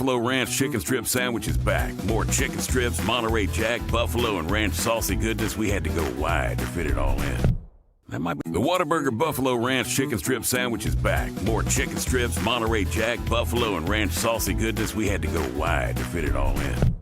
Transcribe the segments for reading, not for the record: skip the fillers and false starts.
Buffalo Ranch Chicken Strip Sandwich is back. More chicken strips, Monterey Jack, buffalo, and ranch saucy goodness. We had to go wide to fit it all in. That might be the Whataburger Buffalo Ranch Chicken Strip Sandwich is back. More chicken strips, Monterey Jack, buffalo, and ranch saucy goodness. We had to go wide to fit it all in.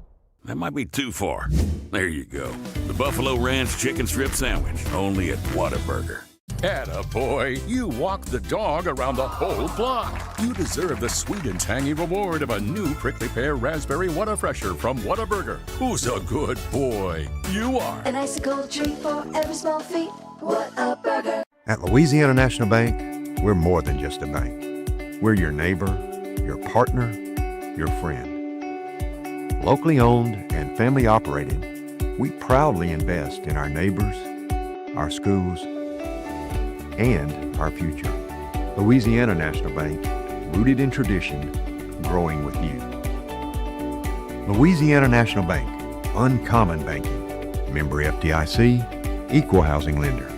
That might be too far. There you go. The Buffalo Ranch Chicken Strip Sandwich, only at Whataburger. Atta boy, you walked the dog around the whole block. You deserve the sweet and tangy reward of a new prickly pear raspberry Whata-Fresher from Whataburger. Who's a good boy? You are. An icicle treat for every small feat. Whataburger. At Louisiana National Bank, we're more than just a bank. We're your neighbor, your partner, your friend. Locally owned and family operated, we proudly invest in our neighbors, our schools, and our future. Louisiana National Bank, rooted in tradition, growing with you. Louisiana National Bank, uncommon banking. Member FDIC, equal housing lender.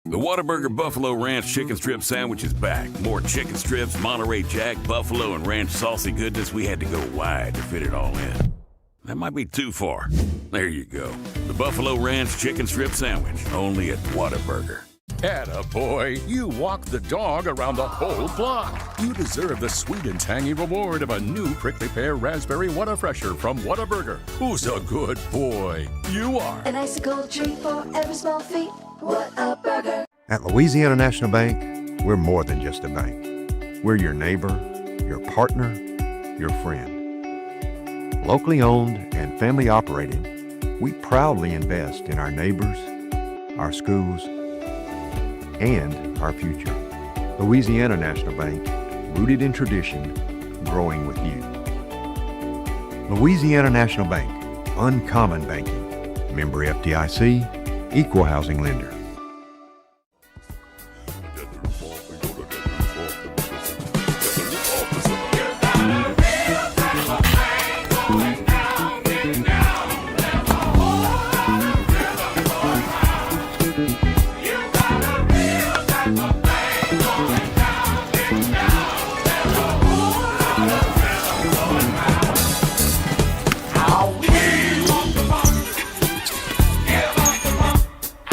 The Whataburger Buffalo Ranch Chicken Strip Sandwich is back. More chicken strips, Monterey Jack, buffalo, and ranch saucy goodness. We had to go wide to fit it all in. That might be too far. There you go. The Buffalo Ranch Chicken Strip Sandwich, only at Whataburger. Atta boy, you walked the dog around the whole block. You deserve the sweet and tangy reward of a new prickly pear raspberry Whata-Fresher from Whataburger. Who's a good boy? You are. An icicle treat for every small feat. Whataburger. At Louisiana National Bank, we're more than just a bank. We're your neighbor, your partner, your friend. Locally owned and family operated, we proudly invest in our neighbors, our schools, and our future. Louisiana National Bank, rooted in tradition, growing with you. Louisiana National Bank, uncommon banking. Member FDIC, equal housing lender.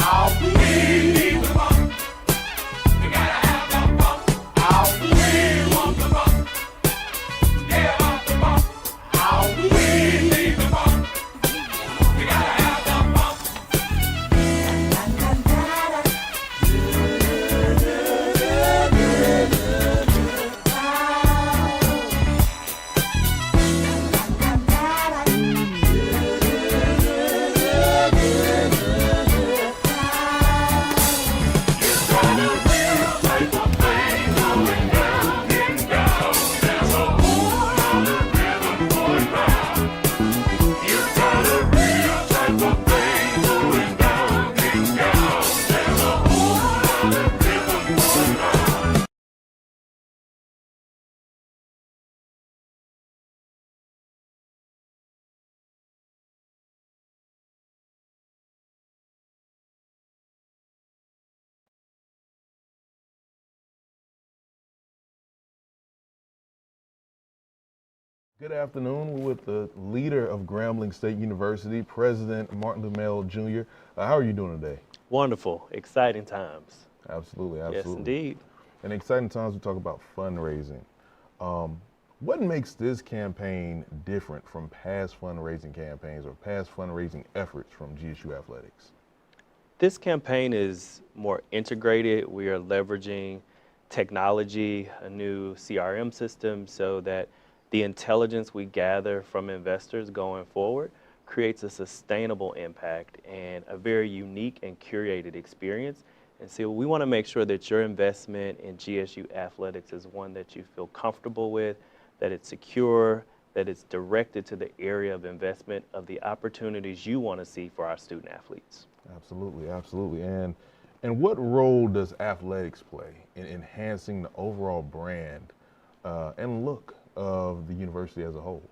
I'll be Good afternoon. We're with the leader of Grambling State University, President Martin Lumel Jr. How are you doing today? Wonderful, exciting times. Absolutely, Yes, absolutely. indeed. In exciting times, we talk about fundraising. What makes this campaign different from past fundraising campaigns or past fundraising efforts from GSU Athletics? This campaign is more integrated. We are leveraging technology, a new CRM system, so that the intelligence we gather from investors going forward creates a sustainable impact and a very unique and curated experience. And so we want to make sure that your investment in GSU Athletics is one that you feel comfortable with, that it's secure, that it's directed to the area of investment of the opportunities you want to see for our student athletes. Absolutely, absolutely. And what role does athletics play in enhancing the overall brand and look of the university as a whole?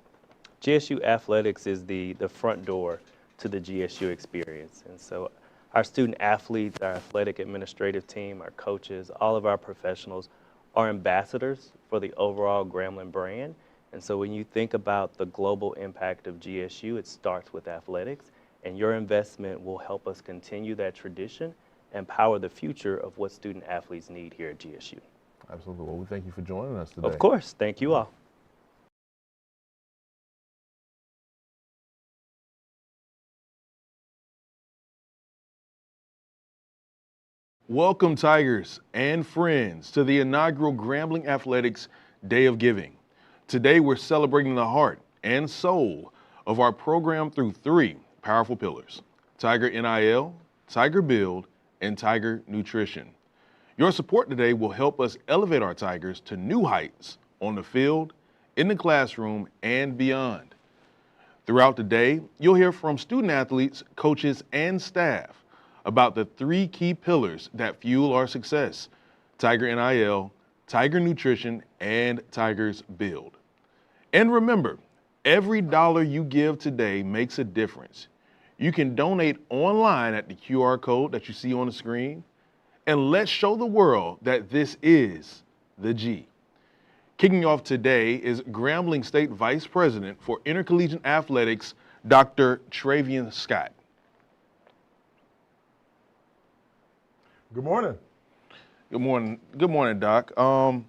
GSU Athletics is the front door to the GSU experience. And so our student athletes, our athletic administrative team, our coaches, all of our professionals are ambassadors for the overall Grambling brand. And so when you think about the global impact of GSU, it starts with athletics, and your investment will help us continue that tradition and power the future of what student athletes need here at GSU. Absolutely. Well, we thank you for joining us today. Of course. Thank you all. Welcome, Tigers and friends, to the inaugural Grambling Athletics Day of Giving. Today, we're celebrating the heart and soul of our program through three powerful pillars: Tiger NIL, Tiger Build, and Tiger Nutrition. Your support today will help us elevate our Tigers to new heights on the field, in the classroom, and beyond. Throughout the day, you'll hear from student athletes, coaches, and staff about the three key pillars that fuel our success: Tiger NIL, Tiger Nutrition, and Tigers Build. And remember, every dollar you give today makes a difference. You can donate online at the QR code that you see on the screen, and let's show the world that this is the G. Kicking off today is Grambling State Vice President for Intercollegiate Athletics, Dr. Travian Scott. Good morning. Good morning. Good morning, Doc. We're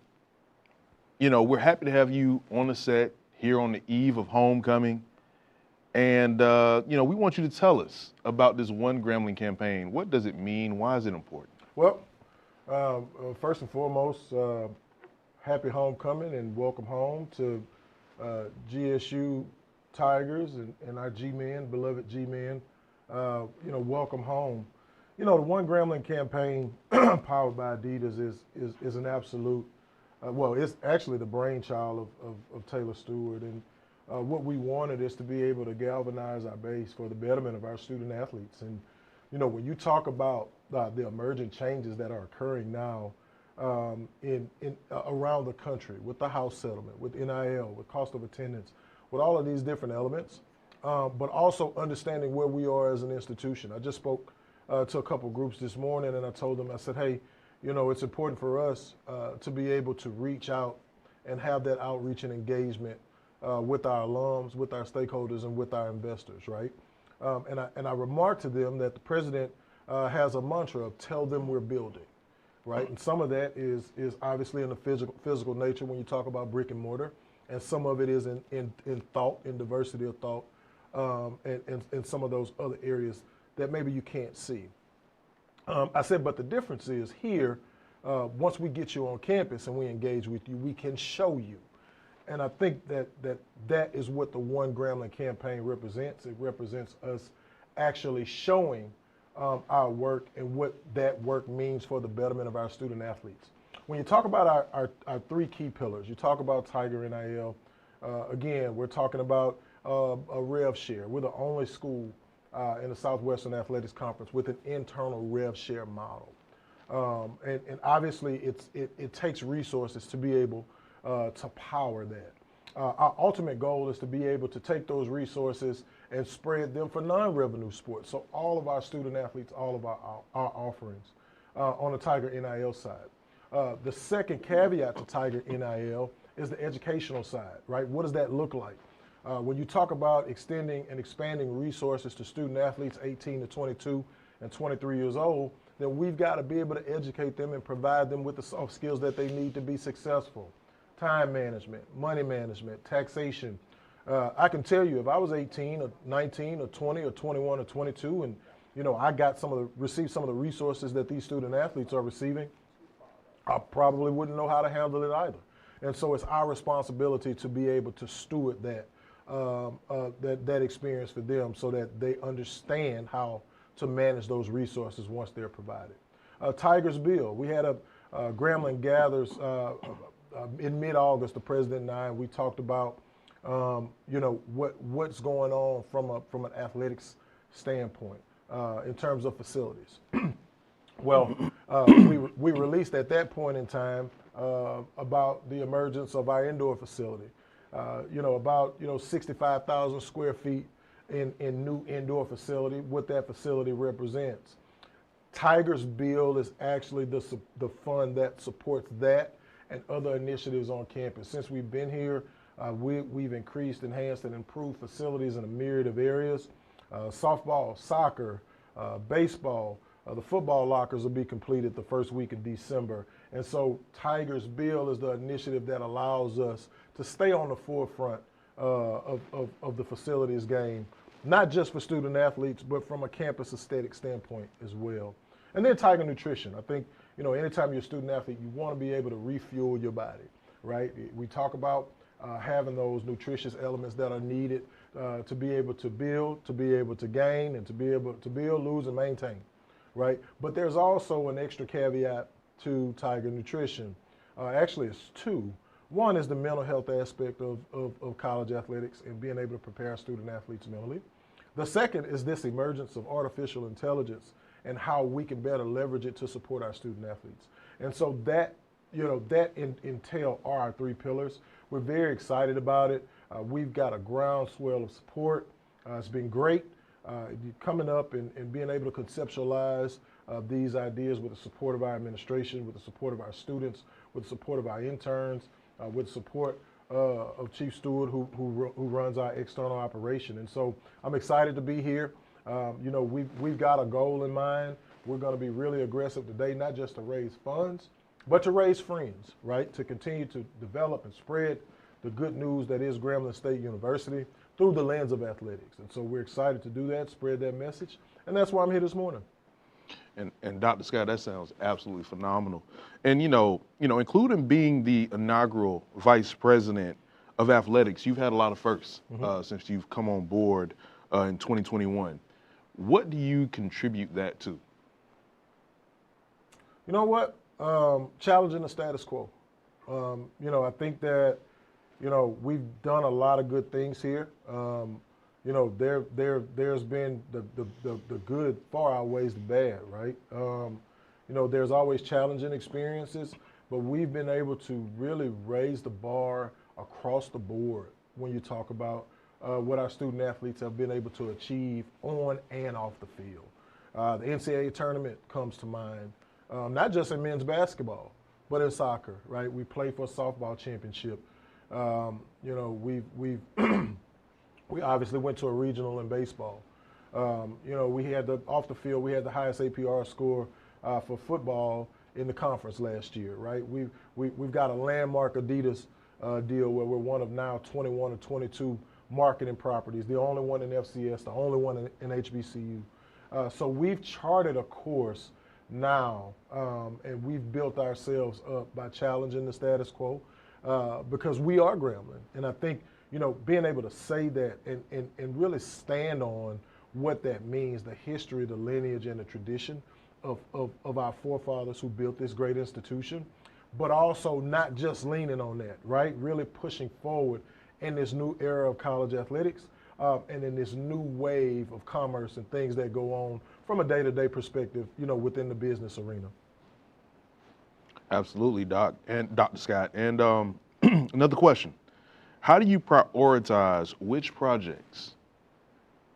happy to have you on the set here on the eve of homecoming. And, we want you to tell us about this One Grambling campaign. What does it mean? Why is it important? Well, first and foremost, happy homecoming and welcome home to GSU Tigers and our G-men, beloved G-men. Welcome home. The One Grambling campaign powered by Adidas is an absolute, it's actually the brainchild of Taylor Stewart. And what we wanted is to be able to galvanize our base for the betterment of our student athletes. And, when you talk about the emergent changes that are occurring now around the country with the house settlement, with NIL, with cost of attendance, with all of these different elements, but also understanding where we are as an institution. I just spoke to a couple groups this morning, and I told them, I said, hey, it's important for us to be able to reach out and have that outreach and engagement with our alums, with our stakeholders, and with our investors, right? And I remarked to them that the president has a mantra of tell them we're building, right? And some of that is obviously in the physical nature when you talk about brick and mortar, and some of it is in thought, in diversity of thought, and some of those other areas that maybe you can't see. I said, but the difference is here, once we get you on campus and we engage with you, we can show you. And I think that is what the One Grambling campaign represents. It represents us actually showing our work and what that work means for the betterment of our student athletes. When you talk about our three key pillars, you talk about Tiger NIL, again, we're talking about a rev share. We're the only school in the Southwestern Athletics Conference with an internal rev share model. And obviously it takes resources to be able to power that. Our ultimate goal is to be able to take those resources and spread them for non-revenue sports. So all of our student athletes, all of our offerings on the Tiger NIL side. The second caveat to Tiger NIL is the educational side, right? What does that look like? When you talk about extending and expanding resources to student athletes 18 to 22 and 23 years old, then we've got to be able to educate them and provide them with the soft skills that they need to be successful. Time management, money management, taxation. I can tell you, if I was 18 or 19 or 20 or 21 or 22 and I got received some of the resources that these student athletes are receiving, I probably wouldn't know how to handle it either. And so it's our responsibility to be able to steward that experience for them so that they understand how to manage those resources once they're provided. Tigers Bill, we had a Grambling Gathers in mid-August, the president and I, we talked about what's going on from an athletics standpoint in terms of facilities. Well, we released at that point in time about the emergence of our indoor facility. About 65,000 square feet in new indoor facility, what that facility represents. Tigers Build is actually the fund that supports that and other initiatives on campus. Since we've been here, we've increased, enhanced, and improved facilities in a myriad of areas. Softball, soccer, baseball, the football lockers will be completed the first week in December. And so Tigers Build is the initiative that allows us to stay on the forefront of the facilities game, not just for student athletes, but from a campus aesthetic standpoint as well. And then Tiger Nutrition. I think, anytime you're a student athlete, you want to be able to refuel your body, right? We talk about having those nutritious elements that are needed to be able to build, to be able to gain, and to be able to build, lose, and maintain, right? But there's also an extra caveat to Tiger Nutrition. Actually, it's two. One is the mental health aspect of college athletics and being able to prepare student athletes mentally. The second is this emergence of artificial intelligence and how we can better leverage it to support our student athletes. And so that entail are our three pillars. We're very excited about it. We've got a groundswell of support. It's been great coming up and being able to conceptualize these ideas with the support of our administration, with the support of our students, with the support of our interns, with the support of Chief Stewart, who runs our external operation. And so I'm excited to be here. We've got a goal in mind. We're going to be really aggressive today, not just to raise funds, but to raise friends, right? To continue to develop and spread the good news that is Grambling State University through the lens of athletics. And so we're excited to do that, spread that message. And that's why I'm here this morning. And Dr. Scott, that sounds absolutely phenomenal. And including being the inaugural vice president of athletics, you've had a lot of firsts since you've come on board in 2021. What do you contribute that to? You know what? Challenging the status quo. I think that, we've done a lot of good things here. There's been the good far outweighs the bad, right? There's always challenging experiences, but we've been able to really raise the bar across the board when you talk about what our student athletes have been able to achieve on and off the field. The NCAA tournament comes to mind, not just in men's basketball, but in soccer, right? We play for a softball championship. We obviously went to a regional in baseball. We had off the field, we had the highest APR score for football in the conference last year, right? We've got a landmark Adidas deal where we're one of now 21 or 22 marketing properties, the only one in FCS, the only one in HBCU. So we've charted a course now, and we've built ourselves up by challenging the status quo because we are Grambling. And I think, being able to say that and really stand on what that means, the history, the lineage, and the tradition of our forefathers who built this great institution, but also not just leaning on that, right? Really pushing forward in this new era of college athletics and in this new wave of commerce and things that go on from a day-to-day perspective, within the business arena. Absolutely, Doc and Dr. Scott. And another question. How do you prioritize which projects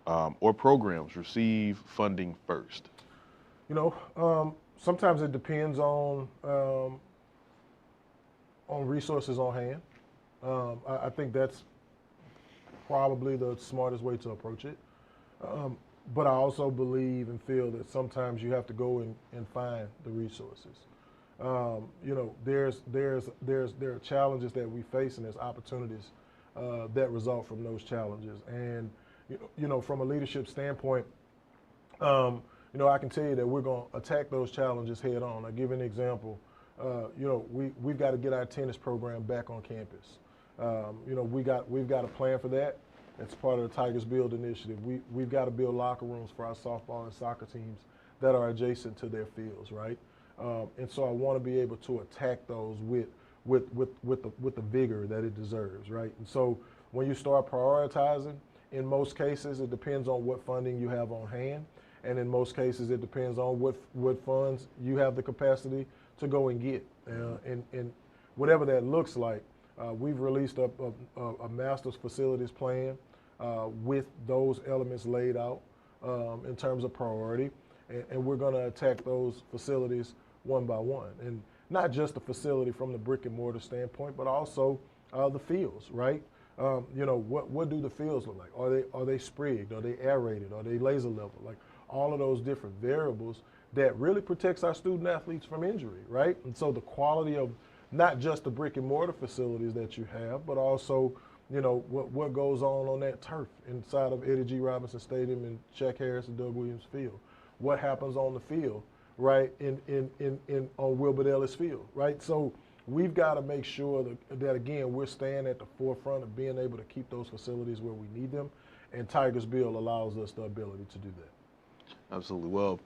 or programs receive funding first? Sometimes it depends on resources on hand. I think that's probably the smartest way to approach it. But I also believe and feel that sometimes you have to go and find the resources. There are challenges that we face, and there's opportunities that result from those challenges. And from a leadership standpoint, I can tell you that we're going to attack those challenges head on. I'll give you an example. We've got to get our tennis program back on campus. We've got a plan for that. It's part of the Tigers Build initiative. We've got to build locker rooms for our softball and soccer teams that are adjacent to their fields, right? And so I want to be able to attack those with the vigor that it deserves, right? And so when you start prioritizing, in most cases it depends on what funding you have on hand, and in most cases it depends on what funds you have the capacity to go and get. And whatever that looks like, we've released a master's facilities plan with those elements laid out in terms of priority, and we're going to attack those facilities one by one, and not just the facility from the brick and mortar standpoint, but also the fields, right? What do the fields look like? Are they sprigged? Are they aerated? Are they laser level? Like all of those different variables that really protects our student athletes from injury, right? And so the quality of not just the brick and mortar facilities that you have, but also, what goes on that turf inside of Eddie G. Robinson Stadium and Shaq Harris and Doug Williams Field. What happens on the field, right, on Wilbert Ellis Field, right? So we've got to make sure that again, we're staying at the forefront of being able to keep those facilities where we need them, and Tigers Bill allows us the ability to do that. Absolutely. Well,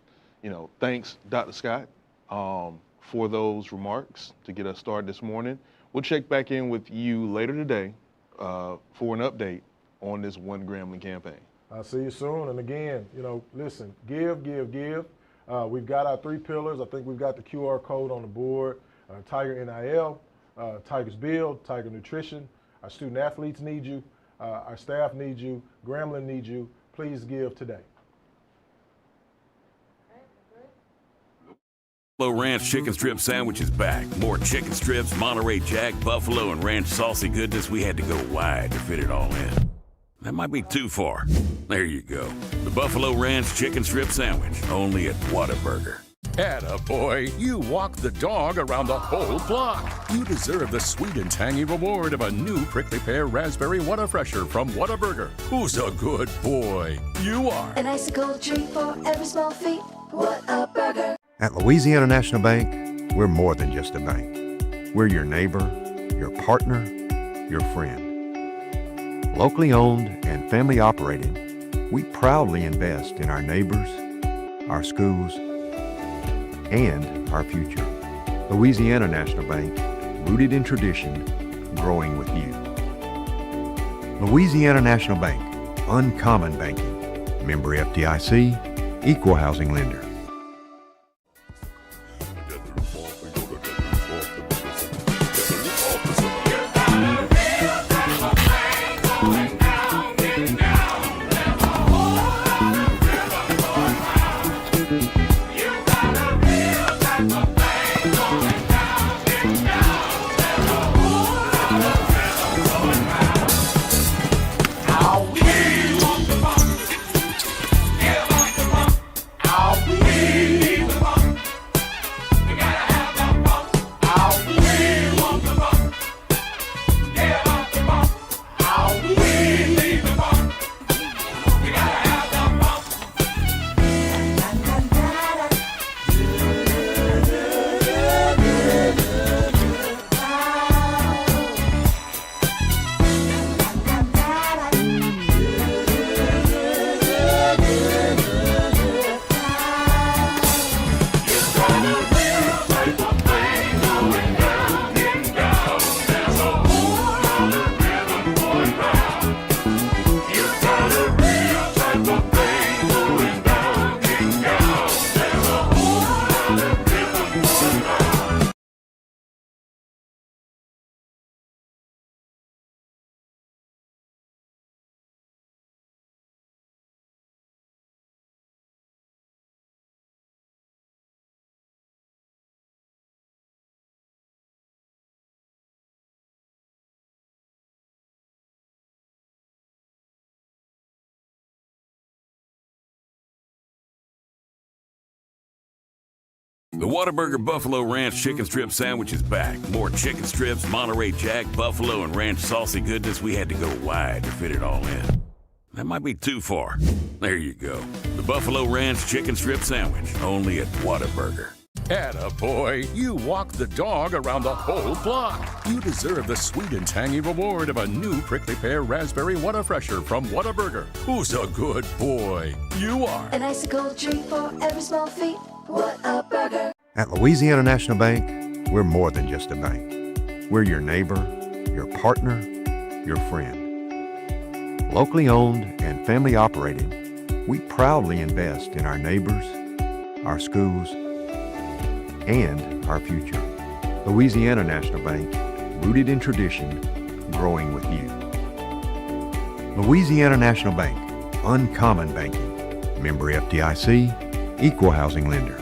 thanks, Dr. Scott, for those remarks to get us started this morning. We'll check back in with you later today for an update on this One Grambling campaign. I'll see you soon. And again, listen, give. We've got our 3 pillars. I think we've got the QR code on the board. Tiger NIL, Tigers Build, Tiger Nutrition. Our student athletes need you. Our staff needs you. Grambling needs you. Please give today. Buffalo Ranch Chicken Strip Sandwich is back. More chicken strips, Monterey Jack, buffalo, and ranch saucy goodness. We had to go wide to fit it all in. That might be too far. There you go. The Buffalo Ranch Chicken Strip Sandwich, only at Whataburger. Attaboy, you walk the dog around the whole block. You deserve the sweet and tangy reward of a new prickly pear raspberry Whataburger from Whataburger. Who's a good boy? You are. An icicle treat for every small feat. What a burger. At Louisiana National Bank, we're more than just a bank. We're your neighbor, your partner, your friend. Locally owned and family operated, we proudly invest in our neighbors, our schools, and our future. Louisiana National Bank, rooted in tradition, growing with you. Louisiana National Bank, uncommon banking. Member FDIC, equal housing lender. I'll be The Whataburger Buffalo Ranch Chicken Strip Sandwich is back. More chicken strips, Monterey Jack, buffalo, and ranch saucy goodness. We had to go wide to fit it all in. That might be too far. There you go. The Buffalo Ranch Chicken Strip Sandwich, only at Whataburger. Atta boy, you walk the dog around the whole block. You deserve the sweet and tangy reward of a new prickly pear raspberry Whataburger from Whataburger. Who's a good boy? You are. An icicle treat for every small feat. What a burger. At Louisiana National Bank, we're more than just a bank. We're your neighbor, your partner, your friend. Locally owned and family operated, we proudly invest in our neighbors, our schools, and our future. Louisiana National Bank, rooted in tradition, growing with you. Louisiana National Bank, uncommon banking. Member FDIC, equal housing lender.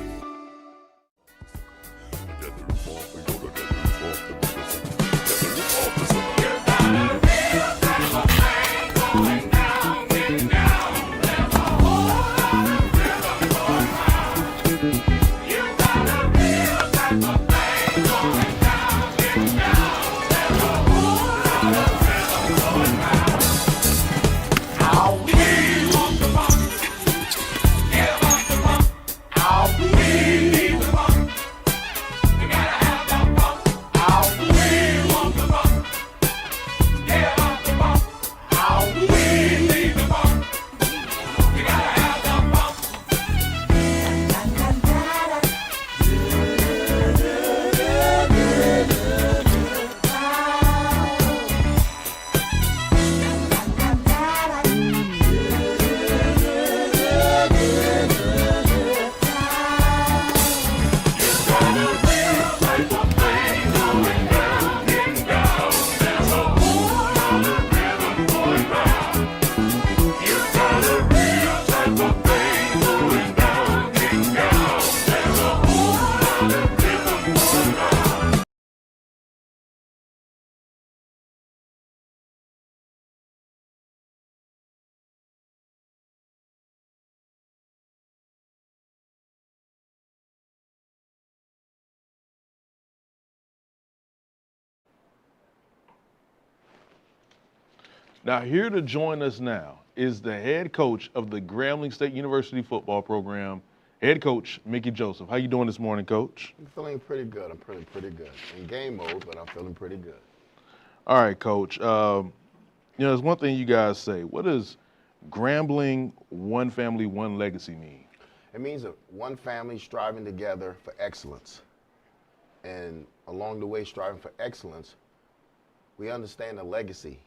Now, here to join us now is the head coach of the Grambling State University football program, head coach Mickey Joseph. How you doing this morning, Coach? I'm feeling pretty good. I'm feeling pretty good. In game mode, but I'm feeling pretty good. All right, Coach. There's one thing you guys say. What does Grambling, one family, one legacy mean? It means that one family striving together for excellence. And along the way, striving for excellence, we understand the legacy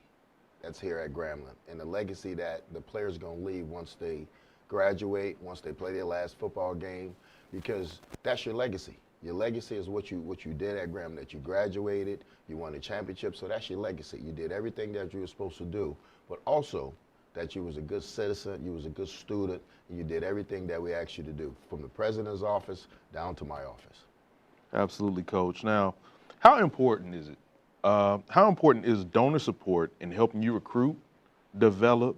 that's here at Grambling and the legacy that the players are going to leave once they graduate, once they play their last football game, because that's your legacy. Your legacy is what you did at Grambling, that you graduated, you won a championship, so that's your legacy. You did everything that you were supposed to do, but also that you was a good citizen, you was a good student, and you did everything that we asked you to do, from the president's office down to my office. Absolutely, Coach. Now, how important is it? How important is donor support in helping you recruit, develop,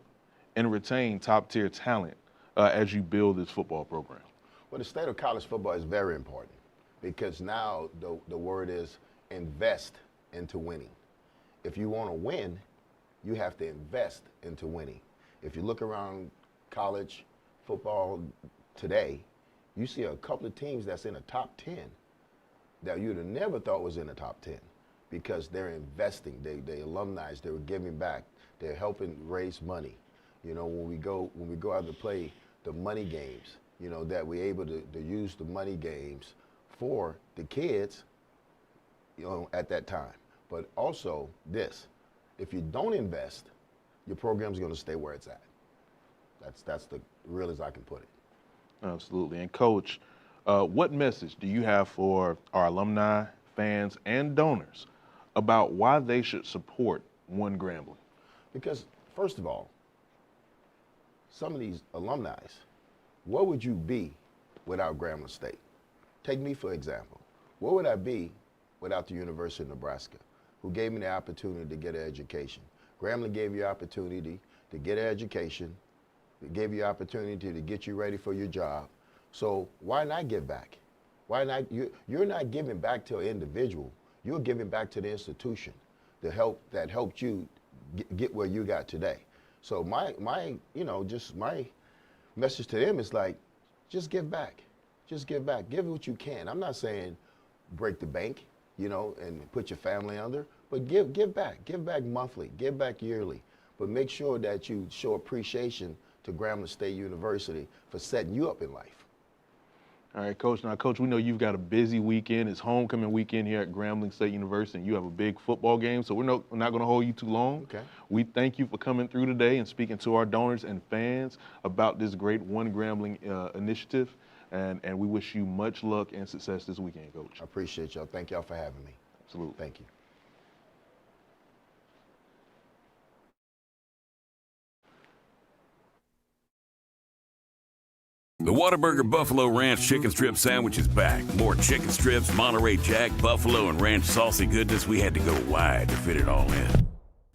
and retain top-tier talent as you build this football program? Well, the state of college football is very important because now the word is invest into winning. If you want to win, you have to invest into winning. If you look around college football today, you see a couple of teams that's in the top 10 that you'd have never thought was in the top 10. Because they're investing, they alumni, they're giving back, they're helping raise money. You know, when we go out to play the money games, you know, that we're able to use the money games for the kids, you know, at that time. But also this, if you don't invest, your program's going to stay where it's at. That's the real as I can put it. Absolutely. And Coach, what message do you have for our alumni, fans, and donors about why they should support One Grambling? Because, first of all, some of these alumni, what would you be without Grambling State? Take me, for example. What would I be without the University of Nebraska, who gave me the opportunity to get an education? Grambling gave you opportunity to get an education, it gave you opportunity to get you ready for your job. So why not give back? Why not? You're not giving back to an individual. You're giving back to the institution, the help that helped you get where you got today. So my message to them is like, just give back. Just give back. Give what you can. I'm not saying break the bank, and put your family under, but give back. Give back monthly. Give back yearly. But make sure that you show appreciation to Grambling State University for setting you up in life. All right, Coach. Now, Coach, we know you've got a busy weekend. It's homecoming weekend here at Grambling State University, and you have a big football game, so we're not going to hold you too long. Okay. We thank you for coming through today and speaking to our donors and fans about this great One Grambling initiative, and we wish you much luck and success this weekend, Coach. I appreciate y'all. Thank y'all for having me. Absolutely. Thank you. The Whataburger Buffalo Ranch Chicken Strip Sandwich is back. More chicken strips, Monterey Jack, buffalo, and ranch saucy goodness. We had to go wide to fit it all in.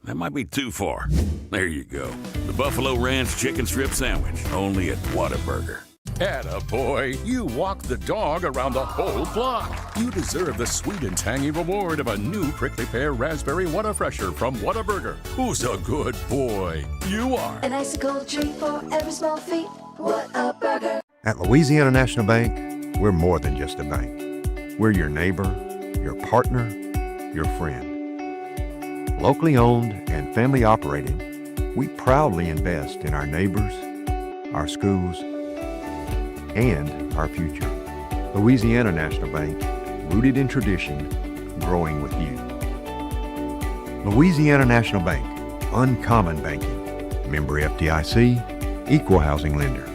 That might be too far. There you go. The Buffalo Ranch Chicken Strip Sandwich, only at Whataburger. Attaboy, you walked the dog around the whole block. You deserve the sweet and tangy reward of a new prickly pear raspberry Whataburger from Whataburger. Who's a good boy? You are. An icicle treat for every small feat. What a burger. At Louisiana National Bank, we're more than just a bank. We're your neighbor, your partner, your friend. Locally owned and family operated, we proudly invest in our neighbors, our schools, and our future. Louisiana National Bank, rooted in tradition, growing with you. Louisiana National Bank, uncommon banking. Member FDIC, equal housing lender.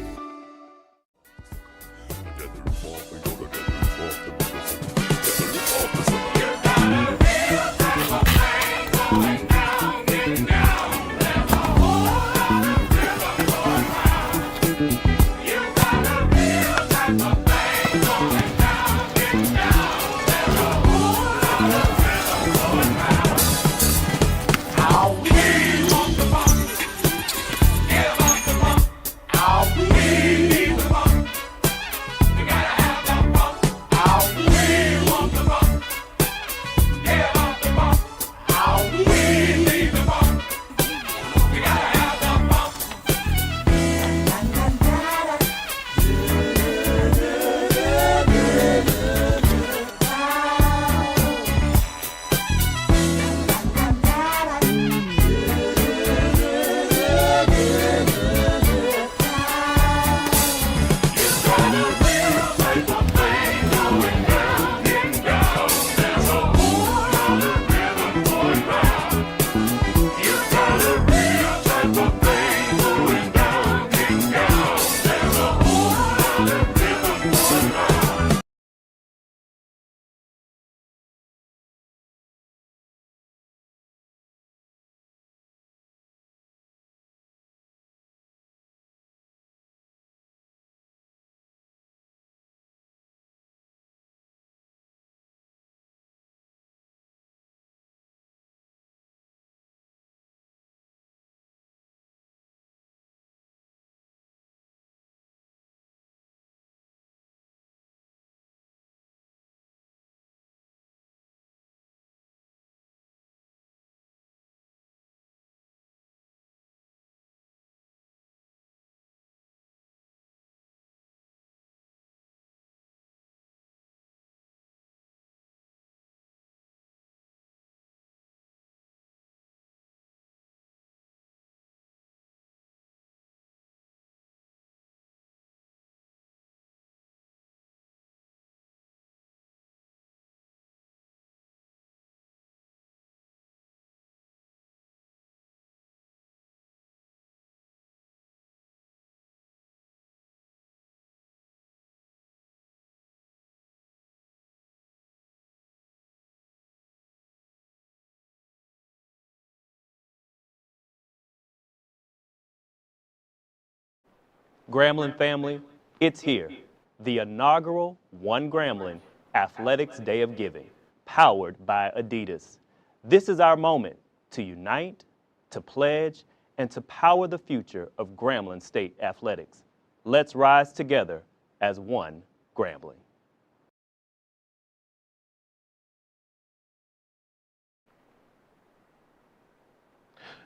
Grambling family, it's here. The inaugural One Grambling Athletics Day of Giving, powered by Adidas. This is our moment to unite, to pledge, and to power the future of Grambling State athletics. Let's rise together as one Grambling.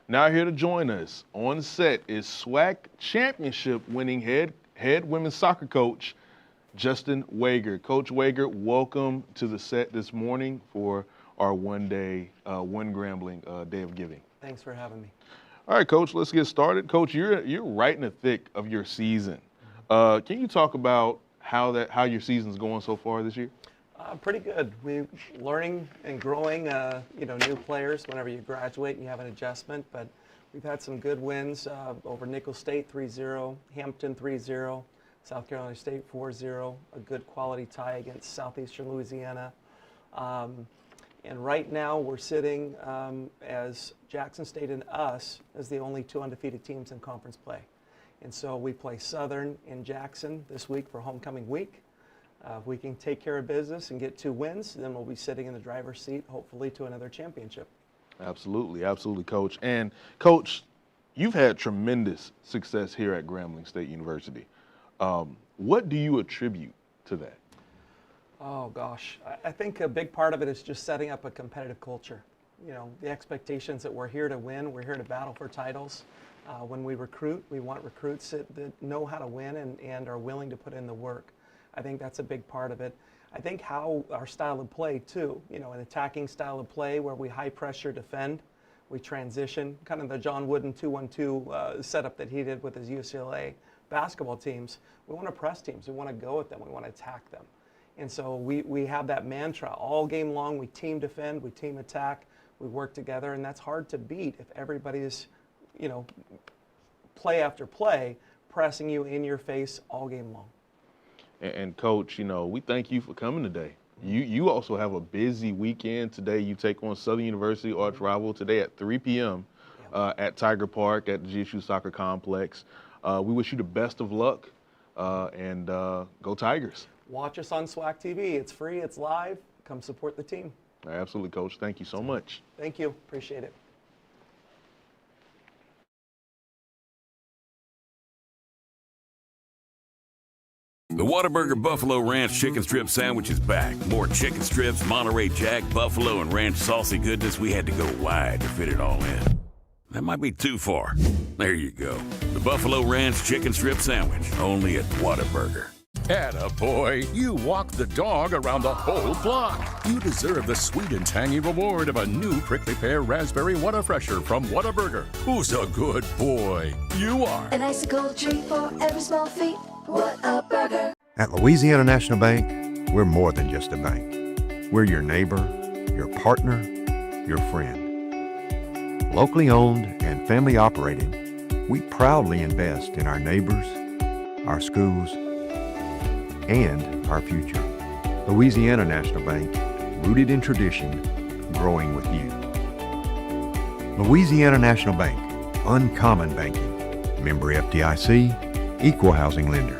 Now here to join us on set is SWAC championship winning head women's soccer coach, Justin Wager. Coach Wager, welcome to the set this morning for our one Grambling Day of Giving. Thanks for having me. All right, Coach, let's get started. Coach, you're right in the thick of your season. Can you talk about how your season's going so far this year? Pretty good. We're learning and growing, new players. Whenever you graduate, you have an adjustment, but we've had some good wins over Nicholls State 3-0, Hampton 3-0, South Carolina State 4-0, a good quality tie against Southeastern Louisiana. And right now we're sitting as Jackson State and us as the only two undefeated teams in conference play. And so we play Southern in Jackson this week for homecoming week. If we can take care of business and get 2 wins, then we'll be sitting in the driver's seat, hopefully, to another championship. Absolutely, absolutely, Coach. And, Coach, you've had tremendous success here at Grambling State University. What do you attribute to that? Oh, gosh. I think a big part of it is just setting up a competitive culture. You know, the expectations that we're here to win, we're here to battle for titles. When we recruit, we want recruits that know how to win and are willing to put in the work. I think that's a big part of it. I think how our style of play too, an attacking style of play where we high pressure defend, we transition, kind of the John Wooden 2-1-2 setup that he did with his UCLA basketball teams. We want to press teams, we want to go at them, we want to attack them. And so we have that mantra all game long. We team defend, we team attack, we work together, and that's hard to beat if everybody's, play after play, pressing you in your face all game long. And Coach, we thank you for coming today. You also have a busy weekend today. You take on Southern University, arch rival, today at 3 p.m. At Tiger Park at the GSU Soccer Complex. We wish you the best of luck and go Tigers. Watch us on SWAC TV. It's free, it's live. Come support the team. Absolutely, Coach. Thank you so much. Thank you. Appreciate it. The Whataburger Buffalo Ranch Chicken Strip Sandwich is back. More chicken strips, Monterey Jack, buffalo, and ranch saucy goodness. We had to go wide to fit it all in. That might be too far. There you go. The Buffalo Ranch Chicken Strip Sandwich, only at Whataburger. Attaboy, you walk the dog around the whole block. You deserve the sweet and tangy reward of a new prickly pear raspberry Whataburger from Whataburger. Who's a good boy? You are. An icicle treat for every small feat. What a burger. At Louisiana National Bank, we're more than just a bank. We're your neighbor, your partner, your friend. Locally owned and family operated, we proudly invest in our neighbors, our schools, and our future. Louisiana National Bank, rooted in tradition, growing with you. Louisiana National Bank, uncommon banking. Member FDIC, equal housing lender.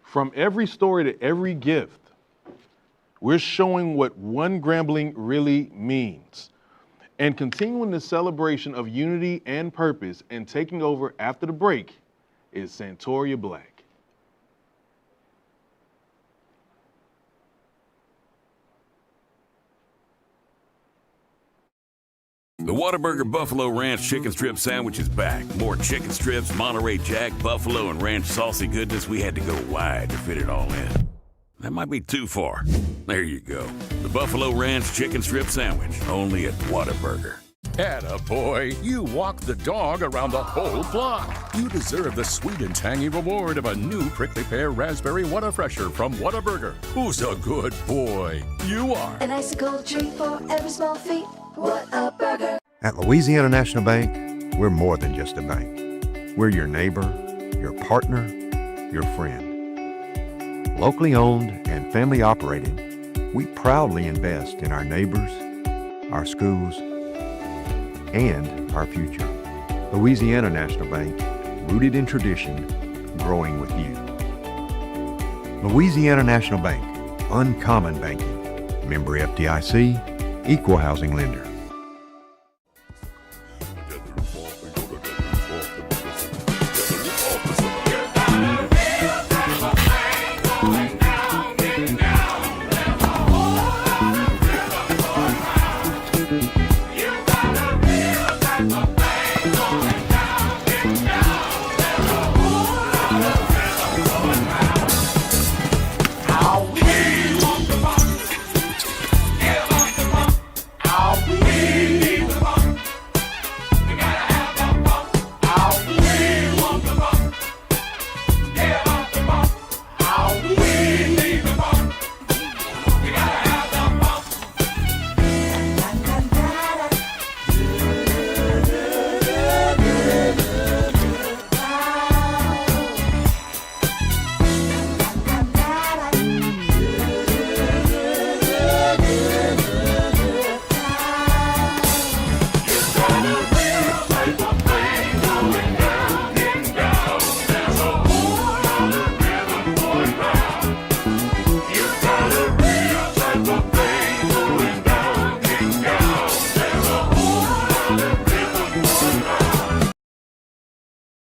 From every story to every gift, we're showing what one Grambling really means and continuing the celebration of unity and purpose and taking over after the break is Santoria Black. The Whataburger Buffalo Ranch Chicken Strip Sandwich is back. More chicken strips, Monterey Jack, buffalo, and ranch saucy goodness. We had to go wide to fit it all in. That might be too far. There you go. The Buffalo Ranch Chicken Strip Sandwich, only at Whataburger. Attaboy, you walked the dog around the whole block. You deserve the sweet and tangy reward of a new prickly pear raspberry Whataburger from Whataburger. Who's a good boy? You are. An icicle treat for every small feat. What a burger. At Louisiana National Bank, we're more than just a bank. We're your neighbor, your partner, your friend. Locally owned and family operated, we proudly invest in our neighbors, our schools, and our future. Louisiana National Bank, rooted in tradition, growing with you. Louisiana National Bank, uncommon banking. Member FDIC, equal housing lender.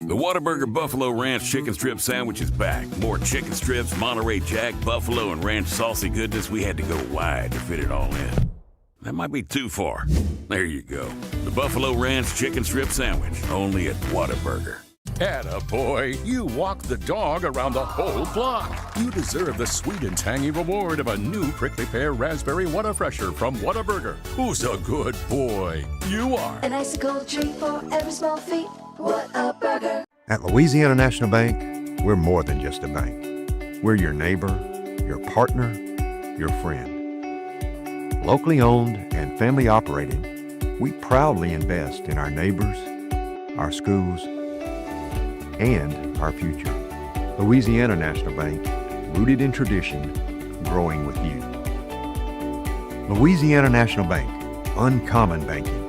The Whataburger Buffalo Ranch Chicken Strip Sandwich is back. More chicken strips, Monterey Jack, buffalo, and ranch saucy goodness. We had to go wide to fit it all in. That might be too far. There you go. The Buffalo Ranch Chicken Strip Sandwich, only at Whataburger. Attaboy, you walked the dog around the whole block. You deserve the sweet and tangy reward of a new prickly pear raspberry Whataburger from Whataburger. Who's a good boy? You are. An icicle treat for every small feat. What a burger. At Louisiana National Bank, we're more than just a bank. We're your neighbor, your partner, your friend. Locally owned and family operated, we proudly invest in our neighbors, our schools, and our future. Louisiana National Bank, rooted in tradition, growing with you. Louisiana National Bank, uncommon banking.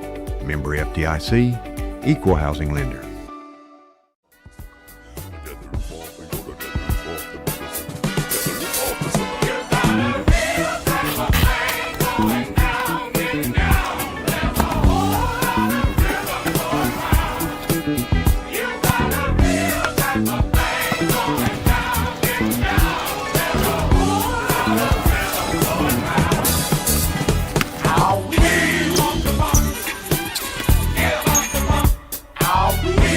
Member FDIC, equal housing lender. I'll be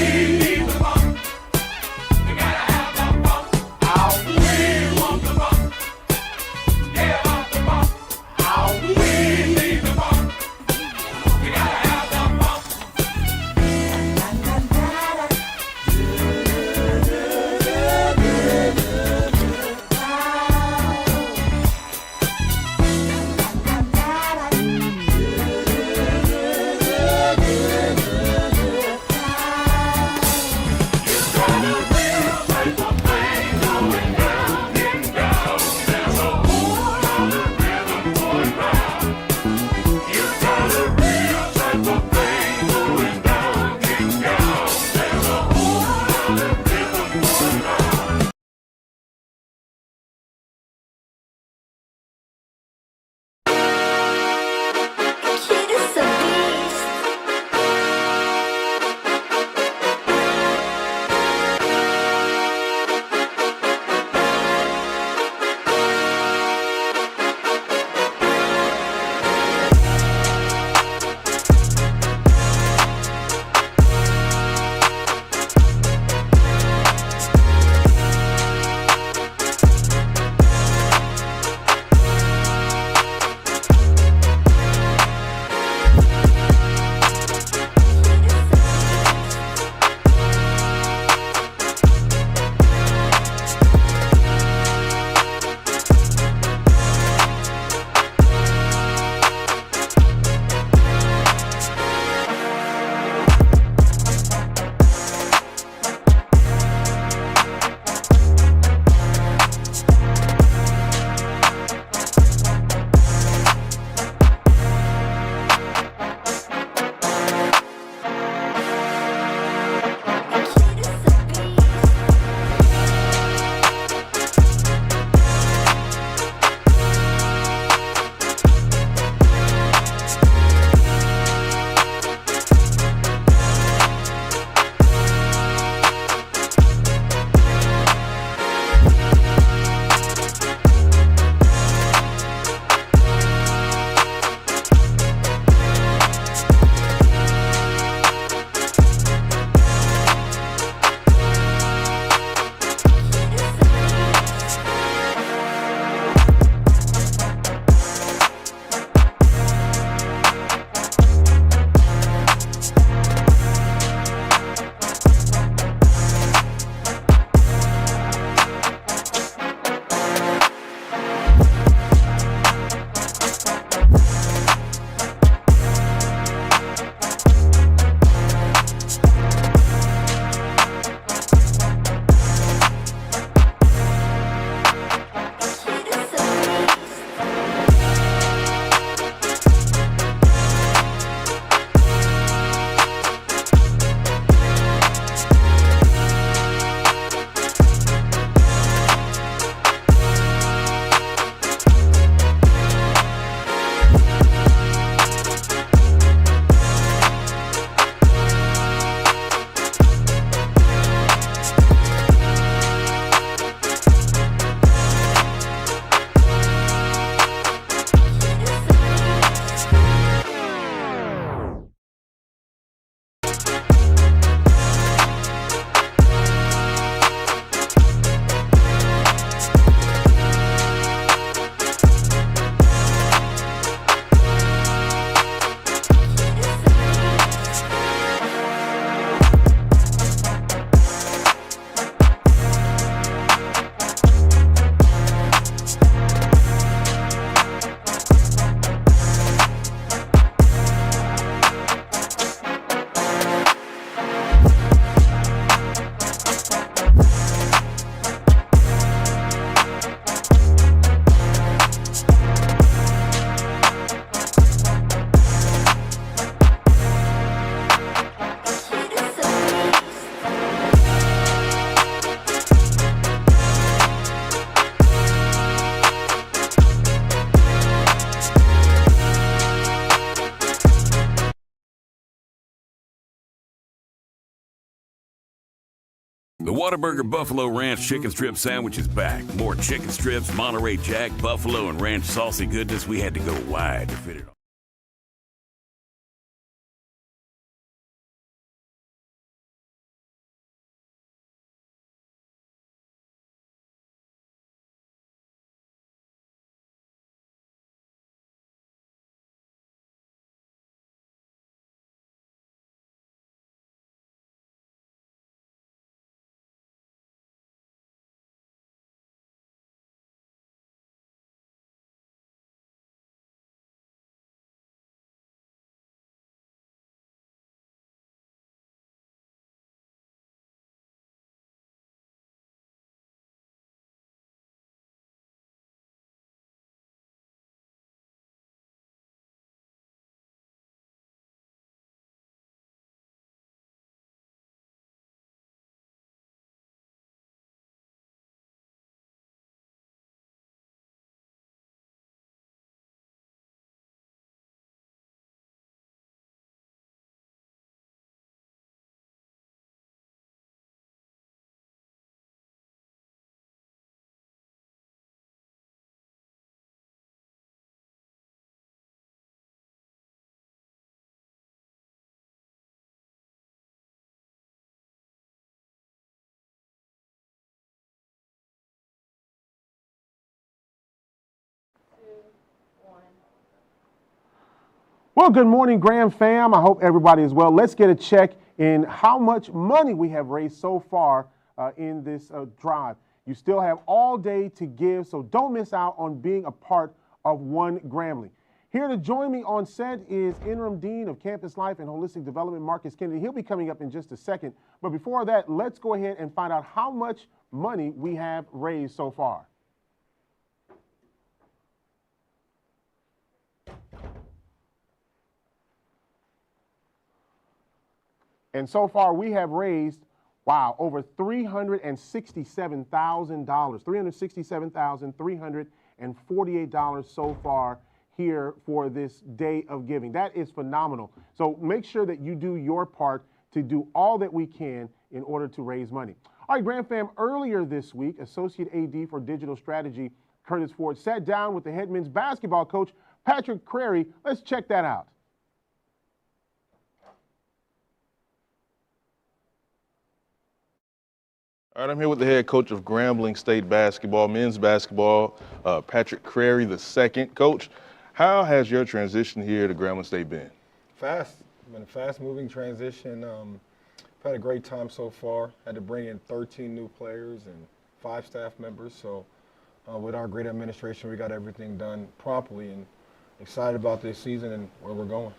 The Whataburger Buffalo Ranch Chicken Strip Sandwich is back. More chicken strips, Monterey Jack, buffalo, and ranch saucy goodness. We had to go wide to fit it all. Well, good morning, Graham fam. I hope everybody is well. Let's get a check in how much money we have raised so far in this drive. You still have all day to give, so don't miss out on being a part of One Grambling. Here to join me on set is Interim Dean of Campus Life and Holistic Development, Marcus Kennedy. He'll be coming up in just a second. But before that, let's go ahead and find out how much money we have raised so far. And so far, we have raised, wow, over $367,000, $367,348 so far here for this day of giving. That is phenomenal. So make sure that you do your part to do all that we can in order to raise money. All right, Grand Fam, earlier this week, Associate AD for Digital Strategy, Curtis Ford, sat down with the head men's basketball coach, Patrick Crary. Let's check that out. All right, I'm here with the head coach of Grambling State basketball, men's basketball, Patrick Crary II. Coach, how has your transition here to Grambling State been? Fast. Been a fast-moving transition. I've had a great time so far. Had to bring in 13 new players and 5 staff members. So with our great administration, we got everything done properly and excited about this season and where we're going.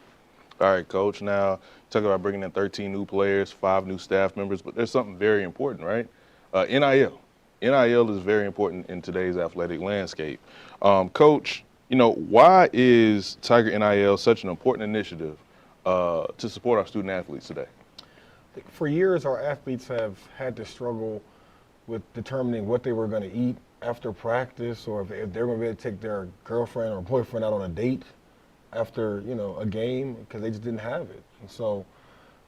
All right, Coach. Now, talk about bringing in 13 new players, 5 new staff members, but there's something very important, right? NIL. NIL is very important in today's athletic landscape. Coach, you know, why is Tiger NIL such an important initiative to support our student athletes today? For years, our athletes have had to struggle with determining what they were going to eat after practice, or if they're going to be able to take their girlfriend or boyfriend out on a date after, you know, a game, because they just didn't have it. And so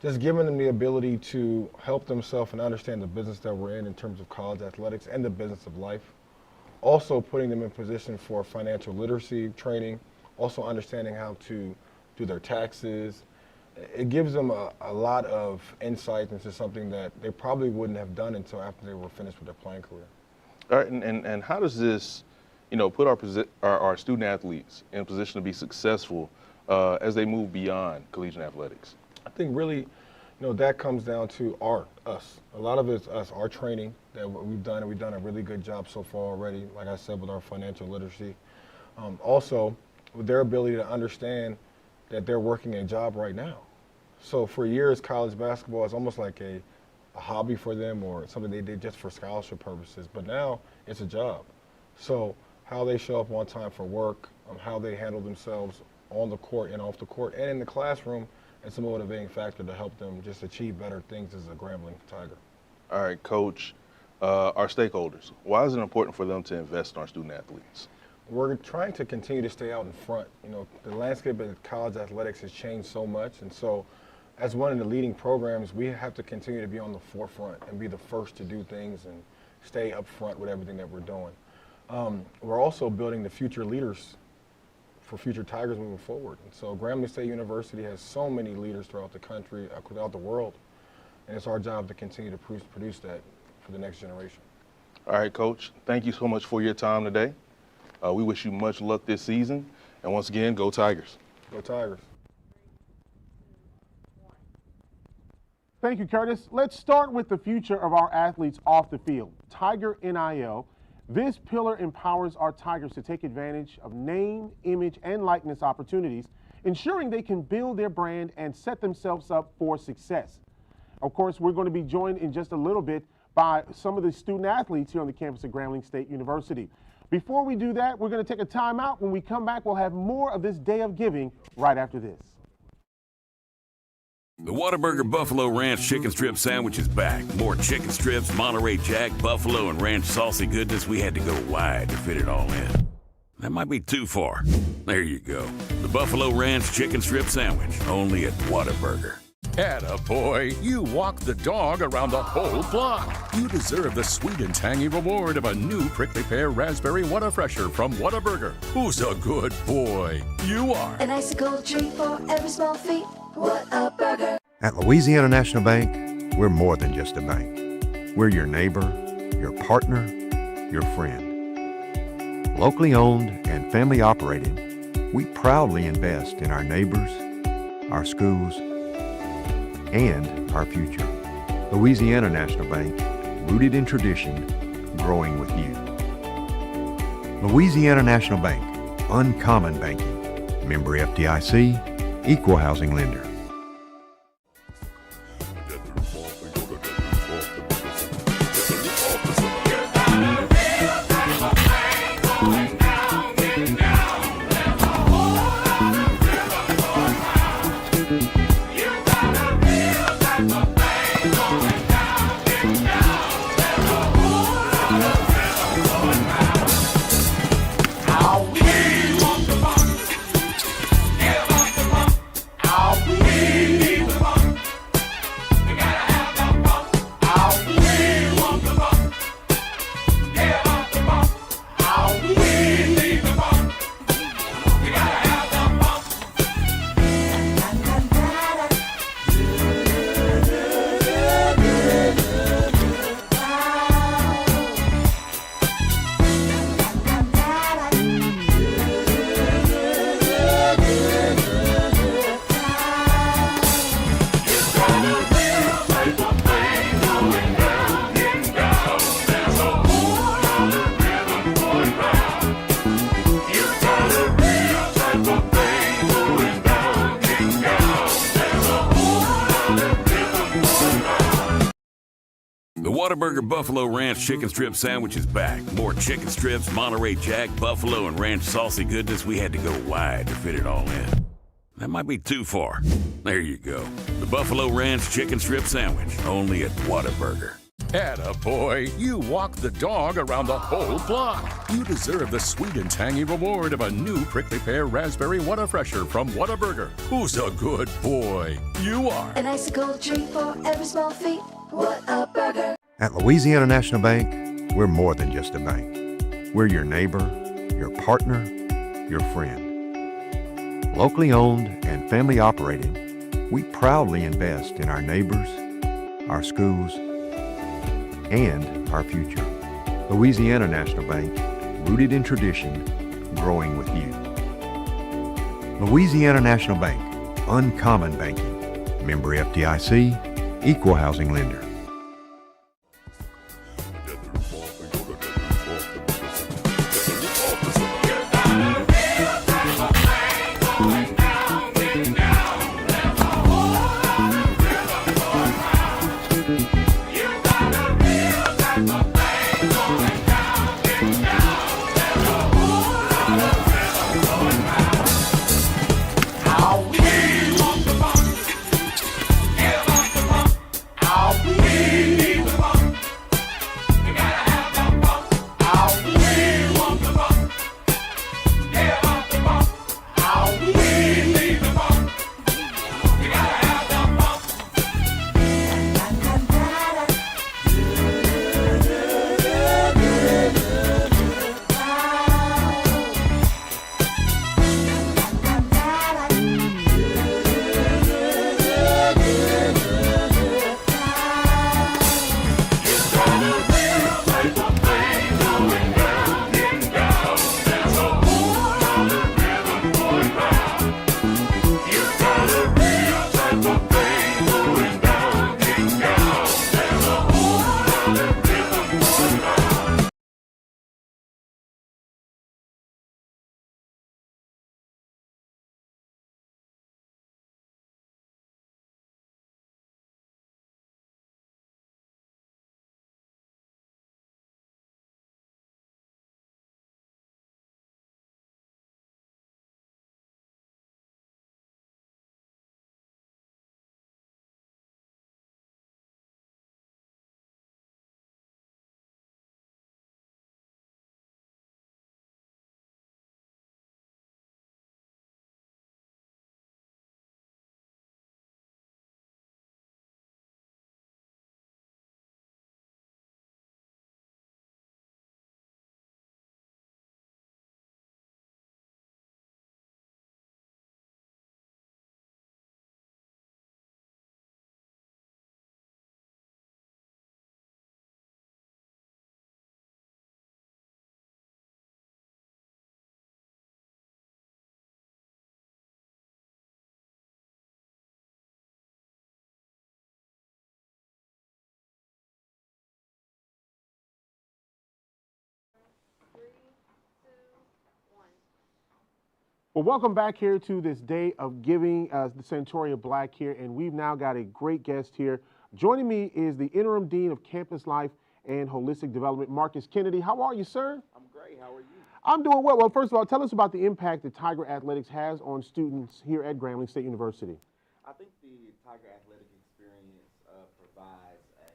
just giving them the ability to help themselves and understand the business that we're in terms of college athletics and the business of life. Also putting them in position for financial literacy training, also understanding how to do their taxes. It gives them a lot of insight into something that they probably wouldn't have done until after they were finished with their playing career. All right, and how does this, you know, put our student athletes in a position to be successful as they move beyond collegiate athletics? I think really, you know, that comes down to us. A lot of it's us, our training that we've done, and we've done a really good job so far already, like I said, with our financial literacy. Also, with their ability to understand that they're working a job right now. So for years, college basketball is almost like a hobby for them or something they did just for scholarship purposes, but now it's a job. So how they show up on time for work, how they handle themselves on the court and off the court and in the classroom, it's a motivating factor to help them just achieve better things as a Grambling Tiger. All right, Coach, our stakeholders, why is it important for them to invest in our student athletes? We're trying to continue to stay out in front. You know, the landscape of college athletics has changed so much, and so as one of the leading programs, we have to continue to be on the forefront and be the first to do things and stay up front with everything that we're doing. We're also building the future leaders for future Tigers moving forward. And so Grambling State University has so many leaders throughout the country, throughout the world, and it's our job to continue to produce that for the next generation. All right, Coach, thank you so much for your time today. We wish you much luck this season. And once again, go Tigers. Go Tigers. Thank you, Curtis. Let's start with the future of our athletes off the field. Tiger NIL. This pillar empowers our Tigers to take advantage of name, image, and likeness opportunities, ensuring they can build their brand and set themselves up for success. Of course, we're going to be joined in just a little bit by some of the student athletes here on the campus of Grambling State University. Before we do that, we're going to take a time out. When we come back, we'll have more of this Day of Giving right after this. The Whataburger Buffalo Ranch Chicken Strip Sandwich is back. More chicken strips, Monterey Jack, buffalo, and ranch saucy goodness. We had to go wide to fit it all in. That might be too far. There you go. The Buffalo Ranch Chicken Strip Sandwich, only at Whataburger. Attaboy, you walk the dog around the whole block. You deserve the sweet and tangy reward of a new prickly pear raspberry Whataburger from Whataburger. Who's a good boy? You are. An icicle treat for every small feat. What a burger. At Louisiana National Bank, we're more than just a bank. We're your neighbor, your partner, your friend. Locally owned and family operated, we proudly invest in our neighbors, our schools, and our future. Louisiana National Bank, rooted in tradition, growing with you. Louisiana National Bank, uncommon banking. Member FDIC, equal housing lender. The Whataburger Buffalo Ranch Chicken Strip Sandwich is back. More chicken strips, Monterey Jack, buffalo, and ranch saucy goodness. We had to go wide to fit it all in. That might be too far. There you go. The Buffalo Ranch Chicken Strip Sandwich, only at Whataburger. Attaboy, you walk the dog around the whole block. You deserve the sweet and tangy reward of a new prickly pear raspberry Whataburger from Whataburger. Who's a good boy? You are. An icicle treat for every small feat. What a burger. At Louisiana National Bank, we're more than just a bank. We're your neighbor, your partner, your friend. Locally owned and family operated, we proudly invest in our neighbors, our schools, and our future. Louisiana National Bank, rooted in tradition, growing with you. Louisiana National Bank, uncommon banking. Member FDIC, equal housing lender. I'll be Well, welcome back here to this day of giving, the Centauria Black here, and we've now got a great guest here. Joining me is the Interim Dean of Campus Life and Holistic Development, Marcus Kennedy. How are you, sir? I'm great. How are you? I'm doing well. Well, first of all, tell us about the impact that Tiger Athletics has on students here at Grambling State University. I think the Tiger Athletic experience provides a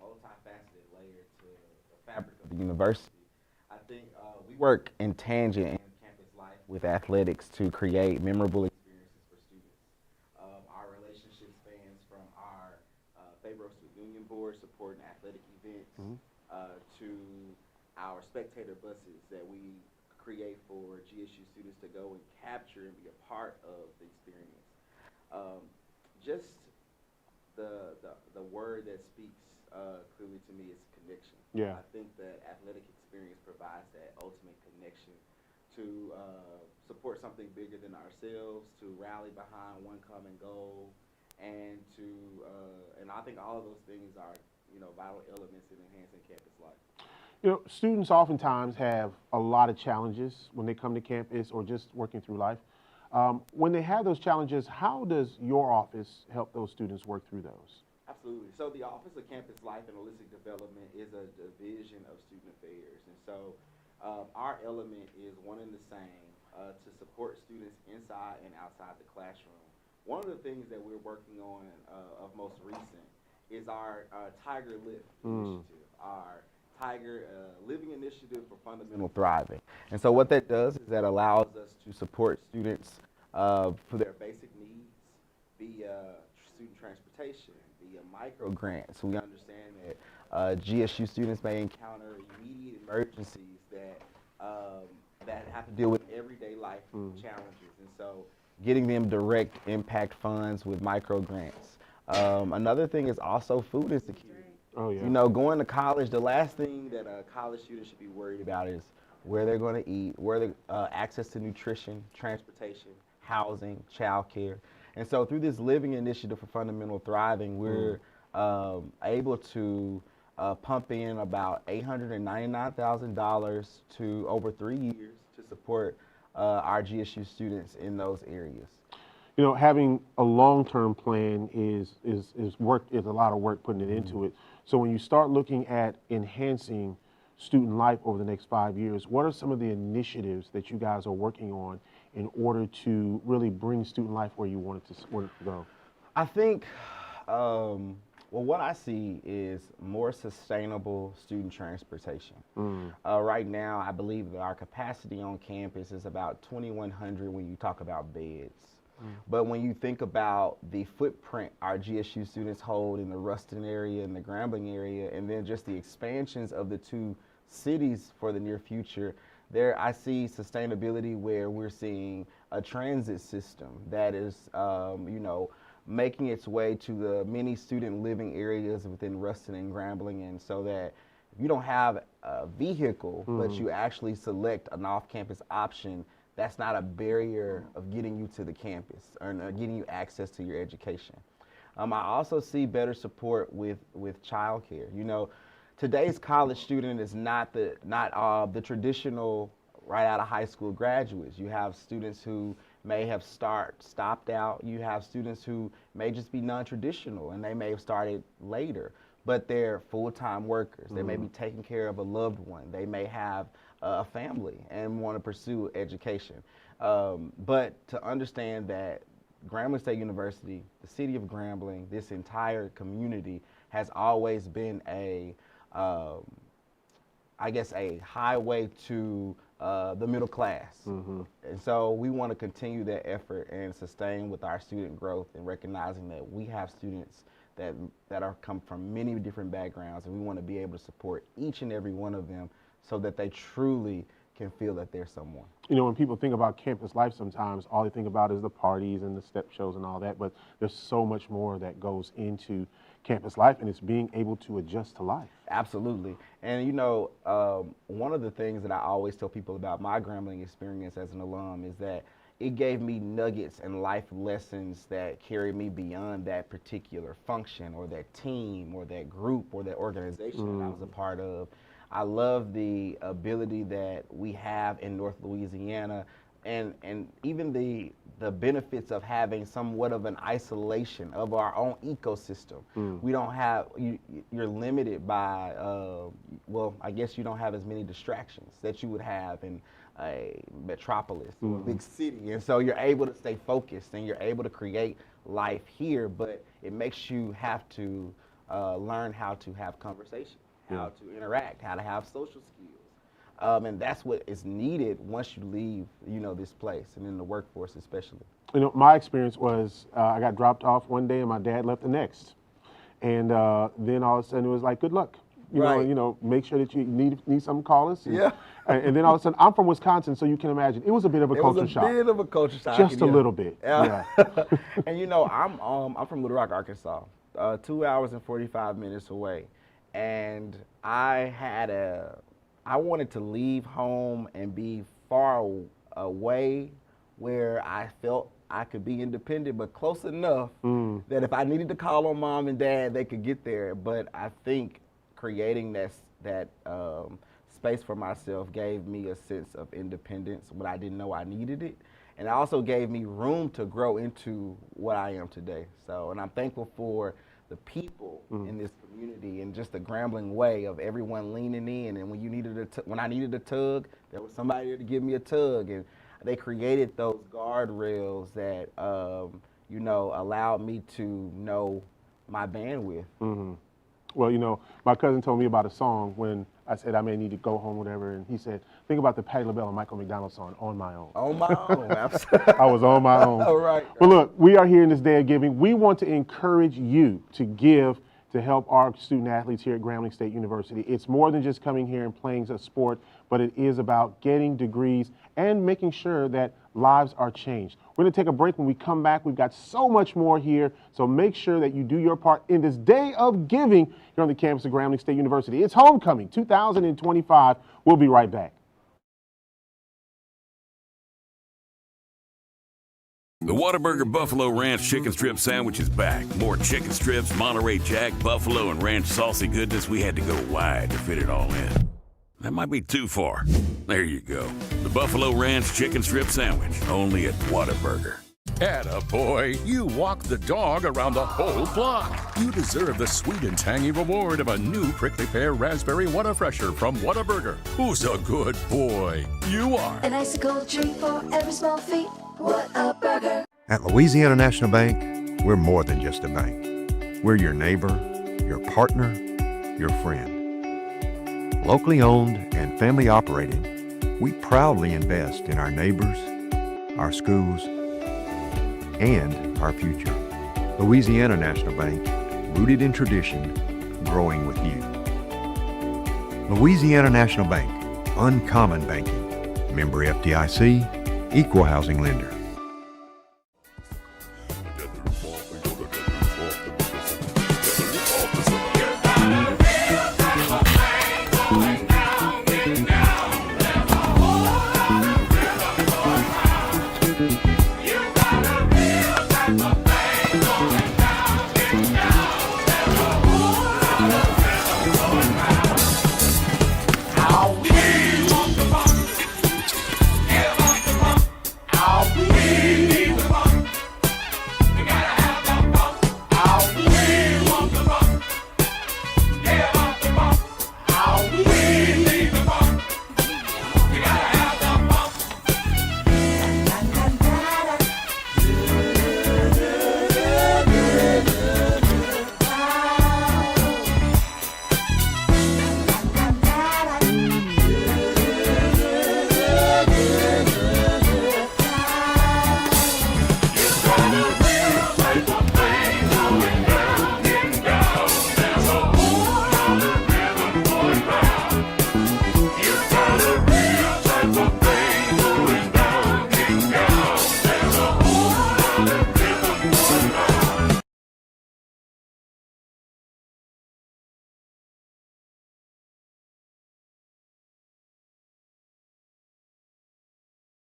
multifaceted layer to the fabric of the university. I think we work in tangent in campus life with athletics to create memorable experiences for students. Our relationship spans from our Fabro Student Union Board supporting athletic events to our spectator buses that we create for GSU students to go and capture and be a part of the experience. Just the word that speaks clearly to me is connection. Yeah. I think that athletic experience provides that ultimate connection to support something bigger than ourselves, to rally behind one common goal, and I think all of those things are vital elements in enhancing campus life. Students oftentimes have a lot of challenges when they come to campus or just working through life. When they have those challenges, how does your office help those students work through those? Absolutely. So the Office of Campus Life and Holistic Development is a division of student affairs. And so our element is one and the same to support students inside and outside the classroom. One of the things that we're working on of most recent is our Tiger Lift initiative, our Tiger Living Initiative for Fundamental Thriving. And so what that does is that allows us to support students for their basic needs via student transportation, via micro grants. We understand that GSU students may encounter immediate emergencies that have to deal with everyday life challenges. And so getting them direct impact funds with micro grants. Another thing is also food insecurity. Oh, yeah. Going to college, the last thing that a college student should be worried about is where they're going to eat, access to nutrition, transportation, housing, childcare. And so through this Living Initiative for Fundamental Thriving, we're able to pump in about $899,000 to over 3 years to support our GSU students in those areas. Having a long-term plan is a lot of work putting it into it. So when you start looking at enhancing student life over the next 5 years, what are some of the initiatives that you guys are working on in order to really bring student life where you want it to go? I think, what I see is more sustainable student transportation. Right now, I believe that our capacity on campus is about 2,100 when you talk about beds. But when you think about the footprint our GSU students hold in the Ruston area and the Grambling area, and then just the expansions of the two cities for the near future, there I see sustainability where we're seeing a transit system that is, making its way to the many student living areas within Ruston and Grambling, and so that if you don't have a vehicle, but you actually select an off-campus option, that's not a barrier of getting you to the campus or getting you access to your education. I also see better support with childcare. Today's college student is not the traditional right out of high school graduates. You have students who may have stopped out. You have students who may just be non-traditional and they may have started later, but they're full-time workers. They may be taking care of a loved one. They may have a family and want to pursue education. But to understand that Grambling State University, the city of Grambling, this entire community has always been a highway to the middle class. And so we want to continue that effort and sustain with our student growth and recognizing that we have students that are come from many different backgrounds, and we want to be able to support each and every one of them so that they truly can feel that they're someone. When people think about campus life, sometimes all they think about is the parties and the step shows and all that, but there's so much more that goes into campus life, and it's being able to adjust to life. Absolutely. And one of the things that I always tell people about my Grambling experience as an alum is that it gave me nuggets and life lessons that carried me beyond that particular function or that team or that group or that organization that I was a part of. I love the ability that we have in North Louisiana and even the benefits of having somewhat of an isolation of our own ecosystem. We don't have, you're limited by, well, I guess you don't have as many distractions that you would have in a metropolis or a big city. And so you're able to stay focused and you're able to create life here, but it makes you have to learn how to have conversation, how to interact, how to have social skills. And that's what is needed once you leave, this place and in the workforce especially. My experience was I got dropped off one day and my dad left the next. And then all of a sudden it was like, good luck. Make sure that you need something, call us. And then all of a sudden, I'm from Wisconsin, so you can imagine it was a bit of a culture shock. It was a bit of a culture shock. Just a little bit. Yeah. And I'm from Little Rock, Arkansas, 2 hours and 45 minutes away, and I wanted to leave home and be far away where I felt I could be independent, but close enough that if I needed to call on mom and dad, they could get there. But I think creating that space for myself gave me a sense of independence when I didn't know I needed it. And it also gave me room to grow into what I am today. So, and I'm thankful for the people in this community and just the Grambling way of everyone leaning in. And when I needed a tug, there was somebody there to give me a tug. And they created those guardrails that, allowed me to know my bandwidth. Well, my cousin told me about a song when I said I may need to go home, whatever, and he said, think about the Patti LaBelle and Michael McDonald song, On My Own. On my own, absolutely. I was on my own. All right. Well, look, we are here in this day of giving. We want to encourage you to give to help our student athletes here at Grambling State University. It's more than just coming here and playing a sport, but it is about getting degrees and making sure that lives are changed. We're going to take a break. When we come back, we've got so much more here, so make sure that you do your part in this day of giving here on the campus of Grambling State University. It's homecoming 2025. We'll be right back. The Whataburger Buffalo Ranch Chicken Strip Sandwich is back. More chicken strips, Monterey Jack, buffalo, and ranch saucy goodness. We had to go wide to fit it all in. That might be too far. There you go. The Buffalo Ranch Chicken Strip Sandwich, only at Whataburger. Attaboy, you walk the dog around the whole block. You deserve the sweet and tangy reward of a new prickly pear raspberry Whataburger from Whataburger. Who's a good boy? You are. An icicle treat for every small feat. What a burger. At Louisiana National Bank, we're more than just a bank. We're your neighbor, your partner, your friend. Locally owned and family operated, we proudly invest in our neighbors, our schools, and our future. Louisiana National Bank, rooted in tradition, growing with you. Louisiana National Bank, uncommon banking. Member FDIC, equal housing lender.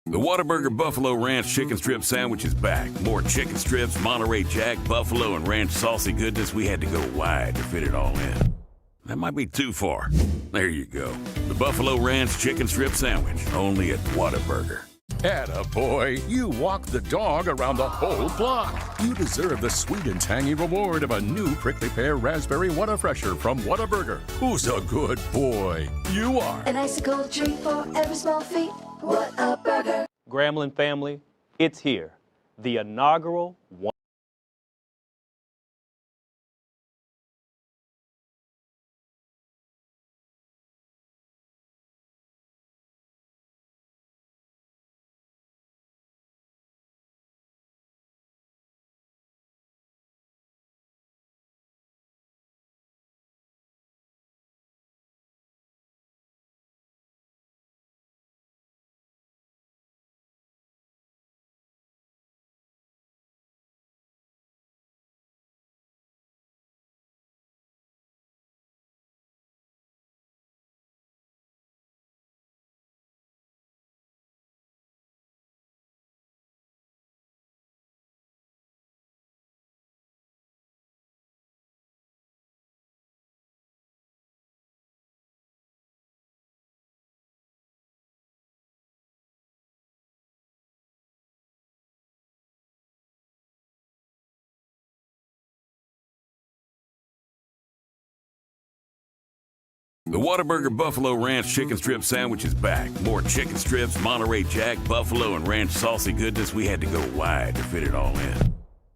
The Whataburger Buffalo Ranch Chicken Strip Sandwich is back. More chicken strips, Monterey Jack, buffalo, and ranch saucy goodness. We had to go wide to fit it all in. That might be too far. There you go. The Buffalo Ranch Chicken Strip Sandwich, only at Whataburger. Atta boy, you walk the dog around the whole block. You deserve the sweet and tangy reward of a new prickly pear raspberry Whataburger from Whataburger. Who's a good boy? You are. An icicle treat for every small feat. What a burger. Grambling family, it's here. The inaugural The Whataburger Buffalo Ranch Chicken Strip Sandwich is back. More chicken strips, Monterey Jack, buffalo, and ranch saucy goodness. We had to go wide to fit it all in.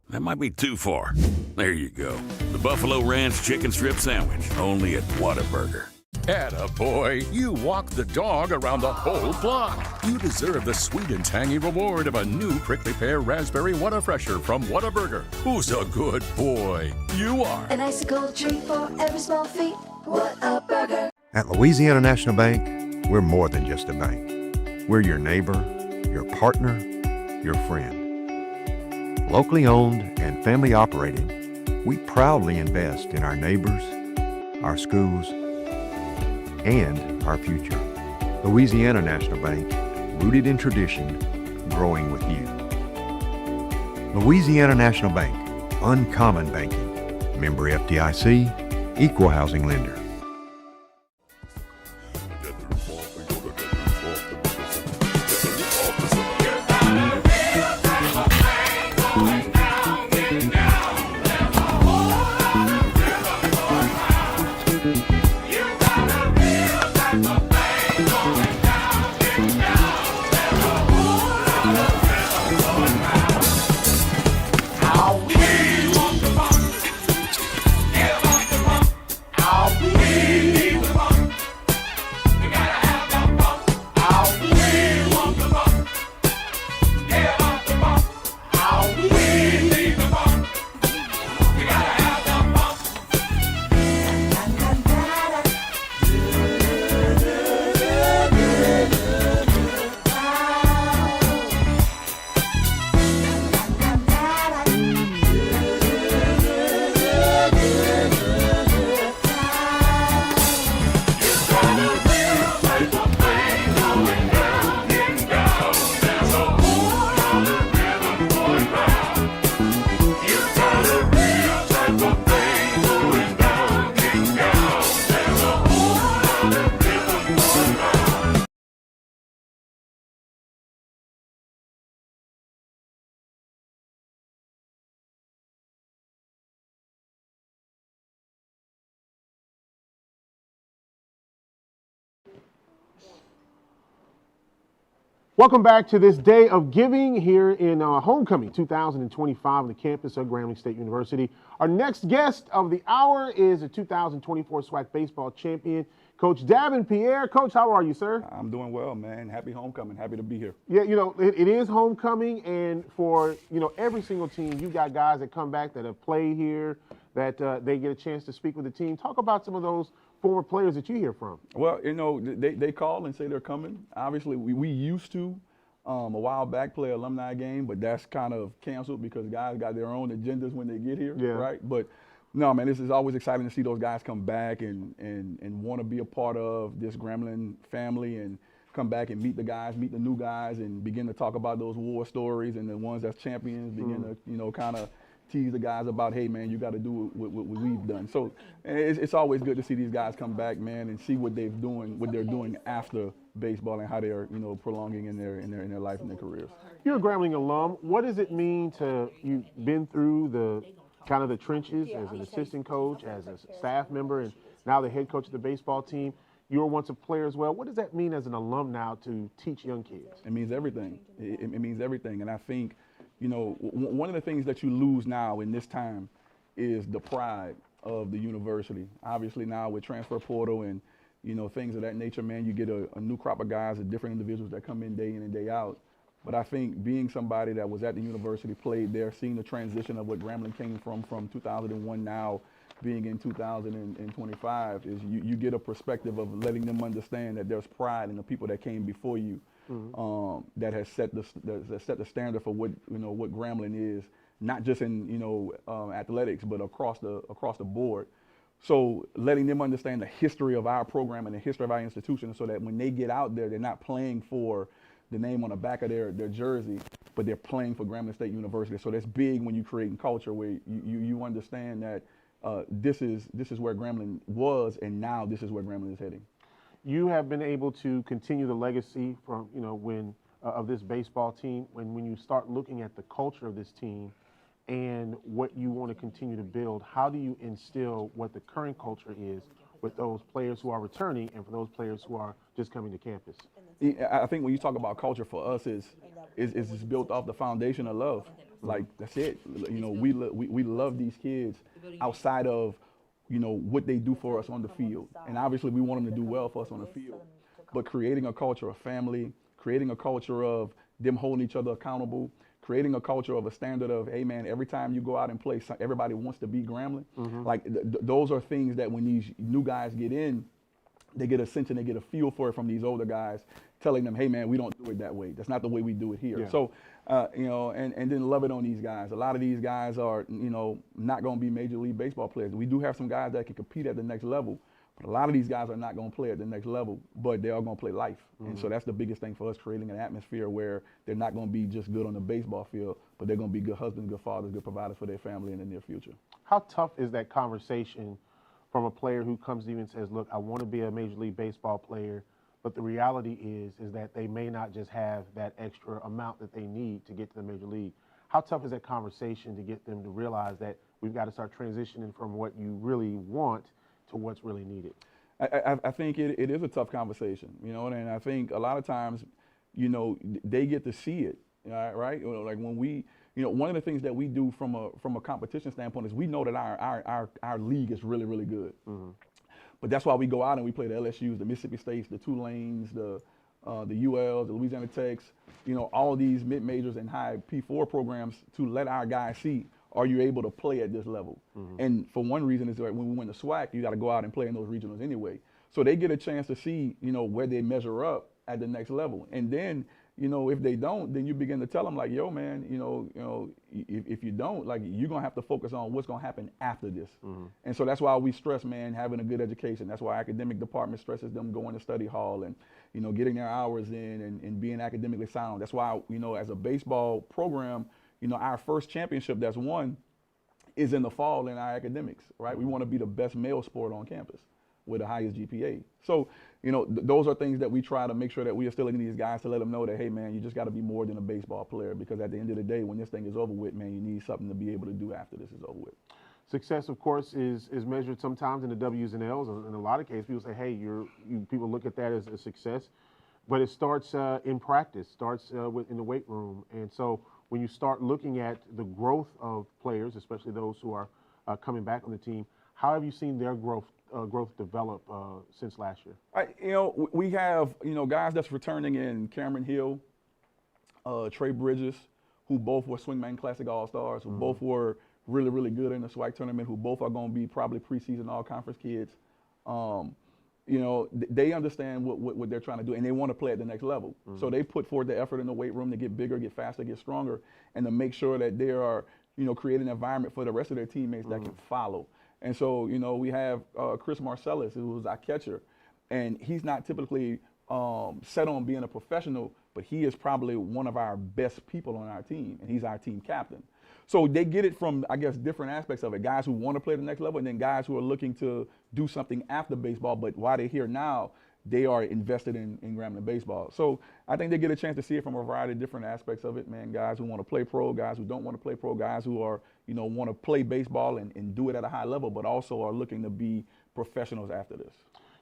That might be too far. There you go. The Buffalo Ranch Chicken Strip Sandwich, only at Whataburger. Atta boy, you walk the dog around the whole block. You deserve the sweet and tangy reward of a new prickly pear raspberry Whataburger from Whataburger. Who's a good boy? You are. An icicle treat for every small feat. What a burger. At Louisiana National Bank, we're more than just a bank. We're your neighbor, your partner, your friend. Locally owned and family operated, we proudly invest in our neighbors, our schools, and our future. Louisiana National Bank, rooted in tradition, growing with you. Louisiana National Bank, uncommon banking. Member FDIC, equal housing lender. Welcome back to this day of giving here in Homecoming 2025 on the campus of Grambling State University. Our next guest of the hour is a 2024 SWAC baseball champion, Coach Davin Pierre. Coach, how are you, sir? I'm doing well, man. Happy homecoming. Happy to be here. Yeah, it is homecoming, and for, every single team, you got guys that come back that have played here, that they get a chance to speak with the team. Talk about some of those former players that you hear from. Well, they call and say they're coming. Obviously, we used to, a while back, play alumni game, but that's kind of canceled because guys got their own agendas when they get here, right? But no, man, this is always exciting to see those guys come back and want to be a part of this Grambling family and come back and meet the guys, meet the new guys, and begin to talk about those war stories and the ones that's champions, begin to, kind of tease the guys about, hey, man, you got to do what we've done. So it's always good to see these guys come back, man, and see what they're doing after baseball and how they're prolonging in their life and their careers. You're a Grambling alum. What does it mean to you've been through the kind of the trenches as an assistant coach, as a staff member, and now the head coach of the baseball team? You were once a player as well. What does that mean as an alum now to teach young kids? It means everything. It means everything. And I think, one of the things that you lose now in this time is the pride of the university. Obviously now with transfer portal and things of that nature, man, you get a new crop of guys, and different individuals that come in and day out. But I think being somebody that was at the university, played there, seeing the transition of what Grambling came from 2001 now being in 2025, is you get a perspective of letting them understand that there's pride in the people that came before you, that has set the standard for what what Grambling is, not just in athletics, but across the board. So letting them understand the history of our program and the history of our institution, so that when they get out there, they're not playing for the name on the back of their jersey, but they're playing for Grambling State University. So that's big when you're creating culture, where you understand that this is where Grambling was, and now this is where Grambling is heading. You have been able to continue the legacy from when of this baseball team. When you start looking at the culture of this team and what you want to continue to build, how do you instill what the current culture is with those players who are returning and for those players who are just coming to campus? I think when you talk about culture for us, is built off the foundation of love. Like, that's it. We love these kids outside of what they do for us on the field, and obviously we want them to do well for us on the field. But creating a culture of family, creating a culture of them holding each other accountable, creating a culture of a standard of, hey man, every time you go out and play, everybody wants to be Grambling. Like those are things that when these new guys get in, they get a sense and they get a feel for it from these older guys, telling them, hey man, we don't do it that way. That's not the way we do it here. Yeah. So, and then love it on these guys. A lot of these guys are, not going to be Major League Baseball players. We do have some guys that can compete at the next level, but a lot of these guys are not going to play at the next level, but they are going to play life. And so that's the biggest thing for us, creating an atmosphere where they're not going to be just good on the baseball field, but they're going to be good husbands, good fathers, good providers for their family in the near future. How tough is that conversation from a player who comes to you and says, look, I want to be a Major League Baseball player, but the reality is that they may not just have that extra amount that they need to get to the Major League? How tough is that conversation to get them to realize that we've got to start transitioning from what you really want to what's really needed? I think it is a tough conversation, and I think a lot of times, they get to see it, right? Like when we, one of the things that we do from a competition standpoint is we know that our league is really, really good. But that's why we go out and we play the LSUs, the Mississippi States, the Tulanes, the ULs, the Louisiana Techs, all of these mid-majors and high P4 programs, to let our guys see, are you able to play at this level? And for one reason is that when we win the SWAC, you got to go out and play in those regionals anyway. So they get a chance to see, where they measure up at the next level. And then, if they don't, then you begin to tell them like, yo, man, if you don't, like, you're going to have to focus on what's going to happen after this. And so that's why we stress, man, having a good education. That's why our academic department stresses them going to study hall and, getting their hours in and being academically sound. That's why, as a baseball program, our first championship that's won is in the fall in our academics, right? We want to be the best male sport on campus with the highest GPA. So, those are things that we try to make sure that we are still in these guys to let them know that, hey, man, you just got to be more than a baseball player, because at the end of the day, when this thing is over with, man, you need something to be able to do after this is over with. Success, of course, is measured sometimes in the W's and L's. In a lot of cases, people say, hey, people look at that as a success, but it starts in practice, starts in the weight room. And so when you start looking at the growth of players, especially those who are coming back on the team, how have you seen their growth develop since last year? We have, guys that's returning in Cameron Hill, Trey Bridges, who both were Swingman Classic All-Stars, who both were really, really good in the SWAC tournament, who both are going to be probably preseason all-conference kids. They understand what they're trying to do, and they want to play at the next level. So they put forth the effort in the weight room to get bigger, get faster, get stronger, and to make sure that they are, creating an environment for the rest of their teammates that can follow. And so, we have Chris Marcellus, who was our catcher, and he's not typically set on being a professional, but he is probably one of our best people on our team, and he's our team captain. So they get it from, I guess, different aspects of it. Guys who want to play at the next level, and then guys who are looking to do something after baseball, but while they're here now, they are invested in Grambling baseball. So I think they get a chance to see it from a variety of different aspects of it, man. Guys who want to play pro, guys who don't want to play pro, guys who are, want to play baseball and do it at a high level, but also are looking to be professionals after this.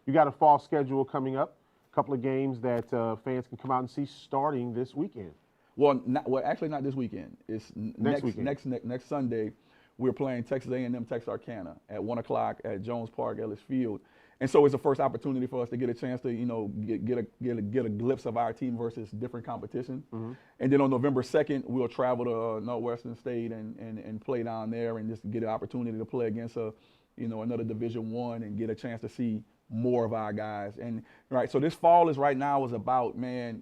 You got a fall schedule coming up, a couple of games that fans can come out and see starting this weekend. Well, actually not this weekend. It's Next weekend. Next Sunday. We're playing Texas A&M Texarkana at 1 o'clock at Jones Park, Ellis Field. And so it's the first opportunity for us to get a chance to, get a glimpse of our team versus different competition. Mm-hmm. And then on November 2nd, we'll travel to Northwestern State and play down there and just get an opportunity to play against another Division I and get a chance to see more of our guys. And right, so this fall is about, man,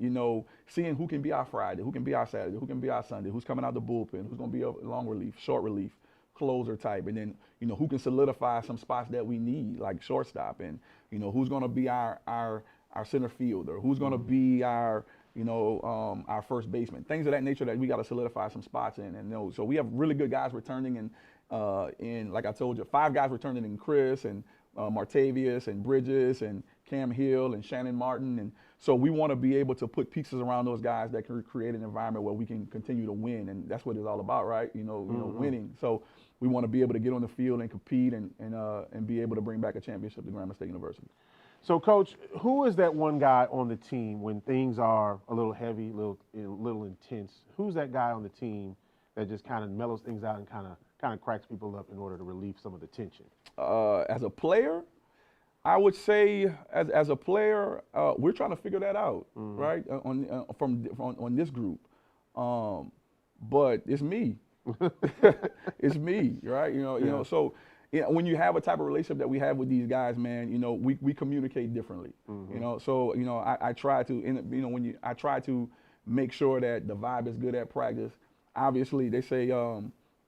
seeing who can be our Friday, who can be our Saturday, who can be our Sunday, who's coming out the bullpen, who's going to be a long relief, short relief, closer type, and then who can solidify some spots that we need, like shortstop, and who's going to be our center fielder, who's going to be our first baseman, things of that nature that we got to solidify some spots in. And so we have really good guys returning, in like I told you, 5 guys returning in Chris and Martavius and Bridges and Cam Hill and Shannon Martin. And so we want to be able to put pieces around those guys that can create an environment where we can continue to win. And that's what it's all about, right? Winning. So we want to be able to get on the field and compete and be able to bring back a championship to Grambling State University. So, Coach, who is that one guy on the team when things are a little heavy, a little intense? Who's that guy on the team that just kind of mellows things out and kind of cracks people up in order to relieve some of the tension? As a player, I would say as a player, we're trying to figure that out, right? On this group, but it's me. It's me, right? So when you have a type of relationship that we have with these guys, man, we communicate differently. So I try to, I try to make sure that the vibe is good at practice. Obviously, they say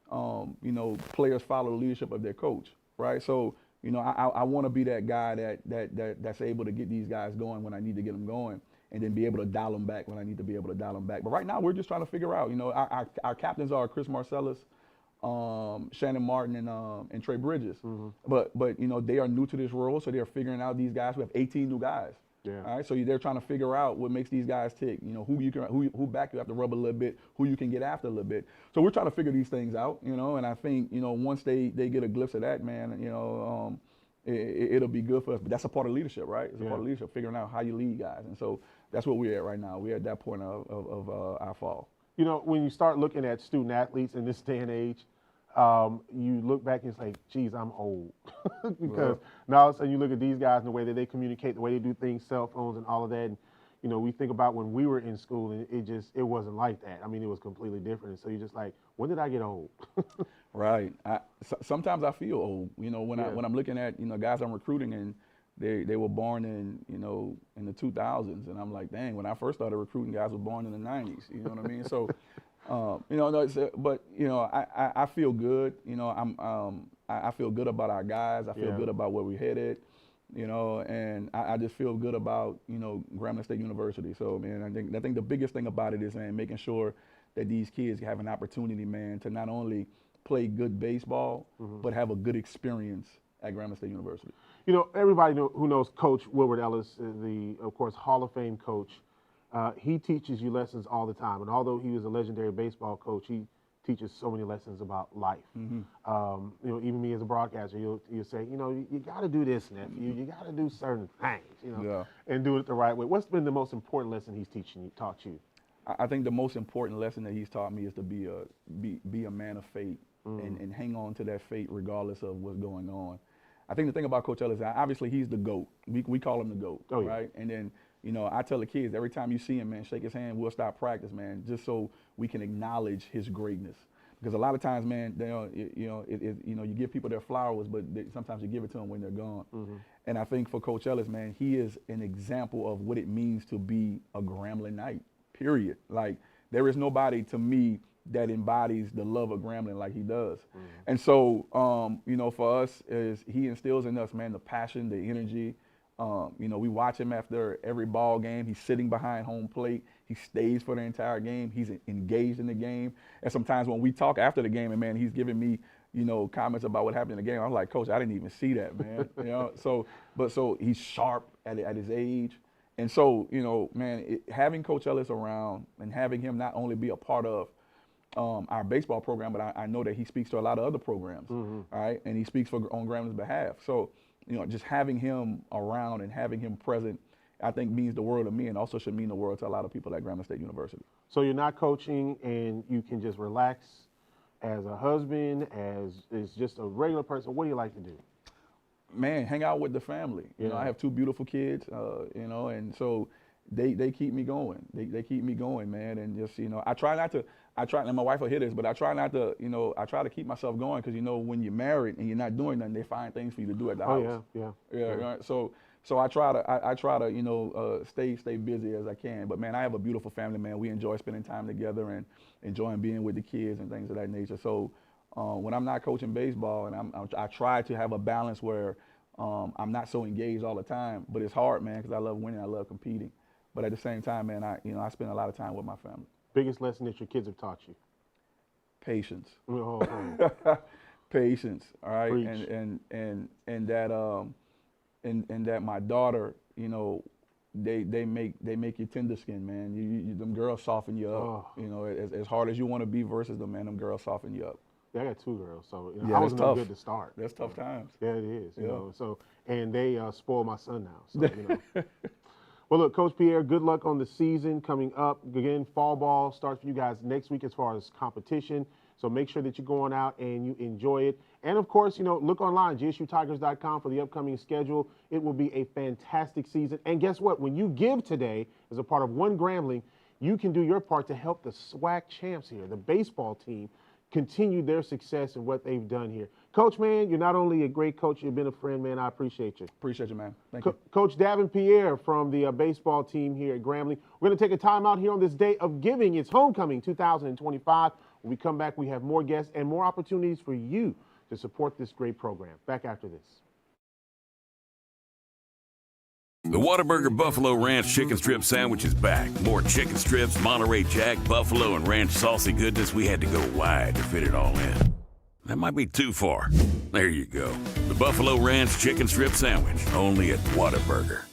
players follow the leadership of their coach, right? So I want to be that guy that's able to get these guys going when I need to get them going, and then be able to dial them back when I need to be able to dial them back. But right now, we're just trying to figure out. Our captains are Chris Marcellus, Shannon Martin, and Trey Bridges. But they are new to this role, so they're figuring out these guys. We have 18 new guys. Yeah. All right. So they're trying to figure out what makes these guys tick. Who back you have to rub a little bit, who you can get after a little bit. So we're trying to figure these things out. And I think once they get a glimpse of that, man, it'll be good for us. But that's a part of leadership, right? It's a part of leadership, figuring out how you lead guys. And so that's what we're at right now. We're at that point of our fall. When you start looking at student athletes in this day and age, you look back and say, geez, I'm old. Because now all of a sudden you look at these guys and the way that they communicate, the way they do things, cell phones and all of that. And, we think about when we were in school and it wasn't like that. I mean, it was completely different. And so you're just like, when did I get old? Right. Sometimes I feel old, when I'm looking at, guys I'm recruiting and they were born in the 2000s. And I'm like, dang, when I first started recruiting, guys were born in the 90s. You know what I mean? So, I feel good. I feel good about our guys. I feel good about where we're headed. And I just feel good about Grambling State University. So, man, I think the biggest thing about it is, man, making sure that these kids have an opportunity, man, to not only play good baseball, but have a good experience at Grambling State University. Everybody who knows Coach Wilbert Ellis, of course, Hall of Fame coach. He teaches you lessons all the time. And although he was a legendary baseball coach, he teaches so many lessons about life. Even me as a broadcaster, you'll say, you got to do this, nephew. You got to do certain things, and do it the right way. What's been the most important lesson he's taught you? I think the most important lesson that he's taught me is to be a man of faith and hang on to that faith regardless of what's going on. I think the thing about Coach Ellis, obviously he's the GOAT. We call him the GOAT, right? And then I tell the kids every time you see him, man, shake his hand. We'll stop practice, man, just so we can acknowledge his greatness. Because a lot of times, man, you give people their flowers, but sometimes you give it to them when they're gone. And I think for Coach Ellis, man, he is an example of what it means to be a Grambling Knight. Period. Like there is nobody to me that embodies the love of Grambling like he does. And so, for us, is he instills in us, man, the passion, the energy. We watch him after every ball game. He's sitting behind home plate. He stays for the entire game. He's engaged in the game. And sometimes when we talk after the game, and man, he's giving me, comments about what happened in the game. I was like, Coach, I didn't even see that, man. So he's sharp at his age. And so, man, having Coach Ellis around and having him not only be a part of our baseball program, but I know that he speaks to a lot of other programs, all right? And he speaks on Grambling's behalf. So, just having him around and having him present, I think means the world to me, and also should mean the world to a lot of people at Grambling State University. So you're not coaching and you can just relax as a husband, as just a regular person. What do you like to do? Man, hang out with the family. I have two beautiful kids, and so they keep me going. They keep me going, man. And just, and my wife will hear this, but I try not to, I try to keep myself going because, when you're married and you're not doing nothing, they find things for you to do at the house. Yeah. Right? So I try to, stay busy as I can. But, man, I have a beautiful family, man. We enjoy spending time together and enjoying being with the kids and things of that nature. So when I'm not coaching baseball, and I try to have a balance where I'm not so engaged all the time, but it's hard, man, because I love winning, I love competing. But at the same time, man, I spend a lot of time with my family. Biggest lesson that your kids have taught you? Patience. Oh. Patience. All right. Preach. And that my daughter, they make you tender skin, man. Them girls soften you up. As hard as you want to be versus them, man, them girls soften you up. Yeah, I got two girls, so I was no good to start. That's tough times. Yeah, it is. You know, so and they spoil my son now. So Well, look, Coach Pierre, good luck on the season coming up. Again, fall ball starts for you guys next week as far as competition. So make sure that you're going out and you enjoy it. And, of course, look online, gsutigers.com for the upcoming schedule. It will be a fantastic season. And guess what? When you give today as a part of One Grambling, you can do your part to help the SWAC champs here, the baseball team, continue their success and what they've done here. Coach, man, you're not only a great coach, you've been a friend, man. I appreciate you. Appreciate you, man. Thank you. Coach Davin Pierre from the baseball team here at Grambling. We're going to take a time out here on this day of giving. It's homecoming 2025. When we come back, we have more guests and more opportunities for you to support this great program. Back after this. The Whataburger Buffalo Ranch Chicken Strip Sandwich is back. More chicken strips, Monterey Jack, buffalo, and ranch saucy goodness. We had to go wide to fit it all in. That might be too far. There you go. The Buffalo Ranch Chicken Strip Sandwich, only at Whataburger.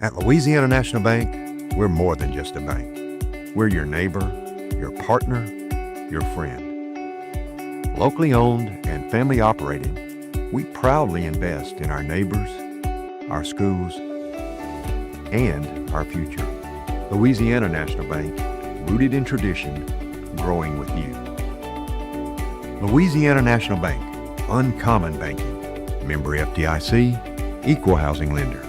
At Louisiana National Bank, we're more than just a bank. We're your neighbor, your partner, your friend. Locally owned and family operated, we proudly invest in our neighbors, our schools, and our future. Louisiana National Bank, rooted in tradition, growing with you. Louisiana National Bank, uncommon banking. Member FDIC, equal housing lender.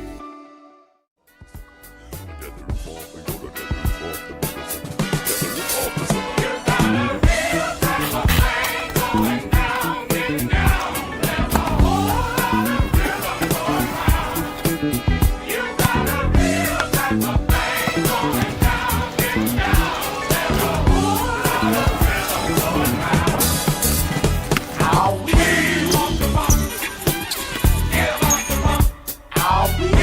I'll be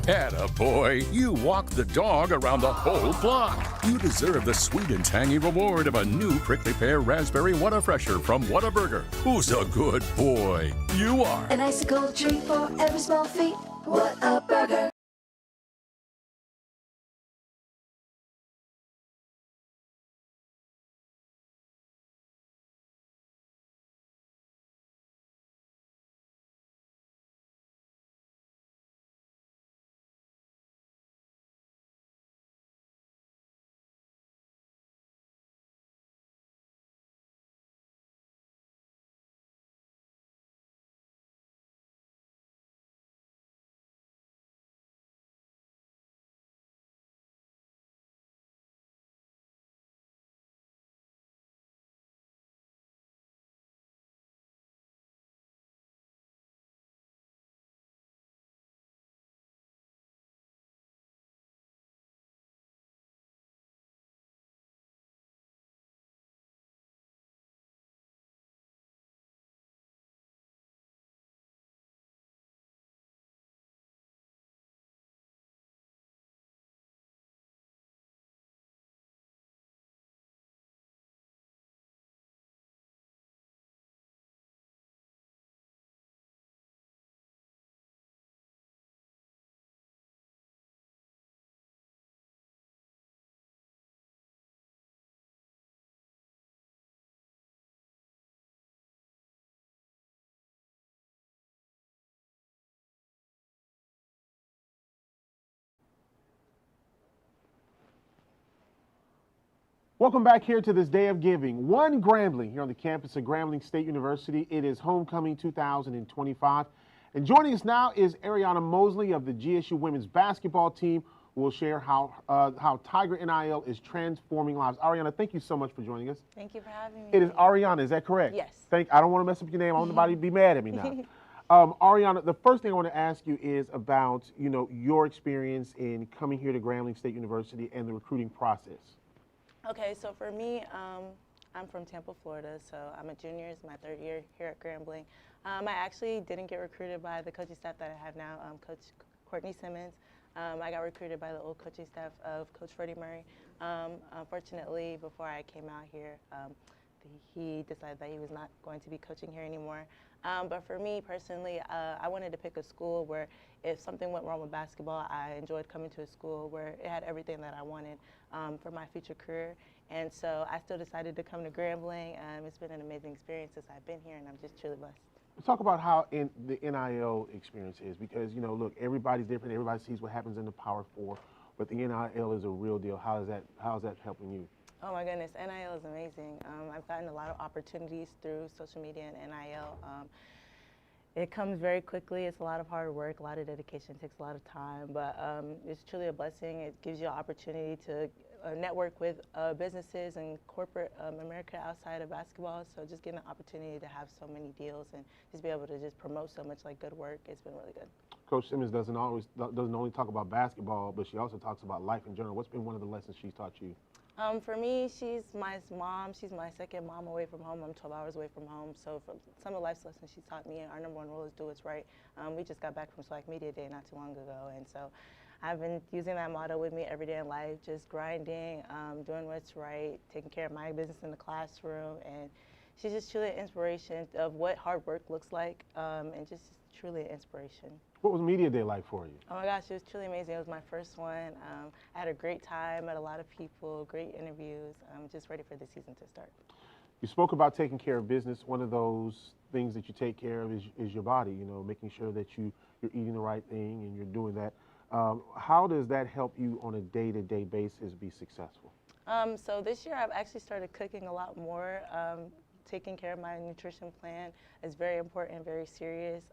Attaboy, you walk the dog around the whole block. You deserve the sweet and tangy reward of a new prickly pear raspberry Whataburger from Whataburger. Who's a good boy? You are. An icicle treat for every small feat. What a burger. Welcome back here to this day of giving. One Grambling here on the campus of Grambling State University. It is homecoming 2025. And joining us now is Ariana Mosley of the GSU women's basketball team, who will share how Tiger NIL is transforming lives. Ariana, thank you so much for joining us. Thank you for having me. It is Ariana, is that correct? Yes. I don't want to mess up your name. I don't want nobody to be mad at me now. Ariana, the first thing I want to ask you is about, your experience in coming here to Grambling State University and the recruiting process. Okay, so for me, I'm from Tampa, Florida, so I'm a junior. It's my third year here at Grambling. I actually didn't get recruited by the coaching staff that I have now, Coach Courtney Simmons. I got recruited by the old coaching staff of Coach Freddie Murray. Unfortunately, before I came out here, he decided that he was not going to be coaching here anymore. But for me personally, I wanted to pick a school where if something went wrong with basketball, I enjoyed coming to a school where it had everything that I wanted for my future career. And so I still decided to come to Grambling. It's been an amazing experience since I've been here, and I'm just truly blessed. Let's talk about how the NIL experience is, because, look, everybody's different. Everybody sees what happens in the Power Four, but the NIL is a real deal. How is that helping you? Oh my goodness, NIL is amazing. I've gotten a lot of opportunities through social media and NIL. It comes very quickly. It's a lot of hard work, a lot of dedication, takes a lot of time, but it's truly a blessing. It gives you an opportunity to network with businesses and corporate America outside of basketball. So just getting the opportunity to have so many deals and just be able to just promote so much like good work, it's been really good. Coach Simmons doesn't only talk about basketball, but she also talks about life in general. What's been one of the lessons she's taught you? For me, she's my mom. She's my second mom away from home. I'm 12 hours away from home. So from some of the life lessons she taught me, our number one rule is do what's right. We just got back from Slack Media Day not too long ago. And so I've been using that motto with me every day in life, just grinding, doing what's right, taking care of my business in the classroom. And she's just truly an inspiration of what hard work looks like, and just truly an inspiration. What was Media Day like for you? Oh my gosh, it was truly amazing. It was my first one. I had a great time, met a lot of people, great interviews. I'm just ready for the season to start. You spoke about taking care of business. One of those things that you take care of is your body, making sure that you're eating the right thing and you're doing that. How does that help you on a day-to-day basis be successful? So this year I've actually started cooking a lot more. Taking care of my nutrition plan is very important, very serious.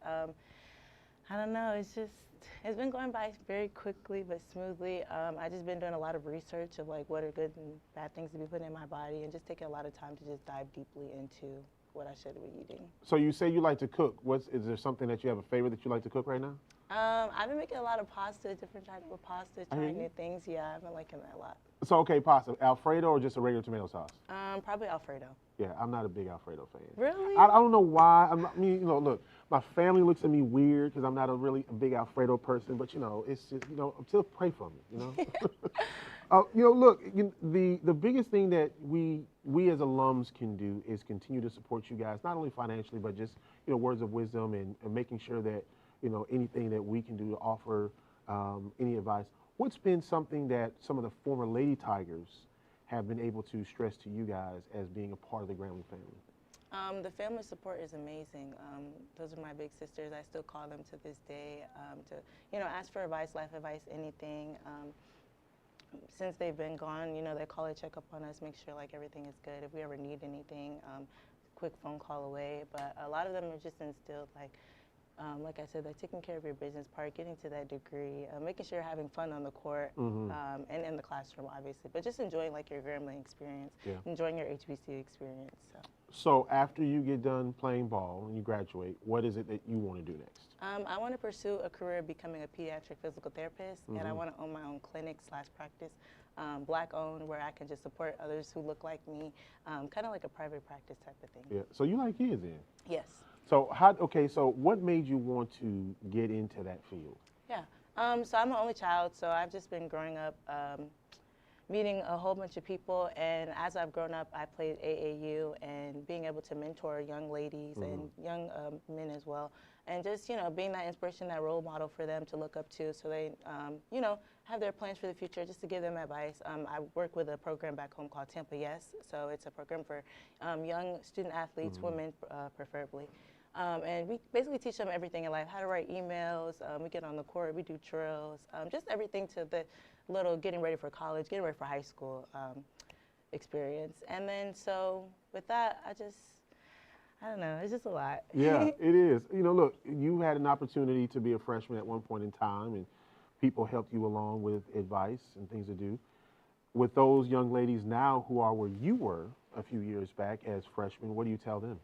I don't know, it's been going by very quickly but smoothly. I've just been doing a lot of research of like what are good and bad things to be put in my body, and just taking a lot of time to just dive deeply into what I should be eating. So you say you like to cook. Is there something that you have a favorite that you like to cook right now? I've been making a lot of pasta, different types of pasta, trying new things. Yeah, I've been liking that a lot. So, okay, pasta, Alfredo or just a regular tomato sauce? Probably Alfredo. Yeah, I'm not a big Alfredo fan. Really? I don't know why. Look, My family looks at me weird because I'm not a big Alfredo person, but it's just, still pray for me, Look, the biggest thing that we as alums can do is continue to support you guys, not only financially, but just, words of wisdom and making sure that, anything that we can do to offer any advice. What's been something that some of the former Lady Tigers have been able to stress to you guys as being a part of the Grambling family? The family support is amazing. Those are my big sisters. I still call them to this day to, ask for advice, life advice, anything. Since they've been gone, they call and check up on us, make sure like everything is good. If we ever need anything, quick phone call away. But a lot of them are just instilled like I said, they're taking care of your business part, getting to that degree, making sure you're having fun on the court and in the classroom, obviously, but just enjoying like your Grambling experience, enjoying your HBC experience. So after you get done playing ball and you graduate, what is it that you want to do next? I want to pursue a career becoming a pediatric physical therapist, and I want to own my own clinic/practice, Black-owned, where I can just support others who look like me, kind of like a private practice type of thing. Yeah. So you like kids then? Yes. So so what made you want to get into that field? Yeah. So I'm an only child, so I've just been growing up meeting a whole bunch of people, and as I've grown up, I played AAU, and being able to mentor young ladies and young men as well, and just, being that inspiration, that role model for them to look up to, so they, have their plans for the future, just to give them advice. I work with a program back home called Tampa Yes, so it's a program for young student athletes, women preferably. And we basically teach them everything in life, how to write emails, we get on the court, we do drills, just everything to the little getting ready for college, getting ready for high school experience. And then so with that, I don't know, it's just a lot. Yeah, it is. Look, you had an opportunity to be a freshman at one point in time, and people helped you along with advice and things to do. With those young ladies now who are where you were a few years back as freshmen, what do you tell them?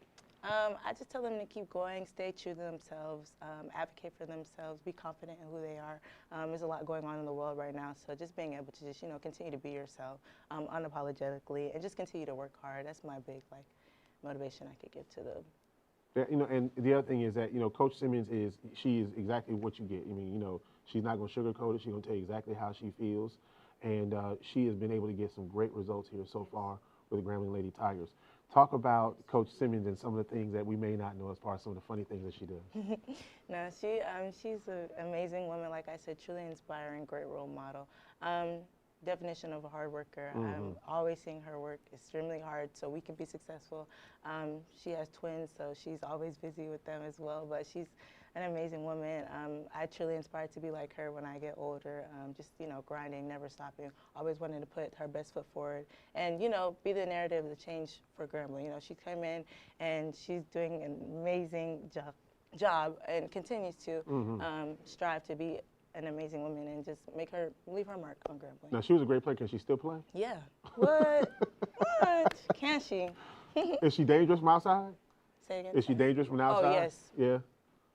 I just tell them to keep going, stay true to themselves, advocate for themselves, be confident in who they are. There's a lot going on in the world right now, so just being able to just, continue to be yourself unapologetically, and just continue to work hard. That's my big, motivation I could give to them. Yeah, and the other thing is that, Coach Simmons she is exactly what you get. She's not going to sugarcoat it. She's going to tell you exactly how she feels, and she has been able to get some great results here so far with the Grambling Lady Tigers. Talk about Coach Simmons and some of the things that we may not know as far as some of the funny things that she does. No, she's an amazing woman, like I said, truly inspiring, great role model. Definition of a hard worker. I'm always seeing her work extremely hard so we can be successful. She has twins, so she's always busy with them as well, but she's an amazing woman. I truly inspire to be like her when I get older, just, grinding, never stopping, always wanting to put her best foot forward and, be the narrative, the change for Grambling. She came in and she's doing an amazing job and continues to strive to be an amazing woman and just leave her mark on Grambling. Now, she was a great player. Can she still play? Yeah. What? What? Can she? Is she dangerous from outside? Say again? Is she dangerous from outside? Oh, yes. Yeah.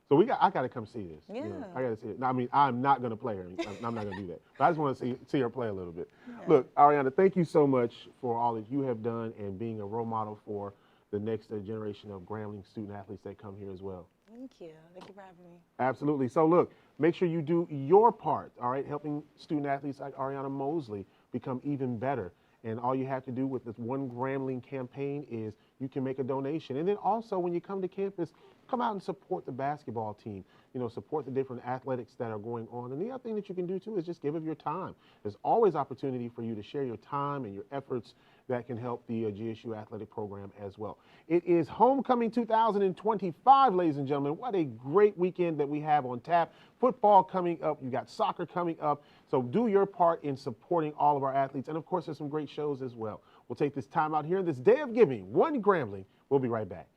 So I got to come see this. Yeah. I got to see it. Now, I'm not going to play her. I'm not going to do that. But I just want to see her play a little bit. Yeah. Look, Ariana, thank you so much for all that you have done and being a role model for the next generation of Grambling student athletes that come here as well. Thank you. Thank you for having me. Absolutely. So look, make sure you do your part, all right, helping student athletes like Ariana Mosley become even better. And all you have to do with this One Grambling campaign is you can make a donation. And then also when you come to campus, come out and support the basketball team. Support the different athletics that are going on. And the other thing that you can do too is just give of your time. There's always opportunity for you to share your time and your efforts that can help the GSU athletic program as well. It is Homecoming 2025, ladies and gentlemen. What a great weekend that we have on tap. Football coming up. You got soccer coming up. So do your part in supporting all of our athletes. And of course, there's some great shows as well. We'll take this time out here on this day of giving. One Grambling. We'll be right back.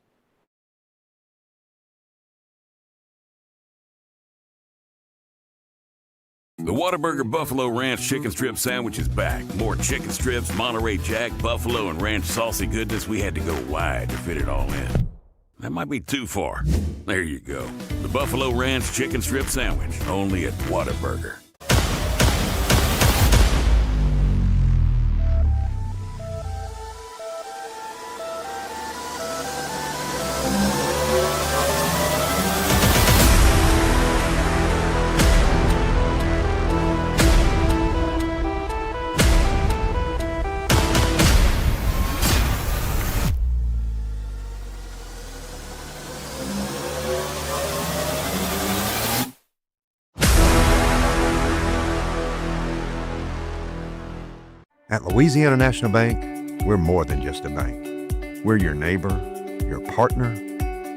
The Whataburger Buffalo Ranch Chicken Strip Sandwich is back. More chicken strips, Monterey Jack, buffalo, and ranch saucy goodness. We had to go wide to fit it all in. That might be too far. There you go. The Buffalo Ranch Chicken Strip Sandwich, only at Whataburger. At Louisiana National Bank, we're more than just a bank. We're your neighbor, your partner,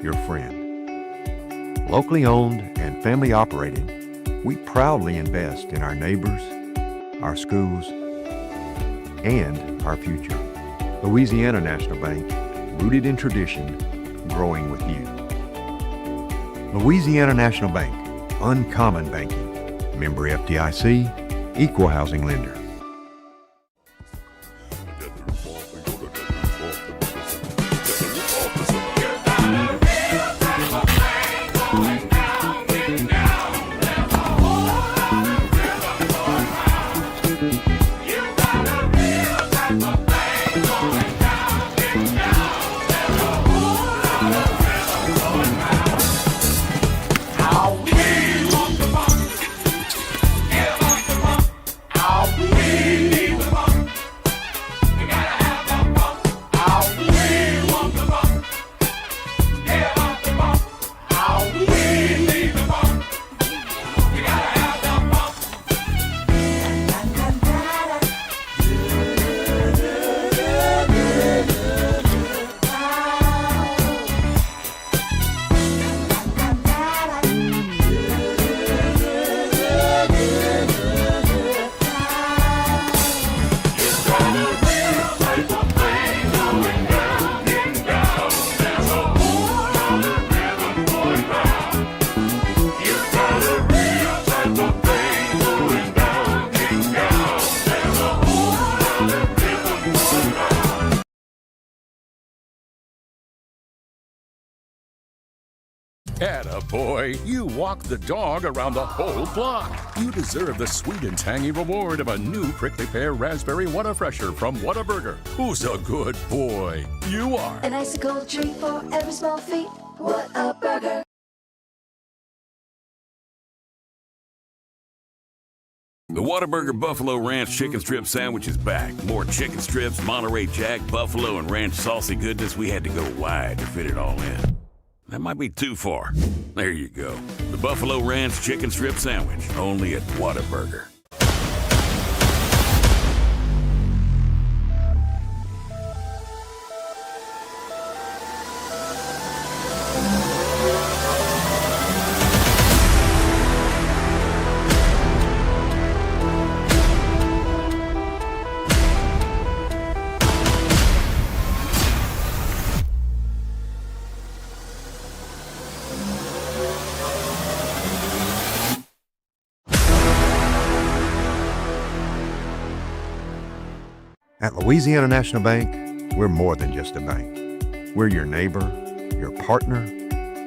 your friend. Locally owned and family operated, we proudly invest in our neighbors, our schools, and our future. Louisiana National Bank, rooted in tradition, growing with you. Louisiana National Bank, uncommon banking. Member FDIC, equal housing lender. Attaboy, you walk the dog around the whole block. You deserve the sweet and tangy reward of a new prickly pear raspberry Whataburger from Whataburger. Who's a good boy? You are. An icicle treat for every small feat. What a burger. The Whataburger Buffalo Ranch Chicken Strip Sandwich is back. More chicken strips, Monterey Jack, buffalo, and ranch saucy goodness. We had to go wide to fit it all in. That might be too far. There you go. The Buffalo Ranch Chicken Strip Sandwich, only at Whataburger. At Louisiana National Bank, we're more than just a bank. We're your neighbor, your partner,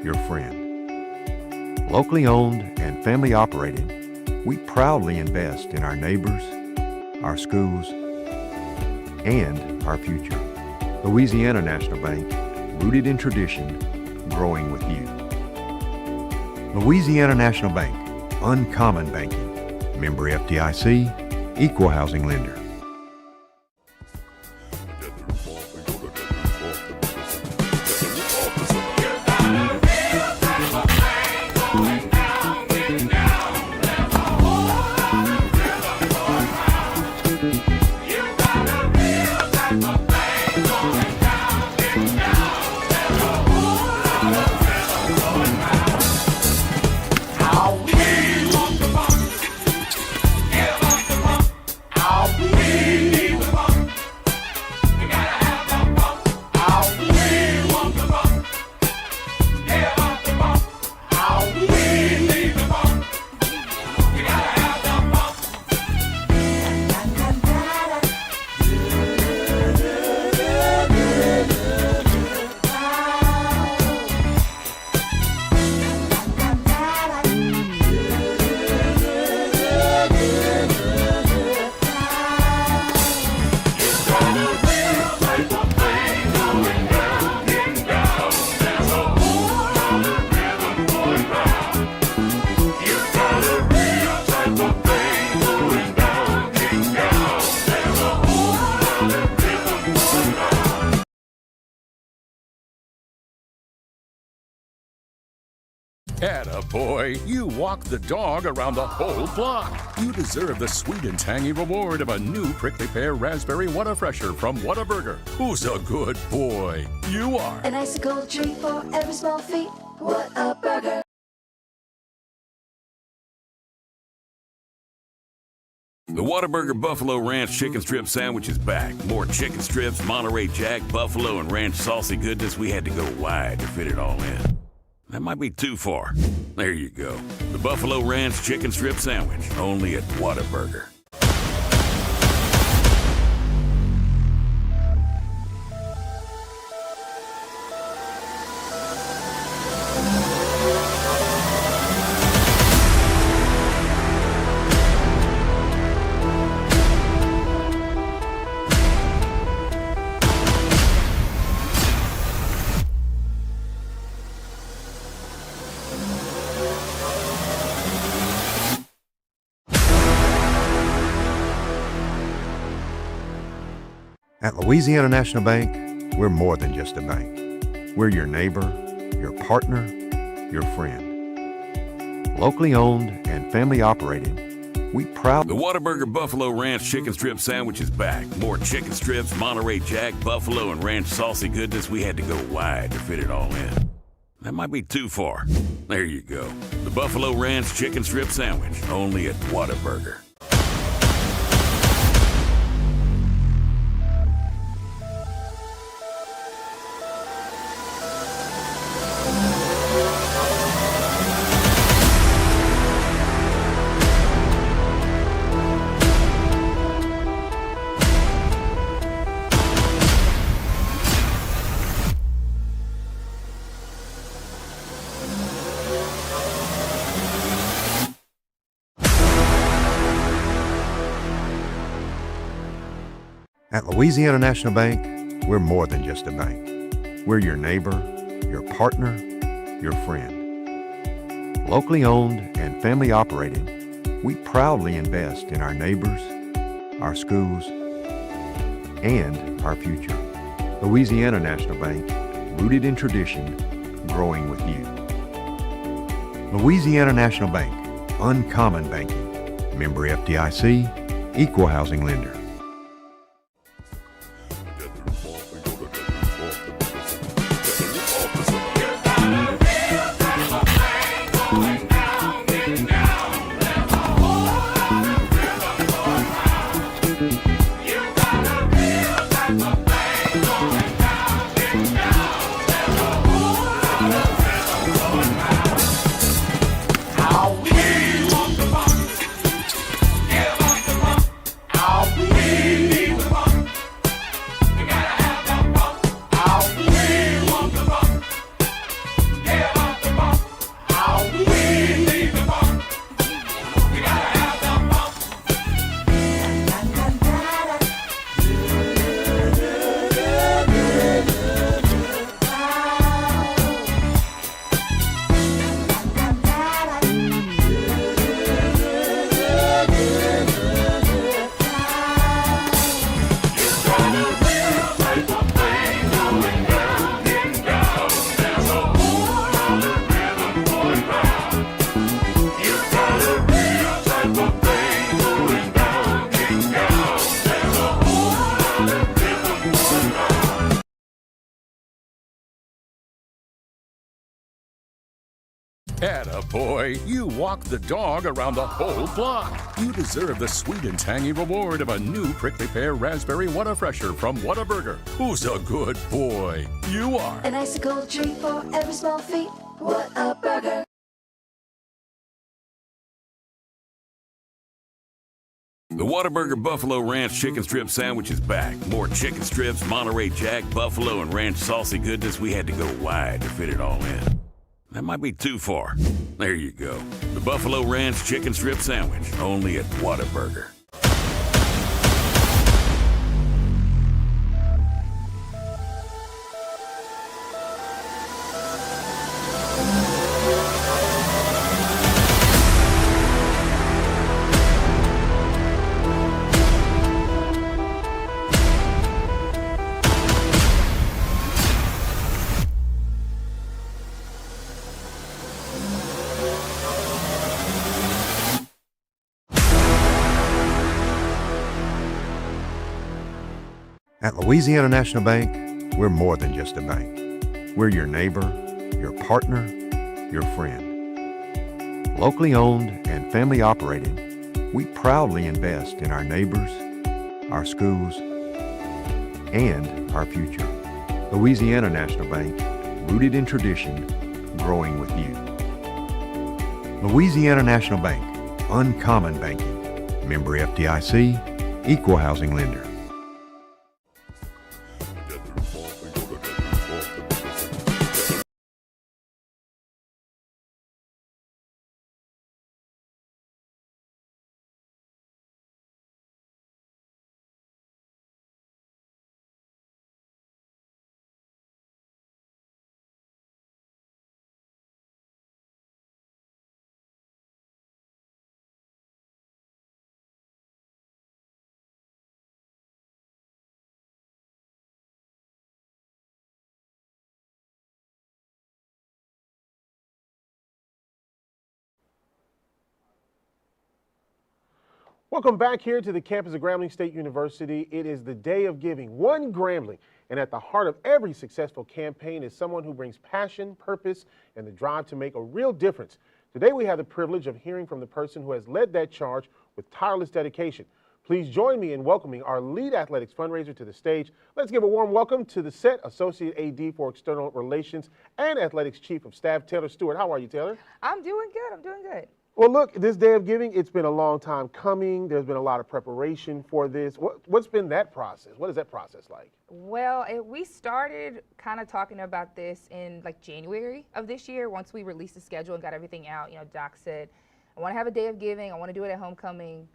your friend. Locally owned and family operated, we proudly invest in our neighbors, our schools, and our future. Louisiana National Bank, rooted in tradition, growing with you. Louisiana National Bank, uncommon banking. Member FDIC, equal housing lender. I'll be Atta boy, you walk the dog around the whole block. You deserve the sweet and tangy reward of a new prickly pear raspberry Whataburger from Whataburger. Who's a good boy? You are. An icicle treat for every small feat. What a burger! The Whataburger Buffalo Ranch Chicken Strip Sandwich is back. More chicken strips, Monterey Jack, buffalo, and ranch saucy goodness. We had to go wide to fit it all in. That might be too far. There you go. The Buffalo Ranch Chicken Strip Sandwich, only at Whataburger. At Louisiana National Bank, we're more than just a bank. We're your neighbor, your partner, your friend. Locally owned and family operated, we proud. The Whataburger Buffalo Ranch Chicken Strip Sandwich is back. More chicken strips, Monterey Jack, buffalo, and ranch saucy goodness. We had to go wide to fit it all in. That might be too far. There you go. The Buffalo Ranch Chicken Strip Sandwich, only at Whataburger. At Louisiana National Bank, we're more than just a bank. We're your neighbor, your partner, your friend. Locally owned and family operated, we proudly invest in our neighbors, our schools, and our future. Louisiana National Bank, rooted in tradition, growing with you. Louisiana National Bank, uncommon banking. Member FDIC, equal housing lender. Atta boy, you walk the dog around the whole block. You deserve the sweet and tangy reward of a new prickly pear raspberry Whataburger from Whataburger. Who's a good boy? You are. An icicle treat for every small feat. What a burger! The Whataburger Buffalo Ranch Chicken Strip Sandwich is back. More chicken strips, Monterey Jack, buffalo, and ranch saucy goodness. We had to go wide to fit it all in. That might be too far. There you go. The Buffalo Ranch Chicken Strip Sandwich, only at Whataburger. At Louisiana National Bank, we're more than just a bank. We're your neighbor, your partner, your friend. Locally owned and family operated, we proudly invest in our neighbors, our schools, and our future. Louisiana National Bank, rooted in tradition, growing with you. Louisiana National Bank, uncommon banking. Member FDIC, equal housing lender. Welcome back here to the campus of Grambling State University. It is the day of giving, one Grambling. And at the heart of every successful campaign is someone who brings passion, purpose, and the drive to make a real difference. Today we have the privilege of hearing from the person who has led that charge with tireless dedication. Please join me in welcoming our lead athletics fundraiser to the stage. Let's give a warm welcome to the set Associate AD for External Relations and Athletics Chief of Staff, Taylor Stewart. How are you, Taylor? I'm doing good. I'm doing good. Well, look, this day of giving, it's been a long time coming. There's been a lot of preparation for this. What's been that process? What is that process like? Well, we started kind of talking about this in like January of this year. Once we released the schedule and got everything out, you know, Doc said, I want to have a day of giving. I want to do it at homecoming.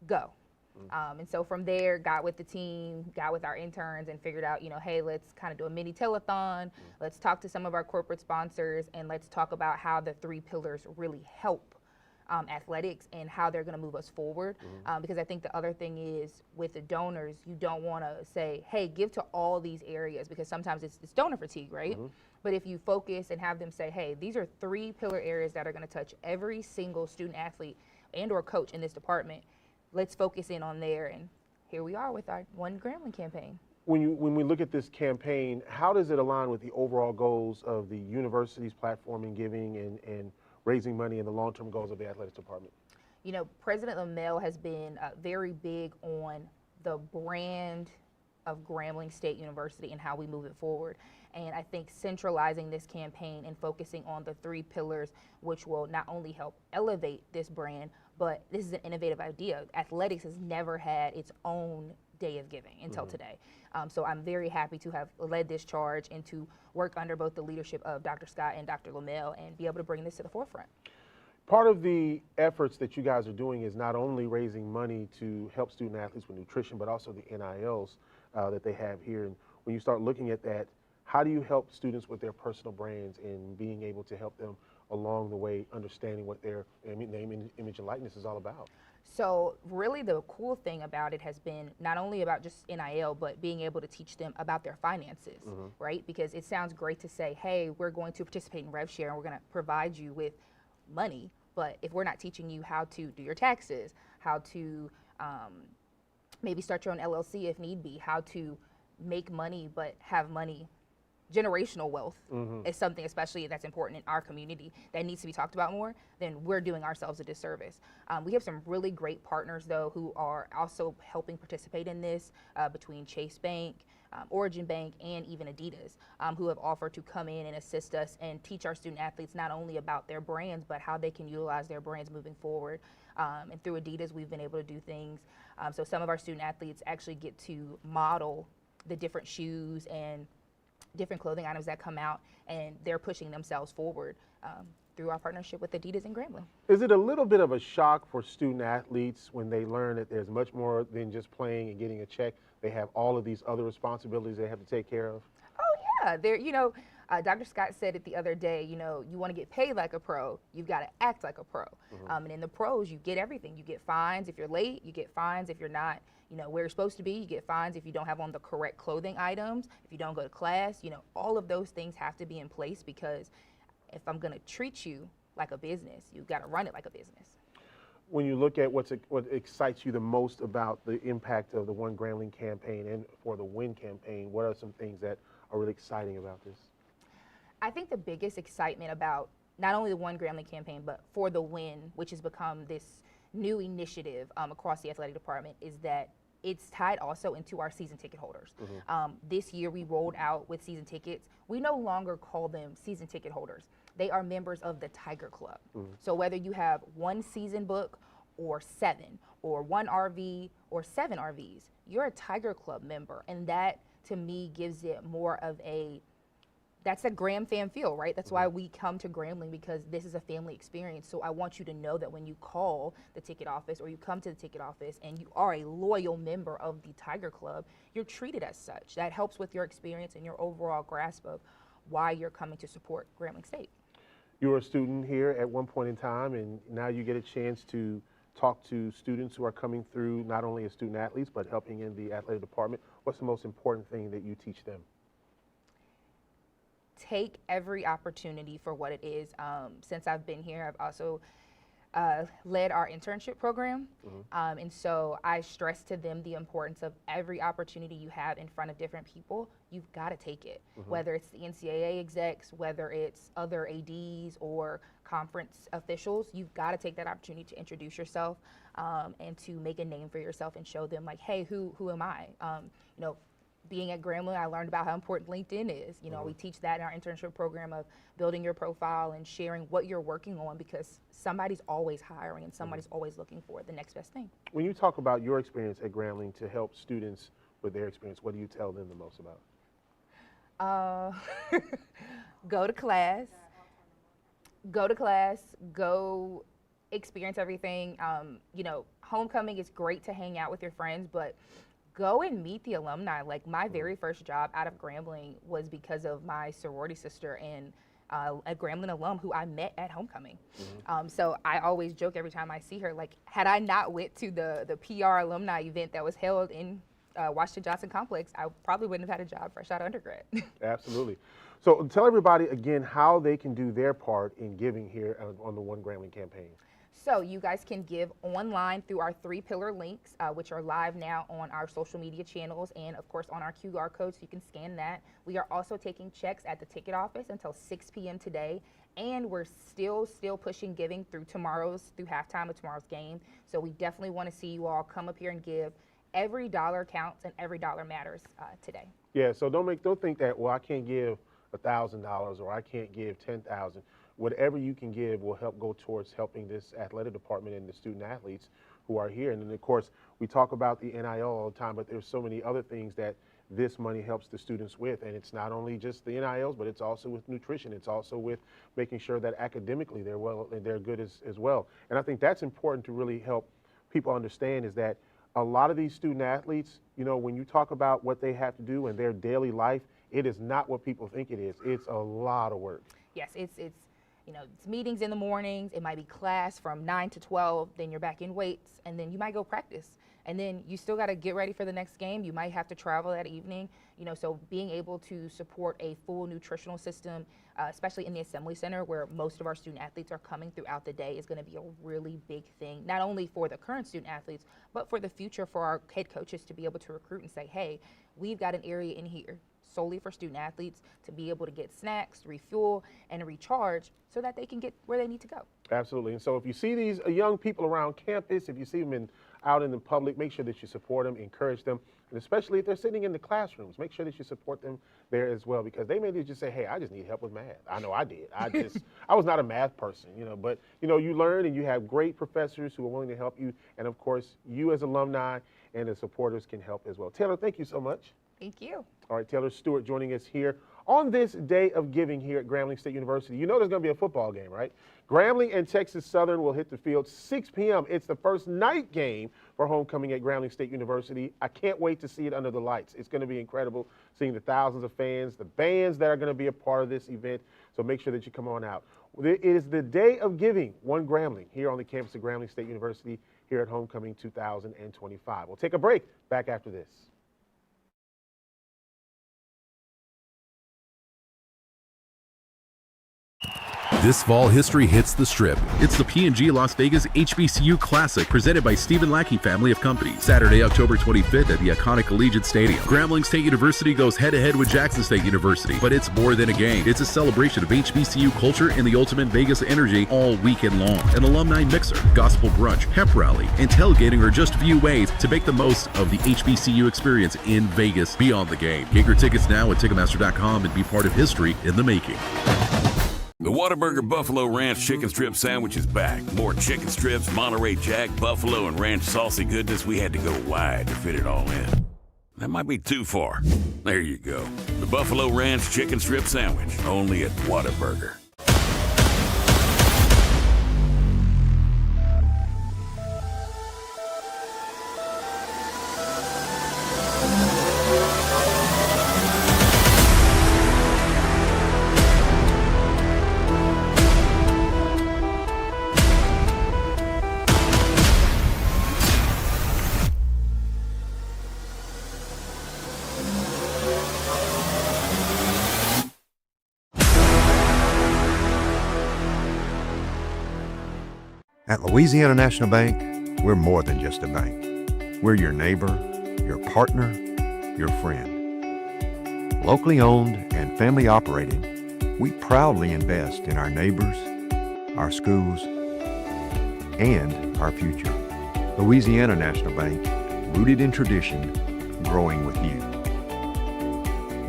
Go. And so from there, got with the team, got with our interns and figured out, you know, hey, let's kind of do a mini telethon. Let's talk to some of our corporate sponsors and let's talk about how the three pillars really help athletics and how they're going to move us forward. Because I think the other thing is with the donors, you don't want to say, hey, give to all these areas because sometimes it's donor fatigue, right? But if you focus and have them say, hey, these are three pillar areas that are going to touch every single student athlete and or coach in this department, let's focus in on there. And here we are with our One Grambling campaign. When we look at this campaign, how does it align with the overall goals of the university's platforming, giving, and raising money and the long-term goals of the athletics department? You know, President Lamel has been very big on the brand of Grambling State University and how we move it forward. And I think centralizing this campaign and focusing on the three pillars, which will not only help elevate this brand, but this is an innovative idea. Athletics has never had its own day of giving until today. So I'm very happy to have led this charge and to work under both the leadership of Dr. Scott and Dr. Lamel and be able to bring this to the forefront. Part of the efforts that you guys are doing is not only raising money to help student athletes with nutrition, but also the NILs that they have here. And when you start looking at that, how do you help students with their personal brands and being able to help them along the way, understanding what their name, image, and likeness is all about? So really the cool thing about it has been not only about just NIL, but being able to teach them about their finances, right? Because it sounds great to say, hey, we're going to participate in RevShare and we're going to provide you with money. But if we're not teaching you how to do your taxes, how to maybe start your own LLC if need be, how to make money but have money, generational wealth is something especially that's important in our community that needs to be talked about more, then we're doing ourselves a disservice. We have some really great partners though who are also helping participate in this between Chase Bank, Origin Bank, and even Adidas, who have offered to come in and assist us and teach our student athletes not only about their brands, but how they can utilize their brands moving forward. And through Adidas, we've been able to do things. So some of our student athletes actually get to model the different shoes and different clothing items that come out, and they're pushing themselves forward through our partnership with Adidas and Grambling. Is it a little bit of a shock for student athletes when they learn that there's much more than just playing and getting a check? They have all of these other responsibilities they have to take care of? Oh yeah, Dr. Scott said it the other day, you want to get paid like a pro, you've got to act like a pro. And in the pros, you get everything. You get fines if you're late, you get fines if you're not where you're supposed to be, you get fines if you don't have on the correct clothing items, if you don't go to class, all of those things have to be in place because if I'm going to treat you like a business, you've got to run it like a business. when you look at what excites you the most about the impact of the One Grambling campaign and for the Win campaign, what are some things that are really exciting about this? I think the biggest excitement about not only the One Grambling campaign, but for the Win, which has become this new initiative across the athletic department, is that it's tied also into our season ticket holders. This year we rolled out with season tickets. We no longer call them season ticket holders. They are members of the Tiger Club. So whether you have one season book or 7, or 1 RV or 7 RVs, you're a Tiger Club member. And that to me gives it more of that's a Gram fan feel, right? That's why we come to Grambling, because this is a family experience. So I want you to know that when you call the ticket office or you come to the ticket office and you are a loyal member of the Tiger Club, you're treated as such. That helps with your experience and your overall grasp of why you're coming to support Grambling State. You were a student here at one point in time, and now you get a chance to talk to students who are coming through, not only as student athletes, but helping in the athletic department. What's the most important thing that you teach them? Take every opportunity for what it is. Since I've been here, I've also led our internship program. And so I stress to them the importance of every opportunity you have in front of different people, you've got to take it. Whether it's the NCAA execs, whether it's other ADs or conference officials, you've got to take that opportunity to introduce yourself and to make a name for yourself and show them like, hey, who am I? You know, being at Grambling, I learned about how important LinkedIn is. You know, we teach that in our internship program of building your profile and sharing what you're working on, because somebody's always hiring and somebody's always looking for the next best thing. When you talk about your experience at Grambling to help students with their experience, what do you tell them the most about? Go to class. Go experience everything. You know, homecoming is great to hang out with your friends, but go and meet the alumni. Like my very first job out of Grambling was because of my sorority sister and a Grambling alum who I met at homecoming. So I always joke every time I see her, like, had I not went to the PR alumni event that was held in Washington Johnson Complex, I probably wouldn't have had a job fresh out of undergrad. Absolutely. So tell everybody again how they can do their part in giving here on the One Grambling campaign. So you guys can give online through our 3-pillar links, which are live now on our social media channels and of course on our QR code, so you can scan that. We are also taking checks at the ticket office until 6 p.m. today, and we're still pushing giving through halftime of tomorrow's game. So we definitely want to see you all come up here and give. Every dollar counts and every dollar matters today. Yeah, so don't think that, well, I can't give $1,000 or I can't give $10,000. Whatever you can give will help go towards helping this athletic department and the student athletes who are here. And then of course, we talk about the NIL all the time, but there's so many other things that this money helps the students with. And it's not only just the NILs, but it's also with nutrition. It's also with making sure that academically they're good as well. And I think that's important to really help people understand, is that a lot of these student athletes, you know, when you talk about what they have to do in their daily life, it is not what people think it is. It's a lot of work. Yes, it's you know, it's meetings in the mornings, it might be class from 9 to 12, then you're back in weights, and then you might go practice. And then you still got to get ready for the next game. You might have to travel that evening, you know, so being able to support a full nutritional system, especially in the assembly center where most of our student athletes are coming throughout the day, is going to be a really big thing, not only for the current student athletes, but for the future, for our head coaches to be able to recruit and say, hey, we've got an area in here solely for student athletes to be able to get snacks, refuel, and recharge so that they can get where they need to go. Absolutely. And so if you see these young people around campus, if you see them out in the public, make sure that you support them, encourage them, and especially if they're sitting in the classrooms, make sure that you support them there as well, because they may just say, hey, I just need help with math. I know I did. I was not a math person, you know, but, you know, you learn and you have great professors who are willing to help you. And of course, you as alumni and the supporters can help as well. Taylor, thank you so much. Thank you. All right, Taylor Stewart joining us here on this day of giving here at Grambling State University. You know there's going to be a football game, right? Grambling and Texas Southern will hit the field 6 p.m. It's the first night game for homecoming at Grambling State University. I can't wait to see it under the lights. It's going to be incredible seeing the thousands of fans, the bands that are going to be a part of this event, so make sure that you come on out. It is the day of giving, One Grambling, here on the campus of Grambling State University here at Homecoming 2025. We'll take a break. Back after this. This fall, history hits the Strip. It's the P&G Las Vegas HBCU Classic presented by Stephen Lackey Family of Companies. Saturday, October 25th at the iconic Allegiant Stadium. Grambling State University goes head-to-head with Jackson State University. But it's more than a game. It's a celebration of HBCU culture and the ultimate Vegas energy all weekend long. An alumni mixer, gospel brunch, hemp rally, and tailgating are just a few ways to make the most of the HBCU experience in Vegas beyond the game. Get your tickets now at Ticketmaster.com and be part of history in the making. The Whataburger Buffalo Ranch Chicken Strip Sandwich is back. More chicken strips, Monterey Jack, buffalo, and ranch saucy goodness. We had to go wide to fit it all in. That might be too far. There you go. The Buffalo Ranch Chicken Strip Sandwich, only at Whataburger. At Louisiana National Bank, we're more than just a bank. We're your neighbor, your partner, your friend. Locally owned and family operated, we proudly invest in our neighbors, our schools, and our future. Louisiana National Bank, rooted in tradition, growing with you.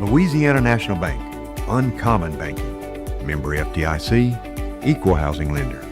Louisiana National Bank, uncommon banking. Member FDIC, equal housing lender.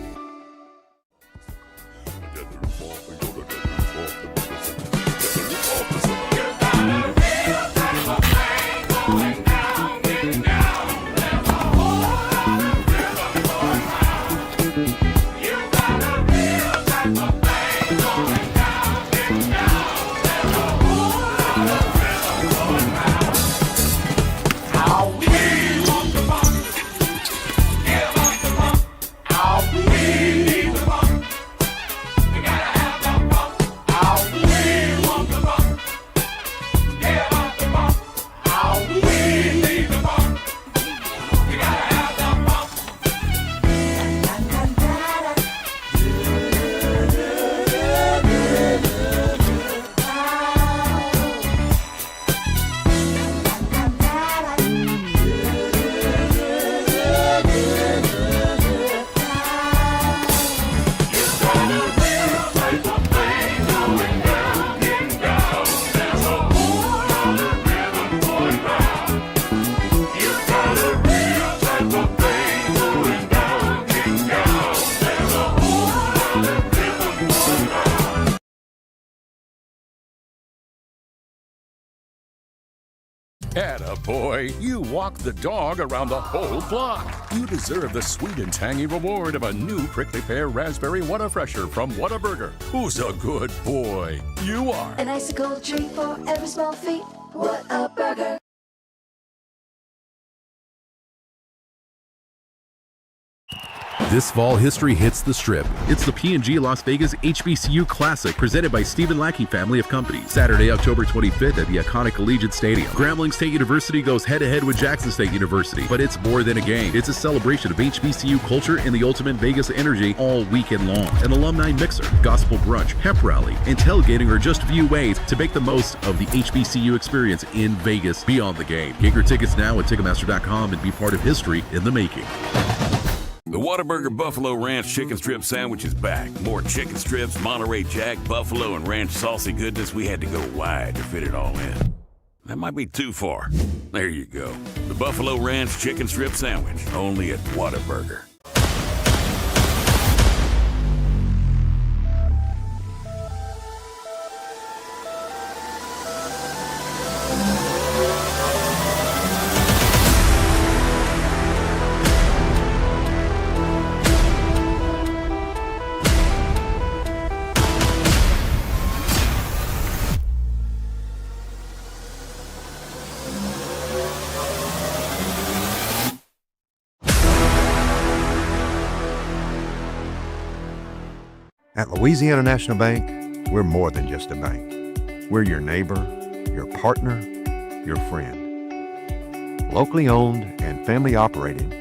Attaboy, you walk the dog around the whole block. You deserve the sweet and tangy reward of a new prickly pear raspberry Whataburger from Whataburger. Who's a good boy? You are. An icicle treat for every small feat. What a burger. This fall, history hits the Strip. It's the P&G Las Vegas HBCU Classic presented by Stephen Lackey Family of Companies. Saturday, October 25th at the iconic Allegiant Stadium. Grambling State University goes head-to-head with Jackson State University. But it's more than a game. It's a celebration of HBCU culture and the ultimate Vegas energy all weekend long. An alumni mixer, gospel brunch, hemp rally, and tailgating are just a few ways to make the most of the HBCU experience in Vegas beyond the game. Get your tickets now at Ticketmaster.com and be part of history in the making. The Whataburger Buffalo Ranch Chicken Strip Sandwich is back. More chicken strips, Monterey Jack, buffalo, and ranch saucy goodness. We had to go wide to fit it all in. That might be too far. There you go. The Buffalo Ranch Chicken Strip Sandwich, only at Whataburger. At Louisiana National Bank, we're more than just a bank. We're your neighbor, your partner, your friend. Locally owned and family operated,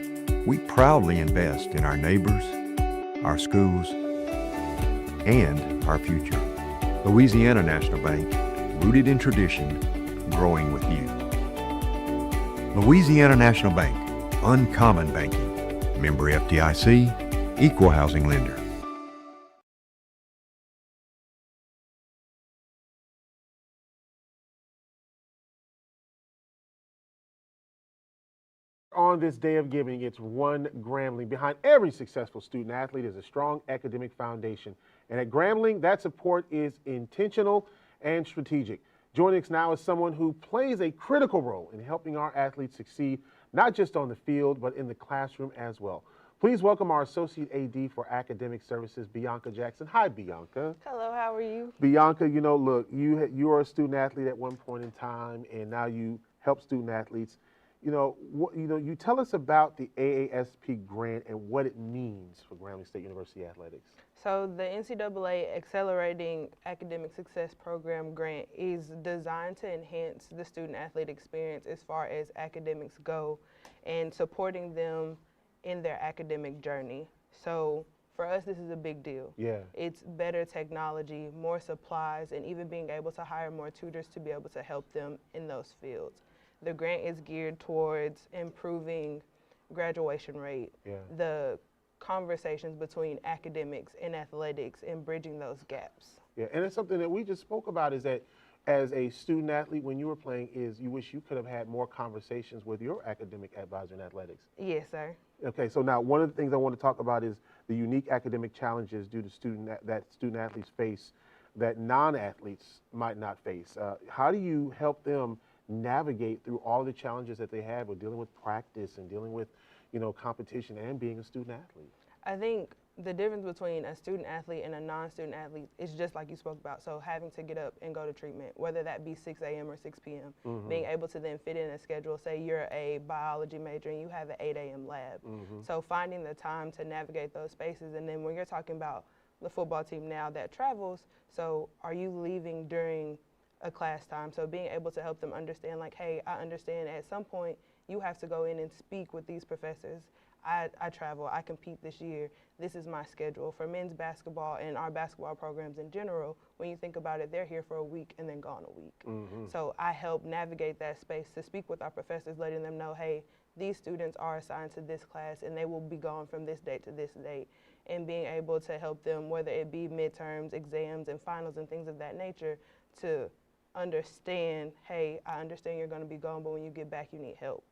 we proudly invest in our neighbors, our schools, and our future. Louisiana National Bank, rooted in tradition, growing with you. Louisiana National Bank, uncommon banking. Member FDIC, equal housing lender. On this day of giving, it's one Grambling. Behind every successful student athlete is a strong academic foundation. And at Grambling, that support is intentional and strategic. Joining us now is someone who plays a critical role in helping our athletes succeed, not just on the field, but in the classroom as well. Please welcome our Associate AD for Academic Services, Bianca Jackson. Hi, Bianca. Hello, how are you? Bianca, you know, look, you are a student athlete at one point in time, and now you help student athletes. You tell us about the AASP grant and what it means for Grambling State University athletics. So the NCAA Accelerating Academic Success Program grant is designed to enhance the student athlete experience as far as academics go and supporting them in their academic journey. So for us, this is a big deal. Yeah. It's better technology, more supplies, and even being able to hire more tutors to be able to help them in those fields. The grant is geared towards improving graduation rate, the conversations between academics and athletics, and bridging those gaps. Yeah, and it's something that we just spoke about is that as a student athlete, when you were playing, is you wish you could have had more conversations with your academic advisor in athletics. Yes, sir. Okay, so now one of the things I want to talk about is the unique academic challenges due to student athletes face that non-athletes might not face. How do you help them navigate through all the challenges that they have with dealing with practice and dealing with, competition and being a student athlete? I think the difference between a student athlete and a non-student athlete is just like you spoke about. So having to get up and go to treatment, whether that be 6 a.m. or 6 p.m., being able to then fit in a schedule. Say you're a biology major and you have an 8 a.m. lab. So finding the time to navigate those spaces. And then when you're talking about the football team now that travels, so are you leaving during a class time? So being able to help them understand, like, hey, I understand at some point you have to go in and speak with these professors. I travel, I compete this year, this is my schedule. For men's basketball and our basketball programs in general, when you think about it, they're here for a week and then gone a week. So I help navigate that space to speak with our professors, letting them know, hey, these students are assigned to this class and they will be gone from this date to this date. And being able to help them, whether it be midterms, exams, and finals and things of that nature, to understand, hey, I understand you're going to be gone, but when you get back, you need help.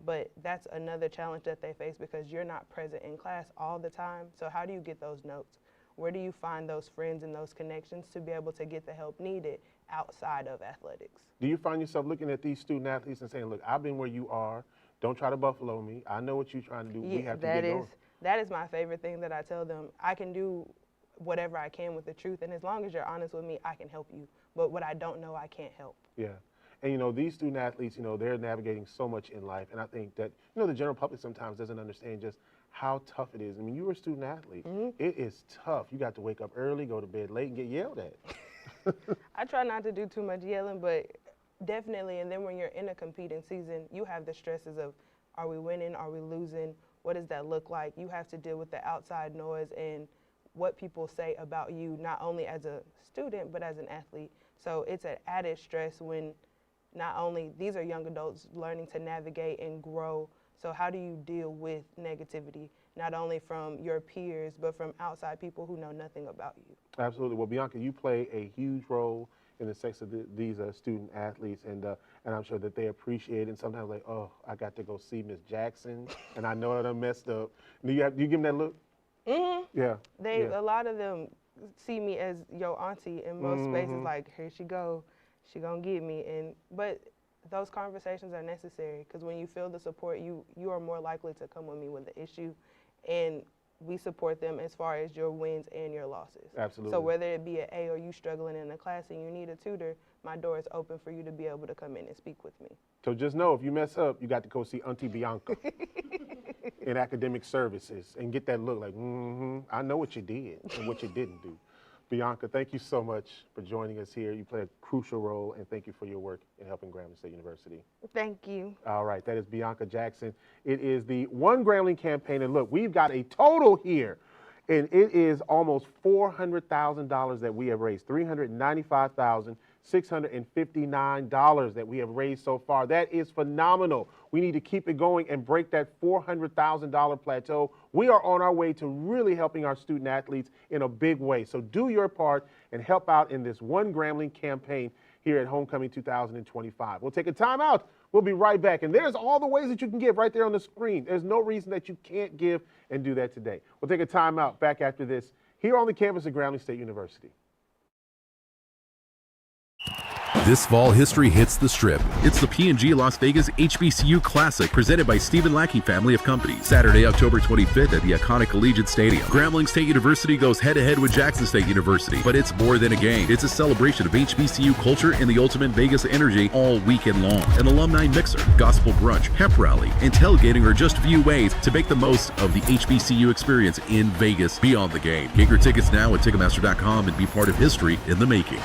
But that's another challenge that they face because you're not present in class all the time. So how do you get those notes? Where do you find those friends and those connections to be able to get the help needed outside of athletics? Do you find yourself looking at these student athletes and saying, look, I've been where you are. Don't try to buffalo me. I know what you're trying to do. Yeah, we have to get going. That is my favorite thing that I tell them. I can do whatever I can with the truth, and as long as you're honest with me, I can help you. But what I don't know, I can't help. Yeah. And, these student athletes, they're navigating so much in life. And I think that, the general public sometimes doesn't understand just how tough it is. I mean, you were a student athlete. It is tough. You got to wake up early, go to bed late, and get yelled at. I try not to do too much yelling, but definitely. And then when you're in a competing season, you have the stresses of, are we winning? Are we losing? What does that look like? You have to deal with the outside noise and what people say about you, not only as a student, but as an athlete. So it's an added stress when not only these are young adults learning to navigate and grow. So how do you deal with negativity, not only from your peers, but from outside people who know nothing about you? Absolutely. Well, Bianca, you play a huge role in the success of these student athletes, and I'm sure that they appreciate it. And sometimes like, oh, I got to go see Miss Jackson, and I know that I messed up. Do you give them that look? Yeah. A lot of them see me as your auntie in most spaces, like, here she go, she gonna get me. But those conversations are necessary because when you feel the support, you are more likely to come with me with the issue, and we support them as far as your wins and your losses. Absolutely. So whether it be an A or you struggling in a class and you need a tutor, my door is open for you to be able to come in and speak with me. So just know if you mess up, you got to go see Auntie Bianca in academic services and get that look like, I know what you did and what you didn't do. Bianca, thank you so much for joining us here. You play a crucial role, and thank you for your work in helping Grambling State University. Thank you. All right, that is Bianca Jackson. It is the One Grambling campaign, and look, we've got a total here, and it is almost $400,000 that we have raised, $395,659 that we have raised so far. That is phenomenal. We need to keep it going and break that $400,000 plateau. We are on our way to really helping our student athletes in a big way. So do your part and help out in this One Grambling campaign here at Homecoming 2025. We'll take a time out. We'll be right back. And there's all the ways that you can give right there on the screen. There's no reason that you can't give and do that today. We'll take a time out back after this here on the campus of Grambling State University. This fall, history hits the Strip. It's the P&G Las Vegas HBCU Classic presented by Stephen Lackey Family of Companies. Saturday, October 25th at the iconic Allegiant Stadium. Grambling State University goes head-to-head with Jackson State University. But it's more than a game. It's a celebration of HBCU culture and the ultimate Vegas energy all weekend long. An alumni mixer, gospel brunch, pep rally, and tailgating are just a few ways to make the most of the HBCU experience in Vegas beyond the game. Get your tickets now at Ticketmaster.com and be part of history in the making.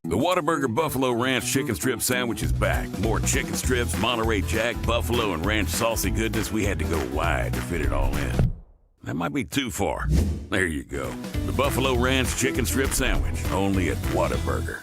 The Whataburger Buffalo Ranch Chicken Strip Sandwich is back. More chicken strips, Monterey Jack, buffalo, and ranch saucy goodness. We had to go wide to fit it all in. That might be too far. There you go. The Buffalo Ranch Chicken Strip Sandwich, only at Whataburger.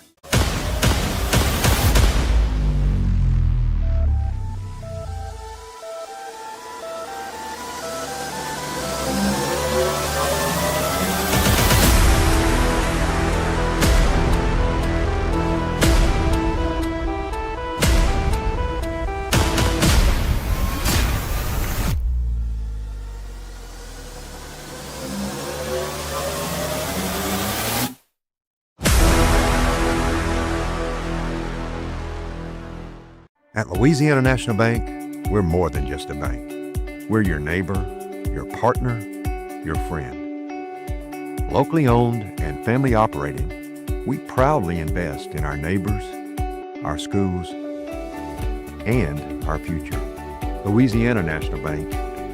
At Louisiana National Bank, we're more than just a bank. We're your neighbor, your partner, your friend. Locally owned and family operated, we proudly invest in our neighbors, our schools, and our future. Louisiana National Bank,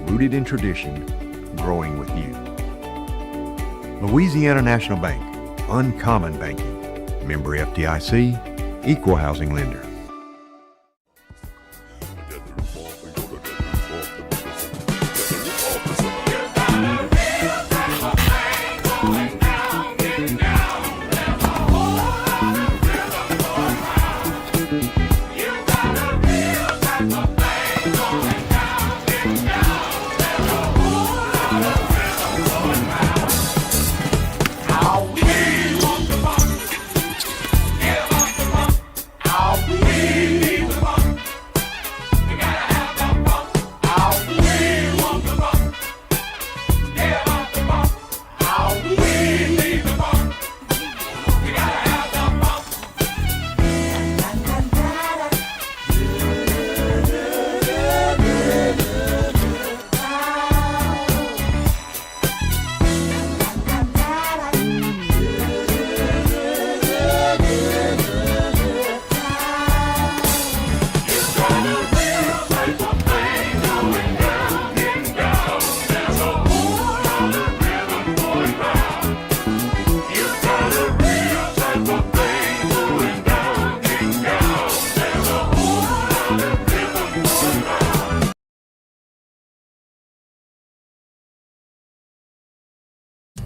rooted in tradition, growing with you. Louisiana National Bank, uncommon banking. Member FDIC, equal housing lender.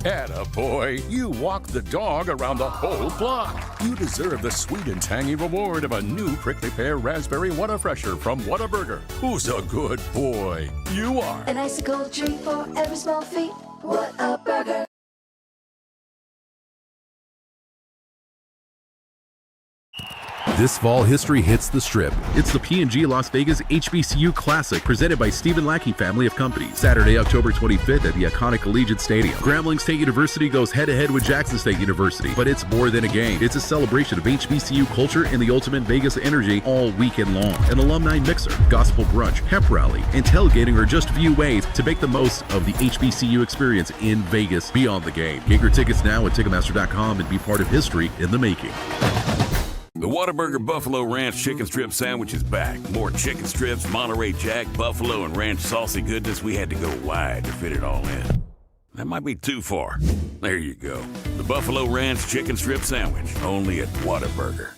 Attaboy, you walk the dog around the whole block. You deserve the sweet and tangy reward of a new prickly pear raspberry Whataburger from Whataburger. Who's a good boy? You are. An icicle treat for every small feat. What a burger. This fall, history hits the Strip. It's the P&G Las Vegas HBCU Classic presented by Stephen Lackey Family of Companies. Saturday, October 25th at the iconic Allegiant Stadium. Grambling State University goes head-to-head with Jackson State University. But it's more than a game. It's a celebration of HBCU culture and the ultimate Vegas energy all weekend long. An alumni mixer, gospel brunch, pep rally, and tailgating are just a few ways to make the most of the HBCU experience in Vegas beyond the game. Get your tickets now at Ticketmaster.com and be part of history in the making. The Whataburger Buffalo Ranch Chicken Strip Sandwich is back. More chicken strips, Monterey Jack, buffalo, and ranch saucy goodness. We had to go wide to fit it all in. That might be too far. There you go. The Buffalo Ranch Chicken Strip Sandwich, only at Whataburger.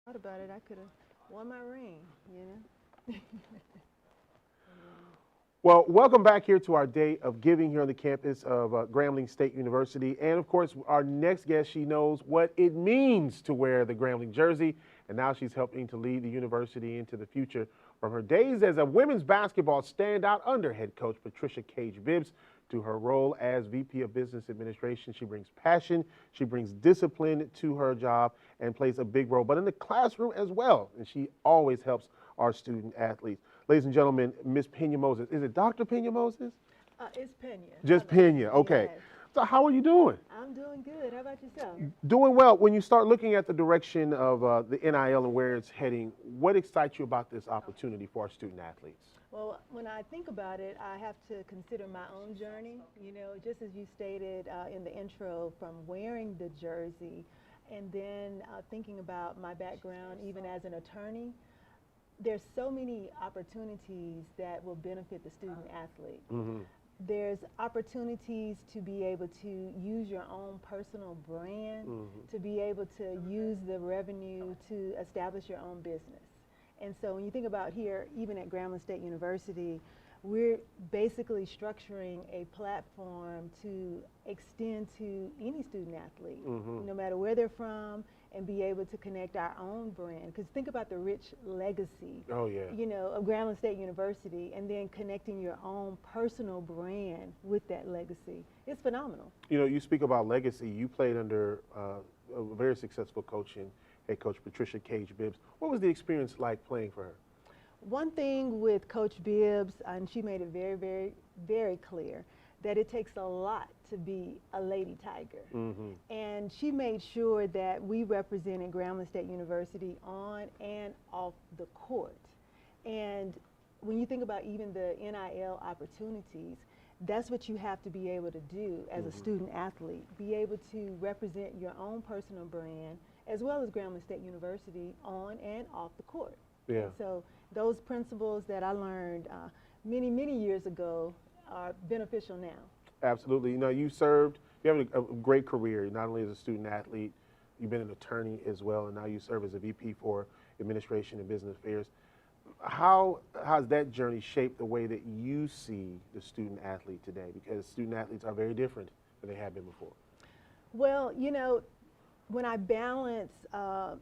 Thought about it, I could have won my ring, you know. Well, welcome back here to our day of giving here on the campus of Grambling State University. And of course, our next guest, she knows what it means to wear the Grambling jersey. And now she's helping to lead the university into the future. From her days as a women's basketball standout under head coach Patricia Cage-Bibbs to her role as VP of Business Administration, she brings passion, she brings discipline to her job and plays a big role, but in the classroom as well. And she always helps our student athletes. Ladies and gentlemen, Miss Pena Moses. Is it Dr. Pena Moses? It's Pena. Just Pena, okay. Yes. So how are you doing? I'm doing good. How about yourself? Doing well. When you start looking at the direction of the NIL and where it's heading, what excites you about this opportunity for our student athletes? Well, when I think about it, I have to consider my own journey. You know, just as you stated in the intro, from wearing the jersey and then thinking about my background even as an attorney, there's so many opportunities that will benefit the student athlete. Mm-hmm. There's opportunities to be able to use your own personal brand, to be able to use the revenue to establish your own business. And so when you think about here, even at Grambling State University, we're basically structuring a platform to extend to any student athlete, no matter where they're from, and be able to connect our own brand. Because think about the rich legacy, you know, of Grambling State University, and then connecting your own personal brand with that legacy. It's phenomenal. You know, you speak about legacy. You played under a very successful coach in head coach Patricia Cage-Bibbs. What was the experience like playing for her? One thing with Coach Bibbs, and she made it very, very, very clear, that it takes a lot to be a Lady Tiger. And she made sure that we represented Grambling State University on and off the court. And when you think about even the NIL opportunities, that's what you have to be able to do as a student athlete, be able to represent your own personal brand as well as Grambling State University on and off the court. Yeah. So those principles that I learned many, many years ago are beneficial now. Absolutely. You know, you served, you have a great career, not only as a student athlete, you've been an attorney as well, and now you serve as a VP for Administration and Business Affairs. How has that journey shaped the way that you see the student athlete today? Because student athletes are very different than they have been before. Well, you know, when I balance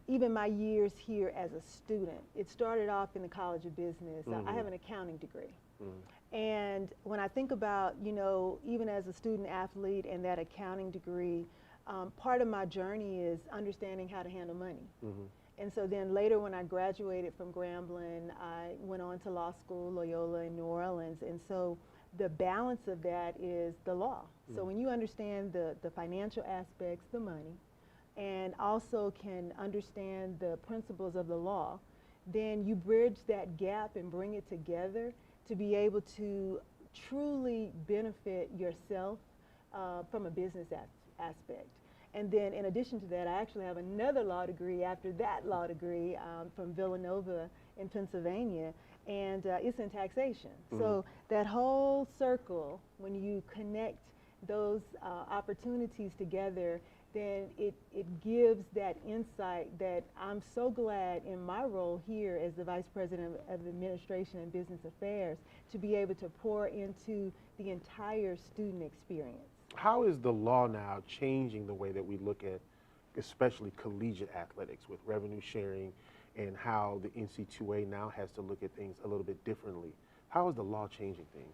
even my years here as a student, it started off in the College of Business. I have an accounting degree. And when I think about, you know, even as a student athlete and that accounting degree, part of my journey is understanding how to handle money. And so then later when I graduated from Grambling, I went on to law school, Loyola in New Orleans. And so the balance of that is the law. So when you understand the financial aspects, the money, and also can understand the principles of the law, then you bridge that gap and bring it together to be able to truly benefit yourself from a business aspect. And then in addition to that, I actually have another law degree after that law degree from Villanova in Pennsylvania, and it's in taxation. So that whole circle, when you connect those opportunities together, then it gives that insight that I'm so glad in my role here as the Vice President of Administration and Business Affairs to be able to pour into the entire student experience. How is the law now changing the way that we look at especially collegiate athletics with revenue sharing and how the NC2A now has to look at things a little bit differently? How is the law changing things?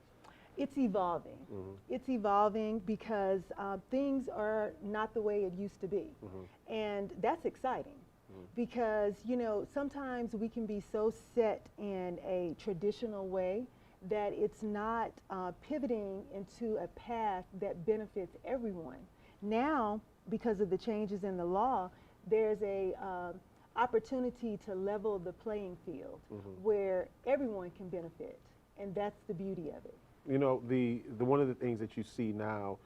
It's evolving. It's evolving because things are not the way it used to be. And that's exciting because, you know, sometimes we can be so set in a traditional way that it's not pivoting into a path that benefits everyone. Now, because of the changes in the law, there's a opportunity to level the playing field where everyone can benefit, and that's the beauty of it. You know, the one of the things that you see now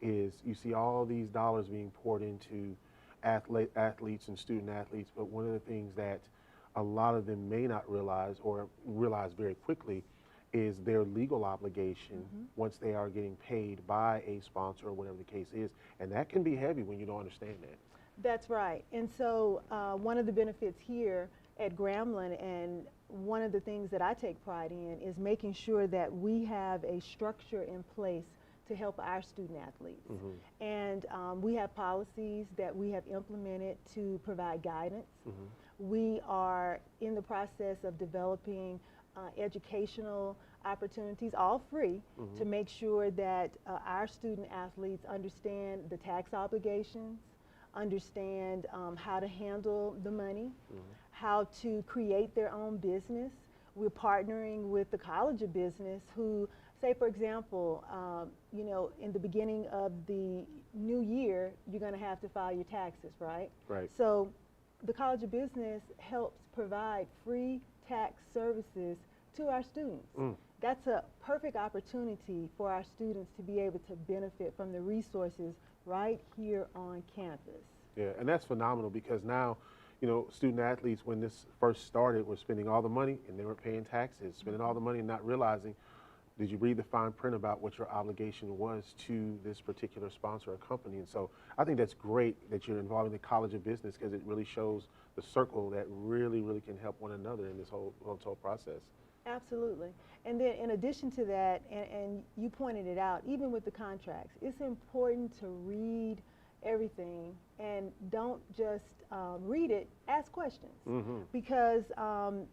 is you see all these dollars being poured into athletes and student athletes, but one of the things that a lot of them may not realize or realize very quickly is their legal obligation once they are getting paid by a sponsor or whatever the case is, and that can be heavy when you don't understand that. That's right. And so one of the benefits here at Grambling, and one of the things that I take pride in, is making sure that we have a structure in place to help our student athletes. And we have policies that we have implemented to provide guidance. We are in the process of developing educational opportunities, all free, to make sure that our student athletes understand the tax obligations, understand how to handle the money, how to create their own business. We're partnering with the College of Business who, say for example, you know, in the beginning of the new year, you're going to have to file your taxes, right? Right. So the College of Business helps provide free tax services to our students. That's a perfect opportunity for our students to be able to benefit from the resources right here on campus. Yeah, and that's phenomenal because now, you know, student athletes, when this first started, were spending all the money and they were paying taxes, spending all the money and not realizing, did you read the fine print about what your obligation was to this particular sponsor or company? And so I think that's great that you're involving the College of Business because it really shows the circle that really, really can help one another in this whole process. Absolutely. And then in addition to that, and you pointed it out, even with the contracts, it's important to read everything and don't just read it, ask questions. Because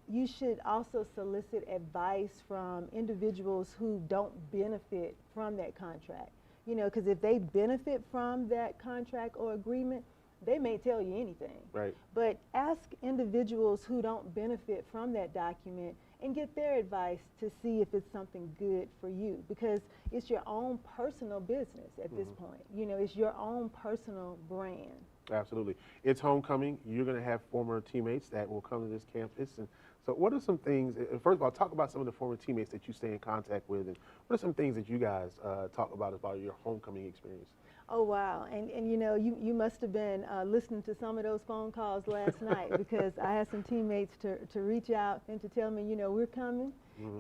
you should also solicit advice from individuals who don't benefit from that contract. You know, because if they benefit from that contract or agreement, they may tell you anything. Right. But ask individuals who don't benefit from that document and get their advice to see if it's something good for you, because it's your own personal business at this point. You know, it's your own personal brand. Absolutely. It's homecoming. You're going to have former teammates that will come to this campus. And so what are some things, first of all, talk about some of the former teammates that you stay in contact with, and what are some things that you guys talk about your homecoming experience? Oh, wow. And you know, you must have been listening to some of those phone calls last night, because I had some teammates to reach out and to tell me, you know, we're coming,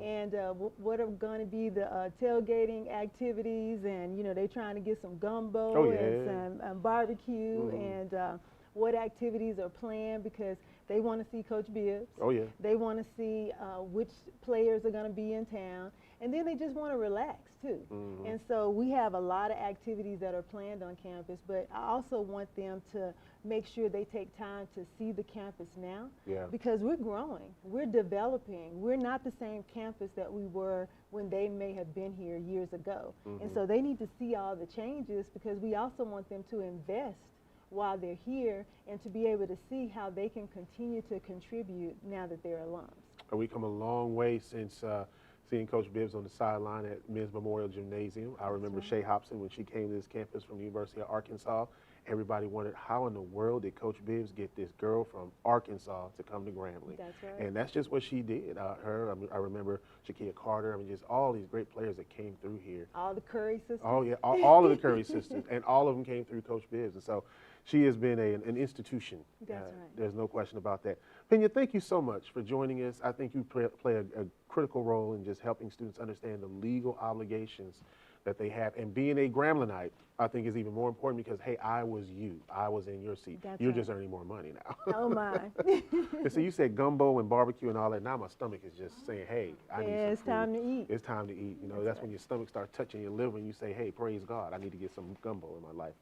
and what are going to be the tailgating activities, and, you know, they're trying to get some gumbo and some barbecue, and what activities are planned, because they want to see Coach Bibbs. Oh, yeah. They want to see which players are going to be in town. And then they just want to relax, too. And so we have a lot of activities that are planned on campus, but I also want them to make sure they take time to see the campus now, because we're growing, we're developing. We're not the same campus that we were when they may have been here years ago. And so they need to see all the changes, because we also want them to invest while they're here and to be able to see how they can continue to contribute now that they're alums. We come a long way since seeing Coach Bibbs on the sideline at Men's Memorial Gymnasium. I remember Shay Hobson when she came to this campus from the University of Arkansas. Everybody wondered, how in the world did Coach Bibbs get this girl from Arkansas to come to Grambling? That's right. And that's just what she did. I remember Shakia Carter. I mean, just all these great players that came through here. All the Curry sisters. Oh, yeah, all of the Curry sisters. And all of them came through Coach Bibbs. And so she has been an institution. That's right. There's no question about that. Pena, thank you so much for joining us. I think you play a critical role in just helping students understand the legal obligations that they have. And being a Gramblingite, I think is even more important because, hey, I was you. I was in your seat. That's You're right. just earning more money now. Oh, my. And so you said gumbo and barbecue and all that. Now my stomach is just saying, hey, I need some it's food. time to eat. It's time to eat. You know, that's when your stomach starts touching your liver and you say, hey, praise God, I need to get some gumbo in my life.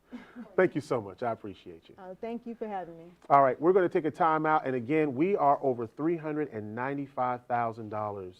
Thank you so much. I appreciate you. Thank you for having me. All right, we're going to take a time out. And again, we are over $395,000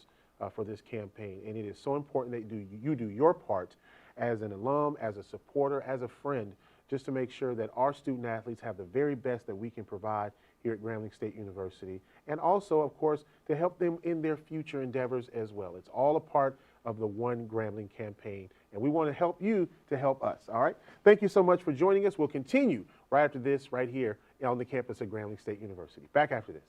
for this campaign. And it is so important that you do your part as an alum, as a supporter, as a friend, just to make sure that our student athletes have the very best that we can provide here at Grambling State University. And also, of course, to help them in their future endeavors as well. It's all a part of the One Grambling campaign. And we want to help you to help us, all right? Thank you so much for joining us. We'll continue right after this, right here on the campus of Grambling State University. Back after this.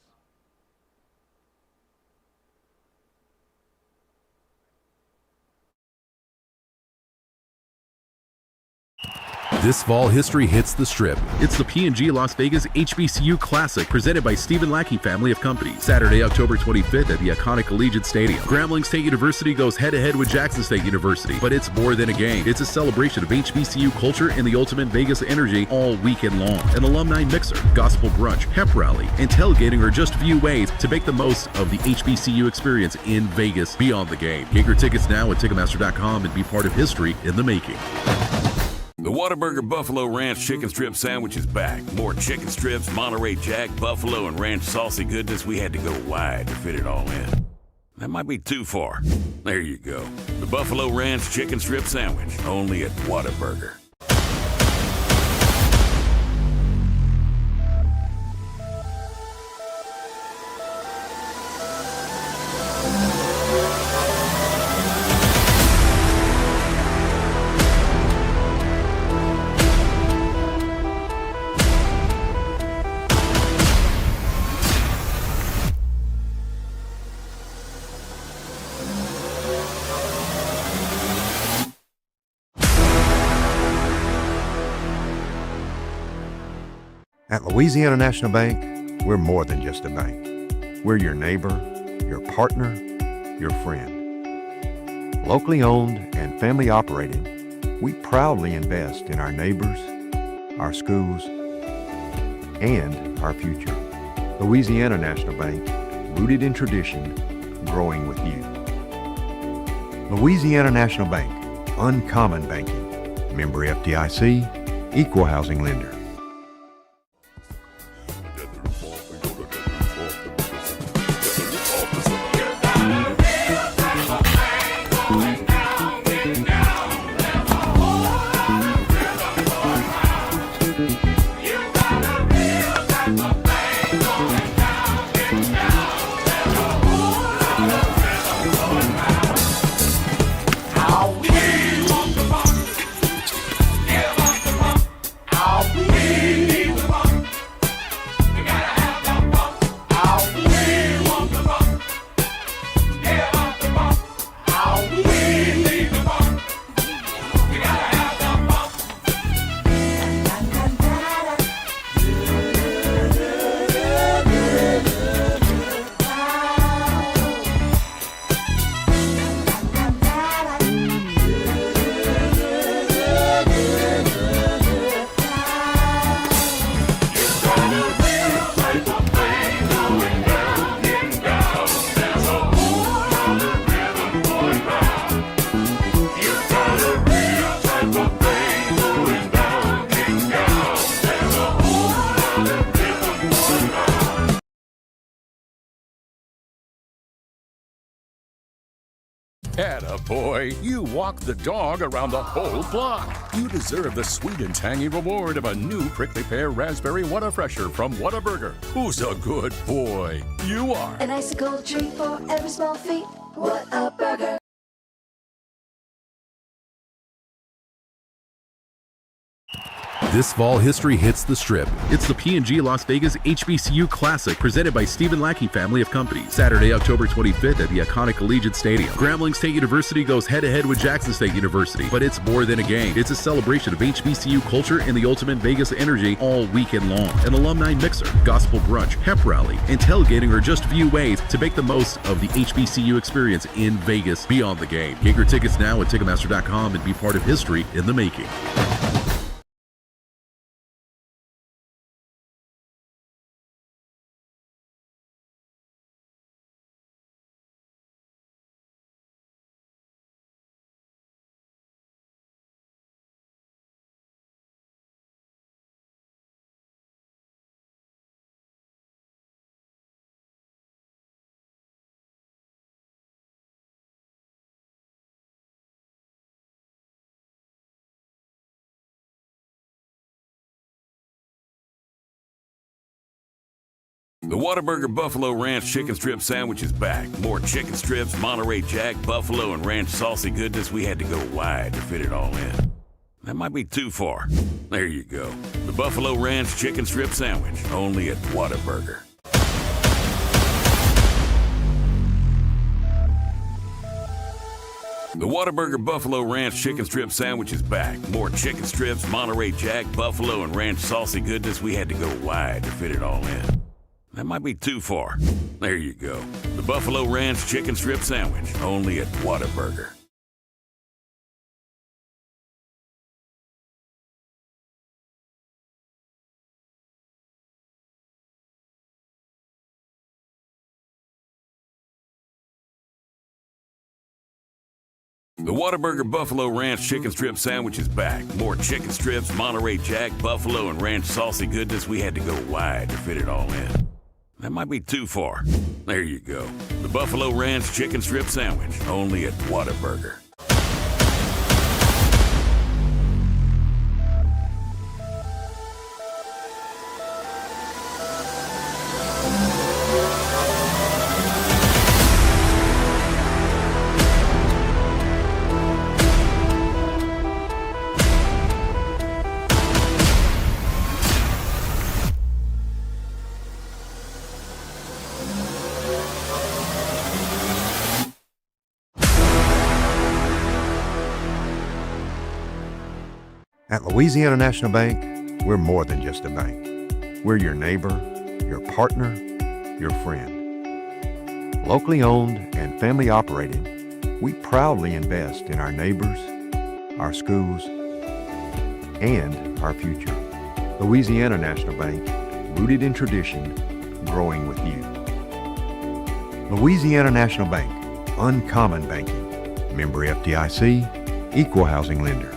This fall, history hits the Strip. It's the P&G Las Vegas HBCU Classic, presented by Stephen Lackey family of companies. Saturday, October 25th at the iconic Allegiant Stadium. Grambling State University goes head-to-head with Jackson State University, but it's more than a game. It's a celebration of HBCU culture and the ultimate Vegas energy all weekend long. An alumni mixer, gospel brunch, pep rally, and tailgating are just a few ways to make the most of the HBCU experience in Vegas beyond the game. Get your tickets now at Ticketmaster.com and be part of history in the making. The Whataburger Buffalo Ranch Chicken Strip Sandwich is back. More chicken strips, Monterey Jack, buffalo, and ranch saucy goodness. We had to go wide to fit it all in. That might be too far. There you go. The Buffalo Ranch Chicken Strip Sandwich, only at Whataburger. At Louisiana National Bank, we're more than just a bank. We're your neighbor, your partner, your friend. Locally owned and family operated, we proudly invest in our neighbors, our schools, and our future. Louisiana National Bank, rooted in tradition, growing with you. Louisiana National Bank, uncommon banking. Member FDIC, equal housing lender. Attaboy, you walk the dog around the whole block. You deserve the sweet and tangy reward of a new prickly pear raspberry Whataburger from Whataburger. Who's a good boy? You are. An icicle treat for every small feat. What a burger. This fall, history hits the Strip. It's the P&G Las Vegas HBCU Classic presented by Stephen Lackey family of companies. Saturday, October 25th at the iconic Allegiant Stadium. Grambling State University goes head-to-head with Jackson State University. But it's more than a game. It's a celebration of HBCU culture and the ultimate Vegas energy all weekend long. An alumni mixer, gospel brunch, pep rally, and tailgating are just a few ways to make the most of the HBCU experience in Vegas beyond the game. Get your tickets now at Ticketmaster.com and be part of history in the making. The Whataburger Buffalo Ranch Chicken Strip Sandwich is back. More chicken strips, Monterey Jack, buffalo, and ranch saucy goodness. We had to go wide to fit it all in. That might be too far. There you go. The Buffalo Ranch Chicken Strip Sandwich, only at Whataburger. The Whataburger Buffalo Ranch Chicken Strip Sandwich is back. More chicken strips, Monterey Jack, buffalo, and ranch saucy goodness. We had to go wide to fit it all in. That might be too far. There you go. The Buffalo Ranch Chicken Strip Sandwich, only at Whataburger. The Whataburger Buffalo Ranch Chicken Strip Sandwich is back. More chicken strips, Monterey Jack, buffalo, and ranch saucy goodness. We had to go wide to fit it all in. That might be too far. There you go. The Buffalo Ranch Chicken Strip Sandwich, only at Whataburger. At Louisiana National Bank, we're more than just a bank. We're your neighbor, your partner, your friend. Locally owned and family operated, we proudly invest in our neighbors, our schools, and our future. Louisiana National Bank, rooted in tradition, growing with you. Louisiana National Bank, uncommon banking. Member FDIC, equal housing lender.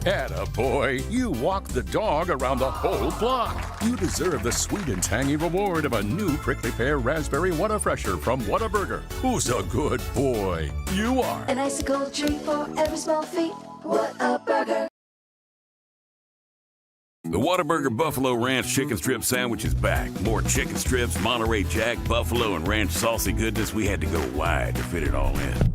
Attaboy, you walked the dog around the whole block. You deserve the sweet and tangy reward of a new prickly pear raspberry Whata-Fresher from Whataburger. Who's a good boy? You are. An icicle treat for every small feat. What a burger. The The Whataburger Buffalo Ranch Chicken Strip Sandwich is back. More chicken strips, Monterey Jack, buffalo, and ranch saucy goodness. We had to go wide to fit it all in.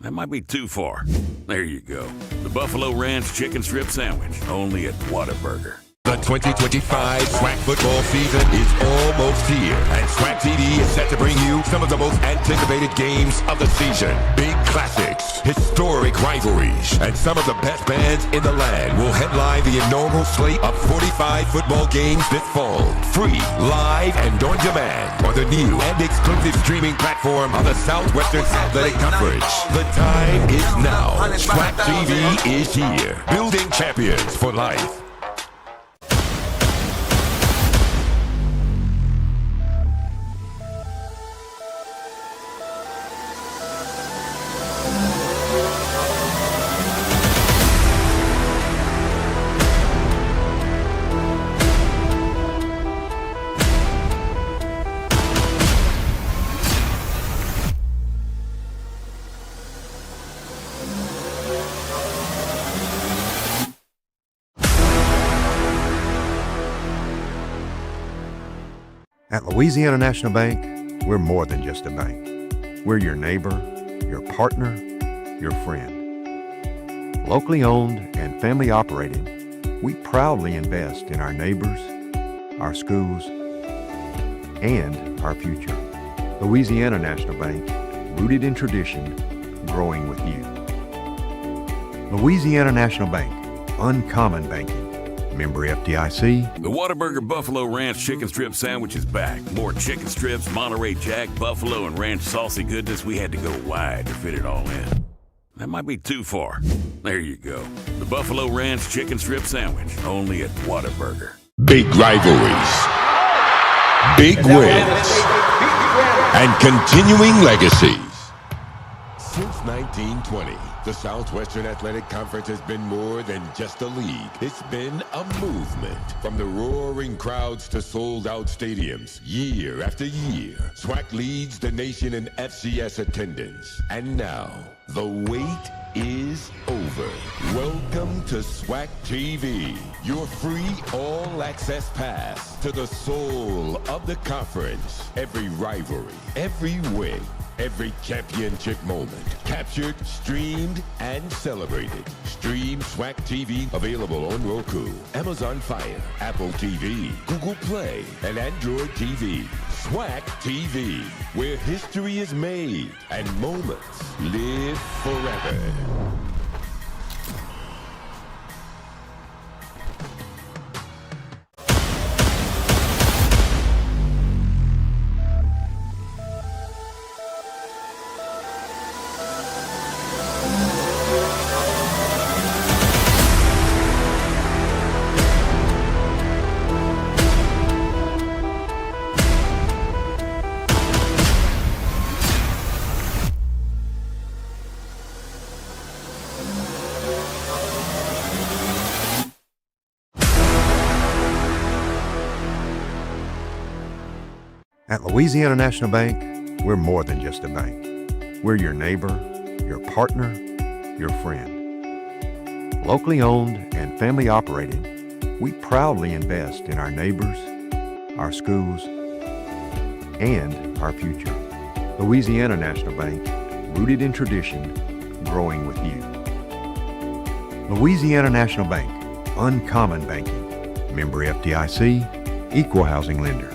That might be too far. There you go. The Buffalo Ranch Chicken Strip Sandwich, only at Whataburger. The 2025 SWAC football season is almost here, and SWAC TV is set to bring you some of the most anticipated games of the season. Big classics, historic rivalries, and some of the best bands in the land will headline the inaugural slate of 45 football games this fall. Free, live, and on demand on the new and exclusive streaming platform of the Southwestern Athletic Conference. The time is now. SWAC TV is here, building champions for life. At Louisiana National Bank, we're more than just a bank. We're your neighbor, your partner, your friend. Locally owned and family operated, we proudly invest in our neighbors, our schools, and our future. Louisiana National Bank, rooted in tradition, growing with you. Louisiana National Bank, uncommon banking. Member FDIC. The Whataburger Buffalo Ranch Chicken Strip Sandwich is back. More chicken strips, Monterey Jack, buffalo, and ranch saucy goodness. We had to go wide to fit it all in. That might be too far. There you go. The Buffalo Ranch Chicken Strip Sandwich, only at Whataburger. Big rivalries, big wins, and continuing legacies. Since 1920, the Southwestern Athletic Conference has been more than just a league. It's been a movement. From the roaring crowds to sold-out stadiums, year after year, SWAC leads the nation in FCS attendance. And now, the wait is over. Welcome to SWAC TV, your free all-access pass to the soul of the conference. Every rivalry, every win, every championship moment, captured, streamed, and celebrated. Stream SWAC TV, available on Roku, Amazon Fire, Apple TV, Google Play, and Android TV. SWAC TV, where history is made and moments live forever. At Louisiana National Bank, we're more than just a bank. We're your neighbor, your partner, your friend. Locally owned and family operated, we proudly invest in our neighbors, our schools, and our future. Louisiana National Bank, rooted in tradition, growing with you. Louisiana National Bank, uncommon banking. Member FDIC, equal housing lender.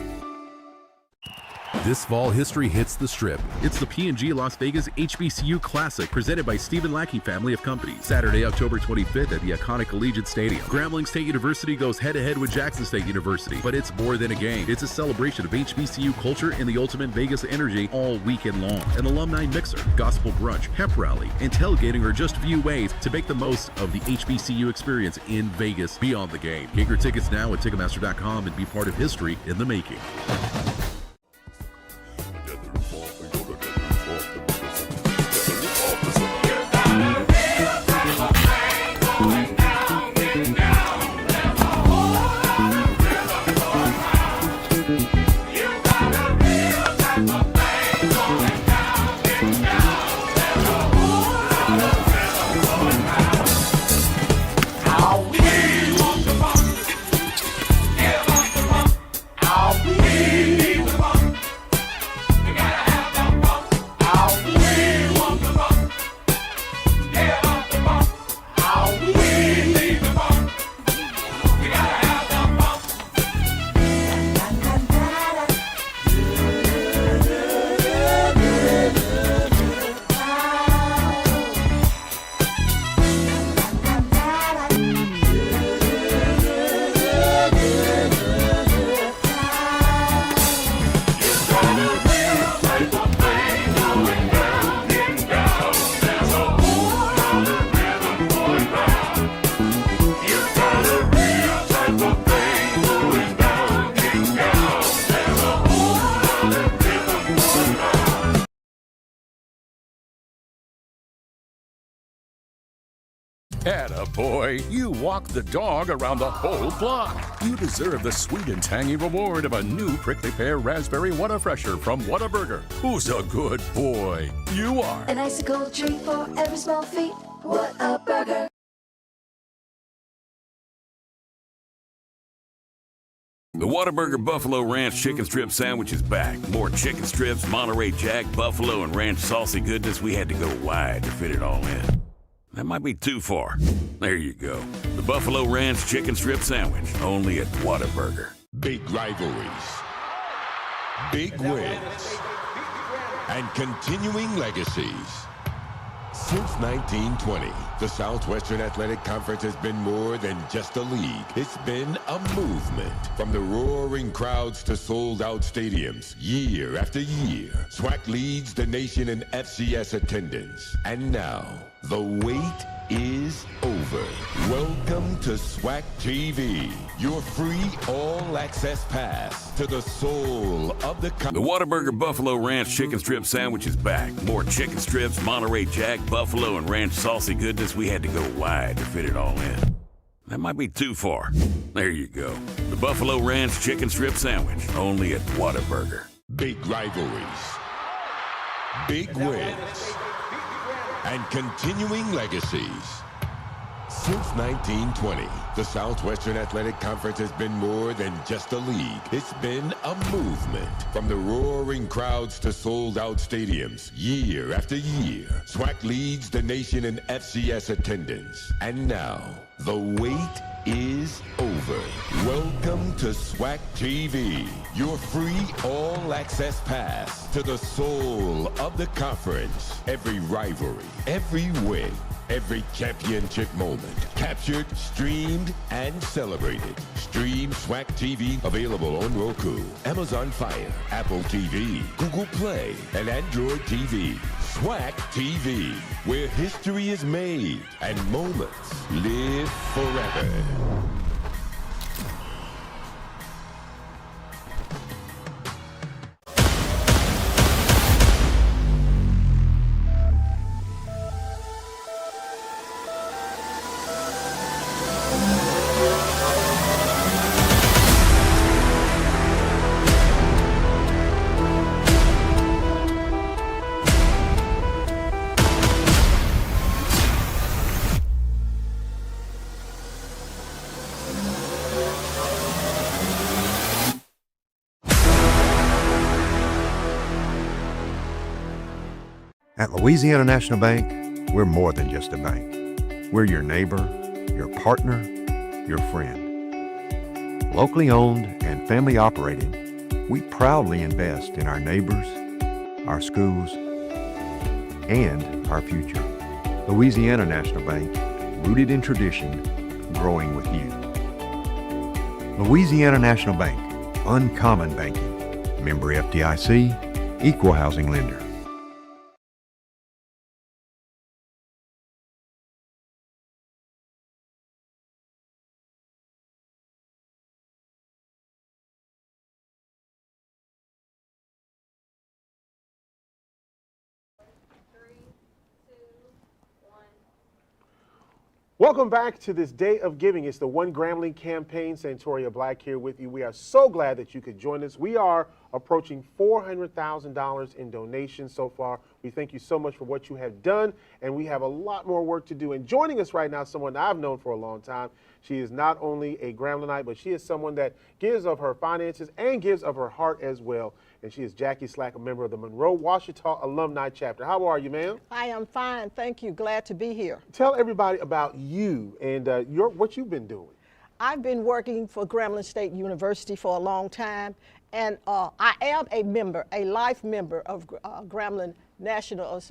This fall, history hits the Strip. It's the P&G Las Vegas HBCU Classic, presented by Stephen Lackey family of companies. Saturday, October 25th at the iconic Collegiate Stadium. Grambling State University goes head-to-head with Jackson State University. But it's more than a game. It's a celebration of HBCU culture and the ultimate Vegas energy all weekend long. An alumni mixer, gospel brunch, hemp rally, and tailgating are just a few ways to make the most of the HBCU experience in Vegas beyond the game. Get your tickets now at Ticketmaster.com and be part of history in the making. Atta boy, you walk the dog around the whole block. You deserve the sweet and tangy reward of a new prickly pear raspberry Whataburger from Whataburger. Who's a good boy? You are. An icicle treat for every small feat. What a burger. The Whataburger Buffalo Ranch Chicken Strip Sandwich is back. More chicken strips, Monterey Jack, buffalo, and ranch saucy goodness. We had to go wide to fit it all in. That might be too far. There you go. The Buffalo Ranch Chicken Strip Sandwich, only at Whataburger. Big rivalries, big wins, and continuing legacies. Since 1920, the Southwestern Athletic Conference has been more than just a league. It's been a movement. From the roaring crowds to sold-out stadiums, year after year, SWAC leads the nation in FCS attendance. And now, the wait is over. Welcome to SWAC TV, your free all-access pass to the soul of the The Whataburger Buffalo Ranch Chicken Strip Sandwich is back. More chicken strips, Monterey Jack, buffalo, and ranch saucy goodness. We had to go wide to fit it all in. That might be too far. There you go. The Buffalo Ranch Chicken Strip Sandwich, only at Whataburger. Big rivalries, big wins, and continuing legacies. Since 1920, the Southwestern Athletic Conference has been more than just a league. It's been a movement. From the roaring crowds to sold-out stadiums, year after year, SWAC leads the nation in FCS attendance. And now, the wait is over. Welcome to SWAC TV, your free all-access pass to the soul of the conference. Every rivalry, every win, every championship moment, captured, streamed, and celebrated. Stream SWAC TV, available on Roku, Amazon Fire, Apple TV, Google Play, and Android TV. SWAC TV, where history is made and moments live forever. At Louisiana National Bank, we're more than just a bank. We're your neighbor, your partner, your friend. Locally owned and family operated, we proudly invest in our neighbors, our schools, and our future. Louisiana National Bank, rooted in tradition, growing with you. Louisiana National Bank, uncommon banking. Member FDIC, equal housing lender. Welcome back to this day of giving. It's the One Grambling campaign. Santoria Black here with you. We are so glad that you could join us. We are approaching $400,000 in donations so far. We thank you so much for what you have done, and we have a lot more work to do. And joining us right now, someone I've known for a long time. She is not only a Gramblingite, but she is someone that gives of her finances and gives of her heart as well. And she is Jackie Slack, a member of the Monroe Washita Alumni Chapter. How are you, ma'am? I am fine, thank you. Glad to be here. Tell everybody about you and what you've been doing. I've been working for Grambling State University for a long time, and I am a member, a life member of Grambling National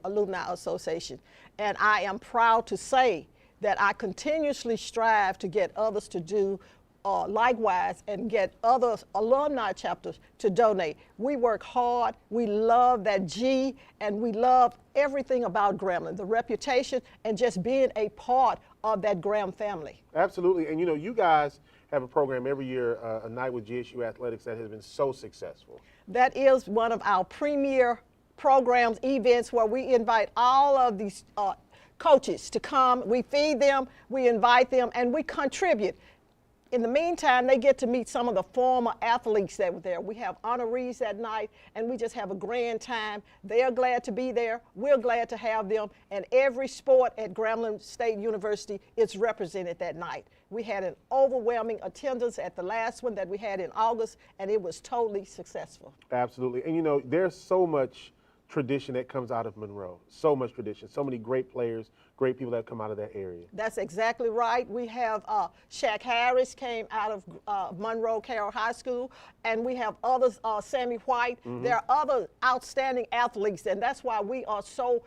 Alumni Association, and I am proud to say that I continuously strive to get others to do likewise and get other alumni chapters to donate. We work hard, we love that G, and we love everything about Grambling, the reputation and just being a part of that Graham family. Absolutely, and you guys have a program every year, a night with GSU Athletics, that has been so successful. That is one of our premier programs, events, where we invite all of these coaches to come. We feed them, we invite them, and we contribute. In the meantime, they get to meet some of the former athletes that were there. We have honorees that night, and we just have a grand time. They're glad to be there. We're glad to have them. And every sport at Grambling State University is represented that night. We had an overwhelming attendance at the last one that we had in August, and it was totally successful. Absolutely. And you know, there's so much tradition that comes out of Monroe. So much tradition. So many great players, great people that come out of that area. That's exactly right. We have Shaq Harris came out of Monroe Carroll High School, and we have others, Sammy White. There are other outstanding athletes, and that's why we are so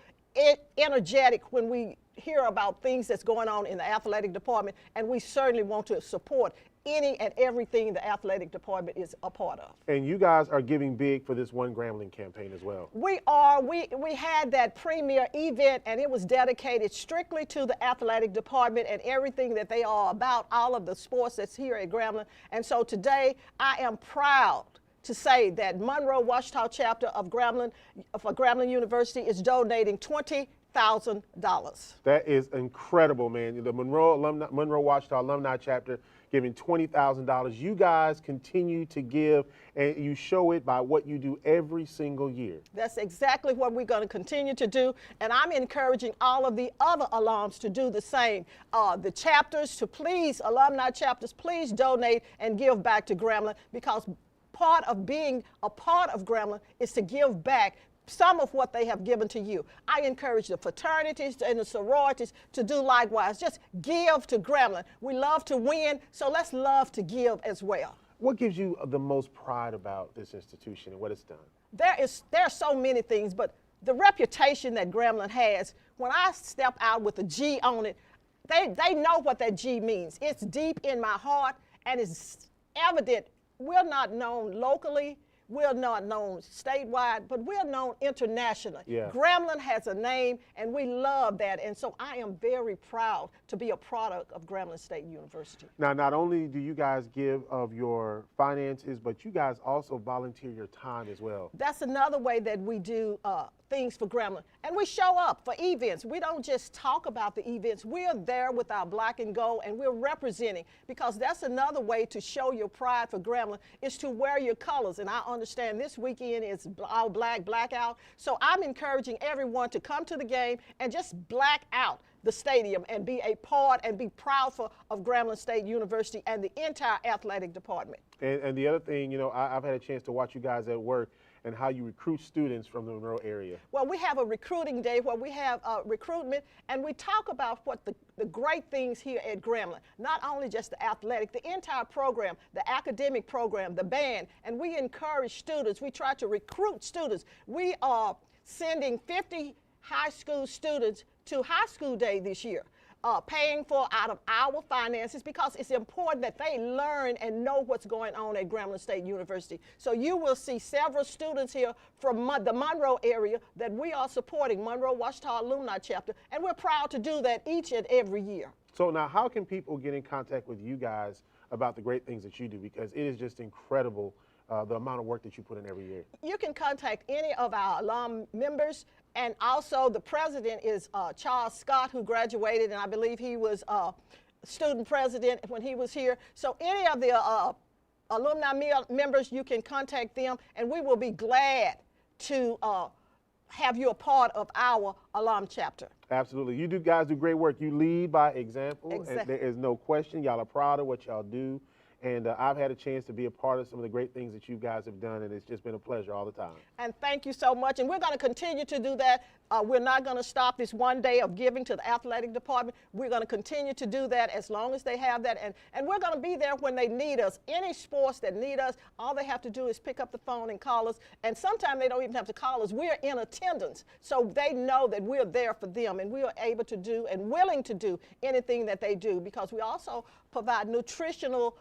energetic when we hear about things that's going on in the athletic department, and we certainly want to support any and everything the athletic department is a part of. And you guys are giving big for this One Grambling campaign as well. We are. We had that premier event, and it was dedicated strictly to the athletic department and everything that they are about, all of the sports that's here at Grambling. And so today, I am proud to say that Monroe Washita chapter of Grambling, for Grambling University, is donating $20,000. That is incredible, man. The Monroe Washita Alumni Chapter giving $20,000. You guys continue to give, and you show it by what you do every single year. That's exactly what we're going to continue to do, and I'm encouraging all of the other alums to do the same. The chapters to please, alumni chapters, please donate and give back to Grambling, because part of being a part of Grambling is to give back some of what they have given to you. I encourage the fraternities and the sororities to do likewise. Just give to Grambling. We love to win, so let's love to give as well. What gives you the most pride about this institution and what it's done? There are so many things, but the reputation that Grambling has, when I step out with a G on it, they know what that G means. It's deep in my heart, and it's evident. We're not known locally. We're not known statewide, but we're known internationally. Yeah. Grambling has a name, and we love that. And so I am very proud to be a product of Grambling State University. Now, not only do you guys give of your finances, but you guys also volunteer your time as well. That's another way that we do things for Grambling. And we show up for events. We don't just talk about the events. We're there with our black and gold, and we're representing, because that's another way to show your pride for Grambling, is to wear your colors. And I understand this weekend is all black, blackout. So I'm encouraging everyone to come to the game and just black out the stadium and be a part and be proud of Grambling State University and the entire athletic department. And the other thing, you know, I've had a chance to watch you guys at work and how you recruit students from the Monroe area. Well, we have a recruiting day where we have recruitment, and we talk about what the great things here at Grambling, not only just the athletic, the entire program, the academic program, the band, and we encourage students. We try to recruit students. We are sending 50 high school students to high school day this year, paying for out of our finances, because it's important that they learn and know what's going on at Grambling State University. So you will see several students here from the Monroe area that we are supporting, Monroe Washita Alumni Chapter, and we're proud to do that each and every year. So now, how can people get in contact with you guys about the great things that you do? Because it is just incredible the amount of work that you put in every year. You can contact any of our alum members, and also the president is Charles Scott, who graduated, and I believe he was student president when he was here. So any of the alumni members, you can contact them, and we will be glad to have you a part of our alum chapter. Absolutely. You guys do great work. You lead by example. Exactly. And there is no question. Y'all are proud of what y'all do. And I've had a chance to be a part of some of the great things that you guys have done, and it's just been a pleasure all the time. And thank you so much. And we're going to continue to do that. We're not going to stop this one day of giving to the athletic department. We're going to continue to do that as long as they have that. And we're going to be there when they need us. Any sports that need us, all they have to do is pick up the phone and call us. And sometimes they don't even have to call us. We're in attendance. So they know that we're there for them, and we are able to do and willing to do anything that they do, because we also provide nutritional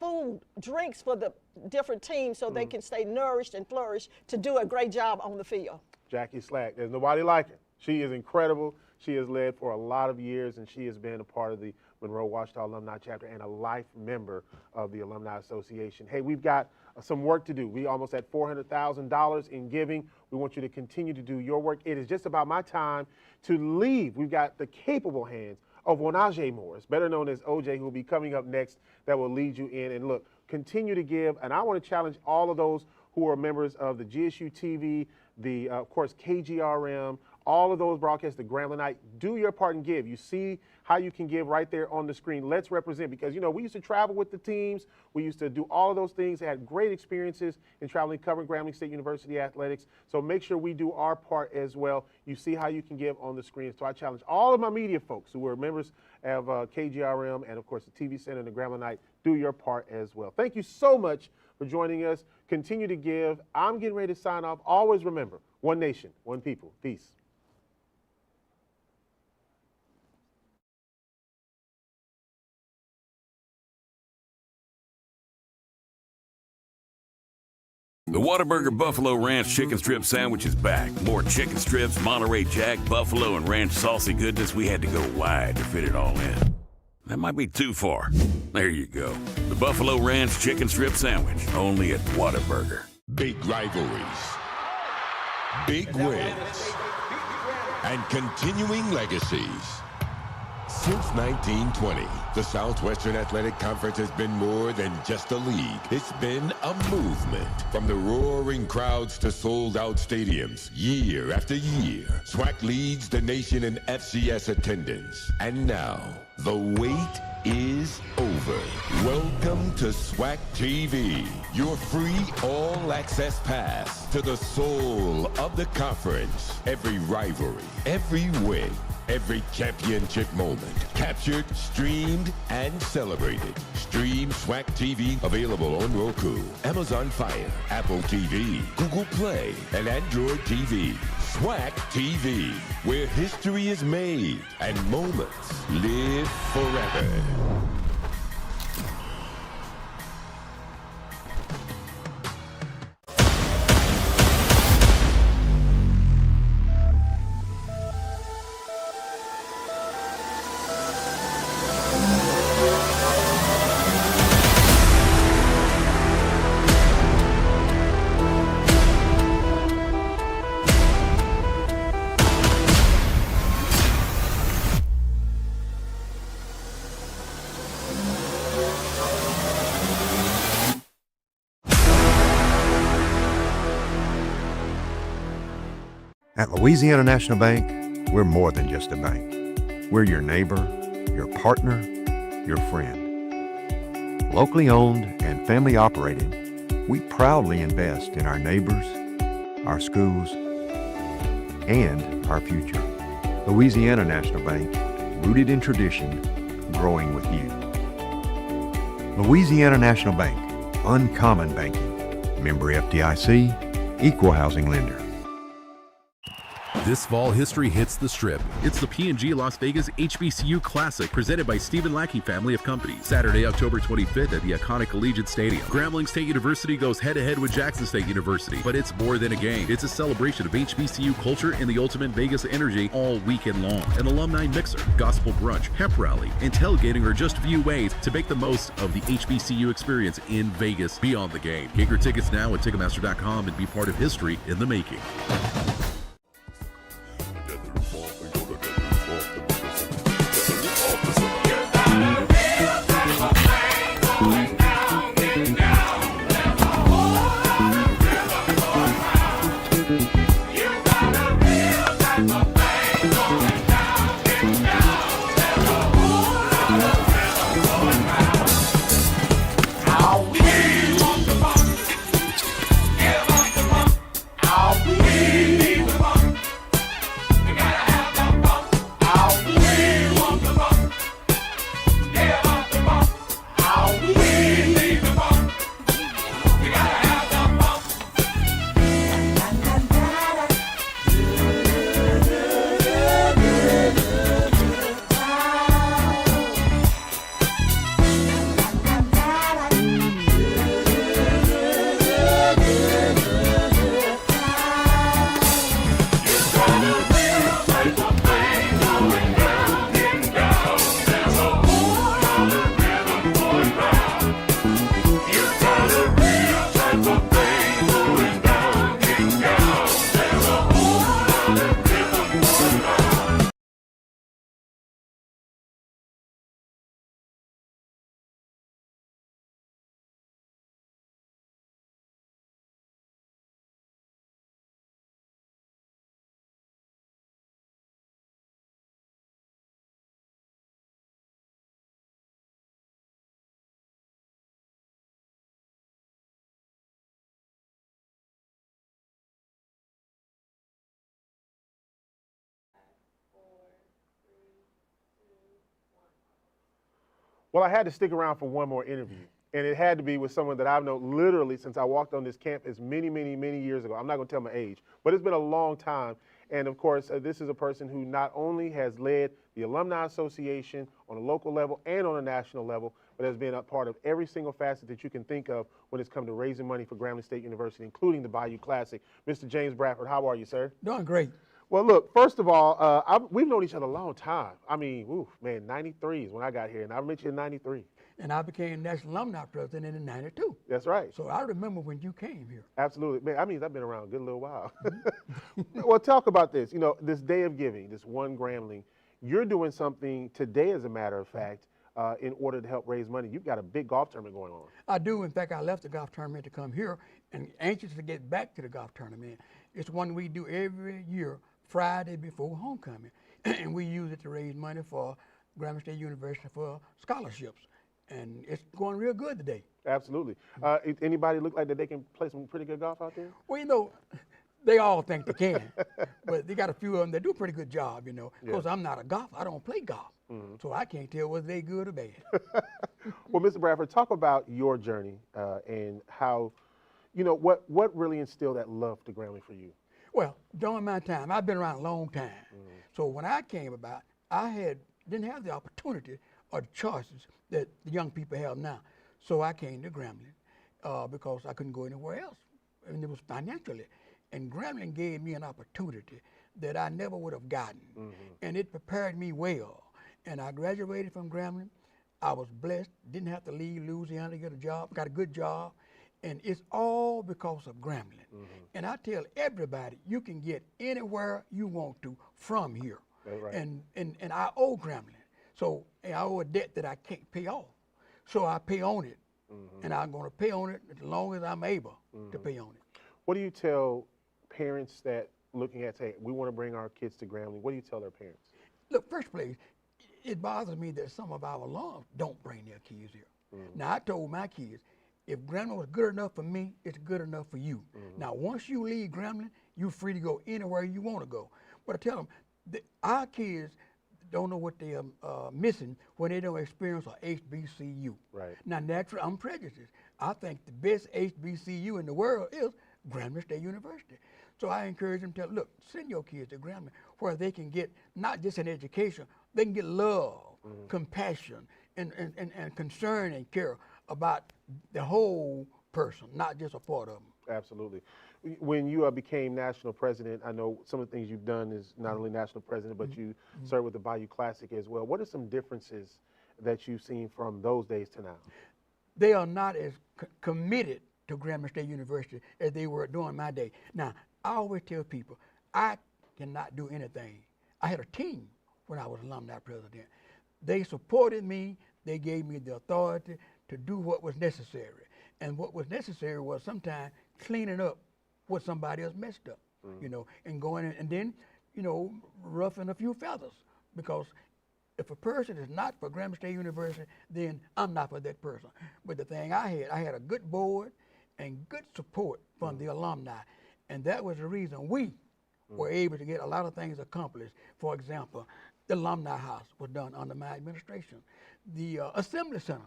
food, drinks for the different teams so they can stay nourished and flourish to do a great job on the field. Jackie Slack, there's nobody like her. She is incredible. She has led for a lot of years, and she has been a part of the Monroe Washita Alumni Chapter and a life member of the Alumni Association. Hey, we've got some work to do. We almost at $400,000 in giving. We want you to continue to do your work. It is just about my time to leave. We've got the capable hands of Wonaje Morris, better known as OJ, who will be coming up next, that will lead you in. And look, continue to give. And I want to challenge all of those who are members of the GSU TV, the, of course, KGRM, all of those broadcasts, the Grambling Night. Do your part and give. You see how you can give right there on the screen. Let's represent, because, you know, we used to travel with the teams. We used to do all of those things. Had great experiences in traveling, covering Grambling State University athletics. So make sure we do our part as well. You see how you can give on the screen. So I challenge all of my media folks who are members of KGRM and, of course, the TV Center and the Grambling Night, do your part as well. Thank you so much for joining us. Continue to give. I'm getting ready to sign off. Always remember, one nation, one people. Peace. The Whataburger Buffalo Ranch Chicken Strip Sandwich is back. More chicken strips, Monterey Jack, buffalo, and ranch saucy goodness. We had to go wide to fit it all in. That might be too far. There you go. The Buffalo Ranch Chicken Strip Sandwich, only at Whataburger. Big rivalries, big wins, and continuing legacies. Since 1920, the Southwestern Athletic Conference has been more than just a league. It's been a movement. From the roaring crowds to sold-out stadiums, year after year, SWAC leads the nation in FCS attendance. And now, the wait is over. Welcome to SWAC TV, your free all-access pass to the soul of the conference. Every rivalry, every win, every championship moment, captured, streamed, and celebrated. Stream SWAC TV, available on Roku, Amazon Fire, Apple TV, Google Play, and Android TV. SWAC TV, where history is made and moments live forever. At Louisiana National Bank, we're more than just a bank. We're your neighbor, your partner, your friend. Locally owned and family operated, we proudly invest in our neighbors, our schools, and our future. Louisiana National Bank, rooted in tradition, growing with you. Louisiana National Bank, uncommon banking. Member FDIC, equal housing lender. This fall, history hits the Strip. It's the P&G Las Vegas HBCU Classic, presented by Stephen Lackey family of companies. Saturday, October 25th at the iconic Allegiant Stadium. Grambling State University goes head-to-head with Jackson State University. But it's more than a game. It's a celebration of HBCU culture and the ultimate Vegas energy all weekend long. An alumni mixer, gospel brunch, hemp rally, and tailgating are just a few ways to make the most of the HBCU experience in Vegas beyond the game. Get your tickets now at Ticketmaster.com and be part of history in the making. I'll be Well, I had to stick around for one more interview, and it had to be with someone that I've known literally since I walked on this campus many, many, many years ago. I'm not going to tell my age, but it's been a long time. And of course, this is a person who not only has led the Alumni Association on a local level and on a national level, but has been a part of every single facet that you can think of when it's come to raising money for Grambling State University, including the Bayou Classic. Mr. James Bradford, how are you, sir? Doing great. Well, look, first of all, we've known each other a long time. I mean, oof, man, 93 is when I got here, and I met you in 93. And I became National Alumni President in '92. That's right. So I remember when you came here. Absolutely. Man, I mean, I've been around a good little while. Well, talk about this. You know, this Day of Giving, this One Grambling, you're doing something today, as a matter of fact, in order to help raise money. You've got a big golf tournament going on. I do. In fact, I left the golf tournament to come here and anxious to get back to the golf tournament. It's one we do every year, Friday before homecoming. And we use it to raise money for Grambling State University for scholarships. And it's going real good today. Absolutely. Anybody look like that they can play some pretty good golf out there? Well, you know, they all think they can, but they got a few of them that do a pretty good job, you know. Because I'm not a golfer. I don't play golf. So I can't tell whether they good or bad. Well, Mr. Bradford, talk about your journey and how, you know, what really instilled that love to Grambling for you? Well, during my time, I've been around a long time. So when I came about, I didn't have the opportunity or the choices that the young people have now. So I came to Grambling because I couldn't go anywhere else. And it was financially. And Grambling gave me an opportunity that I never would have gotten. And it prepared me well. And I graduated from Grambling. I was blessed, didn't have to leave Louisiana to get a job, got a good job. And it's all because of Grambling. And I tell everybody, you can get anywhere you want to from here. Right. And I owe Grambling. So I owe a debt that I can't pay off. So I pay on it. And I'm going to pay on it as long as I'm able to pay on it. What do you tell parents that looking at, say, we want to bring our kids to Grambling? What do you tell their parents? Look, first place, it bothers me that some of our alums don't bring their kids here. Now, I told my kids, if Grambling was good enough for me, it's good enough for you. Now, once you leave Grambling, you're free to go anywhere you want to go. But I tell them, our kids don't know what they are missing when they don't experience a HBCU. Right. Now, naturally, I'm prejudiced. I think the best HBCU in the world is Grambling State University. So I encourage them to, look, send your kids to Grambling where they can get not just an education, they can get love, compassion, and concern and care about the whole person, not just a part of them. Absolutely. When you became national president, I know some of the things you've done is not only national president, but you served with the Bayou Classic as well. What are some differences that you've seen from those days to now? They are not as committed to Grambling State University as they were during my day. Now, I always tell people, I cannot do anything. I had a team when I was alumni president. They supported me. They gave me the authority to do what was necessary. And what was necessary was sometimes cleaning up what somebody else messed up, you know, and going in and then, you know, roughing a few feathers. Because if a person is not for Grambling State University, then I'm not for that person. But the thing I had a good board and good support from the alumni. And that was the reason we were able to get a lot of things accomplished. For example, the Alumni House was done under my administration. The Assembly Center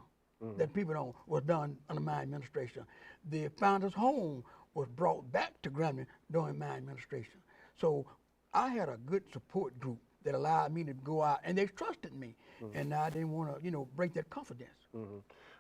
that people know was done under my administration. The Founders Home was brought back to Grambling during my administration. So I had a good support group that allowed me to go out, and they trusted me, and I didn't want to, you know, break that confidence.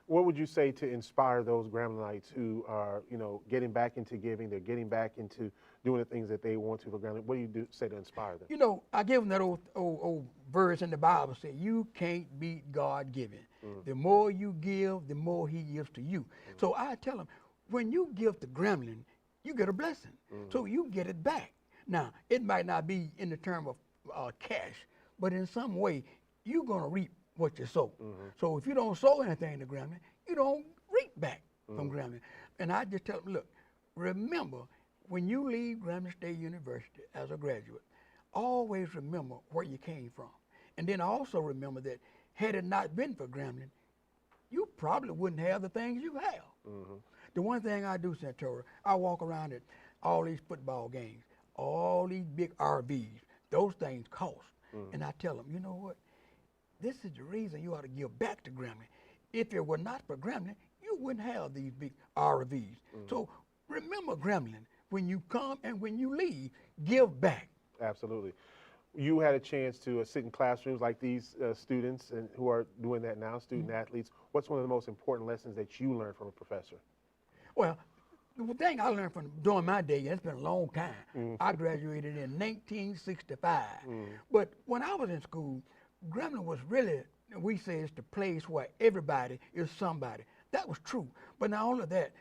What would you say to inspire those Gramblingites who are, you know, getting back into giving, they're getting back into doing the things that they want to for Grambling? What do you say to inspire them? You know, I give them that old verse in the Bible say, you can't beat God giving. The more you give, the more he gives to you. So I tell them, when you give to Grambling, you get a blessing. So you get it back. Now, it might not be in the term of cash, but in some way, you're going to reap what you sow. So if you don't sow anything to Grambling, you don't reap back from Grambling. And I just tell them, look, remember, when you leave Grambling State University as a graduate, always remember where you came from. And then also remember that had it not been for Grambling, you probably wouldn't have the things you have. The one thing I do, Santora, I walk around at all these football games, all these big RVs. Those things cost. And I tell them, you know what? this is the reason you ought to give back to Grambling. If it were not for Grambling, you wouldn't have these big RVs. So remember Grambling, when you come and when you leave, give back. Absolutely. You had a chance to sit in classrooms like these students and who are doing that now, student athletes. What's one of the most important lessons that you learned from a professor? Well, the thing I learned from during my day, it's been a long time. I graduated in 1965. But when I was in school, Grambling was really, we say it's the place where everybody is somebody. That was true. But not only that,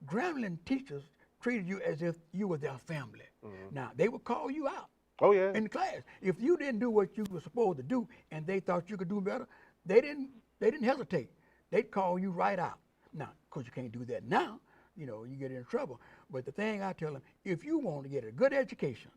Grambling teachers treated you as if you were their family. Now, they would call you out. Oh, yeah. In the class. If you didn't do what you were supposed to do and they thought you could do better, they didn't hesitate. They'd call you right out. Now, because you can't do that now, you know, you get in trouble. But the thing I tell them, if you want to get a good education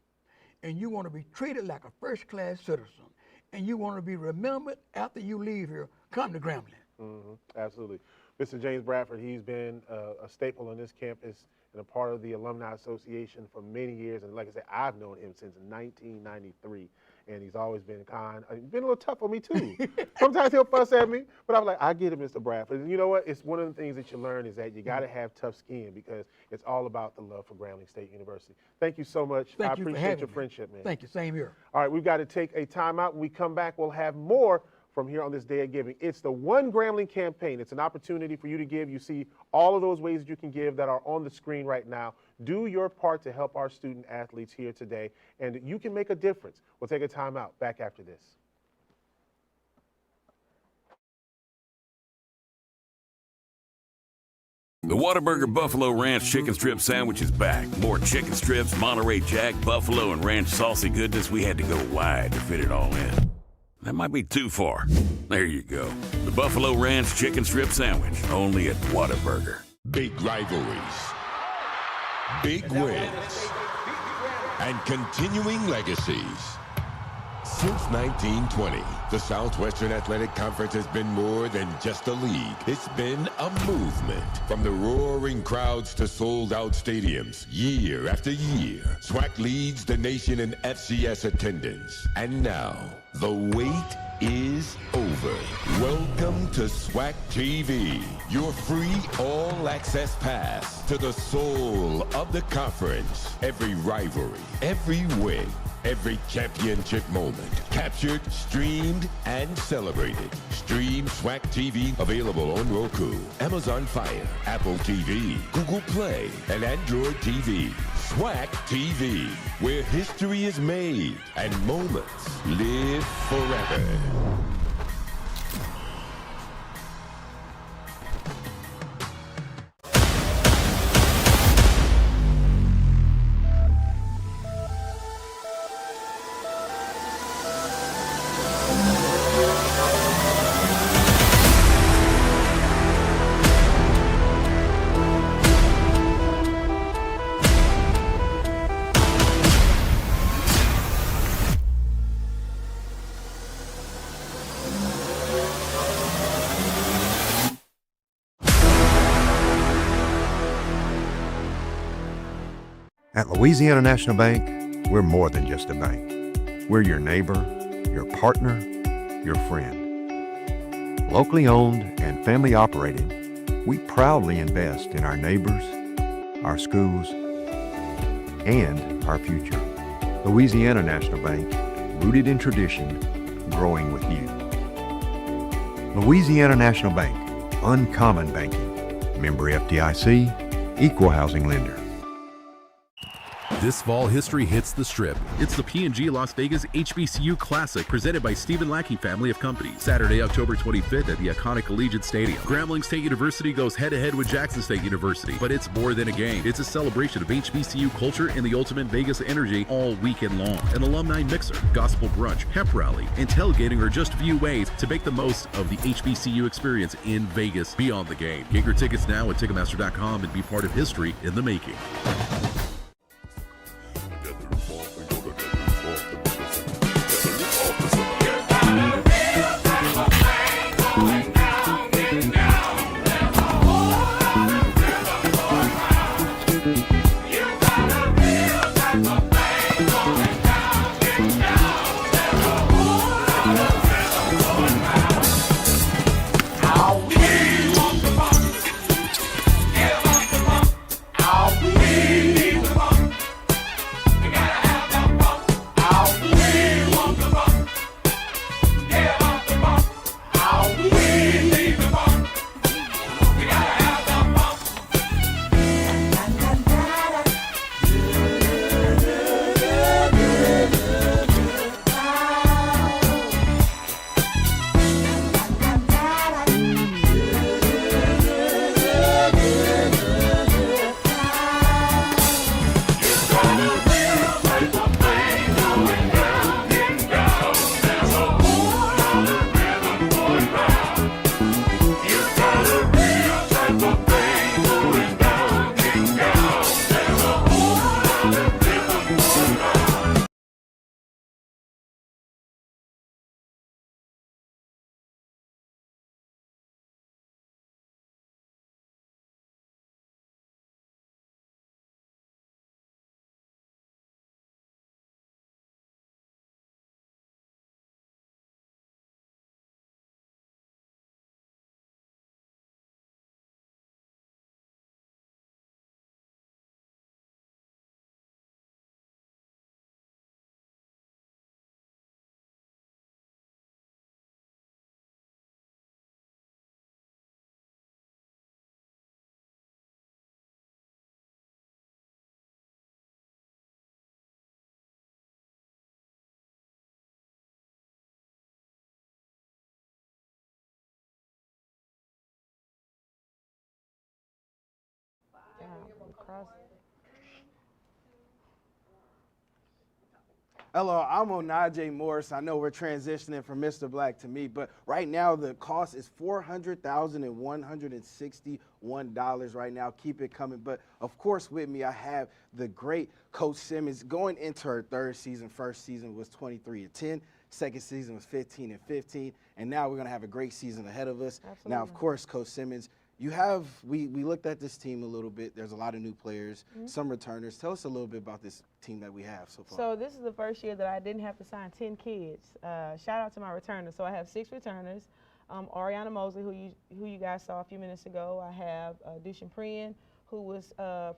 and you want to be treated like a first-class citizen and you want to be remembered after you leave here, come to Grambling. Absolutely. Mr. James Bradford, he's been a staple on this campus and a part of the Alumni Association for many years. And like I said, I've known him since 1993, and he's always been kind. He's been a little tough on me, too. Sometimes he'll fuss at me, but I'm like, I get it, Mr. Bradford. And you know what? It's one of the things that you learn is that you got to have tough skin because it's all about the love for Grambling State University. Thank you so much. Thank I you for appreciate having your me. friendship, man. Thank you. Same here. All right, we've got to take a timeout. When we come back, we'll have more from here on this Day of Giving. It's the One Grambling campaign. It's an opportunity for you to give. You see all of those ways that you can give that are on the screen right now. Do your part to help our student athletes here today, and you can make a difference. We'll take a timeout. Back after this. The Whataburger Buffalo Ranch Chicken Strip Sandwich is back. More chicken strips, Monterey Jack, buffalo, and ranch saucy goodness. We had to go wide to fit it all in. That might be too far. There you go. The Buffalo Ranch Chicken Strip Sandwich, only at Whataburger. Big rivalries, big wins, and continuing legacies. Since 1920, the Southwestern Athletic Conference has been more than just a league. It's been a movement. From the roaring crowds to sold-out stadiums, year after year, SWAC leads the nation in FCS attendance. And now, the wait is over. Welcome to SWAC TV, your free all-access pass to the soul of the conference. Every rivalry, every win, every championship moment, captured, streamed, and celebrated. Stream SWAC TV, available on Roku, Amazon Fire, Apple TV, Google Play, and Android TV. SWAC TV, where history is made and moments live forever. At Louisiana National Bank, we're more than just a bank. We're your neighbor, your partner, your friend. Locally owned and family operated, we proudly invest in our neighbors, our schools, and our future. Louisiana National Bank, rooted in tradition, growing with you. Louisiana National Bank, uncommon banking. Member FDIC, equal housing lender. This fall, history hits the Strip. It's the P&G Las Vegas HBCU Classic, presented by Stephen Lackey Family of Companies. Saturday, October 25th at the iconic Allegiant Stadium. Grambling State University goes head-to-head with Jackson State University. But it's more than a game. It's a celebration of HBCU culture and the ultimate Vegas energy all weekend long. An alumni mixer, gospel brunch, hemp rally, and tailgating are just a few ways to make the most of the HBCU experience in Vegas beyond the game. Get your tickets now at Ticketmaster.com and be part of history in the making. cross. Hello, I'm Onaje Morris. I know we're transitioning from Mr. Black to me, but right now the cost is $400,161 right now. Keep it coming. But of course, with me, I have the great Coach Simmons going into her third season. First season was 23-10. Second season was 15-15. And now we're going to have a great season ahead of us. Absolutely. Now, of course, Coach Simmons, you have, we looked at this team a little bit. There's a lot of new players, some returners. Tell us a little bit about this team that we have so far. So this is the first year that I didn't have to sign 10 kids. Shout out to my returners. So I have 6 returners. Ariana Mosley, who you guys saw a few minutes ago. I have Dushan Priyan, who was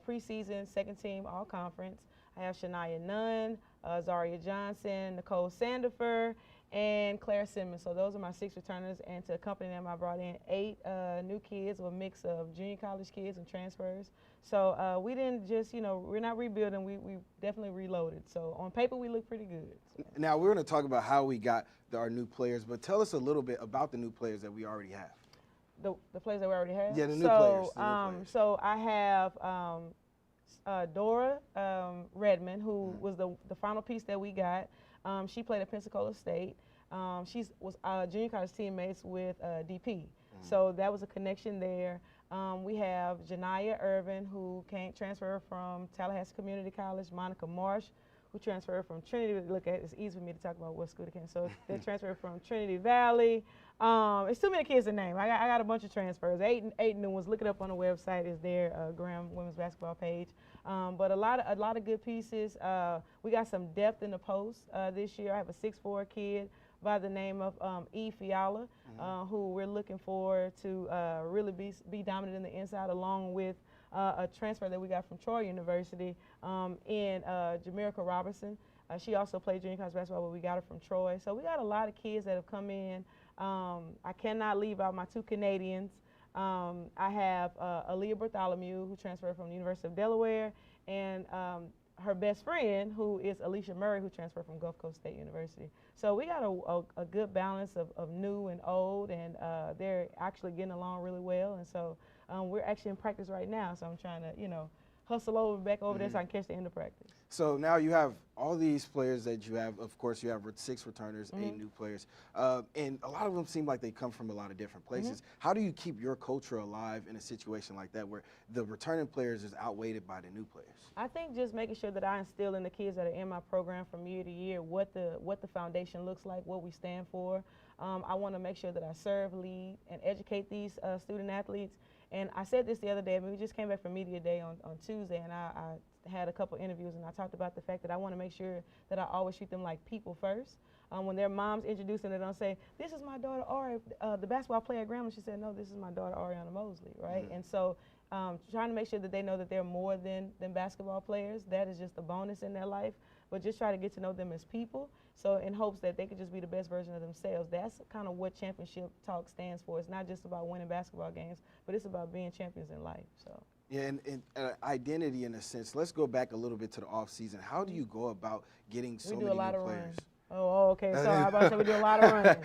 preseason second team all conference. I have Shania Nunn, Zaria Johnson, Nicole Sandifer, and Claire Simmons. So those are my 6 returners, and to accompany them, I brought in 8 new kids, a mix of junior college kids and transfers. So we didn't just, we're not rebuilding, we definitely reloaded. So on paper, we look pretty good. Now, we're going to talk about how we got our new players, but tell us a little bit about the new players that we already have. The players that we already have? Yeah, the new players. So I have Dora Redmond, who was the final piece that we got. She played at Pensacola State. She was junior college teammates with DP. So that was a connection there. We have Janiyah Irvin, who transferred from Tallahassee Community College. Monica Marsh, who transferred from Trinity. Look, it's easy for me to talk about what school they came. So they transferred from Trinity Valley. It's too many kids to name. I got a bunch of transfers. 8 new ones. Look it up on the website. Is their Graham women's basketball page. But a lot of good pieces. We got some depth in the post this year. I have a 6'4" kid by the name of E. Fiala, who we're looking for to really be dominant in the inside, along with a transfer that we got from Troy University in Jamaica Robertson. She also played junior college basketball, but we got her from Troy. So we got a lot of kids that have come in. I cannot leave out my 2 Canadians. I have Aaliyah Bartholomew, who transferred from the University of Delaware, and her best friend, who is Alicia Murray, who transferred from Gulf Coast State University. So we got a good balance of new and old, and they're actually getting along really well. And so we're actually in practice right now, so I'm trying to, hustle back over there so I can catch the end of practice. So now you have all these players that you have. Of course, you have 6 returners, 8 new players. And a lot of them seem like they come from a lot of different places. How do you keep your culture alive in a situation like that where the returning players is outweighed by the new players? I think just making sure that I instill in the kids that are in my program from year to year what the foundation looks like, what we stand for. I want to make sure that I serve, lead, and educate these student athletes. And I said this the other day. We just came back from Media Day on Tuesday, and I had a couple interviews, and I talked about the fact that I want to make sure that I always treat them like people first. When their moms introduce them, they don't say, "This is my daughter, Ari, the basketball player at Grambling." She said, "No, this is my daughter, Ariana Mosley," right? And so trying to make sure that they know that they're more than basketball players. That is just a bonus in their life. But just try to get to know them as people, so in hopes that they could just be the best version of themselves. That's kind of what championship talk stands for. It's not just about winning basketball games, but it's about being champions in life. So. Yeah, and identity in a sense. Let's go back a little bit to the off season. How do you go about getting so many new players? Oh, okay. So I about to say we do a lot of running.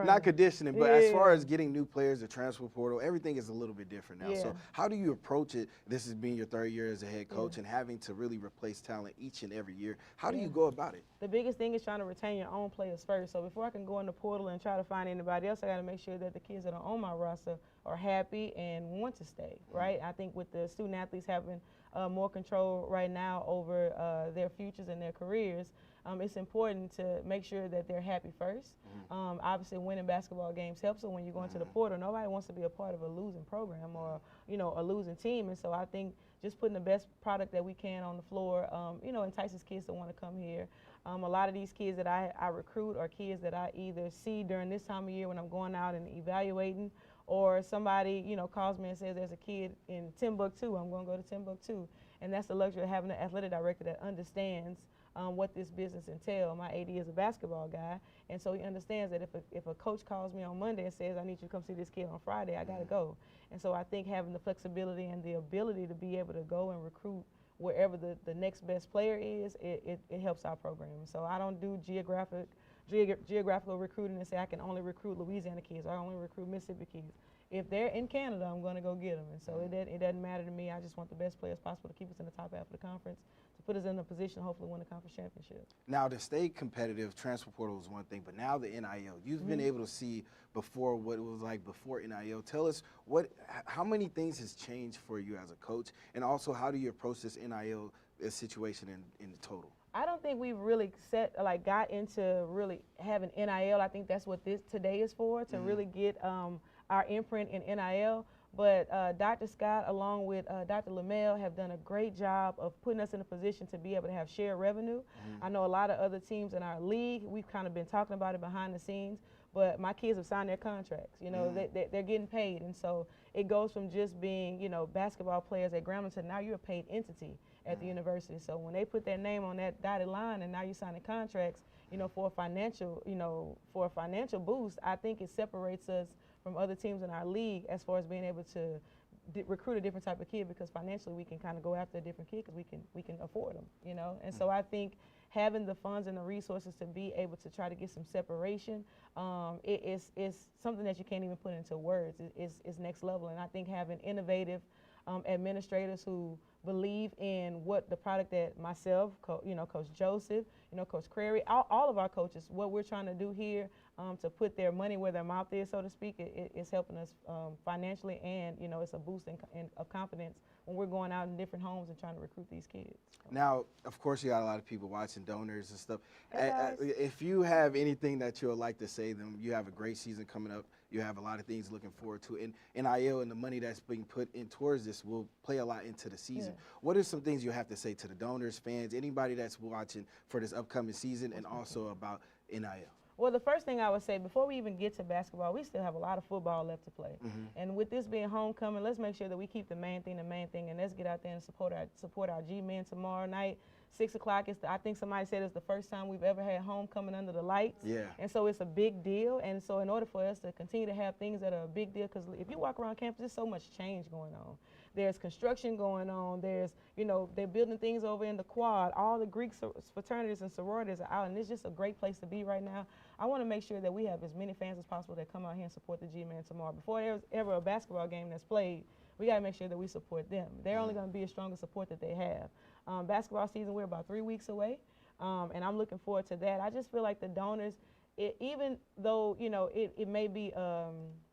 Not conditioning, but as far as getting new players, the transfer portal, everything is a little bit different now. So how do you approach it? This is being your 3rd year as a head coach and having to really replace talent each and every year. How do you go about it? The biggest thing is trying to retain your own players first. So before I can go in the portal and try to find anybody else, I got to make sure that the kids that are on my roster are happy and want to stay, right? I think with the student athletes having more control right now over their futures and their careers, it's important to make sure that they're happy first. Obviously, winning basketball games helps. So when you go into the portal, nobody wants to be a part of a losing program or a losing team. And so I think just putting the best product that we can on the floor, entices kids to want to come here. A lot of these kids that I recruit are kids that I either see during this time of year when I'm going out and evaluating, or somebody calls me and says there's a kid in Timbuktu, I'm going to go to Timbuktu. And that's the luxury of having an athletic director that understands what this business entails. My AD is a basketball guy, and so he understands that if a coach calls me on Monday and says, I need you to come see this kid on Friday, I got to go. And so I think having the flexibility and the ability to be able to go and recruit wherever the next best player is, it helps our program. So I don't do geographic geographical recruiting and say I can only recruit Louisiana kids or I only recruit Mississippi kids. If they're in Canada, I'm going to go get them. And so it doesn't matter to me. I just want the best players possible to keep us in the top half of the conference, to put us in a position to hopefully win the conference championship. Now, to stay competitive, transfer portal is one thing, but now the NIL. You've been able to see before what it was like before NIL. Tell us how many things has changed for you as a coach, and also how do you approach this NIL situation in total? I don't think we've really got into really having NIL. I think that's what this today is for, to really get our imprint in NIL. But Dr. Scott, along with Dr. Lamel, have done a great job of putting us in a position to be able to have shared revenue. I know a lot of other teams in our league, we've kind of been talking about it behind the scenes, but my kids have signed their contracts. You know, they're getting paid. And so it goes from just being, basketball players at Grambling to now you're a paid entity at the university. So when they put their name on that dotted line and now you're signing contracts, for a financial boost, I think it separates us from other teams in our league as far as being able to recruit a different type of kid, because financially we can kind of go after a different kid because we can afford them, And so I think having the funds and the resources to be able to try to get some separation, it's something that you can't even put into words. It's next level. And I think having innovative administrators who believe in what the product that myself, Coach Joseph, Coach Crary, all of our coaches, what we're trying to do here to put their money where their mouth is, so to speak, it's helping us financially, and it's a boost of confidence when we're going out in different homes and trying to recruit these kids. Now, of course, you got a lot of people watching, donors and stuff. If you have anything that you would like to say to them, you have a great season coming up. You have a lot of things looking forward to. And NIL and the money that's being put in towards this will play a lot into the season. Yeah. What are some things you have to say to the donors, fans, anybody that's watching for this upcoming season, and also about NIL? Well, the first thing I would say, before we even get to basketball, we still have a lot of football left to play. And with this being homecoming, let's make sure that we keep the main thing, and let's get out there and support our G-men tomorrow night. 6 o'clock, I think somebody said it's the first time we've ever had homecoming under the lights. Yeah. And so it's a big deal. And so in order for us to continue to have things that are a big deal, because if you walk around campus, there's so much change going on. There's construction going on. There's, they're building things over in the quad. All the Greek fraternities and sororities are out, and it's just a great place to be right now. I want to make sure that we have as many fans as possible that come out here and support the G-Men tomorrow. Before there's ever a basketball game that's played, we got to make sure that we support them. They're only going to be as strong as support that they have. Basketball season, we're about 3 weeks away, and I'm looking forward to that. I just feel like the donors, even though, it may be,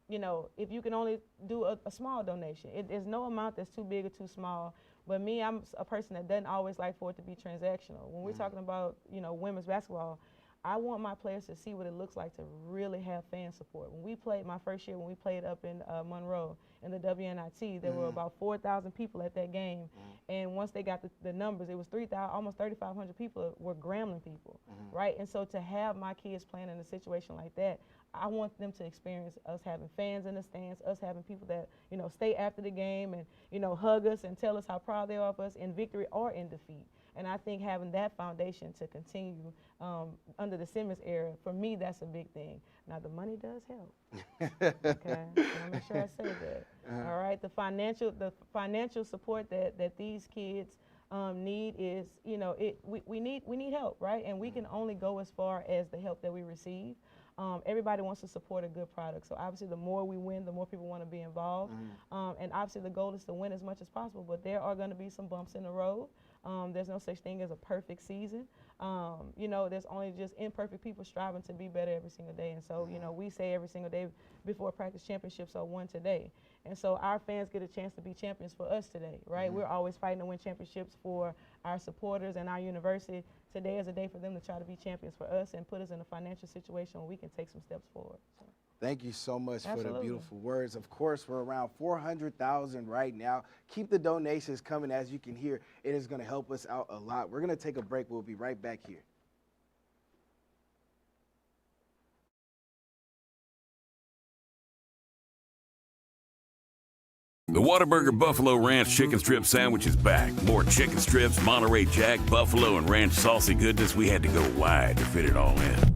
if you can only do a small donation, there's no amount that's too big or too small. But me, I'm a person that doesn't always like for it to be transactional. When we're talking about, women's basketball, I want my players to see what it looks like to really have fan support. When we played my first year, when we played up in Monroe in the WNIT, there were about 4,000 people at that game. And once they got the numbers, it was 3,000, almost 3,500 people were Grambling people, right? And so to have my kids playing in a situation like that, I want them to experience us having fans in the stands, us having people that, stay after the game and, hug us and tell us how proud they are of us in victory or in defeat. And I think having that foundation to continue under the Simmons era, for me, that's a big thing. Now, the money does help. Okay, so I'll make sure I say that. All right, the financial support that these kids need is, we need help, right? And we can only go as far as the help that we receive. Everybody wants to support a good product. So obviously the more we win, the more people want to be involved. And obviously the goal is to win as much as possible, but there are going to be some bumps in the road. There's no such thing as a perfect season. There's only just imperfect people striving to be better every single day. And so, we say every single day before practice, championships are won today. And so our fans get a chance to be champions for us today, right? We're always fighting to win championships for our supporters and our university. Today is a day for them to try to be champions for us and put us in a financial situation where we can take some steps forward. So. Thank you so much for the beautiful words. Of course, we're around 400,000 right now. Keep the donations coming. As you can hear, it is going to help us out a lot. We're going to take a break. We'll be right back here. The Whataburger Buffalo Ranch Chicken Strip Sandwich is back. More chicken strips, Monterey Jack, buffalo, and ranch saucy goodness. We had to go wide to fit it all in.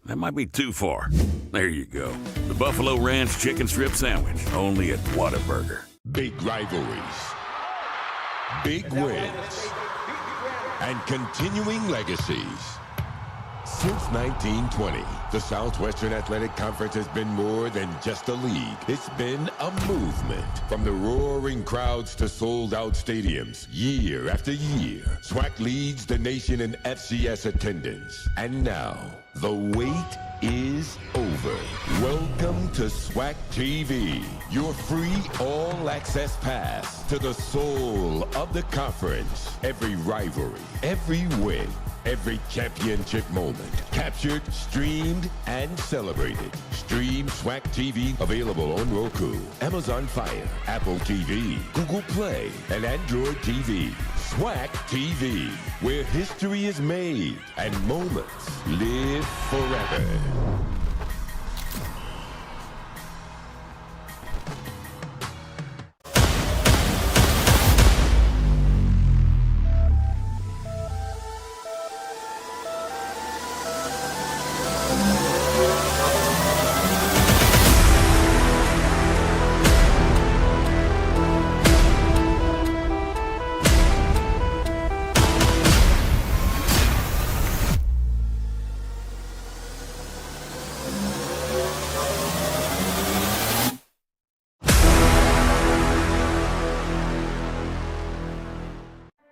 That might be too far. There you go. The Buffalo Ranch Chicken Strip Sandwich, only at Whataburger. Big rivalries, big wins, and continuing legacies. Since 1920, the Southwestern Athletic Conference has been more than just a league. It's been a movement. From the roaring crowds to sold-out stadiums, year after year, SWAC leads the nation in FCS attendance. And now, the wait is over. Welcome to SWAC TV, your free all-access pass to the soul of the conference. Every rivalry, every win, every championship moment, captured, streamed, and celebrated. Stream SWAC TV, available on Roku, Amazon Fire, Apple TV, Google Play, and Android TV. SWAC TV, where history is made and moments live forever.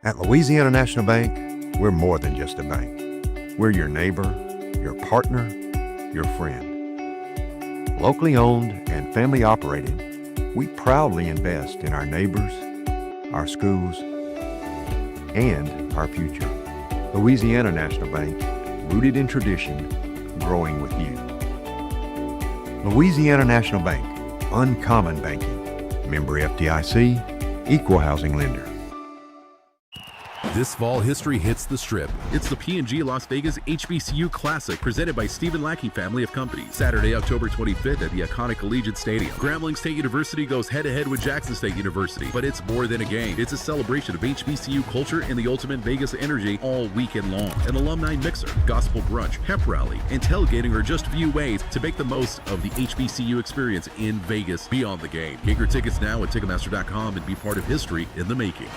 At Louisiana National Bank, we're more than just a bank. We're your neighbor, your partner, your friend. Locally owned and family operated, we proudly invest in our neighbors, our schools, and our future. Louisiana National Bank, rooted in tradition, growing with you. Louisiana National Bank, uncommon banking. Member FDIC, equal housing lender. This fall, history hits the Strip. It's the P&G Las Vegas HBCU Classic, presented by Stephen Lackey family of companies. Saturday, October 25th at the iconic Allegiant Stadium. Grambling State University goes head-to-head with Jackson State University. But it's more than a game. It's a celebration of HBCU culture and the ultimate Vegas energy all weekend long. An alumni mixer, gospel brunch, pep rally, and tailgating are just a few ways to make the most of the HBCU experience in Vegas beyond the game. Get your tickets now at Ticketmaster.com and be part of history in the making.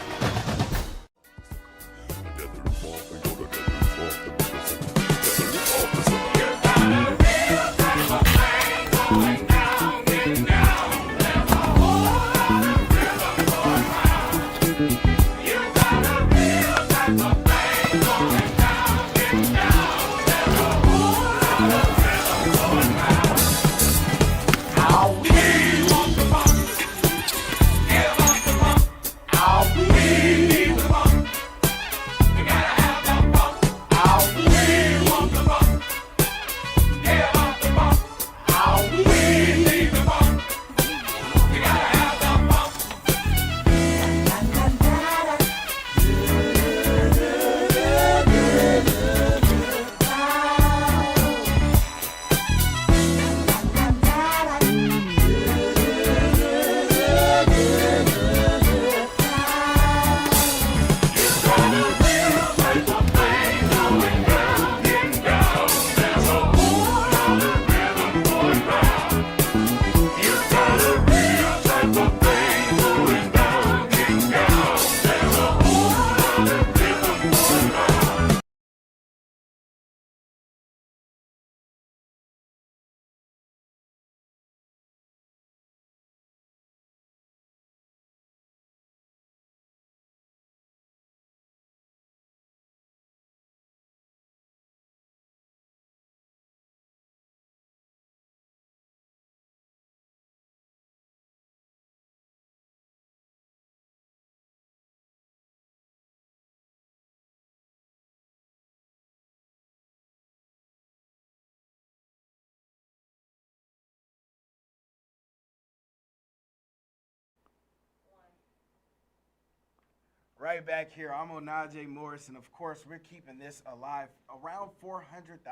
Right back here, I'm Onaje Morris, and of course, we're keeping this alive. Around $400,000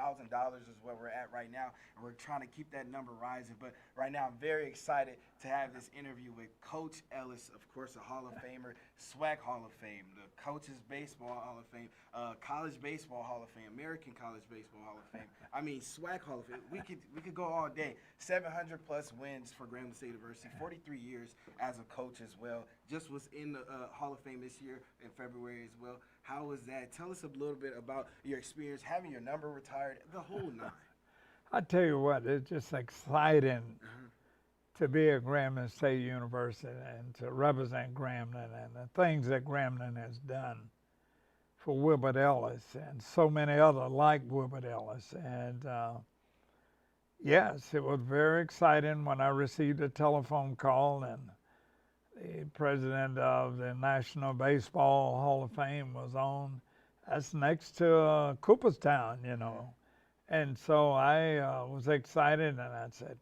is where we're at right now, and we're trying to keep that number rising. But right now, I'm very excited to have this interview with Coach Ellis, of course, a Hall of Famer, SWAC Hall of Fame, the Coaches Baseball Hall of Fame, College Baseball Hall of Fame, American College Baseball Hall of Fame. I mean, SWAC Hall of Fame. We could go all day. 700 plus wins for Grambling State University. 43 years as a coach as well. Just was in the Hall of Fame this year. in February as well. How was that? Tell us a little bit about your experience having your number retired, the whole nine. I tell you what, it's just exciting to be at Grambling State University and to represent Grambling and the things that Grambling has done for Wilbert Ellis and so many other like Wilbert Ellis. And yes, it was very exciting when I received a telephone call and the president of the National Baseball Hall of Fame was on. That's next to Cooperstown, you know. And so I was excited and I said,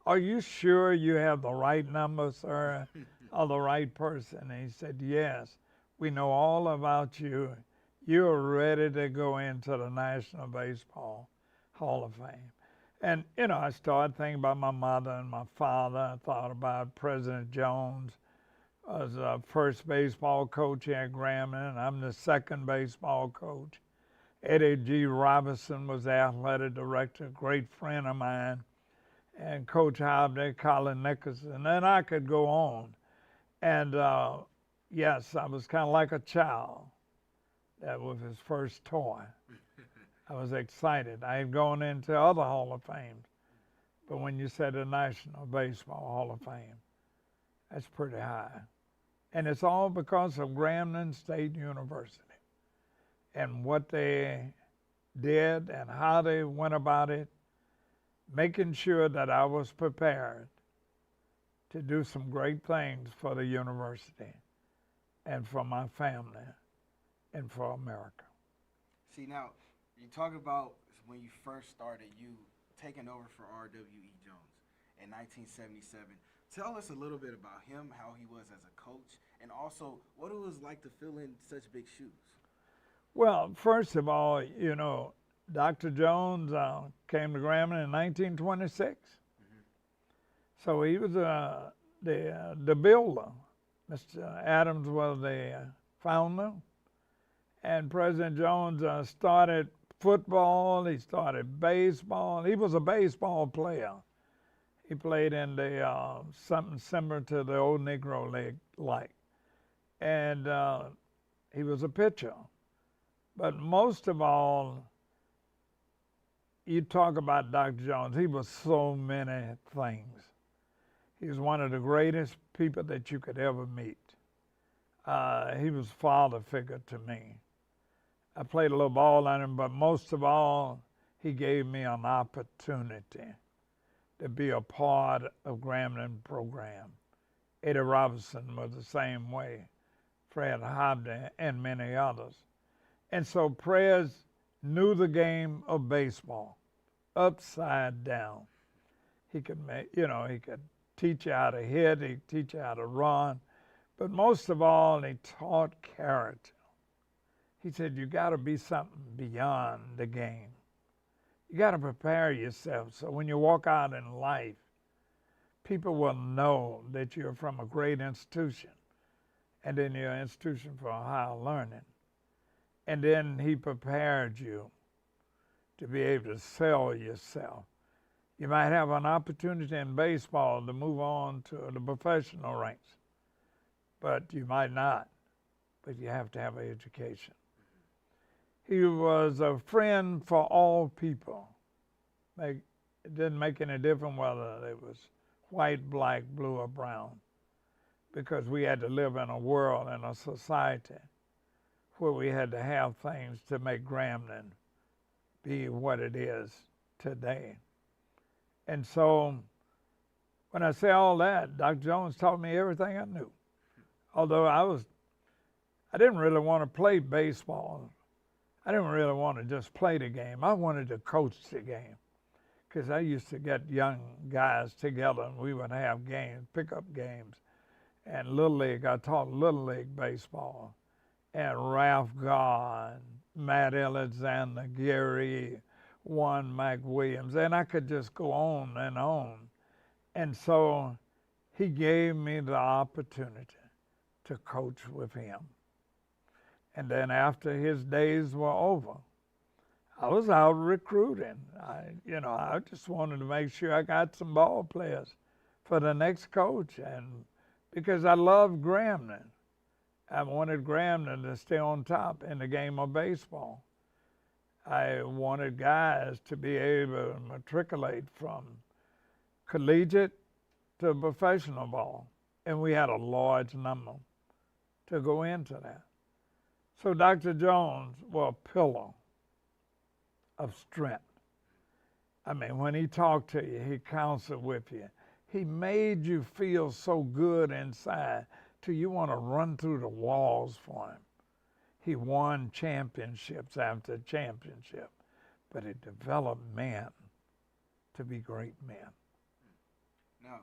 "Are you sure you have the right number, sir, or the right person?" And he said, "Yes, we know all about you. You're ready to go into the National Baseball Hall of Fame." And, you know, I started thinking about my mother and my father. I thought about President Jones as a first baseball coach here at Grambling, and I'm the second baseball coach. Eddie G. Robinson was the athletic director, a great friend of mine, and Coach Hobday, Colin Nicholson, and I could go on. And yes, I was kind of like a child. That was his first toy. I was excited. I had gone into other Hall of Fames, but when you said the National Baseball Hall of Fame, that's pretty high. And it's all because of Grambling State University and what they did and how they went about it, making sure that I was prepared to do some great things for the university and for my family and for America. See, now, you talk about when you first started, you taking over for R.W.E. Jones in 1977. Tell us a little bit about him, how he was as a coach, and also what it was like to fill in such big shoes. Well, first of all, you know, Dr. Jones came to Grambling in 1926. So he was the builder. Mr. Adams was the founder. And President Jones started football, he started baseball. He was a baseball player. He played in the something similar to the old Negro League like. And he was a pitcher. But most of all, you talk about Dr. Jones, he was so many things. He was one of the greatest people that you could ever meet. He was a father figure to me. I played a little ball on him, but most of all, he gave me an opportunity to be a part of Grambling program. Eddie Robinson was the same way, Fred Hobday, and many others. And so Prez knew the game of baseball upside down. He could make, you know, he could teach you how to hit, he'd teach you how to run, but most of all, he taught character. He said, you got to be something beyond the game. You got to prepare yourself so when you walk out in life, people will know that you're from a great institution and then you're an institution for higher learning. And then he prepared you to be able to sell yourself. You might have an opportunity in baseball to move on to the professional ranks, but you might not, but you have to have an education. He was a friend for all people. It didn't make any difference whether it was white, black, blue, or brown, because we had to live in a world and a society where we had to have things to make Grambling be what it is today. And so when I say all that, Dr. Jones taught me everything I knew. Although I didn't really want to play baseball. I didn't really want to just play the game. I wanted to coach the game, because I used to get young guys together and we would have games, pickup games. And Little League, I taught Little League baseball. And Ralph Garr, Matt Alexander, Gary, Juan McWilliams, and I could just go on and on. And so he gave me the opportunity to coach with him. And then after his days were over, I was out recruiting. I just wanted to make sure I got some ball players for the next coach, and because I loved Grambling. I wanted Grambling to stay on top in the game of baseball. I wanted guys to be able to matriculate from collegiate to professional ball, and we had a large number to go into that. So Dr. Jones was a pillar of strength. I mean, when he talked to you, he counseled with you. He made you feel so good inside till you want to run through the walls for him. He won championships after championship, but it developed men to be great men. Now,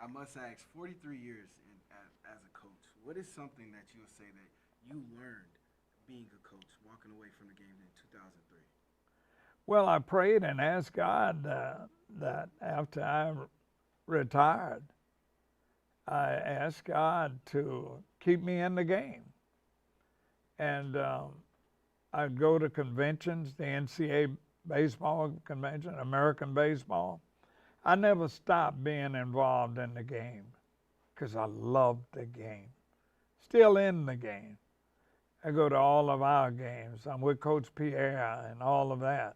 I must ask, 43 years as a coach, what is something that you would say that you learned being a coach, walking away from the game in 2003? Well, I prayed and asked God that after I retired, I asked God to keep me in the game. And I'd go to conventions, the NCAA baseball convention, American baseball. I never stopped being involved in the game because I loved the game. Still in the game. I go to all of our games. I'm with Coach Pierre and all of that.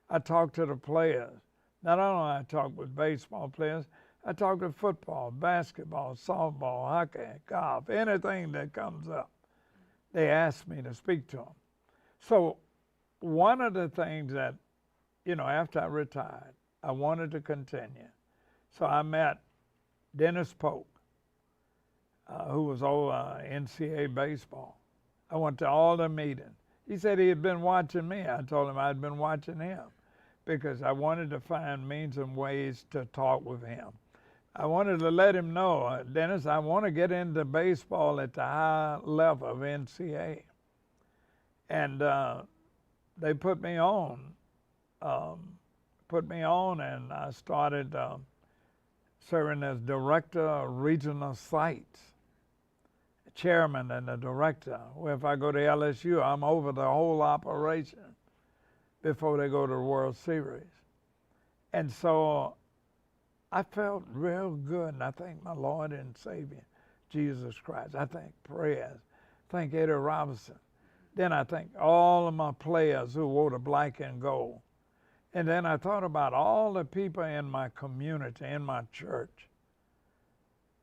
I talk to the players. Not only I talk with baseball players, I talk with football, basketball, softball, hockey, golf, anything that comes up. They ask me to speak to them. So one of the things that, after I retired, I wanted to continue. So I met Dennis Polk, who was over NCAA baseball. I went to all the meetings. He said he had been watching me. I told him I'd been watching him because I wanted to find means and ways to talk with him. I wanted to let him know, Dennis, I want to get into baseball at the high level of NCAA. And they put me on, and I started serving as director of regional sites, chairman and the director. Well, if I go to LSU, I'm over the whole operation before they go to the World Series. And so I felt real good, and I thank my Lord and Savior, Jesus Christ. I thank prayers. Thank Eddie Robinson. Then I thank all of my players who wore the black and gold. And then I thought about all the people in my community, in my church.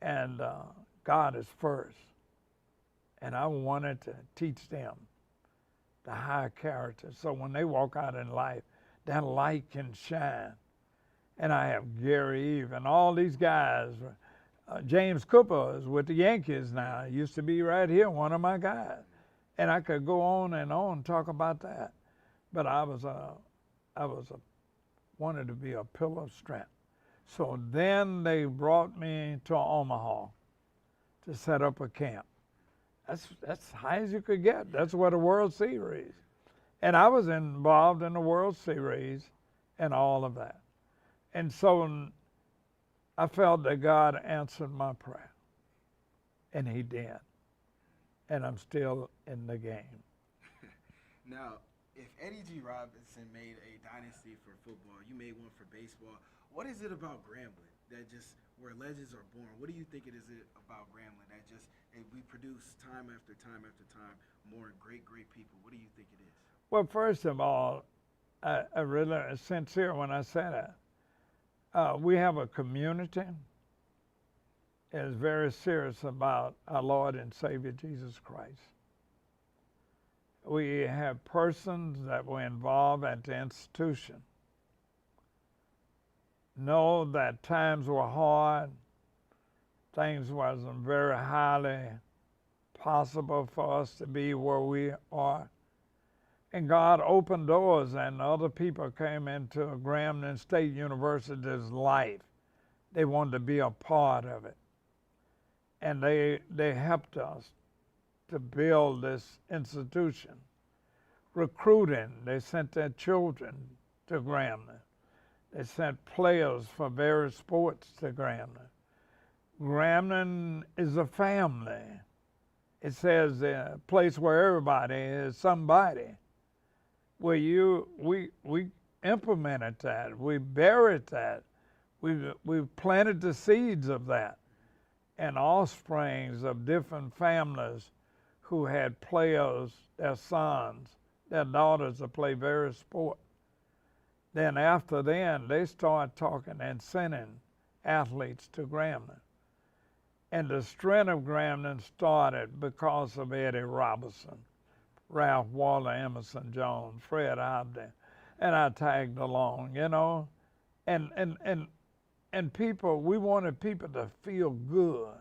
And God is first. And I wanted to teach them the high character. So when they walk out in life, that light can shine. And I have Gary Eve and all these guys. James Cooper is with the Yankees now. He used to be right here, one of my guys. And I could go on and on, talk about that. But I wanted to be a pillar of strength. So then they brought me to Omaha to set up a camp. That's high as you could get. That's what a World Series. And I was involved in the World Series and all of that. And so I felt that God answered my prayer. And he did. And I'm still in the game. Now, if Eddie G. Robinson made a dynasty for football, you made one for baseball. What is it about Grambling that just where legends are born? What do you think it is about Grambling that just we produce time after time after time more great people? What do you think it is? Well, first of all, I really sincere when I say that. We have a community that is very serious about our Lord and Savior Jesus Christ. We have persons that were involved at the institution know that times were hard, things wasn't very highly possible for us to be where we are. And God opened doors and other people came into Grambling State University's life. They wanted to be a part of it. And they helped us to build this institution. Recruiting, they sent their children to Grambling. They sent players for various sports to Grambling. Grambling is a family. It says a place where everybody is somebody. Where we implemented that, we buried that, we've planted the seeds of that, and offsprings of different families who had players, their sons, their daughters to play various sport. Then after then, they started talking and sending athletes to Grambling. And the strength of Grambling started because of Eddie Robinson, Ralph Waller, Emerson Jones, Fred Hobden, and I tagged along, you know. And people, we wanted people to feel good.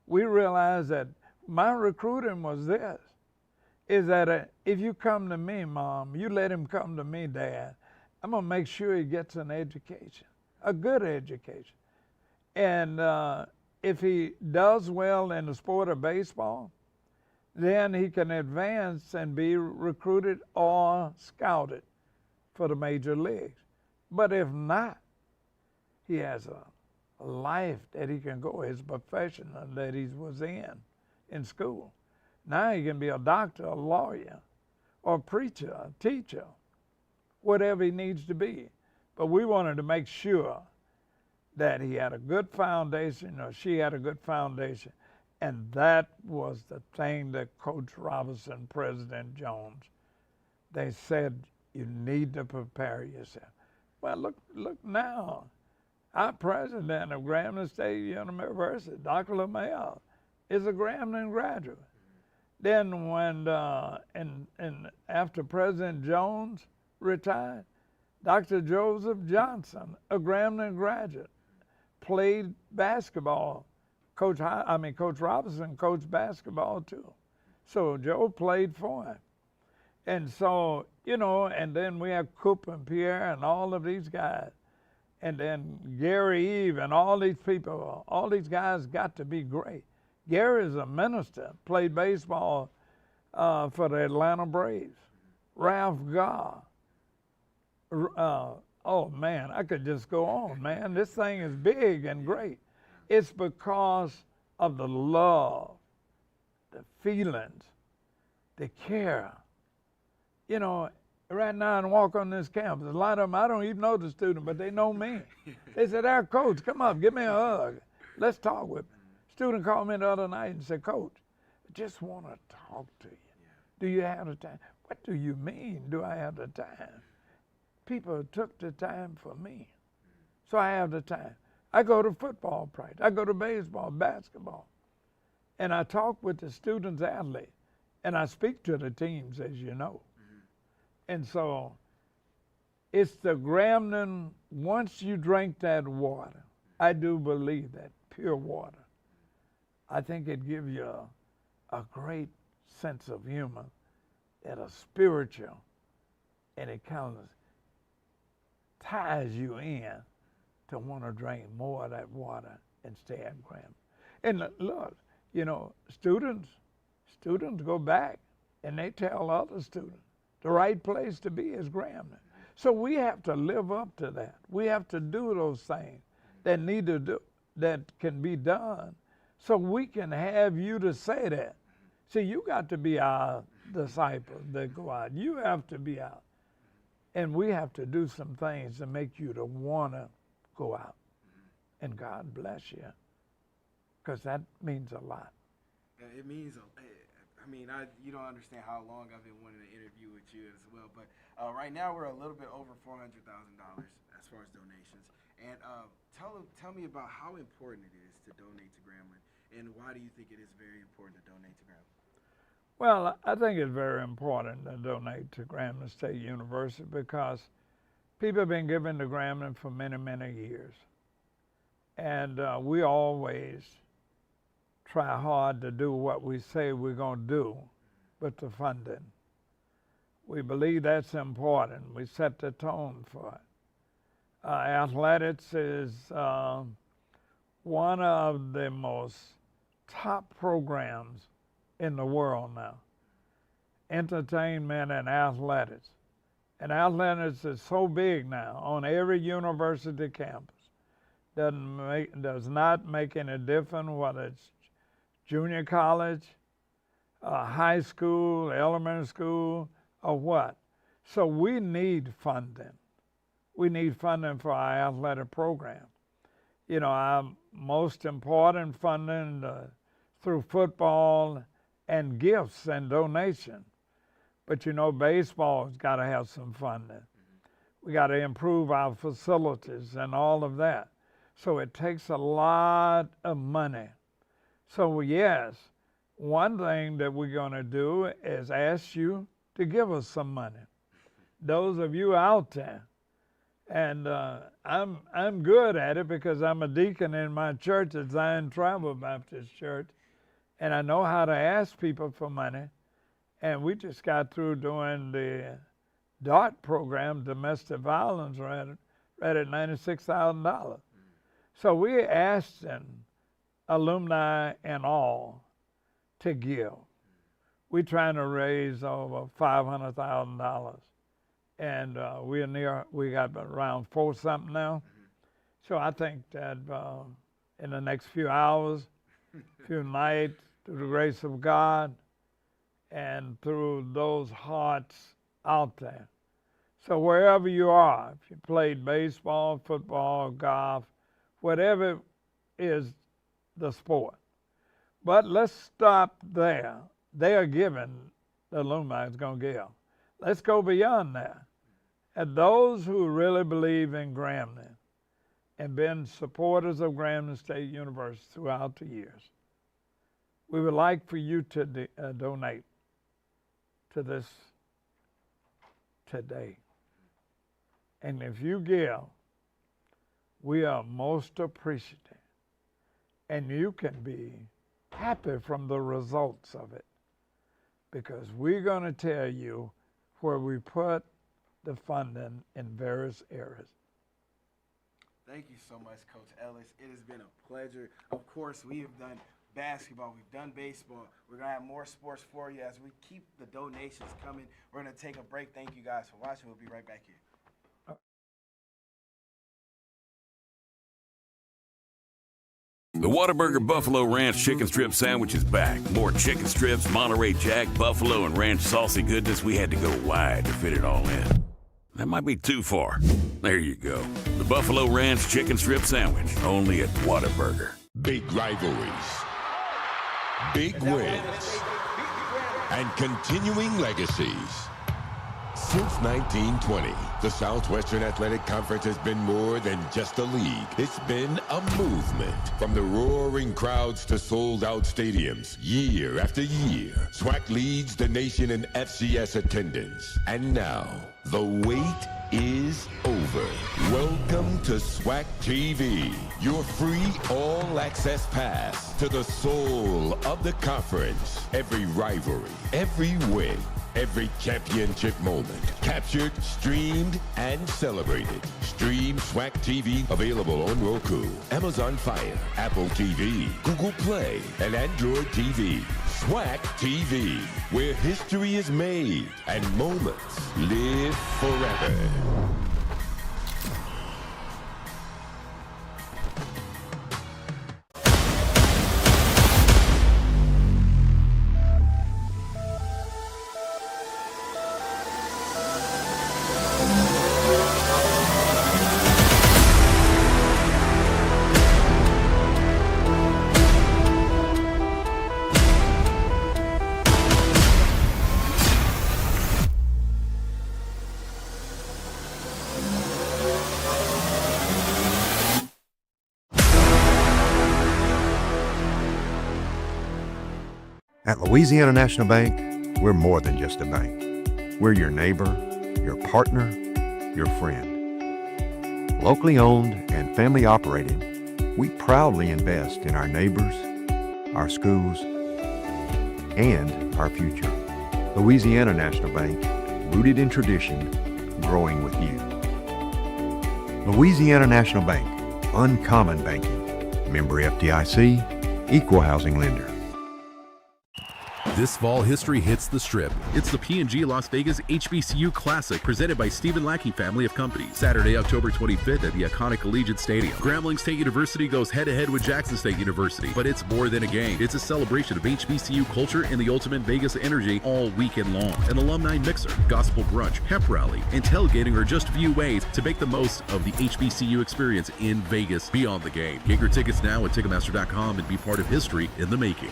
We realized that my recruiting was this, is that if you come to me, Mom, you let him come to me, Dad, I'm going to make sure he gets an education, a good education. And if he does well in the sport of baseball, then he can advance and be recruited or scouted for the major leagues. But if not, he has a life that he can go, his profession that he was in school. Now he can be a doctor, a lawyer, or a preacher, a teacher, whatever he needs to be. But we wanted to make sure that he had a good foundation, or she had a good foundation. And that was the thing that Coach Robinson, President Jones, they said, you need to prepare yourself. Well, look now. Our president of Grambling State University, Dr. LaMalle, is a Grambling graduate. Then when, and after President Jones retired, Dr. Joseph Johnson, a Grambling graduate, played basketball. Coach Robinson coached basketball too. So Joe played for him. And so, you know, and then we have Coop and Pierre and all of these guys. And then Gary Eve and all these people, all these guys got to be great. Gary's a minister, played baseball for the Atlanta Braves. Ralph Garr. Oh man, I could just go on, man. This thing is big and great. It's because of the love, the feelings, the care. You know, right now I walk on this campus, a lot of them, I don't even know the student, but they know me. They said, "Our coach, come up, give me a hug. Let's talk with me." Student called me the other night and said, "Coach, I just want to talk to you. Do you have the time?" What do you mean, do I have the time? People took the time for me. So I have the time. I go to football practice. I go to baseball, basketball. And I talk with the students, athletes. And I speak to the teams, as you know. And so it's the Grambling, once you drink that water, I do believe that, pure water, I think it gives you a great sense of humor and a spiritual, and it kind of ties you in to want to drink more of that water and stay at Grambling. And look, you know, students go back and they tell other students, the right place to be is Grambling. So we have to live up to that. We have to do those things that need to do, that can be done, so we can have you to say that. See, you got to be our disciples that go out. You have to be out. And we have to do some things to make you to want to go out. And God bless you, because that means a lot. It means, I mean, you don't understand how long I've been wanting to interview with you as well. But right now we're a little bit over $400,000 as far as donations. And tell me about how important it is to donate to Grambling, and why do you think it is very important to donate to Grambling? Well, I think it's very important to donate to Grambling State University because people have been giving to Grambling for many, many years. And we always try hard to do what we say we're going to do with the funding. We believe that's important. We set the tone for it. Athletics is one of the most top programs in the world now. Entertainment and athletics. And athletics is so big now on every university campus. Does not make any difference whether it's junior college, high school, elementary school, or what. So we need funding. We need funding for our athletic program. You know, our most important funding through football and gifts and donation. But you know, baseball's got to have some funding. We got to improve our facilities and all of that. So it takes a lot of money. So yes, one thing that we're going to do is ask you to give us some money. Those of you out there. And I'm good at it because I'm a deacon in my church at Zion Tribal Baptist Church, and I know how to ask people for money. And we just got through doing the DART program, domestic violence, right at $96,000. So we asked them, alumni and all, to give. We're trying to raise over $500,000. And we got around 4-something now. So I think that in the next few hours, few nights, through the grace of God, and through those hearts out there. So wherever you are, if you played baseball, football, golf, whatever is the sport. But let's stop there. They are giving, the alumni is going to give. Let's go beyond that. And those who really believe in Grambling and been supporters of Grambling State University throughout the years, we would like for you to donate to this today. And if you give, we are most appreciative. And you can be happy from the results of it, because we're going to tell you where we put the funding in various areas. Thank you so much, Coach Ellis. It has been a pleasure. Of course, we have done basketball, we've done baseball. We're going to have more sports for you as we keep the donations coming. We're going to take a break. Thank you guys for watching. We'll be right back here. The Whataburger Buffalo Ranch Chicken Strip Sandwich is back. More chicken strips, Monterey Jack, buffalo, and ranch saucy goodness. We had to go wide to fit it all in. That might be too far. There you go. The Buffalo Ranch Chicken Strip Sandwich, only at Whataburger. Big rivalries, big wins, and continuing legacies. Since 1920, the Southwestern Athletic Conference has been more than just a league. It's been a movement. From the roaring crowds to sold-out stadiums, year after year, SWAC leads the nation in FCS attendance. And now, the wait is over. Welcome to SWAC TV, your free all-access pass to the soul of the conference. Every rivalry, every win, every championship moment, captured, streamed, and celebrated. Stream SWAC TV, available on Roku, Amazon Fire, Apple TV, Google Play, and Android TV. SWAC TV, where history is made and moments live forever. At Louisiana National Bank, we're more than just a bank. We're your neighbor, your partner, your friend. Locally owned and family operated, we proudly invest in our neighbors, our schools, and our future. Louisiana National Bank, rooted in tradition, growing with you. Louisiana National Bank, uncommon banking. Member FDIC, equal housing lender. This fall, history hits the Strip. It's the P&G Las Vegas HBCU Classic, presented by Stephen Lackey family of companies. Saturday, October 25th at the iconic Allegiant Stadium. Grambling State University goes head-to-head with Jackson State University. But it's more than a game. It's a celebration of HBCU culture and the ultimate Vegas energy all weekend long. An alumni mixer, gospel brunch, hemp rally, and tailgating are just a few ways to make the most of the HBCU experience in Vegas beyond the game. Get your tickets now at Ticketmaster.com and be part of history in the making.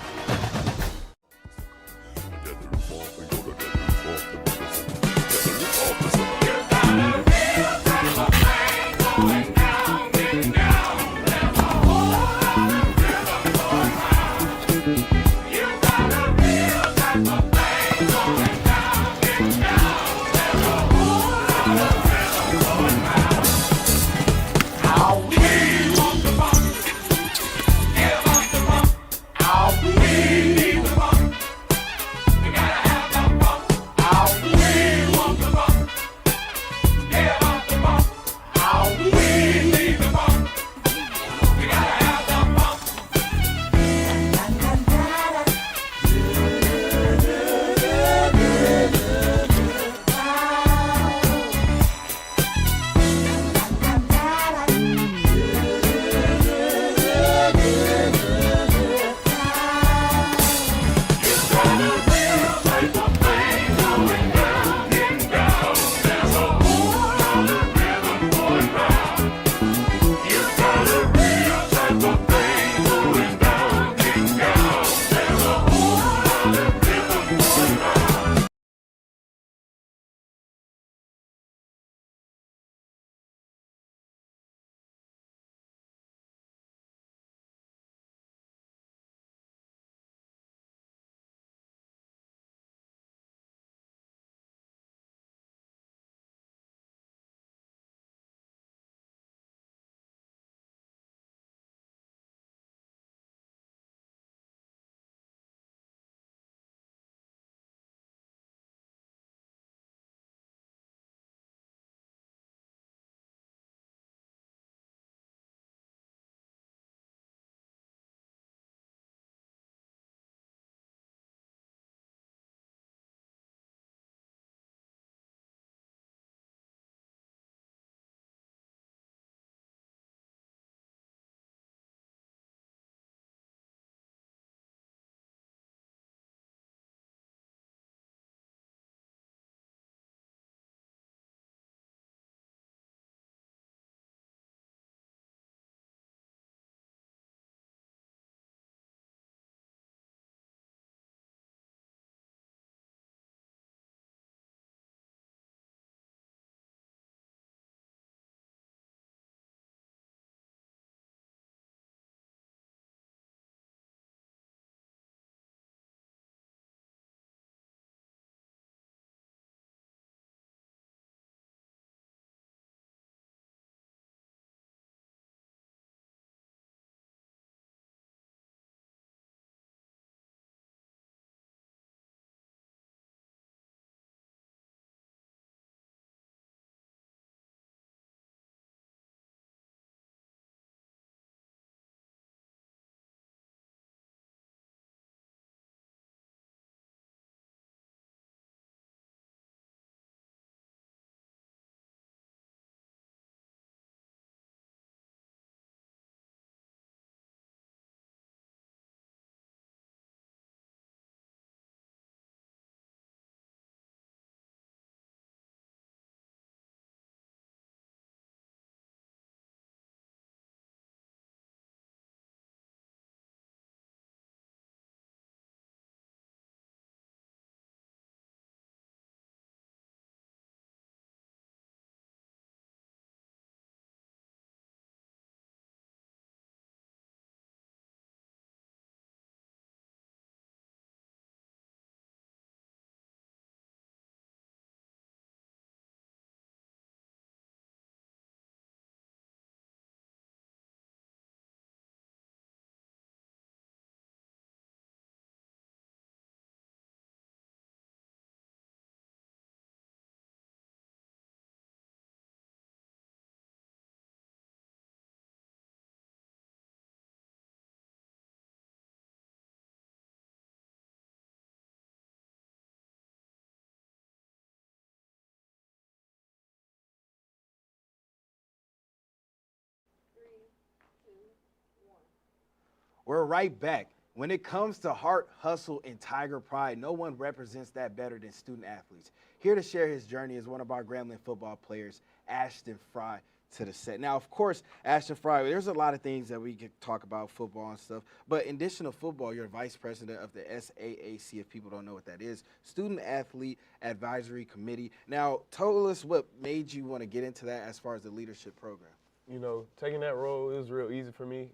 We're right back. When it comes to heart, hustle, and Tiger pride, no one represents that better than student athletes. Here to share his journey is one of our Grambling football players, Ashton Fry, to the set. Now, of course, Ashton Fry, there's a lot of things that we could talk about, football and stuff, but in addition to football, you're vice president of the SAAC, if people don't know what that is, Student Athlete Advisory Committee. Now, tell us what made you want to get into that as far as the leadership program. You know, taking that role, it was real easy for me.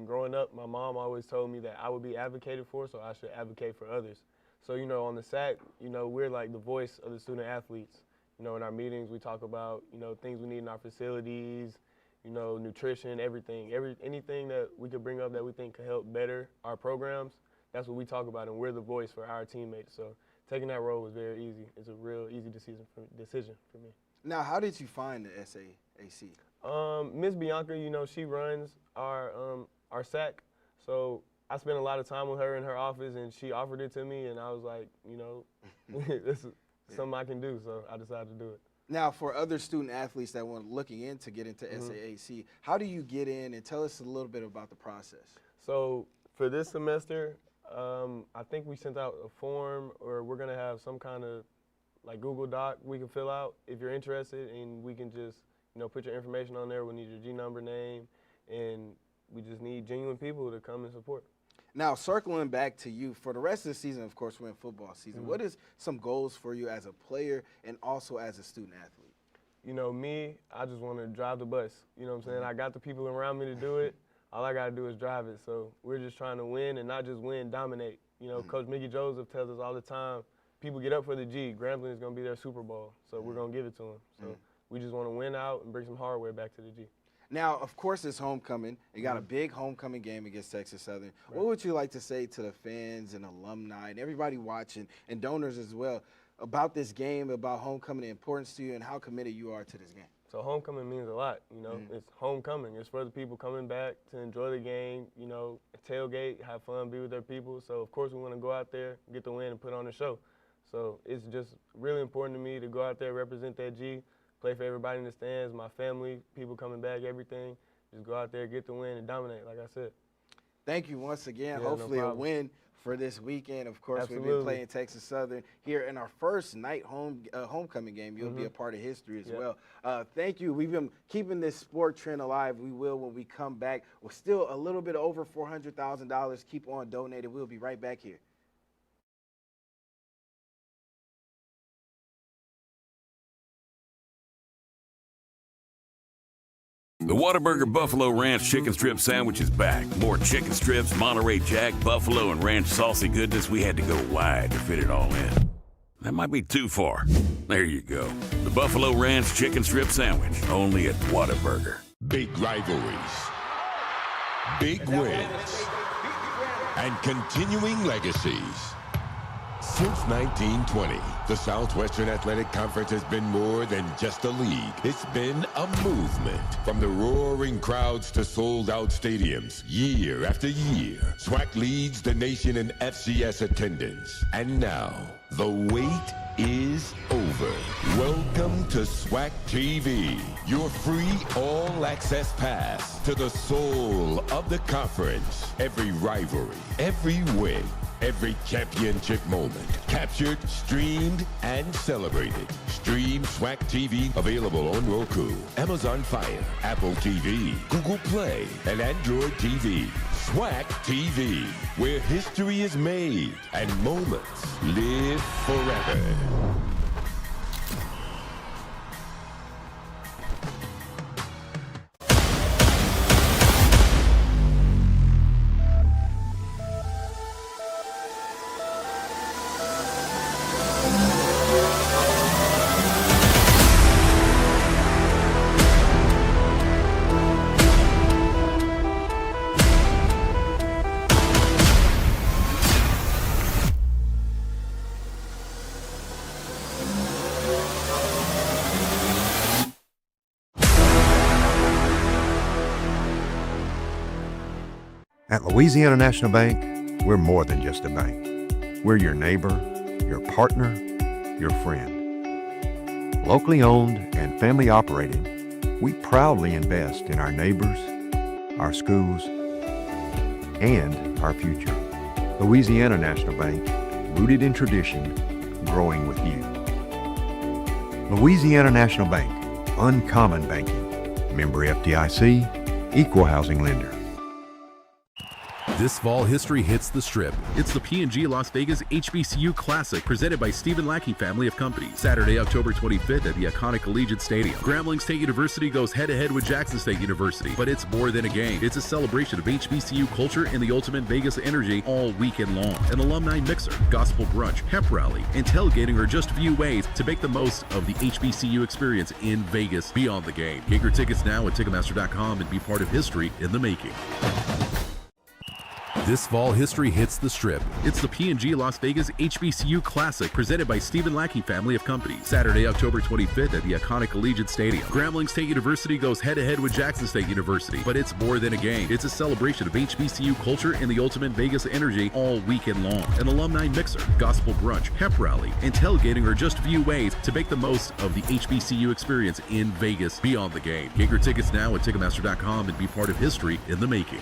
Growing up, my mom always told me that I would be advocated for, so I should advocate for others. So, you know, on the SAC, you know, we're like the voice of the student athletes. You know, in our meetings, we talk about, you know, things we need in our facilities, you know, nutrition, everything. Anything that we could bring up that we think could help better our programs, that's what we talk about, and we're the voice for our teammates. So taking that role was very easy. It's a real easy decision for me. Now, how did you find the SAAC? Miss Bianca, you know, she runs our SAC, so I spent a lot of time with her in her office, and she offered it to me, and I was like, you know, this is something I can do, so I decided to do it. Now, for other student athletes that want looking in to get into SAAC, how do you get in, and tell us a little bit about the process? So for this semester, I think we sent out a form, or we're gonna have some kind of like Google Doc we can fill out if you're interested, and we can just, you know, put your information on there. We need your G number, name, and we just need genuine people to come and support. Now, circling back to you, for the rest of the season, of course, we're in football season. What is some goals for you as a player and also as a student athlete? You know, me, I just want to drive the bus. You know what I'm saying? I got the people around me to do it. All I got to do is drive it. So we're just trying to win, and not just win, dominate. You know, Coach Mickey Joseph tells us all the time, people get up for the G. Grambling is going to be their Super Bowl, so we're going to give it to them. So we just want to win out and bring some hardware back to the G. Now, of course, it's homecoming. You got a big homecoming game against Texas Southern. Right. What would you like to say to the fans and alumni and everybody watching and donors as well about this game, about homecoming, the importance to you, and how committed you are to this game? So homecoming means a lot, you know. It's homecoming. It's for the people coming back to enjoy the game, you know, tailgate, have fun, be with their people. So, of course, we want to go out there, get the win, and put on a show. So it's just really important to me to go out there, represent that G, play for everybody in the stands, my family, people coming back, everything. Just go out there, get the win, and dominate, like I said. Thank you once again. Yeah, hopefully a win for this weekend. Of course, we've been playing Texas Southern here in our first night homecoming game. You'll be a part of history as well. Thank you. We've been keeping this sport trend alive. We will when we come back. We're still a little bit over $400,000. Keep on donating. We'll be right back here. The Whataburger Buffalo Ranch Chicken Strip Sandwich is back. More chicken strips, Monterey Jack, buffalo, and ranch saucy goodness. We had to go wide to fit it all in. That might be too far. There you go. The Buffalo Ranch Chicken Strip Sandwich, only at Whataburger. Big rivalries, big wins, and continuing legacies. Since 1920, the Southwestern Athletic Conference has been more than just a league. It's been a movement. From the roaring crowds to sold-out stadiums, year after year, SWAC leads the nation in FCS attendance. And now, the wait is over. Welcome to SWAC TV, your free all-access pass to the soul of the conference. Every rivalry, every win, every championship moment, captured, streamed, and celebrated. Stream SWAC TV, available on Roku, Amazon Fire, Apple TV, Google Play, and Android TV. SWAC TV, where history is made and moments live forever. At Louisiana National Bank, we're more than just a bank. We're your neighbor, your partner, your friend. Locally owned and family operated, we proudly invest in our neighbors, our schools, and our future. Louisiana National Bank, rooted in tradition, growing with you. Louisiana National Bank, uncommon banking. Member FDIC, equal housing lender. This fall, history hits the Strip. It's the P&G Las Vegas HBCU Classic, presented by Stephen Lackey Family of Companies. Saturday, October 25th at the iconic Allegiant Stadium. Grambling State University goes head-to-head with Jackson State University. But it's more than a game. It's a celebration of HBCU culture and the ultimate Vegas energy all weekend long. An alumni mixer, gospel brunch, hemp rally, and tailgating are just a few ways to make the most of the HBCU experience in Vegas beyond the game. Get your tickets now at Ticketmaster.com and be part of history in the making. This fall, history hits the Strip. It's the P&G Las Vegas HBCU Classic, presented by Stephen Lackey Family of Companies. Saturday, October 25th at the iconic Allegiant Stadium. Grambling State University goes head-to-head with Jackson State University. But it's more than a game. It's a celebration of HBCU culture and the ultimate Vegas energy all weekend long. An alumni mixer, gospel brunch, hemp rally, and tailgating are just a few ways to make the most of the HBCU experience in Vegas beyond the game. Get your tickets now at Ticketmaster.com and be part of history in the making.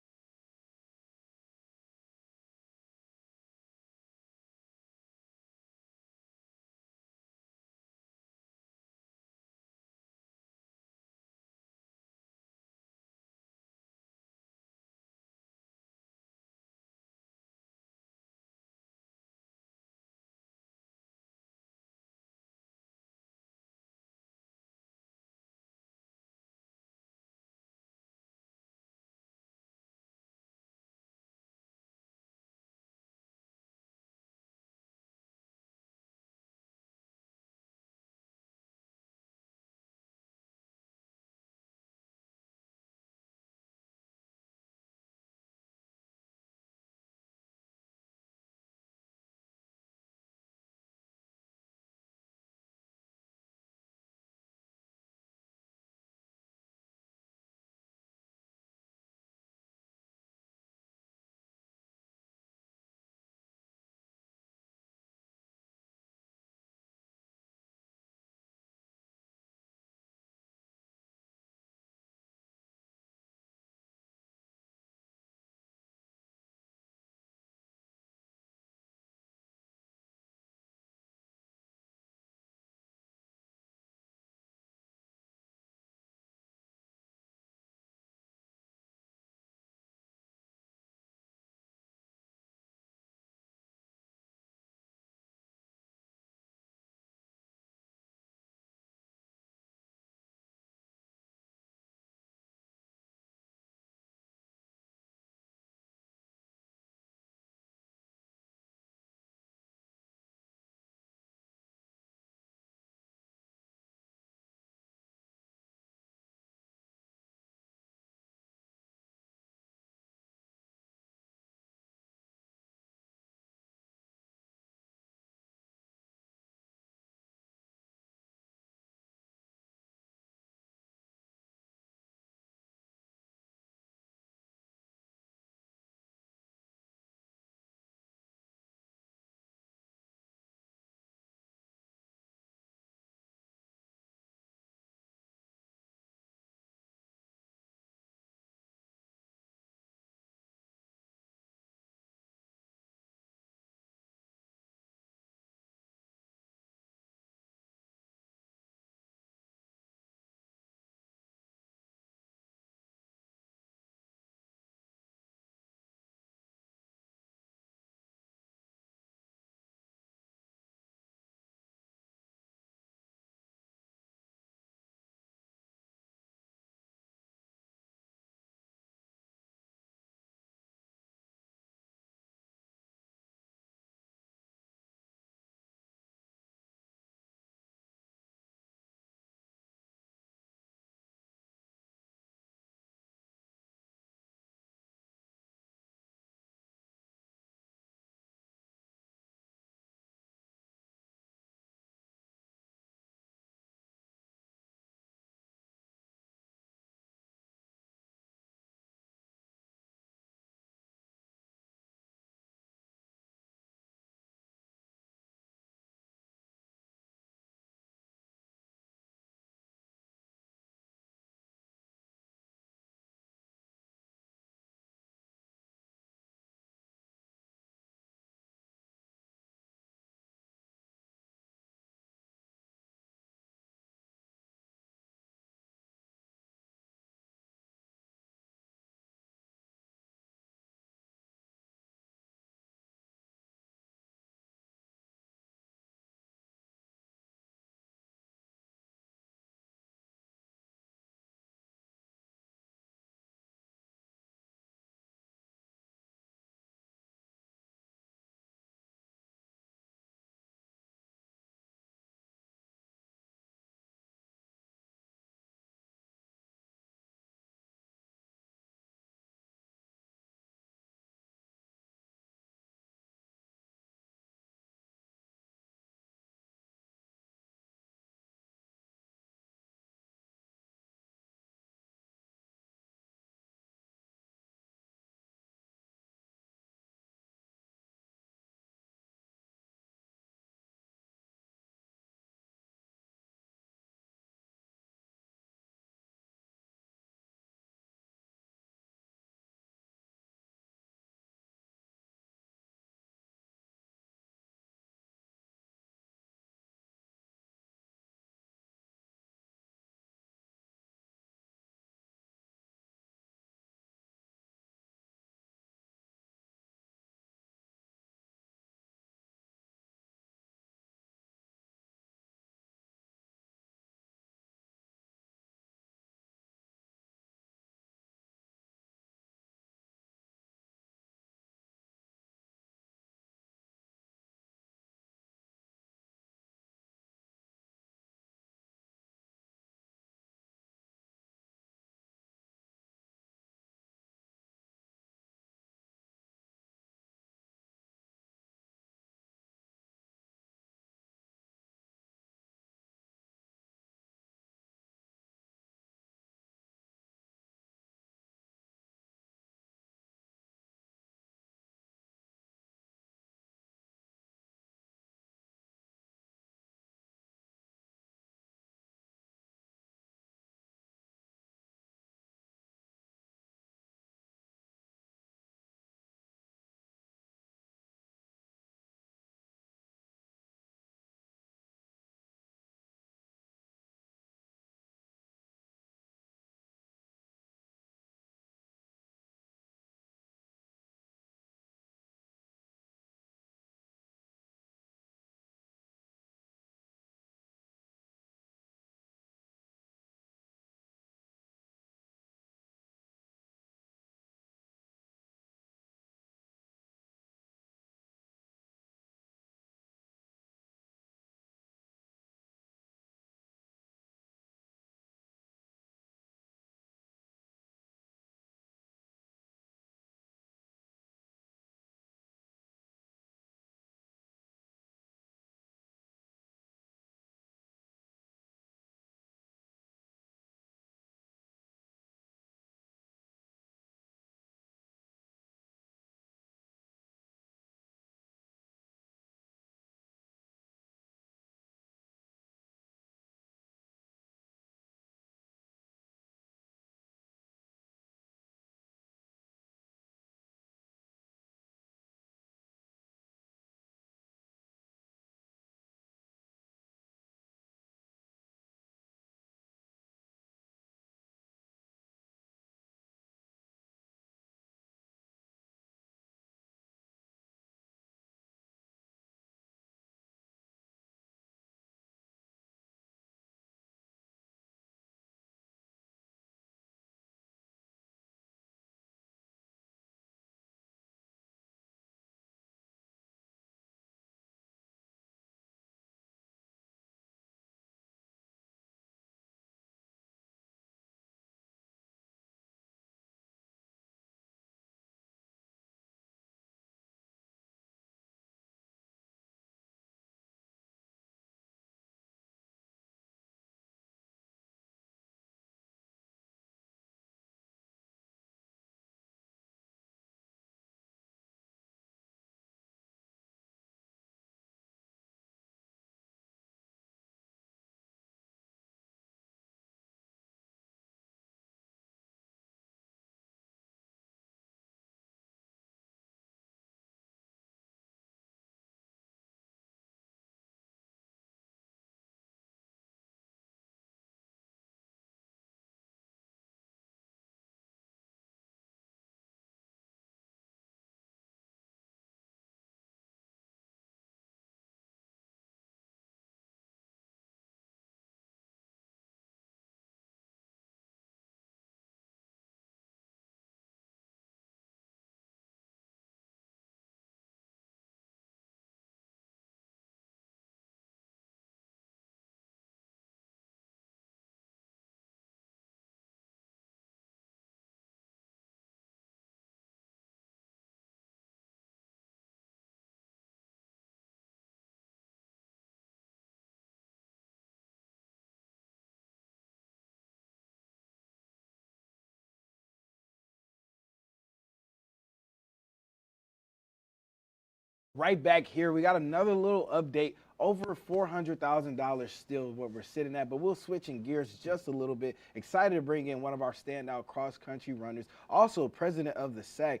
Right back here, we got another little update. Over $400,000 still what we're sitting at, but we'll switching gears just a little bit. Excited to bring in one of our standout cross-country runners, also president of the SAC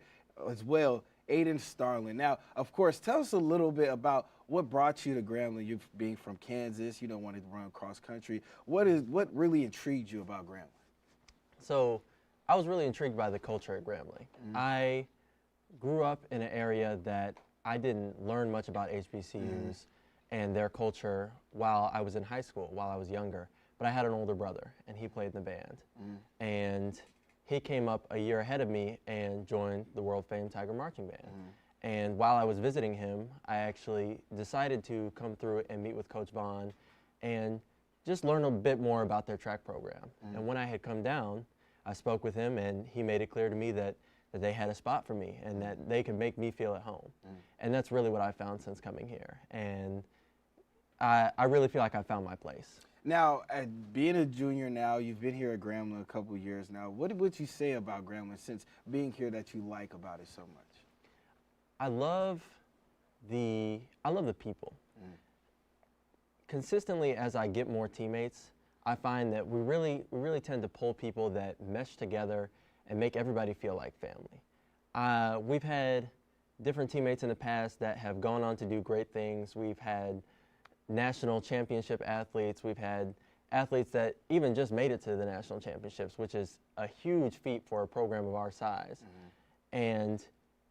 as well, Aiden Starling. Now, of course, tell us a little bit about what brought you to Grambling. You being from Kansas, you don't want to run cross-country. What really intrigued you about Grambling? So I was really intrigued by the culture at Grambling. I grew up in an area that I didn't learn much about HBCUs and their culture while I was in high school, while I was younger. But I had an older brother, and he played in the band. And he came up a year ahead of me and joined the world-famed Tiger Marching Band. And while I was visiting him, I actually decided to come through and meet with Coach Vaughn and just learn a bit more about their track program. And when I had come down, I spoke with him, and he made it clear to me that they had a spot for me and that they could make me feel at home. And that's really what I found since coming here. And I really feel like I found my place. Now, being a junior now, you've been here at Grambling a couple of years now. What would you say about Grambling since being here that you like about it so much? I love the people. Consistently, as I get more teammates, I find that we really tend to pull people that mesh together and make everybody feel like family. We've had different teammates in the past that have gone on to do great things. We've had national championship athletes. We've had athletes that even just made it to the national championships, which is a huge feat for a program of our size. And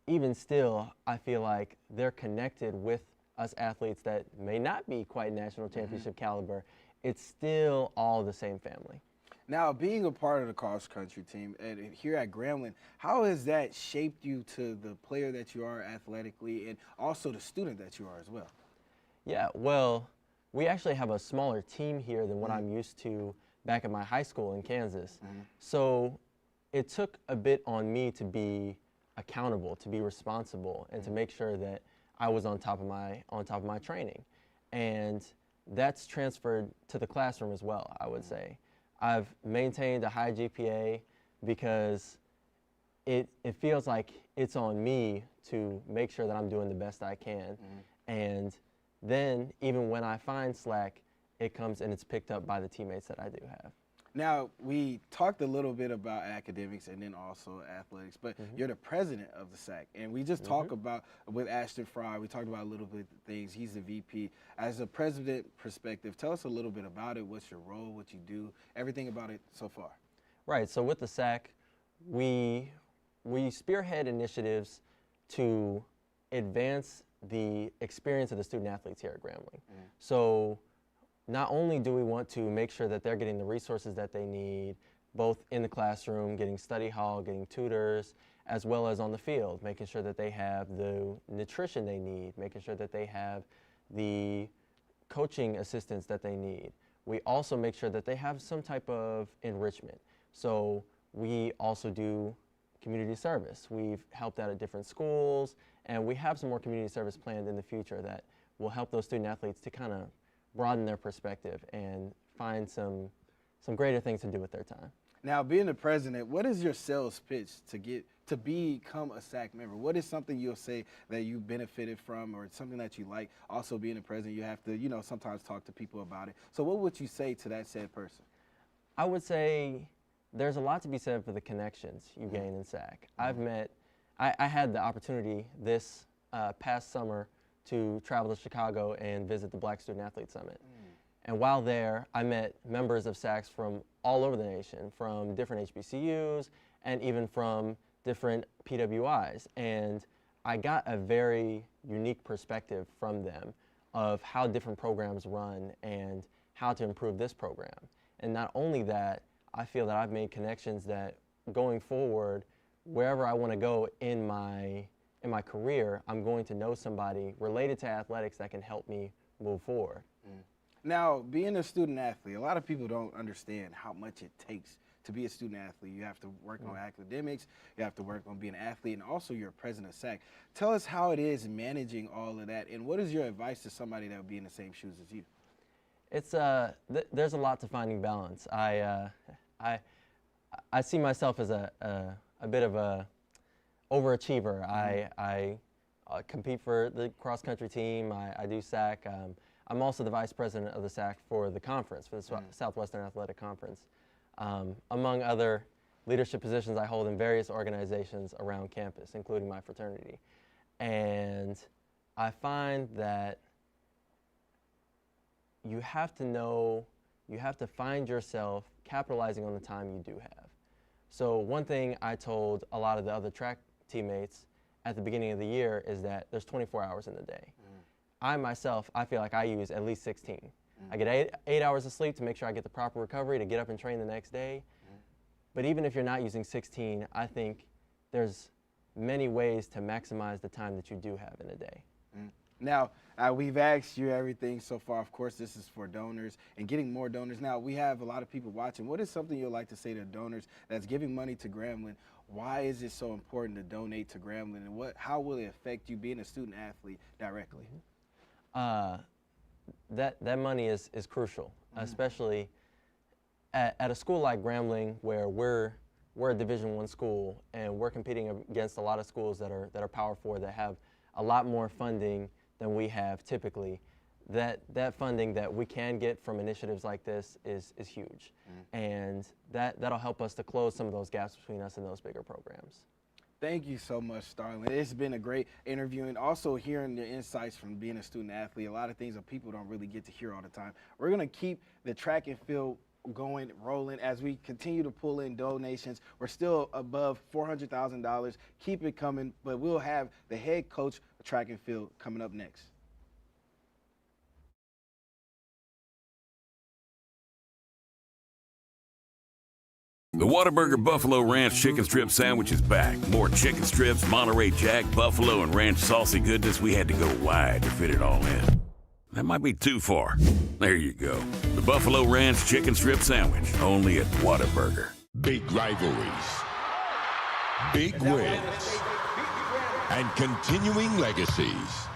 even still, I feel like they're connected with us athletes that may not be quite national championship caliber. It's still all the same family. Now, being a part of the cross-country team here at Grambling, how has that shaped you to the player that you are athletically and also the student that you are as well? Yeah, well, we actually have a smaller team here than what I'm used to back at my high school in Kansas. So it took a bit on me to be accountable, to be responsible, and to make sure that I was on top of my training. And that's transferred to the classroom as well, I would say. I've maintained a high GPA because it feels like it's on me to make sure that I'm doing the best I can. And then even when I find slack, it comes and it's picked up by the teammates that I do have. Now, we talked a little bit about academics and then also athletics, but you're the president of the SAC. And we just talked about, with Ashton Fry, we talked about a little bit of things. He's the VP. As a president perspective, tell us a little bit about it. What's your role, what you do, everything about it so far. Right, so with the SAC, we spearhead initiatives to advance the experience of the student athletes here at Grambling. So not only do we want to make sure that they're getting the resources that they need, both in the classroom, getting study hall, getting tutors, as well as on the field, making sure that they have the nutrition they need, making sure that they have the coaching assistance that they need. We also make sure that they have some type of enrichment. So we also do community service. We've helped out at different schools, and we have some more community service planned in the future that will help those student athletes to kind of broaden their perspective and find some greater things to do with their time. Now, being the president, what is your sales pitch to become a SAC member? What is something you'll say that you benefited from, or something that you like? Also, being the president, you have to, sometimes talk to people about it. So what would you say to that said person? I would say there's a lot to be said for the connections you gain in SAC. I had the opportunity this past summer to travel to Chicago and visit the Black Student Athlete Summit. And while there, I met members of SACs from all over the nation, from different HBCUs and even from different PWIs. And I got a very unique perspective from them of how different programs run and how to improve this program. And not only that, I feel that I've made connections that going forward, wherever I want to go in my career, I'm going to know somebody related to athletics that can help me move forward. Now, being a student athlete, a lot of people don't understand how much it takes to be a student athlete. You have to work on academics, you have to work on being an athlete, and also you're a president of SAC. Tell us how it is managing all of that, and what is your advice to somebody that would be in the same shoes as you? It's there's a lot to finding balance. I see myself as a bit of a overachiever. I compete for the cross-country team. I do SAC. I'm also the vice president of the SAC for the conference, for the Southwestern Athletic Conference. Among other leadership positions I hold in various organizations around campus, including my fraternity. And I find that you have to find yourself capitalizing on the time you do have. So one thing I told a lot of the other track teammates at the beginning of the year is that there's 24 hours in the day. I myself, I feel like I use at least 16. I get eight hours of sleep to make sure I get the proper recovery to get up and train the next day. But even if you're not using 16, I think there's many ways to maximize the time that you do have in a day. Now, we've asked you everything so far. Of course, this is for donors and getting more donors. Now, we have a lot of people watching. What is something you'd like to say to donors that's giving money to Grambling? Why is it so important to donate to Grambling, and how will it affect you being a student athlete directly? That money is crucial, especially at a school like Grambling, where we're a Division I school and we're competing against a lot of schools that are Power 4 that have a lot more funding than we have typically. That funding that we can get from initiatives like this is huge, and that'll help us to close some of those gaps between us and those bigger programs. Thank you so much, Starlin. It's been a great interview, and also hearing the insights from being a student athlete. A lot of things that people don't really get to hear all the time. We're going to keep the track and field rolling as we continue to pull in donations. We're still above $400,000. Keep it coming, but we'll have the head coach of track and field coming up next. The Whataburger Buffalo Ranch Chicken Strip Sandwich is back. More chicken strips, Monterey Jack, buffalo, and ranch saucy goodness. We had to go wide to fit it all in. That might be too far. There you go. The Buffalo Ranch Chicken Strip Sandwich, only at Whataburger. Big rivalries, big wins, and continuing legacies.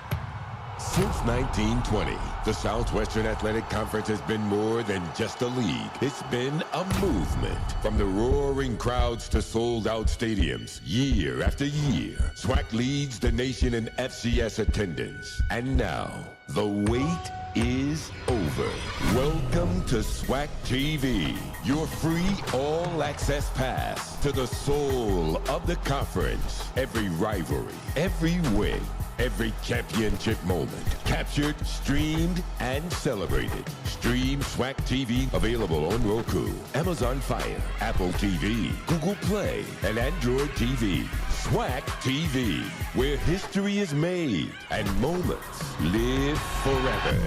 Since 1920, the Southwestern Athletic Conference has been more than just a league. It's been a movement. From the roaring crowds to sold-out stadiums, year after year, SWAC leads the nation in FCS attendance. And now, the wait is over. Welcome to SWAC TV, your free all-access pass to the soul of the conference. Every rivalry, every win, every championship moment, captured, streamed, and celebrated. Stream SWAC TV, available on Roku, Amazon Fire, Apple TV, Google Play, and Android TV. SWAC TV, where history is made and moments live forever.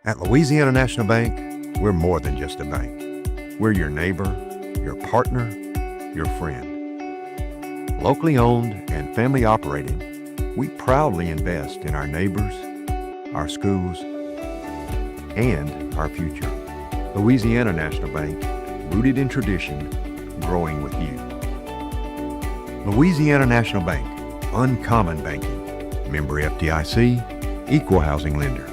At Louisiana National Bank, we're more than just a bank. We're your neighbor, your partner, your friend. Locally owned and family operated, we proudly invest in our neighbors, our schools, and our future. Louisiana National Bank, rooted in tradition, growing with you. Louisiana National Bank, uncommon banking. Member FDIC, equal housing lender.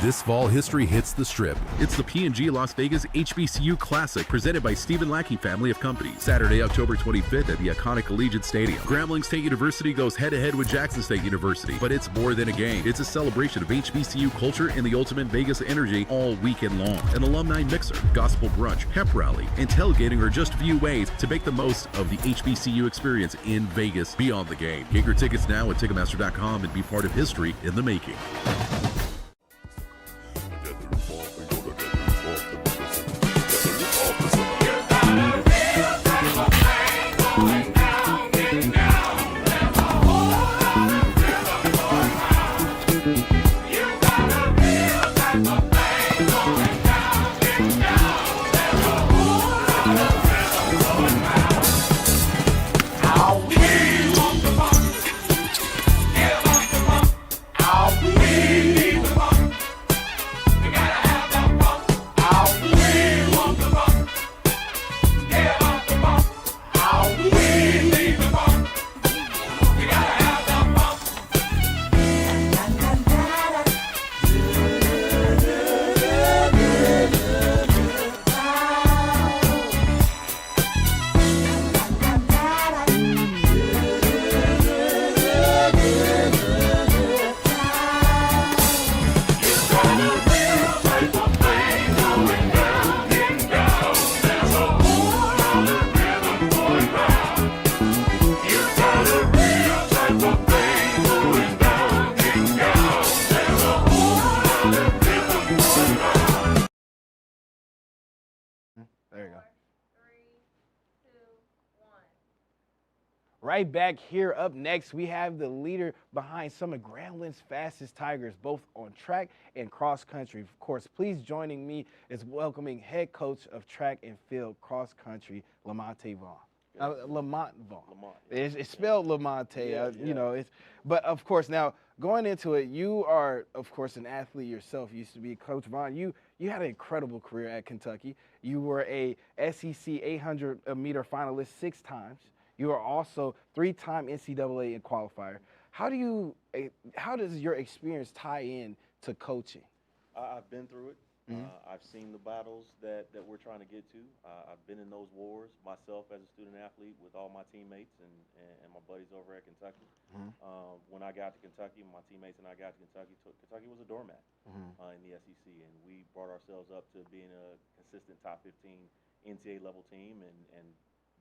This fall, history hits the Strip. It's the P&G Las Vegas HBCU Classic, presented by Stephen Lackey Family of Companies. Saturday, October 25th at the iconic Collegiate Stadium. Grambling State University goes head-to-head with Jackson State University. But it's more than a game. It's a celebration of HBCU culture and the ultimate Vegas energy all weekend long. An alumni mixer, gospel brunch, pep rally, and tailgating are just a few ways to make the most of the HBCU experience in Vegas beyond the game. Get your tickets now at Ticketmaster.com and be part of history in the making. Right back here, up next, we have the leader behind some of Grambling's fastest Tigers, both on track and cross country. Of course, please joining me is welcoming head coach of track and field cross country, Lamonte Vaughn. Lamont Vaughn. It's spelled Lamonte, you know. But of course, now going into it, you are, of course, an athlete yourself. You used to be Coach Vaughn. You had an incredible career at Kentucky. You were a SEC 800-meter finalist 6 times. You are also 3-time NCAA qualifier. How does your experience tie in to coaching? I've been through it. I've seen the battles that we're trying to get to. I've been in those wars myself as a student athlete with all my teammates and my buddies over at Kentucky. When I got to Kentucky, my teammates and I got to Kentucky, Kentucky was a doormat in the SEC, and we brought ourselves up to being a consistent top 15 NCAA level team and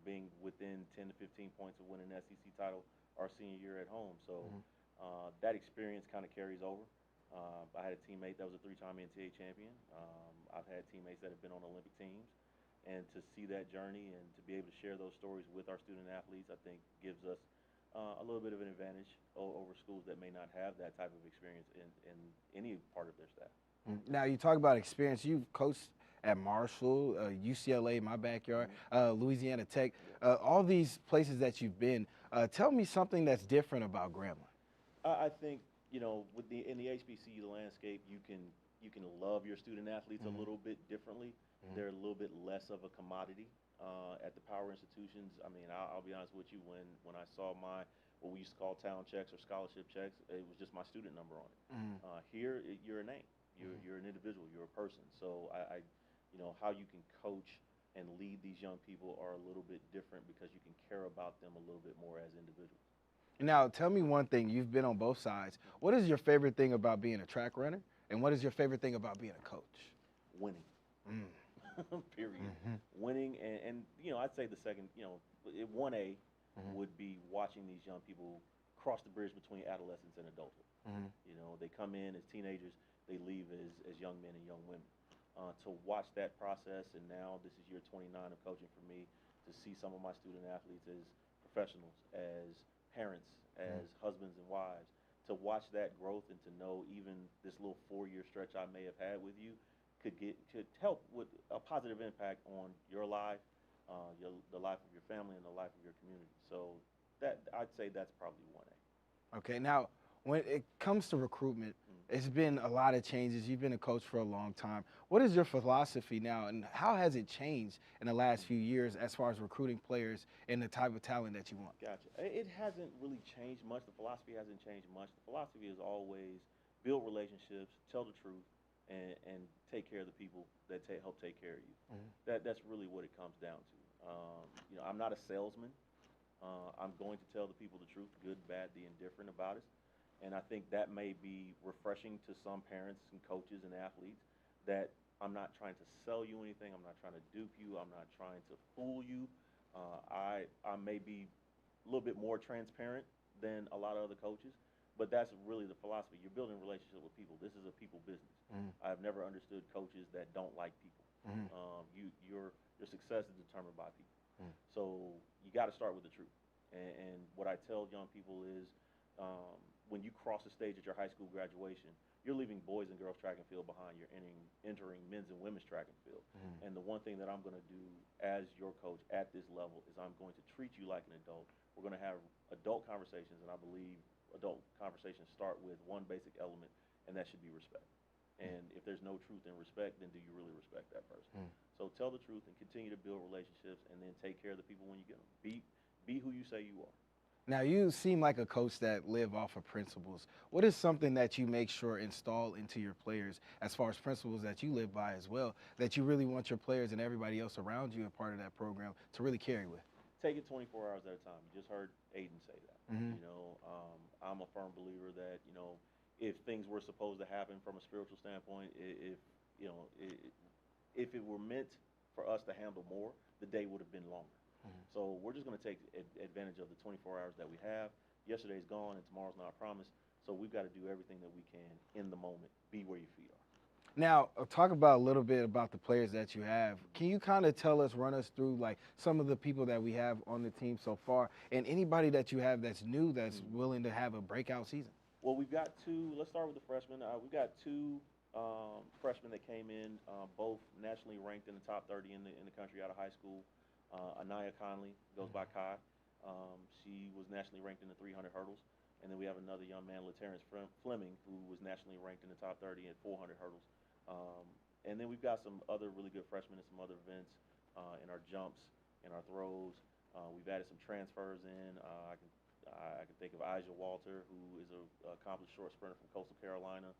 being within 10 to 15 points of winning an SEC title our senior year at home. So that experience kind of carries over. I had a teammate that was a 3-time NCAA champion. I've had teammates that have been on Olympic teams. And to see that journey and to be able to share those stories with our student athletes, I think gives us a little bit of an advantage over schools that may not have that type of experience in any part of their staff. Now, you talk about experience. You've coached at Marshall, UCLA, my backyard, Louisiana Tech, all these places that you've been. Tell me something that's different about Grambling. I think, you know, in the HBCU landscape, you can love your student athletes a little bit differently. They're a little bit less of a commodity at the power institutions. I mean, I'll be honest with you, when I saw what we used to call town checks or scholarship checks, it was just my student number on it. Here, you're a name. You're an individual. You're a person. So you know, how you can coach and lead these young people are a little bit different because you can care about them a little bit more as individuals. Now, tell me one thing. You've been on both sides. What is your favorite thing about being a track runner, and what is your favorite thing about being a coach? Winning. Period. Winning, and you know, I'd say the second, you know, 1A would be watching these young people cross the bridge between adolescence and adulthood. You know, they come in as teenagers, they leave as young men and young women. To watch that process, and now this is year 29 of coaching for me, to see some of my student athletes as professionals, as parents, as husbands and wives, to watch that growth and to know even this little 4-year stretch I may have had with you could help with a positive impact on your life, the life of your family, and the life of your community. So that, I'd say that's probably 1A. Okay, now when it comes to recruitment, it's been a lot of changes. You've been a coach for a long time. What is your philosophy now, and how has it changed in the last few years as far as recruiting players and the type of talent that you want? Gotcha. It hasn't really changed much. The philosophy hasn't changed much. The philosophy is always build relationships, tell the truth, and take care of the people that help take care of you. That's really what it comes down to. You know, I'm not a salesman. I'm going to tell the people the truth, good, bad, the indifferent about it. And I think that may be refreshing to some parents and coaches and athletes, that I'm not trying to sell you anything. I'm not trying to dupe you. I'm not trying to fool you. I may be a little bit more transparent than a lot of other coaches, but that's really the philosophy. You're building a relationship with people. This is a people business. I've never understood coaches that don't like people. Your success is determined by people. So you got to start with the truth. And what I tell young people is, when you cross the stage at your high school graduation, you're leaving boys and girls track and field behind. You're entering men's and women's track and field. And the one thing that I'm going to do as your coach at this level is I'm going to treat you like an adult. We're going to have adult conversations, and I believe adult conversations start with one basic element, and that should be respect. And if there's no truth and respect, then do you really respect that person? So tell the truth and continue to build relationships, and then take care of the people when you get them. Be who you say you are. Now, you seem like a coach that live off of principles. What is something that you make sure install into your players as far as principles that you live by as well, that you really want your players and everybody else around you and part of that program to really carry with? Take it 24 hours at a time. You just heard Aiden say that. You know, I'm a firm believer that, you know, if things were supposed to happen from a spiritual standpoint, if it were meant for us to handle more, the day would have been longer. So we're just going to take advantage of the 24 hours that we have. Yesterday's gone and tomorrow's not promised. So we've got to do everything that we can in the moment. Be where your feet are. Now, talk about a little bit about the players that you have. Can you kind of run us through like some of the people that we have on the team so far, and anybody that you have that's new, that's willing to have a breakout season? Well, we've got two. Let's start with the freshmen. We've got two freshmen that came in, both nationally ranked in the top 30 in the country out of high school. Anaya Conley goes by Kai. She was nationally ranked in the 300 hurdles. And then we have another young man, LaTerrence Fleming, who was nationally ranked in the top 30 at 400 hurdles. And then we've got some other really good freshmen in some other events in our jumps, in our throws. We've added some transfers in. I can think of Aja Walter, who is an accomplished short sprinter from Coastal Carolina.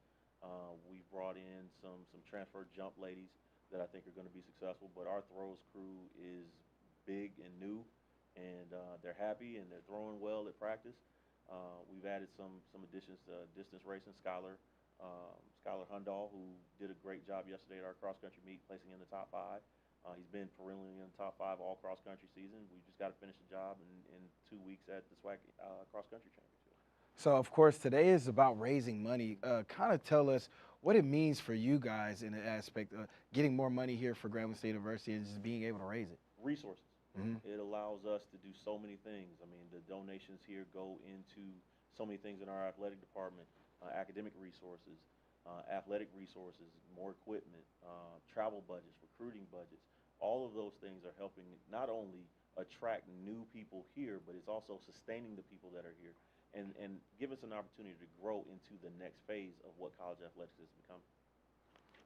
We've brought in some transfer jump ladies that I think are going to be successful. But our throws crew is big and new, and they're happy and they're throwing well at practice. We've added some additions to distance racing. Skylar Hundahl, who did a great job yesterday at our cross-country meet, placing in the top 5. He's been perennially in the top 5 all cross-country season. We just got to finish the job in 2 weeks at the SWAC cross-country championship. So, of course, today is about raising money. Kind of tell us what it means for you guys in the aspect of getting more money here for Grambling State University and just being able to raise it. Resources. It allows us to do so many things. I mean, the donations here go into so many things in our athletic department, academic resources, athletic resources, more equipment, travel budgets, recruiting budgets. All of those things are helping not only attract new people here, but it's also sustaining the people that are here and give us an opportunity to grow into the next phase of what college athletics is becoming.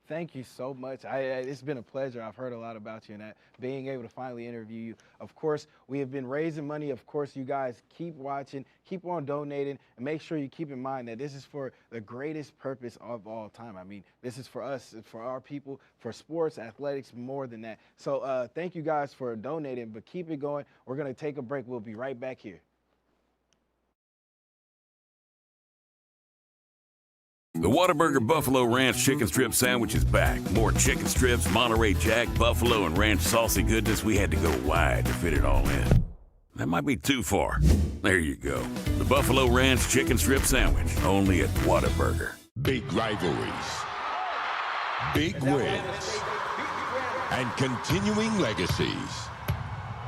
Thank you so much. It's been a pleasure. I've heard a lot about you and being able to finally interview you. Of course, we have been raising money. Of course, you guys keep watching, keep on donating, and make sure you keep in mind that this is for the greatest purpose of all time. I mean, this is for us, for our people, for sports, athletics, more than that. So thank you guys for donating, but keep it going. We're going to take a break. We'll be right back here. The Whataburger Buffalo Ranch Chicken Strip Sandwich is back. More chicken strips, Monterey Jack, buffalo, and ranch saucy goodness. We had to go wide to fit it all in. That might be too far. There you go. The Buffalo Ranch Chicken Strip Sandwich, only at Whataburger. Big rivalries, big wins, and continuing legacies.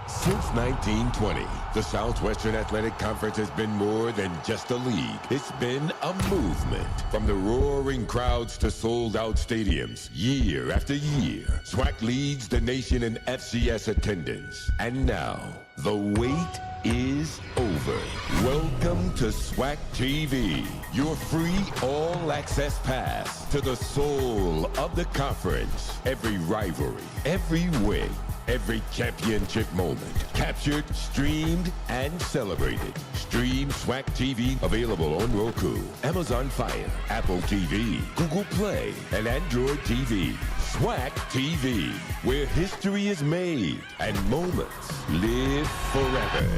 Since 1920, the Southwestern Athletic Conference has been more than just a league. It's been a movement. From the roaring crowds to sold-out stadiums, year after year, SWAC leads the nation in FCS attendance. And now, the wait is over. Welcome to SWAC TV, your free all-access pass to the soul of the conference. Every rivalry, every win, every championship moment, captured, streamed, and celebrated. Stream SWAC TV, available on Roku, Amazon Fire, Apple TV, Google Play, and Android TV. SWAC TV, where history is made and moments live forever.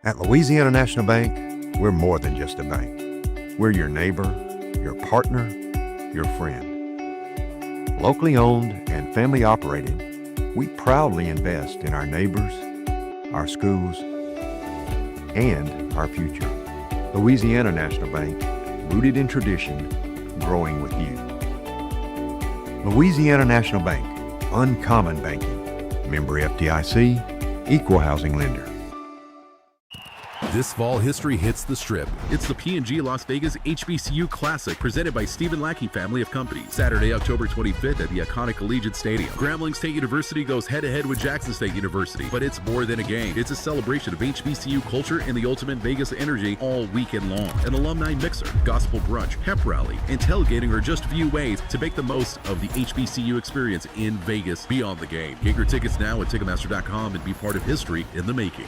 At Louisiana National Bank, we're more than just a bank. We're your neighbor, your partner, your friend. Locally owned and family operated, we proudly invest in our neighbors, our schools, and our future. Louisiana National Bank, rooted in tradition, growing with you. Louisiana National Bank, uncommon banking. Member FDIC, equal housing lender. This fall, history hits the Strip. It's the P&G Las Vegas HBCU Classic presented by Stephen Lackey Family of Companies. Saturday, October 25th at the iconic Allegiant Stadium. Grambling State University goes head-to-head with Jackson State University, but it's more than a game. It's a celebration of HBCU culture and the ultimate Vegas energy all weekend long. An alumni mixer, gospel brunch, hep rally, and tailgating are just a few ways to make the most of the HBCU experience in Vegas beyond the game. Get your tickets now at Ticketmaster.com and be part of history in the making.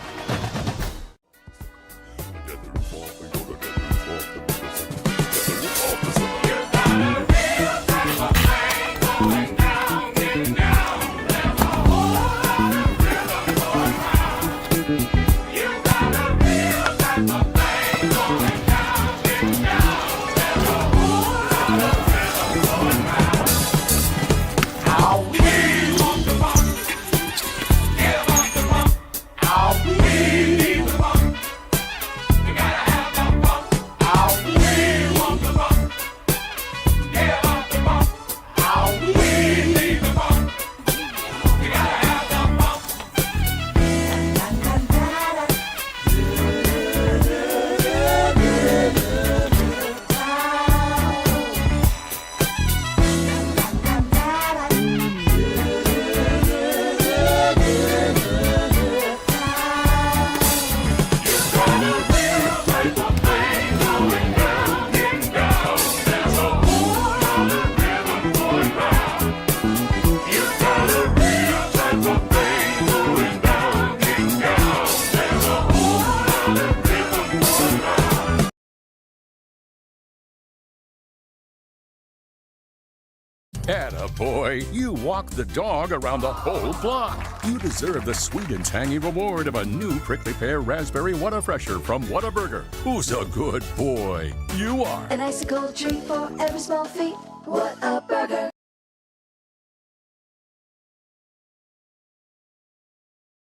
Attaboy, you walk the dog around the whole block. You deserve the sweet and tangy reward of a new prickly pear raspberry Whataburger from Whataburger. Who's a good boy? You are. An icicle treat for every small feat. What a burger.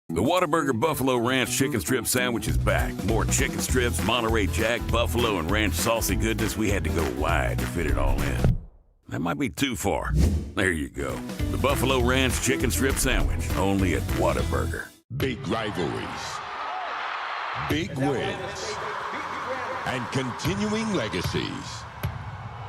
The Whataburger Buffalo Ranch Chicken Strip Sandwich is back. More chicken strips, Monterey Jack, buffalo, and ranch saucy goodness. We had to go wide to fit it all in. That might be too far. There you go. The Buffalo Ranch Chicken Strip Sandwich, only at Whataburger. Big rivalries, big wins, and continuing legacies.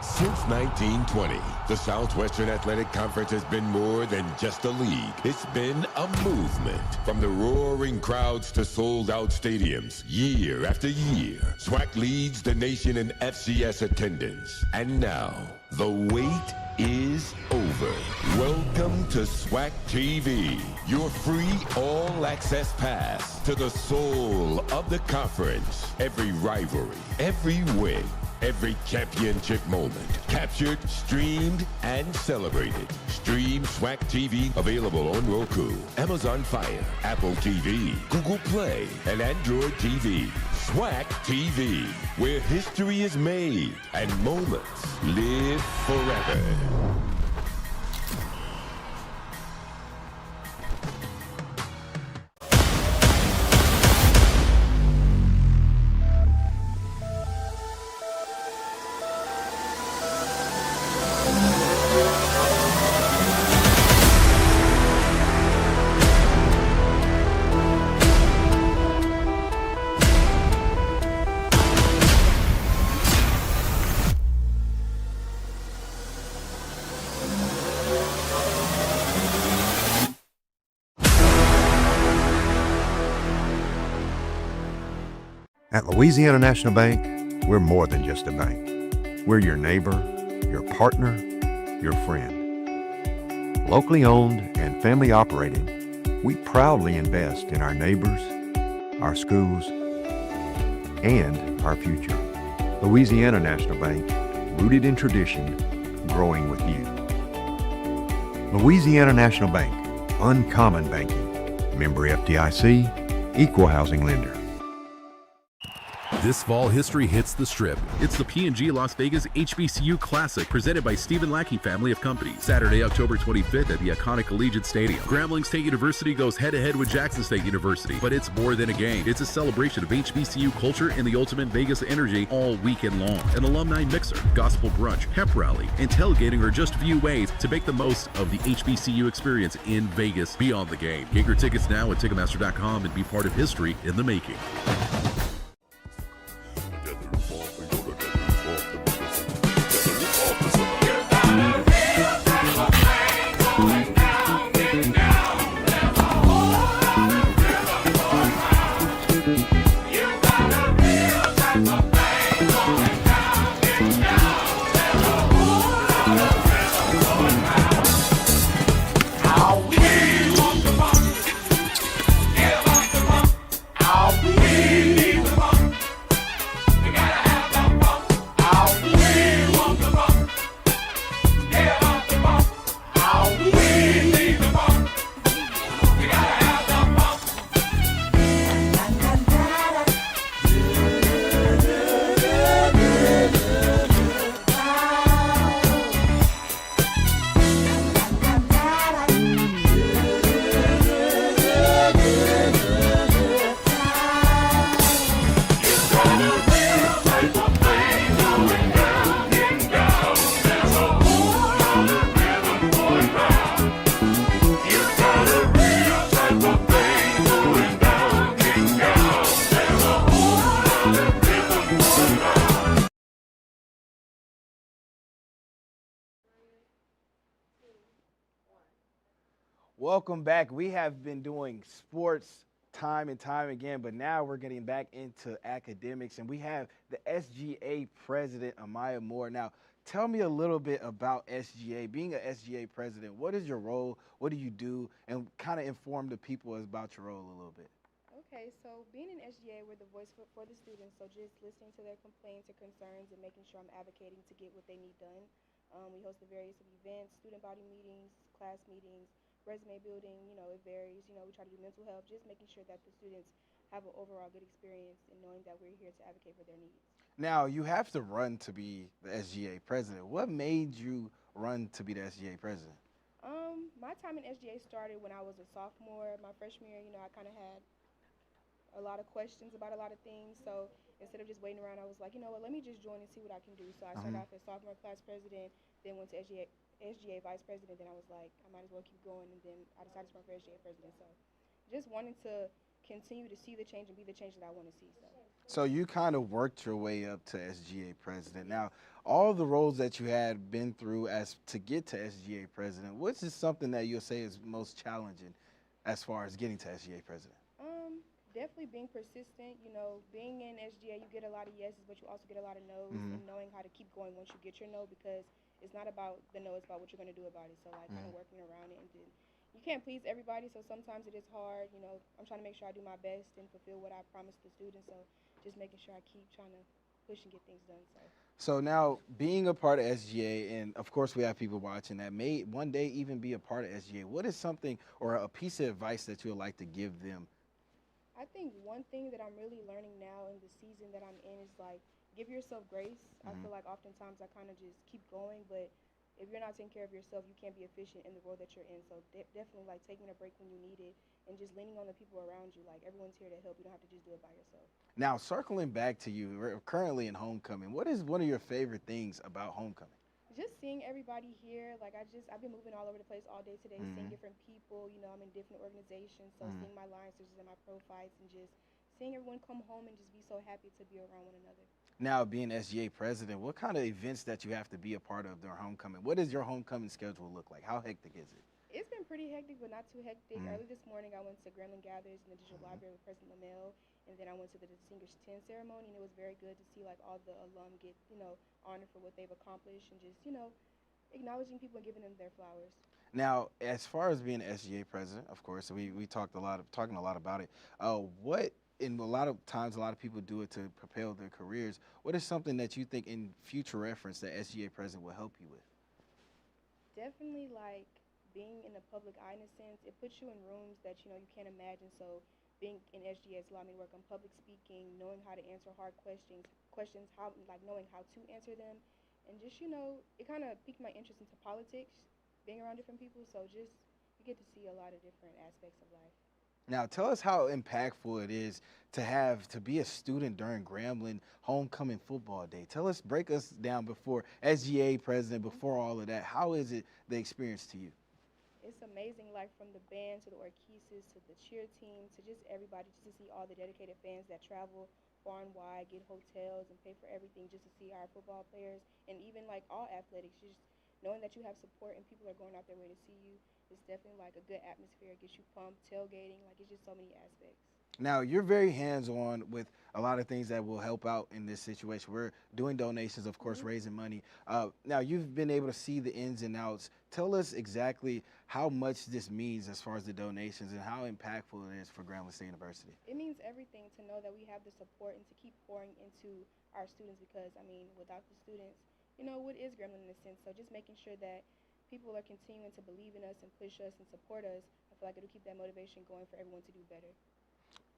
Since 1920, the Southwestern Athletic Conference has been more than just a league. It's been a movement. From the roaring crowds to sold-out stadiums, year after year, SWAC leads the nation in FCS attendance. And now, the wait is over. Welcome to SWAC TV, your free all-access pass to the soul of the conference. Every rivalry, every win, every championship moment, captured, streamed, and celebrated. Stream SWAC TV, available on Roku, Amazon Fire, Apple TV, Google Play, and Android TV. SWAC TV, where history is made and moments live forever. At Louisiana National Bank, we're more than just a bank. We're your neighbor, your partner, your friend. Locally owned and family operated, we proudly invest in our neighbors, our schools, and our future. Louisiana National Bank, rooted in tradition, growing with you. Louisiana National Bank, uncommon banking. Member FDIC, equal housing lender. This fall, history hits the Strip. It's the P&G Las Vegas HBCU Classic presented by Stephen Lackey Family of Companies. Saturday, October 25th at the iconic Allegiant Stadium. Grambling State University goes head-to-head with Jackson State University, but it's more than a game. It's a celebration of HBCU culture and the ultimate Vegas energy all weekend long. An alumni mixer, gospel brunch, hep rally, and tailgating are just a few ways to make the most of the HBCU experience in Vegas beyond the game. Get your tickets now at Ticketmaster.com and be part of history in the making. Welcome back. We have been doing sports time and time again, but now we're getting back into academics, and we have the SGA president, Amaya Moore. Now, tell me a little bit about SGA. Being an SGA president, what is your role? What do you do? And kind of inform the people about your role a little bit. Okay, so being an SGA, we're the voice for the students, so just listening to their complaints or concerns and making sure I'm advocating to get what they need done. We host the various events, student body meetings, class meetings, resume building, it varies. We try to do mental health, just making sure that the students have an overall good experience and knowing that we're here to advocate for their needs. Now, you have to run to be the SGA president. What made you run to be the SGA president? My time in SGA started when I was a sophomore. My freshman year, I kind of had a lot of questions about a lot of things. So instead of just waiting around, I was like, let me just join and see what I can do. So I started off as sophomore class president, then went to SGA vice president. Then I was like, I might as well keep going. And then I decided to run for SGA president. So just wanting to continue to see the change and be the change that I want to see. So you kind of worked your way up to SGA president. Now, all the roles that you had been through to get to SGA president, what's just something that you'll say is most challenging as far as getting to SGA president? Definitely being persistent. Being in SGA, you get a lot of yeses, but you also get a lot of no's, and knowing how to keep going once you get your no, because it's not about the no, it's about what you're going to do about it. So, kind of working around it. And then you can't please everybody, so sometimes it is hard. I'm trying to make sure I do my best and fulfill what I promised the students. So, just making sure I keep trying to push and get things done. So now, being a part of SGA, and of course we have people watching that may one day even be a part of SGA, what is something or a piece of advice that you would like to give them? I think one thing that I'm really learning now in the season that I'm in is, give yourself grace. I feel like oftentimes I kind of just keep going, but if you're not taking care of yourself, you can't be efficient in the role that you're in. So definitely, taking a break when you need it and just leaning on the people around you. Everyone's here to help. You don't have to just do it by yourself. Now, circling back to you, we're currently in homecoming. What is one of your favorite things about homecoming? Just seeing everybody here. I've been moving all over the place all day today, seeing different people. I'm in different organizations, so seeing my line sisters and my pro fights and just seeing everyone come home and just be so happy to be around one another. Now, being SGA president, what kind of events that you have to be a part of during homecoming? What does your homecoming schedule look like? How hectic is it? It's been pretty hectic, but not too hectic. Early this morning, I went to Grambling Gathers in the Digital Library with President LaMelle, and then I went to the Distinguished 10 ceremony, and it was very good to see all the alum get, honored for what they've accomplished and just, acknowledging people and giving them their flowers. Now, as far as being SGA president, of course, we talking a lot about it. In a lot of times, a lot of people do it to propel their careers. What is something that you think in future reference that SGA president will help you with? Definitely being in the public eye in a sense. It puts you in rooms that you can't imagine. So being in SGA has allowed me to work on public speaking, knowing how to answer hard questions, knowing how to answer them, and just it kind of piqued my interest into politics, being around different people. So just you get to see a lot of different aspects of life. Now, tell us how impactful it is to be a student during Grambling homecoming football day. Break us down before SGA president, before all of that. How is it the experience to you? It's amazing, from the band to the orchesis to the cheer team to just everybody, just to see all the dedicated fans that travel far and wide, get hotels and pay for everything just to see our football players, and even all athletics, just knowing that you have support and people are going out their way to see you. It's definitely a good atmosphere. It gets you pumped, tailgating, it's just so many aspects. Now, you're very hands-on with a lot of things that will help out in this situation. We're doing donations, of course, raising money. Now, you've been able to see the ins and outs. Tell us exactly how much this means as far as the donations and how impactful it is for Grambling State University. It means everything to know that we have the support and to keep pouring into our students because, without the students, what is Grambling in a sense? So just making sure that people are continuing to believe in us and push us and support us, I feel like it'll keep that motivation going for everyone to do better.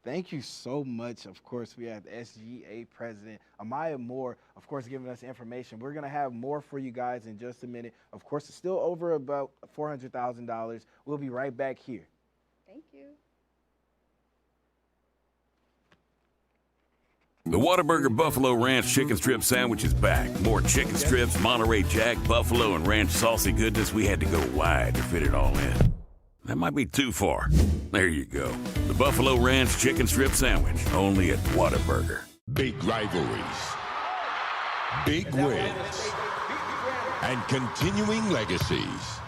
Thank you so much. Of course, we have the SGA president, Amaya Moore, of course, giving us information. We're going to have more for you guys in just a minute. Of course, it's still over about $400,000. We'll be right back here. Thank you. The Whataburger Buffalo Ranch Chicken Strip Sandwich is back. More chicken strips, Monterey Jack, buffalo, and ranch saucy goodness. We had to go wide to fit it all in. That might be too far. There you go. The Buffalo Ranch Chicken Strip Sandwich, only at Whataburger. Big rivalries, big wins, and continuing legacies.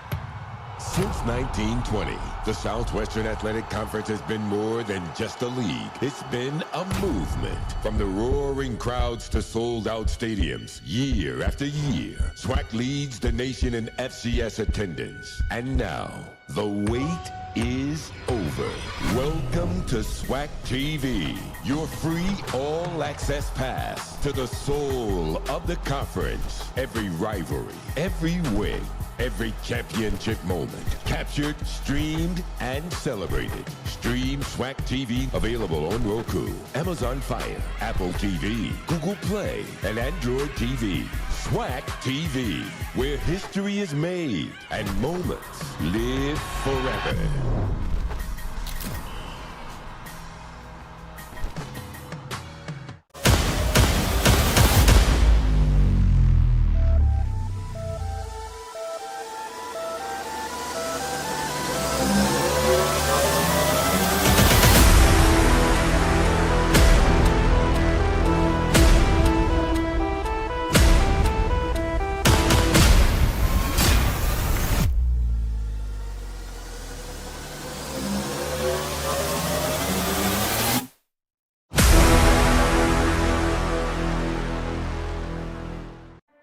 Since 1920, the Southwestern Athletic Conference has been more than just a league. It's been a movement. From the roaring crowds to sold-out stadiums, year after year, SWAC leads the nation in FCS attendance. And now, the wait is over. Welcome to SWAC TV, your free all-access pass to the soul of the conference. Every rivalry, every win, every championship moment, captured, streamed, and celebrated. Stream SWAC TV, available on Roku, Amazon Fire, Apple TV, Google Play, and Android TV. SWAC TV, where history is made and moments live forever.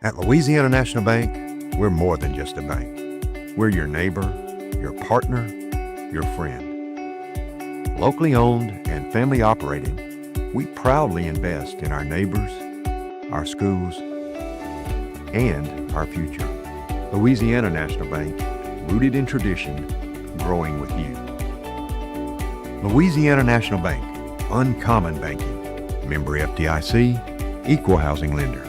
At Louisiana National Bank, we're more than just a bank. We're your neighbor, your partner, your friend. Locally owned and family operated, we proudly invest in our neighbors, our schools, and our future. Louisiana National Bank, rooted in tradition, growing with you. Louisiana National Bank, uncommon banking. Member FDIC, equal housing lender.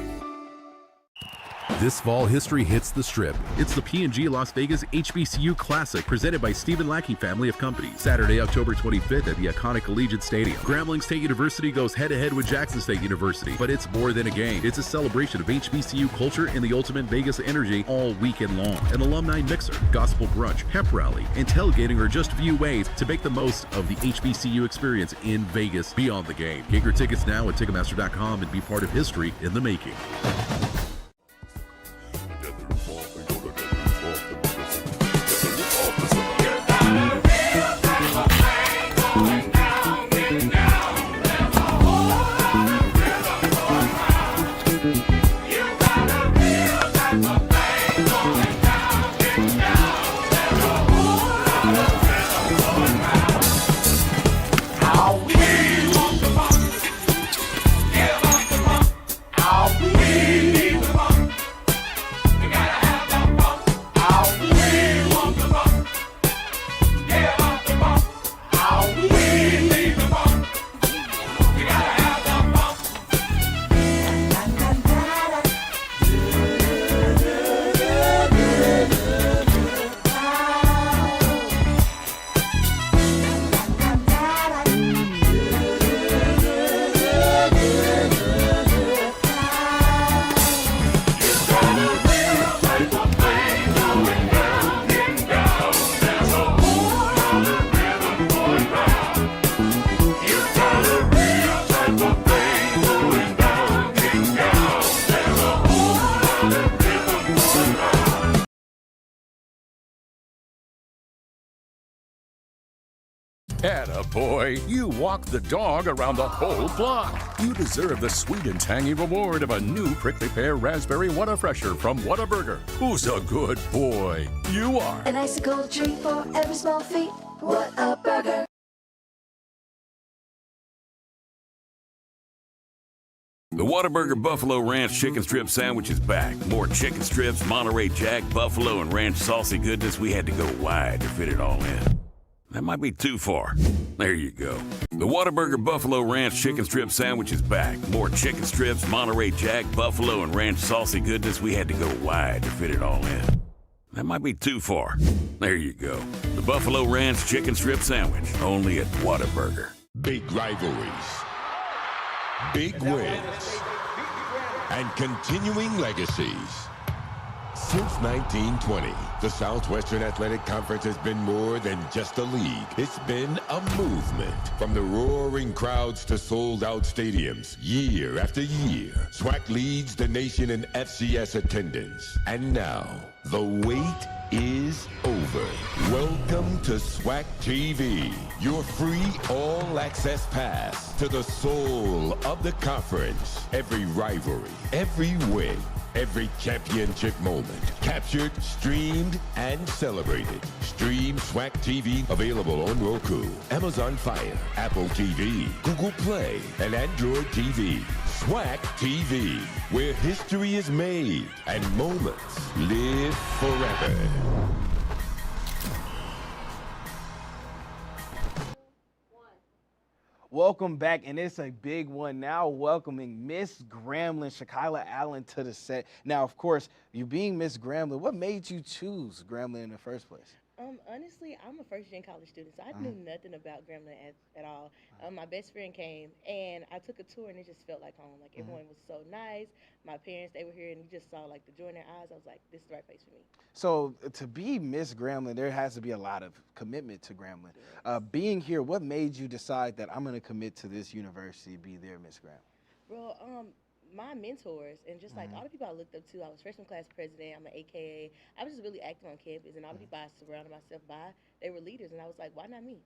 This fall, history hits the Strip. It's the P&G Las Vegas HBCU Classic, presented by Stephen Lackey Family of Companies. Saturday, October 25th at the iconic Allegiant Stadium. Grambling State University goes head-to-head with Jackson State University. But it's more than a game. It's a celebration of HBCU culture and the ultimate Vegas energy all weekend long. An alumni mixer, gospel brunch, pep rally, and tailgating are just a few ways to make the most of the HBCU experience in Vegas beyond the game. Get your tickets now at Ticketmaster.com and be part of history in the making. Attaboy, you walk the dog around the whole block. You deserve the sweet and tangy reward of a new prickly pear raspberry Whataburger from Whataburger. Who's a good boy? You are. An icicle treat for every small feat. What a burger. The Whataburger Buffalo Ranch Chicken Strip Sandwich is back. More chicken strips, Monterey Jack, buffalo, and ranch saucy goodness. We had to go wide to fit it all in. That might be too far. There you go. The Whataburger Buffalo Ranch Chicken Strip Sandwich is back. More chicken strips, Monterey Jack, buffalo, and ranch saucy goodness. We had to go wide to fit it all in. That might be too far. There you go. The Buffalo Ranch Chicken Strip Sandwich, only at Whataburger. Big rivalries, big wins, and continuing legacies. Since 1920, the Southwestern Athletic Conference has been more than just a league. It's been a movement. From the roaring crowds to sold-out stadiums, year after year, SWAC leads the nation in FCS attendance. And now, the wait is over. Welcome to SWAC TV, your free all-access pass to the soul of the conference. Every rivalry, every win, every championship moment, captured, streamed, and celebrated. Stream SWAC TV, available on Roku, Amazon Fire, Apple TV, Google Play, and Android TV. SWAC TV, where history is made and moments live forever. Welcome back, and it's a big one now, welcoming Miss Grambling, Shakila Allen, to the set. Now, of course, you being Miss Grambling, what made you choose Grambling in the first place? Honestly, I'm a first-gen college student, so I knew nothing about Grambling at all. My best friend came, and I took a tour, and it just felt like home. Like, everyone was so nice. My parents, they were here, and you just saw, like, the joy in their eyes. I was like, this is the right place for me. So, to be Miss Grambling, there has to be a lot of commitment to Grambling. Yes. Being here, what made you decide that I'm going to commit to this university, be there, Miss Grambling? Well, my mentors and just like all the people I looked up to, I was freshman class president, I'm an AKA. I was just really active on campus, and all the people I surrounded myself by, they were leaders, and I was like, why not me?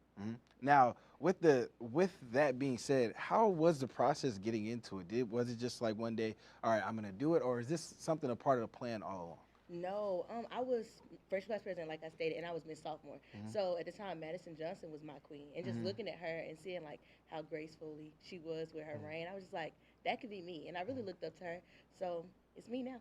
Now, with that being said, how was the process getting into it? Was it just like one day, all right, I'm going to do it, or is this something a part of the plan all along? No, I was first class president, like I stated, and I was Miss Sophomore. So at the time, Madison Johnson was my queen, and just looking at her and seeing like how gracefully she was with her reign, I was just like, that could be me, and I really looked up to her. So it's me now.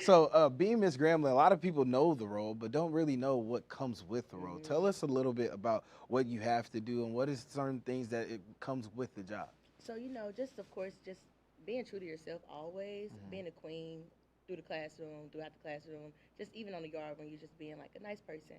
So being Miss Grambling, a lot of people know the role, but don't really know what comes with the role. Tell us a little bit about what you have to do and what is certain things that it comes with the job. So just of course, just being true to yourself always, being a queen. Through the classroom, throughout the classroom, just even on the yard when you're just being like a nice person.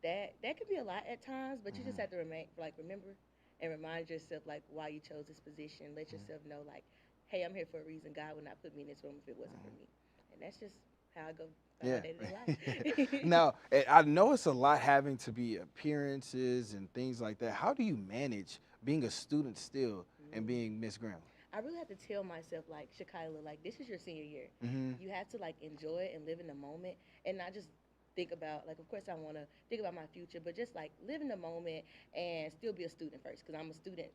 That could be a lot at times, but you just have to remember and remind yourself like why you chose this position. Let yourself know like, hey, I'm here for a reason. God would not put me in this room if it wasn't for me. And that's just how I go about my day-to-day life. Now, I know it's a lot having to be appearances and things like that. How do you manage being a student still and being Miss Grambling? I really have to tell myself, like, Shakila, like, this is your senior year. You have to, like, enjoy it and live in the moment and not just think about, like, of course I want to think about my future, but just, like, live in the moment and still be a student first because I'm a student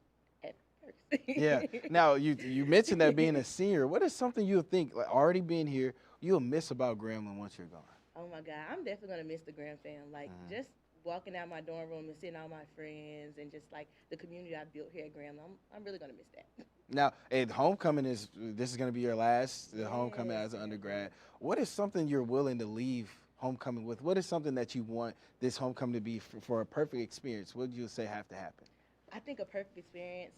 at first. Yeah. Now, you mentioned that being a senior. What is something you'll think, like, already being here, you'll miss about Grambling once you're gone? Oh, my God. I'm definitely going to miss the Graham fam. Like, just walking out my dorm room and seeing all my friends and just, like, the community I built here at Grambling, I'm really going to miss that. Now, homecoming this is going to be your last homecoming as an undergrad. What is something you're willing to leave homecoming with? What is something that you want this homecoming to be for a perfect experience? What would you say have to happen? I think a perfect experience,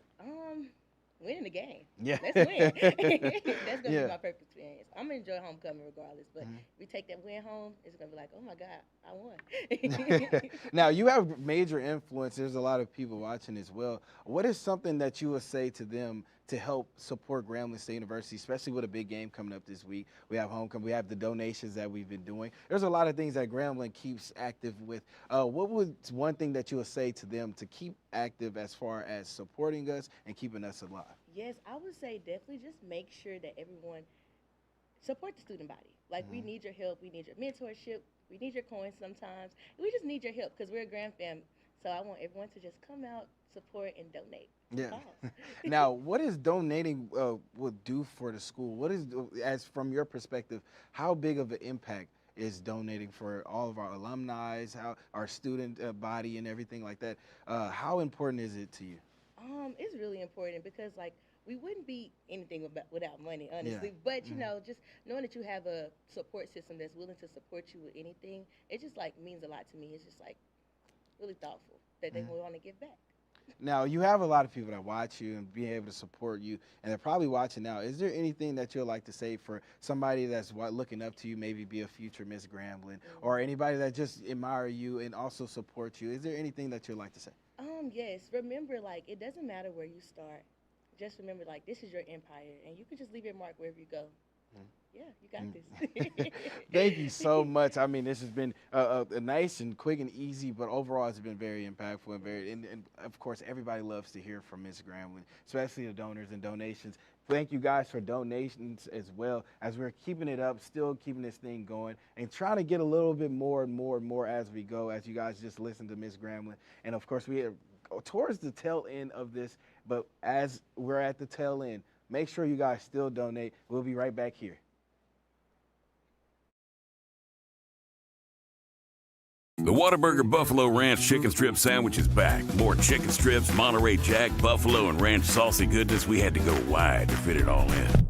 winning the game. Yeah. Let's win. That's going to be my perfect experience. I'm going to enjoy homecoming regardless, but if we take that win home, it's going to be like, oh, my God, I won. Now, you have major influence. There's a lot of people watching as well. What is something that you would say to them to help support Grambling State University, especially with a big game coming up this week? We have homecoming. We have the donations that we've been doing. There's a lot of things that Grambling keeps active with. What would one thing that you would say to them to keep active as far as supporting us and keeping us alive? Yes, I would say definitely just make sure that everyone support the student body. Like, we need your help. We need your mentorship. We need your coins sometimes. We just need your help because we're a Graham fam. So I want everyone to just come out, support, and donate. Yeah. Now, what is donating will do for the school? What is, as from your perspective, how big of an impact is donating for all of our alumni, how our student body and everything like that? How important is it to you? It's really important because, like, we wouldn't be anything without money, honestly. Yeah. But, you know, just knowing that you have a support system that's willing to support you with anything, it just, like, means a lot to me. It's just, like, really thoughtful that they want to give back. Now, you have a lot of people that watch you and being able to support you, and they're probably watching now. Is there anything that you'd like to say for somebody that's looking up to you, maybe be a future Miss Grambling, or anybody that just admire you and also support you? Is there anything that you'd like to say? Yes. Remember, like, it doesn't matter where you start. Just remember, like, this is your empire, and you can just leave your mark wherever you go. Yeah, you got this. Thank you so much. I mean, this has been a nice and quick and easy, but overall it's been very impactful and of course everybody loves to hear from Ms. Grambling, especially the donors and donations. Thank you guys for donations as well, as we're keeping it up, still keeping this thing going, and trying to get a little bit more and more and more as we go, as you guys just listen to Ms. Grambling. And of course, we are towards the tail end of this, but as we're at the tail end, make sure you guys still donate. We'll be right back here. The Whataburger Buffalo Ranch Chicken Strip Sandwich is back. More chicken strips, Monterey Jack, buffalo, and ranch saucy goodness. We had to go wide to fit it all in.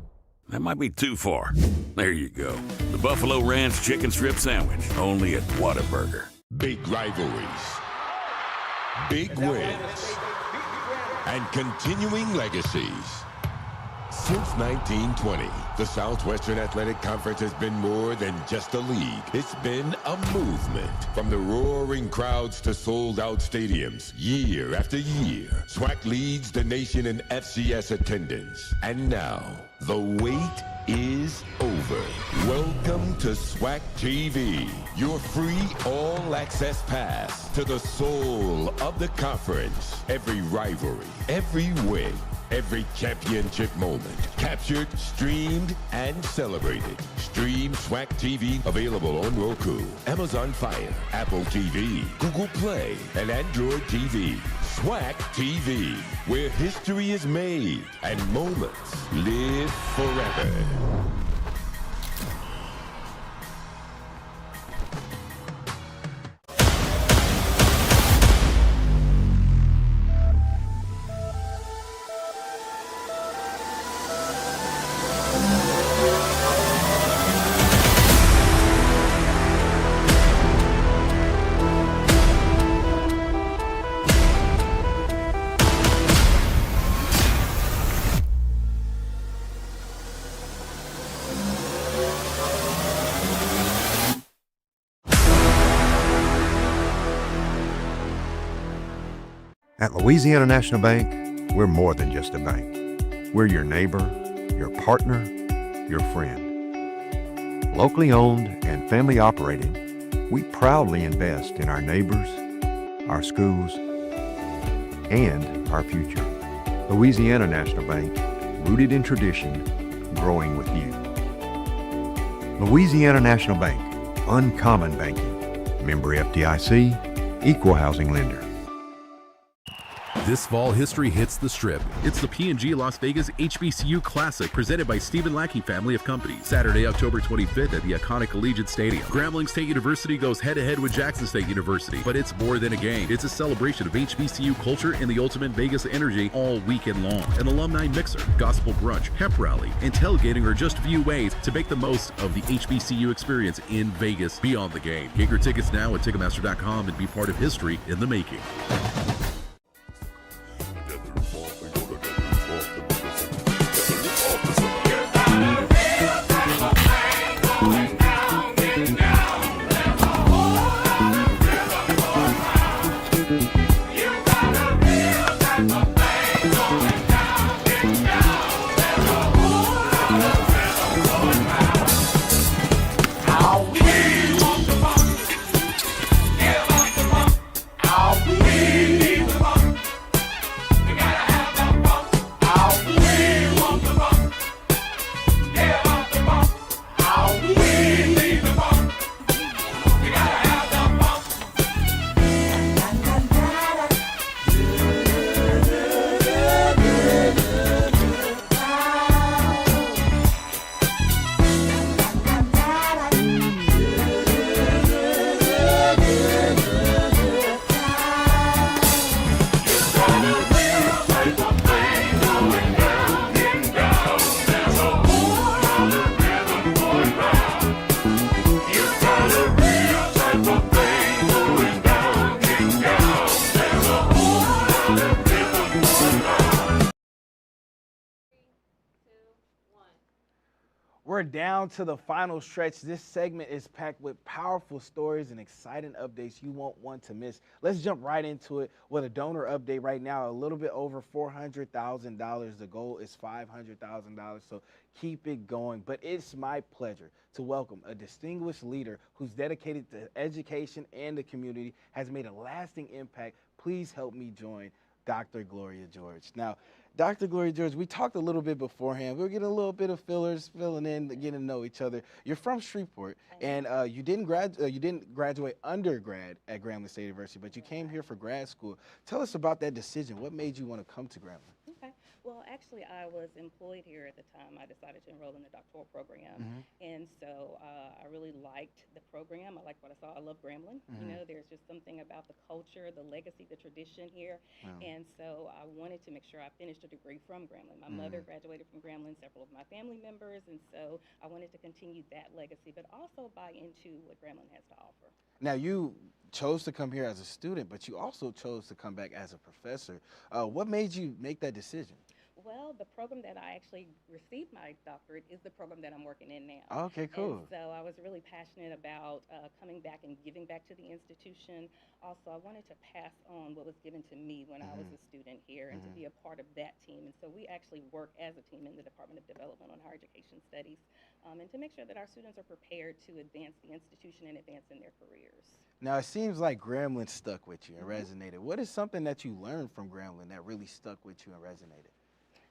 That might be too far. There you go. The Buffalo Ranch Chicken Strip Sandwich, only at Whataburger. Big rivalries, big wins, and continuing legacies. Since 1920, the Southwestern Athletic Conference has been more than just a league. It's been a movement. From the roaring crowds to sold-out stadiums, year after year, SWAC leads the nation in FCS attendance. And now, the wait is over. Welcome to SWAC TV, your free all-access pass to the soul of the conference. Every rivalry, every win, every championship moment, captured, streamed, and celebrated. Stream SWAC TV, available on Roku, Amazon Fire, Apple TV, Google Play, and Android TV. SWAC TV, where history is made and moments live forever. At Louisiana National Bank, we're more than just a bank. We're your neighbor, your partner, your friend. Locally owned and family operated, we proudly invest in our neighbors, our schools, and our future. Louisiana National Bank, rooted in tradition, growing with you. Louisiana National Bank, uncommon banking. Member FDIC, equal housing lender. This fall, history hits the Strip. It's the P&G Las Vegas HBCU Classic, presented by Stephen Lackey Family of Companies. Saturday, October 25th at the iconic Allegiant Stadium. Grambling State University goes head-to-head with Jackson State University. But it's more than a game. It's a celebration of HBCU culture and the ultimate Vegas energy all weekend long. An alumni mixer, gospel brunch, hemp rally, and tailgating are just a few ways to make the most of the HBCU experience in Vegas beyond the game. Get your tickets now at Ticketmaster.com and be part of history in the making. I'll be We're down to the final stretch. This segment is packed with powerful stories and exciting updates you won't want to miss. Let's jump right into it with a donor update right now. A little bit over $400,000. The goal is $500,000, so keep it going. But it's my pleasure to welcome a distinguished leader who's dedicated to education and the community, has made a lasting impact. Please help me join Dr. Gloria George. Now, Dr. Gloria George, we talked a little bit beforehand. We were getting a little bit of filling in, getting to know each other. You're from Shreveport, and you didn't graduate undergrad at Grambling State University, but you came here for grad school. Tell us about that decision. What made you want to come to Grambling? Okay. Well, actually, I was employed here at the time. I decided to enroll in the doctoral program, and so I really liked the program. I liked what I saw. I love Grambling. You know, there's just something about the culture, the legacy, the tradition here, and so I wanted to make sure I finished a degree from Grambling. My mother graduated from Grambling, several of my family members, and so I wanted to continue that legacy, but also buy into what Grambling has to offer. Now, you chose to come here as a student, but you also chose to come back as a professor. What made you make that decision? Well, the program that I actually received my doctorate is the program that I'm working in now. Okay, cool. And so I was really passionate about coming back and giving back to the institution. Also, I wanted to pass on what was given to me when I was a student here and to be a part of that team. And so we actually work as a team in the Department of Development on Higher Education Studies and to make sure that our students are prepared to advance the institution and advance in their careers. Now, it seems like Grambling stuck with you and resonated. What is something that you learned from Grambling that really stuck with you and resonated?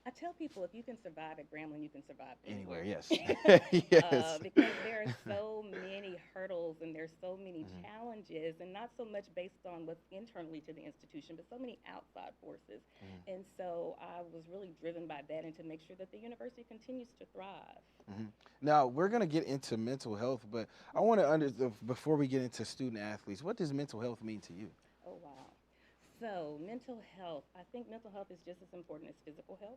I tell people if you can survive at Grambling, you can survive anywhere. Yes. Yes. Because there are so many hurdles and there's so many challenges, and not so much based on what's internally to the institution, but so many outside forces. And so I was really driven by that and to make sure that the university continues to thrive. Now, we're going to get into mental health, but I want to before we get into student athletes, what does mental health mean to you? Oh, wow. So mental health, I think mental health is just as important as physical health.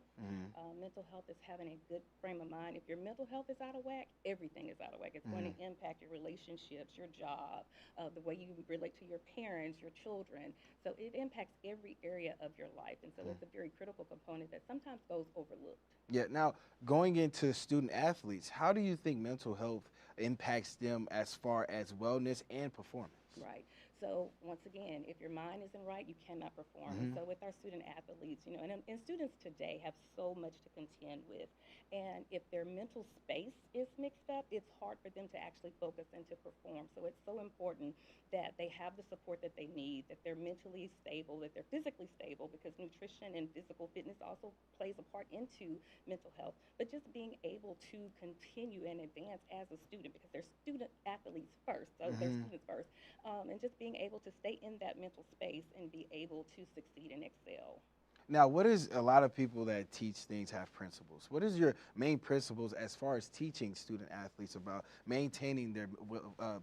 Mental health is having a good frame of mind. If your mental health is out of whack, everything is out of whack. It's going to impact your relationships, your job, the way you relate to your parents, your children. So it impacts every area of your life. And so it's a very critical component that sometimes goes overlooked. Yeah. Now, going into student athletes, how do you think mental health impacts them as far as wellness and performance? Right. So once again, if your mind isn't right, you cannot perform. And so with our student athletes, you know, and students today have so much to contend with. And if their mental space is mixed up, it's hard for them to actually focus and to perform. So it's so important that they have the support that they need, that they're mentally stable, that they're physically stable, because nutrition and physical fitness also plays a part into mental health. But just being able to continue and advance as a student, because they're student athletes first, so they're students first, and just being able to stay in that mental space and be able to succeed and excel. Now, what is a lot of people that teach things have principles? What is your main principles as far as teaching student athletes about maintaining their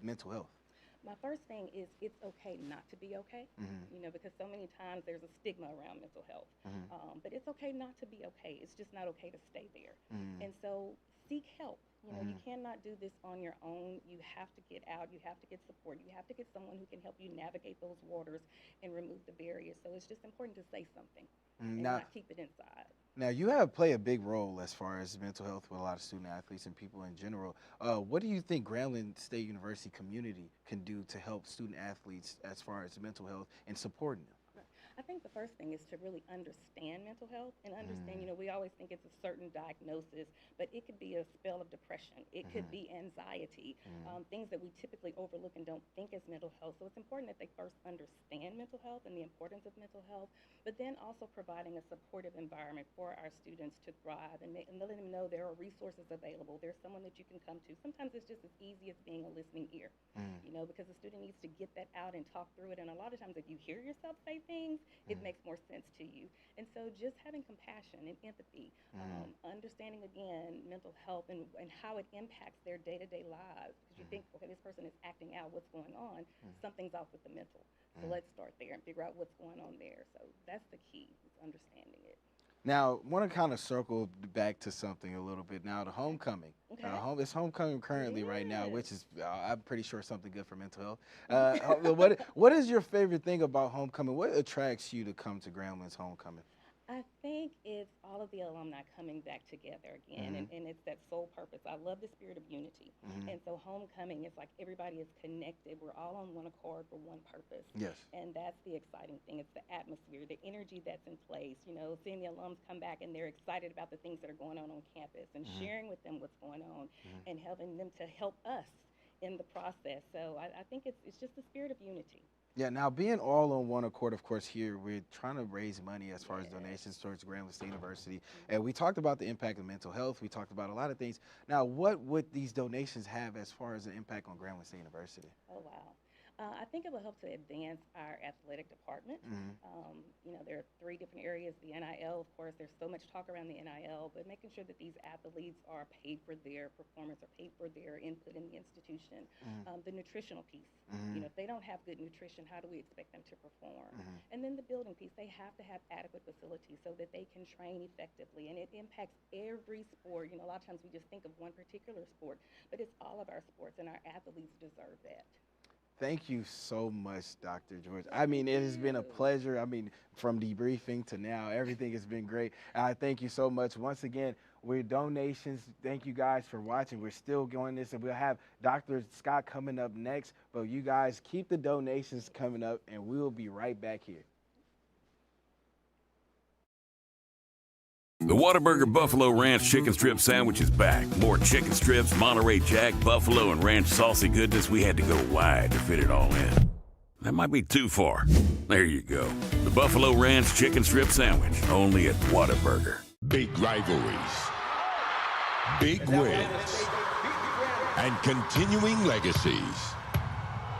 mental health? My first thing is it's okay not to be okay, you know, because so many times there's a stigma around mental health. But it's okay not to be okay. It's just not okay to stay there. And so seek help. You know, you cannot do this on your own. You have to get out. You have to get support. You have to get someone who can help you navigate those waters and remove the barriers. So it's just important to say something and not keep it inside. Now, you have played a big role as far as mental health with a lot of student athletes and people in general. What do you think Grambling State University community can do to help student athletes as far as mental health and supporting them? I think the first thing is to really understand mental health and understand, you know, we always think it's a certain diagnosis, but it could be a spell of depression. It could be anxiety, things that we typically overlook and don't think as mental health. So it's important that they first understand mental health and the importance of mental health, but then also providing a supportive environment for our students to thrive and letting them know there are resources available. There's someone that you can come to. Sometimes it's just as easy as being a listening ear, you know, because the student needs to get that out and talk through it. And a lot of times if you hear yourself say things, it makes more sense to you. And so just having compassion and empathy, understanding again mental health and how it impacts their day-to-day lives. Because you think, okay, this person is acting out, what's going on? Something's off with the mental. So let's start there and figure out what's going on there. So that's the key, is understanding it. Now, I want to kind of circle back to something a little bit now, the homecoming. Okay. It's homecoming currently right now, which is, I'm pretty sure, something good for mental health. What is your favorite thing about homecoming? What attracts you to come to Grambling's homecoming? I think it's all of the alumni coming back together again, and it's that sole purpose. I love the spirit of unity. And so homecoming, it's like everybody is connected. We're all on one accord for one purpose. Yes. And that's the exciting thing. It's the atmosphere, the energy that's in place. You know, seeing the alums come back and they're excited about the things that are going on campus and sharing with them what's going on and helping them to help us in the process. So I think it's just the spirit of unity. Yeah, now being all on one accord, of course, here, we're trying to raise money as far as donations towards Grambling State University. And we talked about the impact of mental health. We talked about a lot of things. Now, what would these donations have as far as an impact on Grambling State University? Oh, wow. I think it will help to advance our athletic department. You know, there are 3 different areas. The NIL, of course, there's so much talk around the NIL, but making sure that these athletes are paid for their performance or paid for their input in the institution. The nutritional piece. You know, if they don't have good nutrition, how do we expect them to perform? And then the building piece, they have to have adequate facilities so that they can train effectively. And it impacts every sport. You know, a lot of times we just think of one particular sport, but it's all of our sports, and our athletes deserve that. Thank you so much, Dr. George. I mean, it has been a pleasure. I mean, from debriefing to now, everything has been great. I thank you so much. Once again, we're donations. Thank you guys for watching. We're still going this, and we'll have Dr. Scott coming up next. But you guys keep the donations coming up, and we will be right back here. The Whataburger Buffalo Ranch Chicken Strip Sandwich is back. More chicken strips, Monterey Jack, buffalo, and ranch saucy goodness. We had to go wide to fit it all in. That might be too far. There you go. The Buffalo Ranch Chicken Strip Sandwich, only at Whataburger. Big rivalries, big wins, and continuing legacies.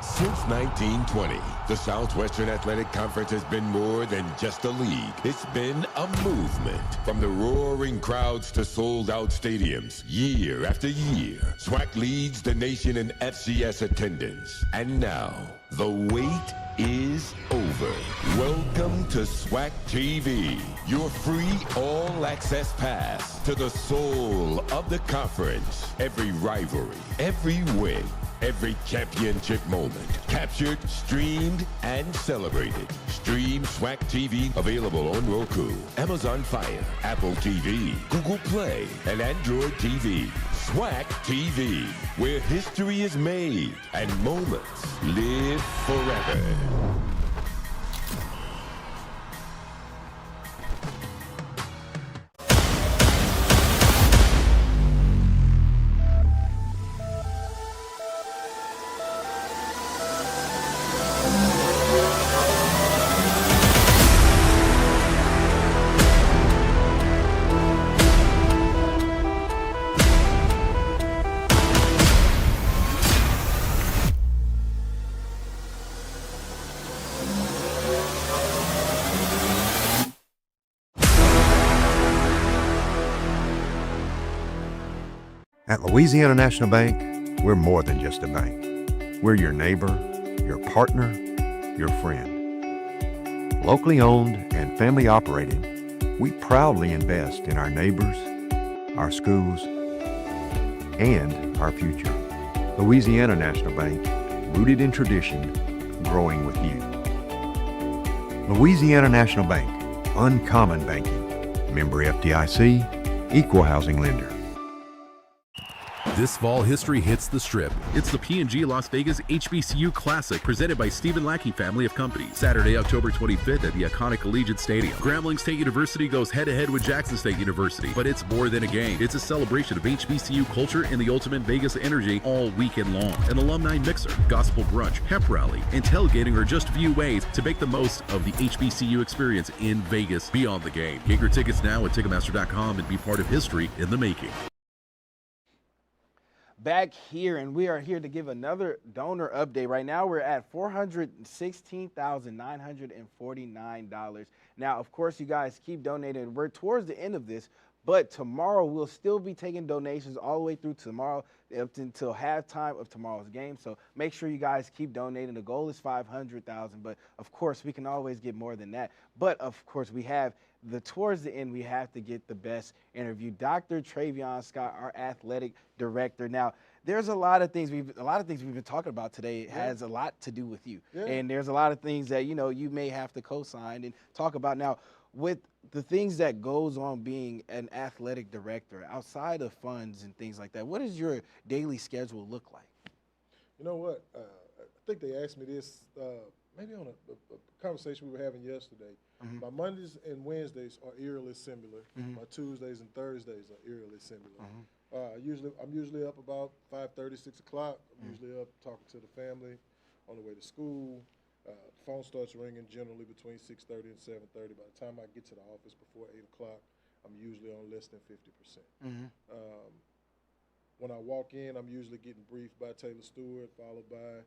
Since 1920, the Southwestern Athletic Conference has been more than just a league. It's been a movement. From the roaring crowds to sold-out stadiums, year after year, SWAC leads the nation in FCS attendance. And now, the wait is over. Welcome to SWAC TV, your free all-access pass to the soul of the conference. Every rivalry, every win, every championship moment, captured, streamed, and celebrated. Stream SWAC TV, available on Roku, Amazon Fire, Apple TV, Google Play, and Android TV. SWAC TV, where history is made and moments live forever. At Louisiana National Bank, we're more than just a bank. We're your neighbor, your partner, your friend. Locally owned and family operated, we proudly invest in our neighbors, our schools, and our future. Louisiana National Bank, rooted in tradition, growing with you. Louisiana National Bank, uncommon banking. Member FDIC, equal housing lender. This fall, history hits the Strip. It's the P&G Las Vegas HBCU Classic, presented by Stephen Lackey Family of Companies. Saturday, October 25th at the iconic Allegiant Stadium. Grambling State University goes head-to-head with Jackson State University. But it's more than a game. It's a celebration of HBCU culture and the ultimate Vegas energy all weekend long. An alumni mixer, gospel brunch, hemp rally, and tailgating are just a few ways to make the most of the HBCU experience in Vegas beyond the game. Get your tickets now at Ticketmaster.com and be part of history in the making. Back here, and we are here to give another donor update. Right now we're at $416,949. Now, of course, you guys keep donating. We're towards the end of this, but tomorrow we'll still be taking donations all the way through tomorrow up until halftime of tomorrow's game. So make sure you guys keep donating. The goal is $500,000, but of course we can always get more than that. But of course we have towards the end, we have to get the best interview. Dr. Travion Scott, our athletic director. Now, there's a lot of things we've been talking about today. It has a lot to do with you. And there's a lot of things that, you know, you may have to co-sign and talk about. Now, with the things that goes on being an athletic director, outside of funds and things like that, what does your daily schedule look like? You know what? I think they asked me this maybe on a conversation we were having yesterday. Mhm. My Mondays and Wednesdays are eerily similar. Mhm. My Tuesdays and Thursdays are eerily similar. Mhm. I'm usually up about 5:30, 6 o'clock. I'm Mhm. usually up talking to the family on the way to school. The phone starts ringing generally between 6:30 and 7:30. By the time I get to the office before 8 o'clock, I'm usually on less than 50%. Mhm. When I walk in, I'm usually getting briefed by Taylor Stewart, followed by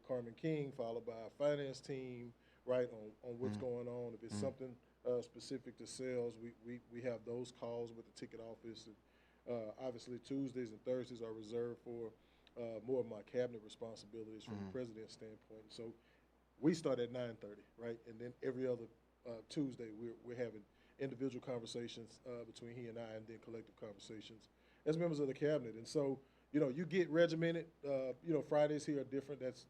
Carmen King, followed by our finance team, right, on what's going on. If it's something specific to sales, we have those calls with the ticket office. And, obviously, Tuesdays and Thursdays are reserved for more of my cabinet responsibilities from the president's standpoint. So we start at 9:30, right, and then every other Tuesday we're having individual conversations between he and I, and then collective conversations as members of the cabinet. And so, you get regimented. Fridays here are different. That's,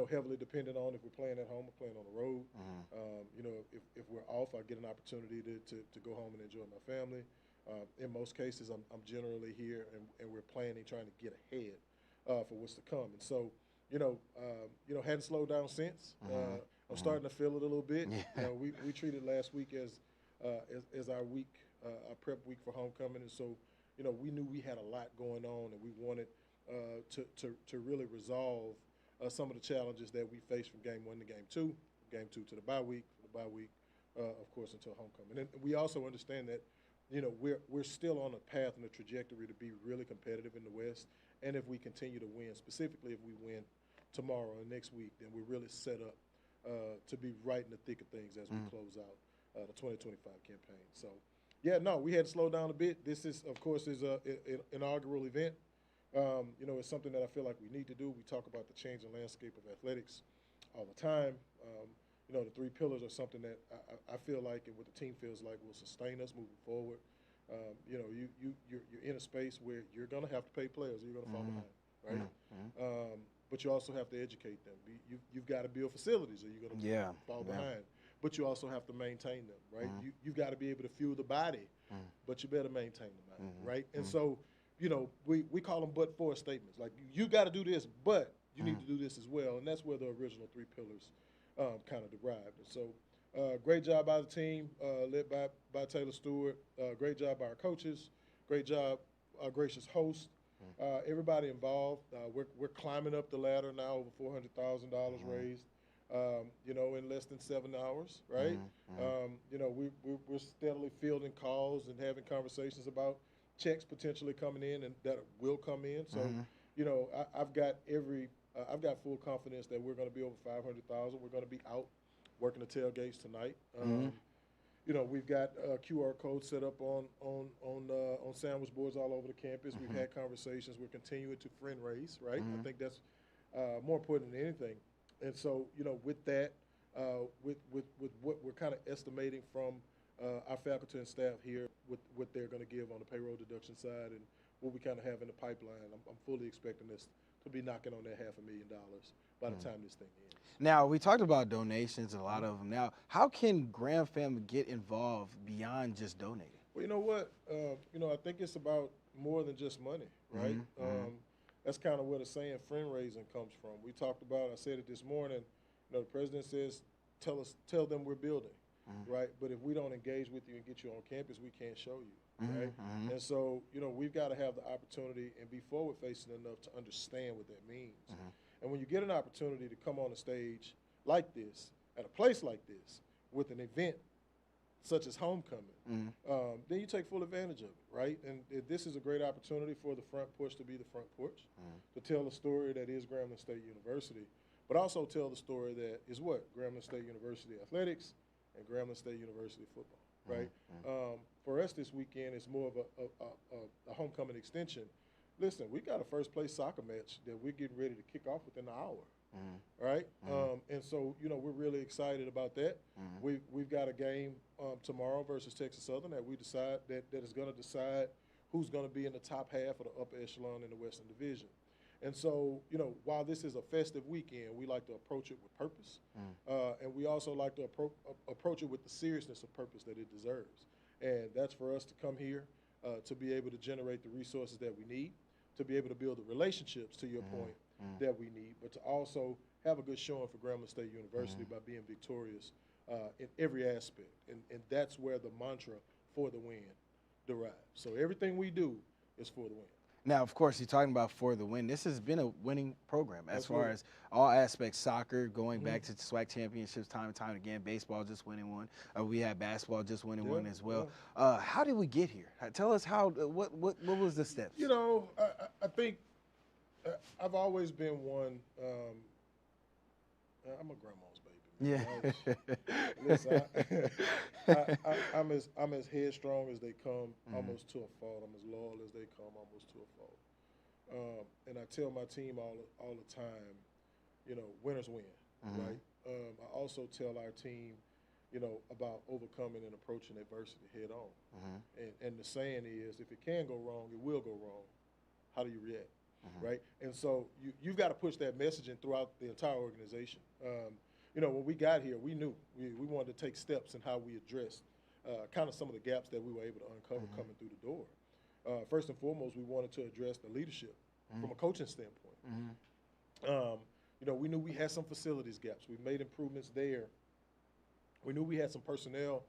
heavily dependent on if we're playing at home or playing on the road. If we're off, I get an opportunity to go home and enjoy my family. In most cases, I'm generally here, and we're planning, trying to get ahead for what's to come. And so, hadn't slowed down since. I'm starting to feel it a little bit. We treated last week as our week, our prep week for homecoming, and so, we knew we had a lot going on, and we wanted to really resolve some of the challenges that we faced from game 1 to game 2, game 2 to the bye week, from the bye week, of course, until homecoming. And we also understand that, we're still on a path and a trajectory to be really competitive in the West, and if we continue to win, specifically if we win tomorrow and next week, then we're really set up to be right in the thick of things as we close out the 2025 campaign. So, yeah, no, we had to slow down a bit. This is, of course, is an inaugural event. It's something that I feel like we need to do. We talk about the changing landscape of athletics all the time. The 3 pillars are something that I feel like, and what the team feels like, will sustain us moving forward. You're in a space where you're going to have to pay players, or you're going to fall behind, right? But you also have to educate them. You've got to build facilities, or you're going to fall behind. But you also have to maintain them, right? You've got to be able to fuel the body, but you better maintain the mind, right? And so, we call them but-for statements. Like, you got to do this, but you need to do this as well. And that's where the original 3 pillars kind of derived. And so, great job by the team, led by Taylor Stewart. Great job by our coaches. Great job, our gracious host. Everybody involved. We're climbing up the ladder now, over $400,000 raised. In less than 7 hours, right? We're steadily fielding calls and having conversations about checks potentially coming in and that will come in. So, I've got full confidence that we're going to be over 500,000. We're going to be out working the tailgates tonight. We've got QR codes set up on sandwich boards all over the campus. We've had conversations. We're continuing to friend raise, right? I think that's more important than anything. And so, with that, with what we're kind of estimating from our faculty and staff here, with what they're going to give on the payroll deduction side and what we kind of have in the pipeline, I'm fully expecting this to be knocking on that $500,000 by the time this thing ends. Now, we talked about donations, a lot of them. Now, how can Graham family get involved beyond just donating? Well, you know what? I think it's about more than just money, right? That's kind of where the saying friend raising comes from. We talked about, I said it this morning, the president says, tell them we're building, right? But if we don't engage with you and get you on campus, we can't show you, right? And so, we've got to have the opportunity and be forward-facing enough to understand what that means. And when you get an opportunity to come on a stage like this, at a place like this, with an event such as homecoming, then you take full advantage of it, right? And this is a great opportunity for the front porch to be the front porch, to tell the story that is Grambling State University, but also tell the story that is what? Grambling State University athletics and Grambling State University football, right? For us this weekend, it's more of a homecoming extension. Listen, we got a first-place soccer match that we're getting ready to kick off within an hour. Right? And so, we're really excited about that. We've got a game tomorrow versus Texas Southern that we decide that is going to decide who's going to be in the top half of the upper echelon in the Western Division. And so, while this is a festive weekend, we like to approach it with purpose. And we also like to approach it with the seriousness of purpose that it deserves. And that's for us to come here to be able to generate the resources that we need, to be able to build the relationships, to your point, that we need, but to also have a good showing for Grambling State University by being victorious in every aspect. And that's where the mantra for the win derives. So everything we do is for the win. Now, of course, you're talking about for the win. This has been a winning program as Absolutely. far as all aspects. Soccer, going back to SWAC championships time and time again. Baseball just winning one. We had basketball just winning one as well. How did we get here? Tell us how. What was the steps? I think I've always been one. I'm a grandma's baby. Yeah. Listen, I'm as headstrong as they come, almost to a fault. I'm as loyal as they come, almost to a fault. And I tell my team all the time, winners win, right? I also tell our team, about overcoming and approaching adversity head on. And the saying is, if it can go wrong, it will go wrong. How do you react? Right? And so you've got to push that messaging throughout the entire organization. When we got here, we knew we wanted to take steps in how we addressed kind of some of the gaps that we were able to uncover coming through the door. First and foremost, we wanted to address the leadership from a coaching standpoint. We knew we had some facilities gaps. We made improvements there. We knew we had some personnel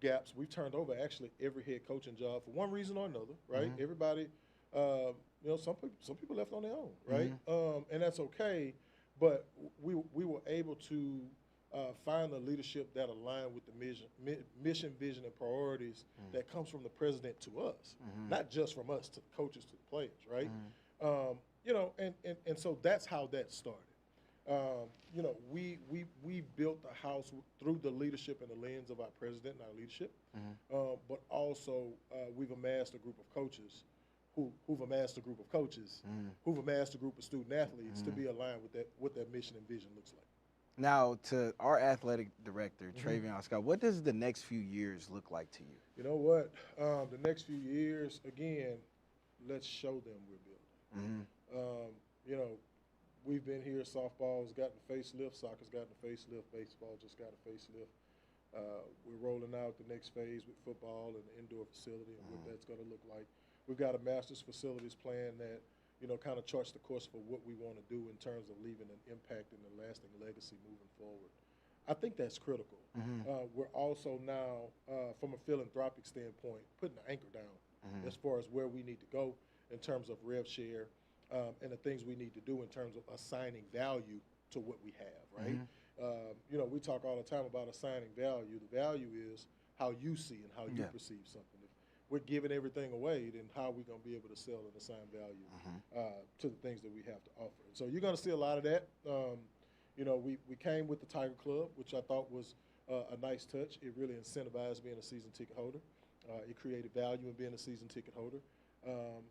gaps. We've turned over actually every head coaching job for one reason or another, right? Everybody, some people left on their own, right? And that's okay. But we were able to find the leadership that aligned with the mission, vision, and priorities that comes from the president to us, not just from us to the coaches to the players, right? And so that's how that started. We built the house through the leadership and the lens of our president and our leadership, but also we've amassed a group of coaches who've amassed a group of coaches, who've amassed a group of student athletes to be aligned with what that mission and vision looks like. Now, to our athletic director, Travion Scott, what does the next few years look like to you? You know what? The next few years, again, let's show them we're building. We've been here. Softball's gotten a facelift. Soccer's gotten a facelift. Baseball just got a facelift. We're rolling out the next phase with football and the indoor facility and what that's going to look like. We've got a master's facilities plan that, kind of charts the course for what we want to do in terms of leaving an impact and a lasting legacy moving forward. I think that's critical. We're also now, from a philanthropic standpoint, putting the anchor down as far as where we need to go in terms of rev share and the things we need to do in terms of assigning value to what we have, right? We talk all the time about assigning value. The value is how you see and how you perceive something. If we're giving everything away, then how are we going to be able to sell and assign value to the things that we have to offer? And so you're going to see a lot of that. We came with the Tiger Club, which I thought was a nice touch. It really incentivized being a season ticket holder. It created value in being a season ticket holder. And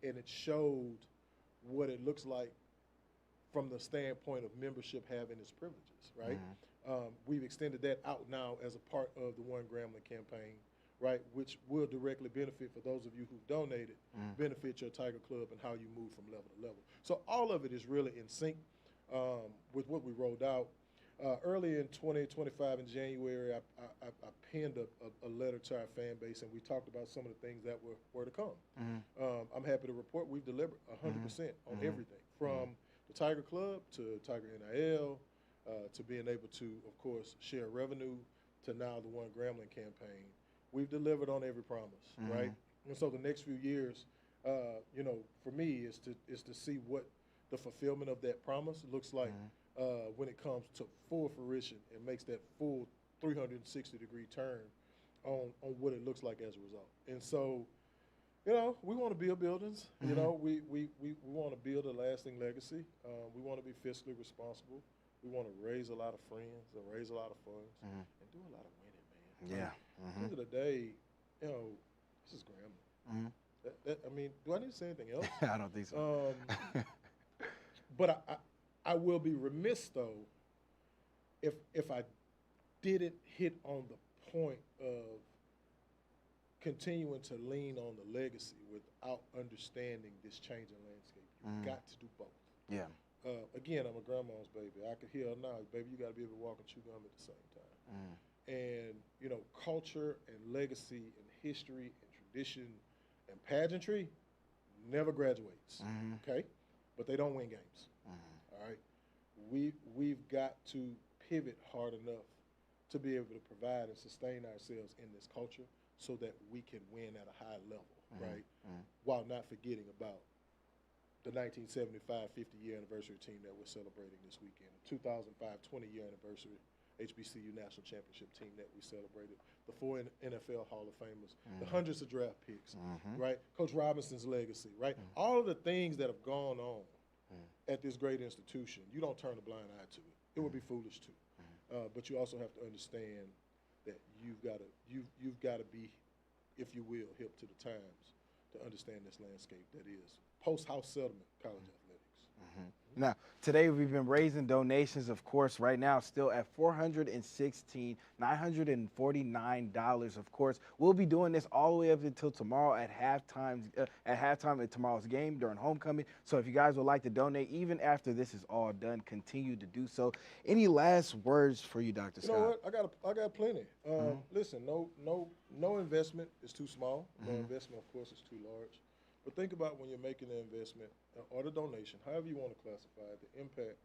it showed what it looks like from the standpoint of membership having its privileges, right? We've extended that out now as a part of the One Grambling campaign, right, which will directly benefit, for those of you who've donated, benefit your Tiger Club and how you move from level to level. So all of it is really in sync with what we rolled out. Early in 2025 in January, I penned a letter to our fan base, and we talked about some of the things that were to come. I'm happy to report we've delivered 100% on everything, from the Tiger Club to Tiger NIL, to being able to, of course, share revenue, to now the One Grambling campaign. We've delivered on every promise, right? And so the next few years, for me, is to see what the fulfillment of that promise looks like when it comes to full fruition and makes that full 360-degree turn on what it looks like as a result. And so, we want to build buildings. We want to build a lasting legacy. We want to be fiscally responsible. We want to raise a lot of friends and raise a lot of funds and do a lot of winning, man. Yeah. At the end of the day, this is Grambling. I mean, do I need to say anything else? I don't think so. But I will be remiss, though, if I didn't hit on the point of continuing to lean on the legacy without understanding this changing landscape. You've got to do both. Yeah. Again, I'm a grandma's baby. I could hear her now, baby, you got to be able to walk and chew gum at the same time. And, you know, culture and legacy and history and tradition and pageantry never graduates, okay? But they don't win games, all right? We've got to pivot hard enough to be able to provide and sustain ourselves in this culture so that we can win at a high level, right? While not forgetting about the 1975 50-year anniversary team that we're celebrating this weekend, the 2005 20-year anniversary HBCU National Championship team that we celebrated, the 4 NFL Hall of Famers, the hundreds of draft picks, right? Coach Robinson's legacy, right? All of the things that have gone on at this great institution, you don't turn a blind eye to it. It would be foolish to. But you also have to understand that you've got to be, if you will, hip to the times to understand this landscape that is post-house settlement college athletics. Now, today we've been raising donations, of course, right now still at $416,949. Of course, we'll be doing this all the way up until tomorrow at halftime at tomorrow's game during homecoming. So if you guys would like to donate, even after this is all done, continue to do so. Any last words for you, Dr. Scott? You know what? I got plenty. Listen, no investment is too small. No investment, of course, is too large. But think about when you're making the investment or the donation, however you want to classify it, the impact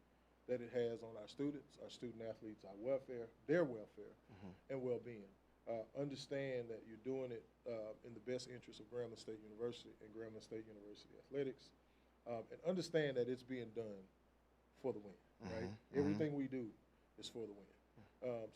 that it has on our students, our student athletes, our welfare, their welfare, and well-being. Understand that you're doing it in the best interest of Grambling State University and Grambling State University athletics, and understand that it's being done for the win, right? Everything we do is for the win.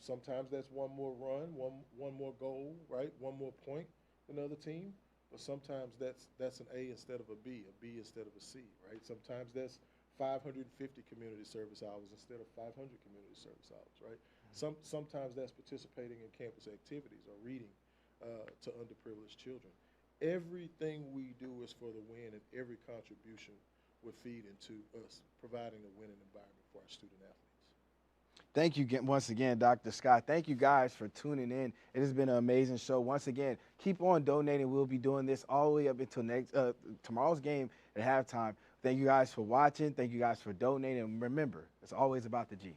Sometimes that's one more run, one more goal, right? One more point than the other team. But sometimes that's an A instead of a B instead of a C, right? Sometimes that's 550 community service hours instead of 500 community service hours, right? Sometimes that's participating in campus activities or reading to underprivileged children. Everything we do is for the win, and every contribution would feed into us providing a winning environment for our student athletes. Thank you once again, Dr. Scott. Thank you guys for tuning in. It has been an amazing show. Once again, keep on donating. We'll be doing this all the way up until tomorrow's game at halftime. Thank you guys for watching. Thank you guys for donating. And remember, it's always about the G.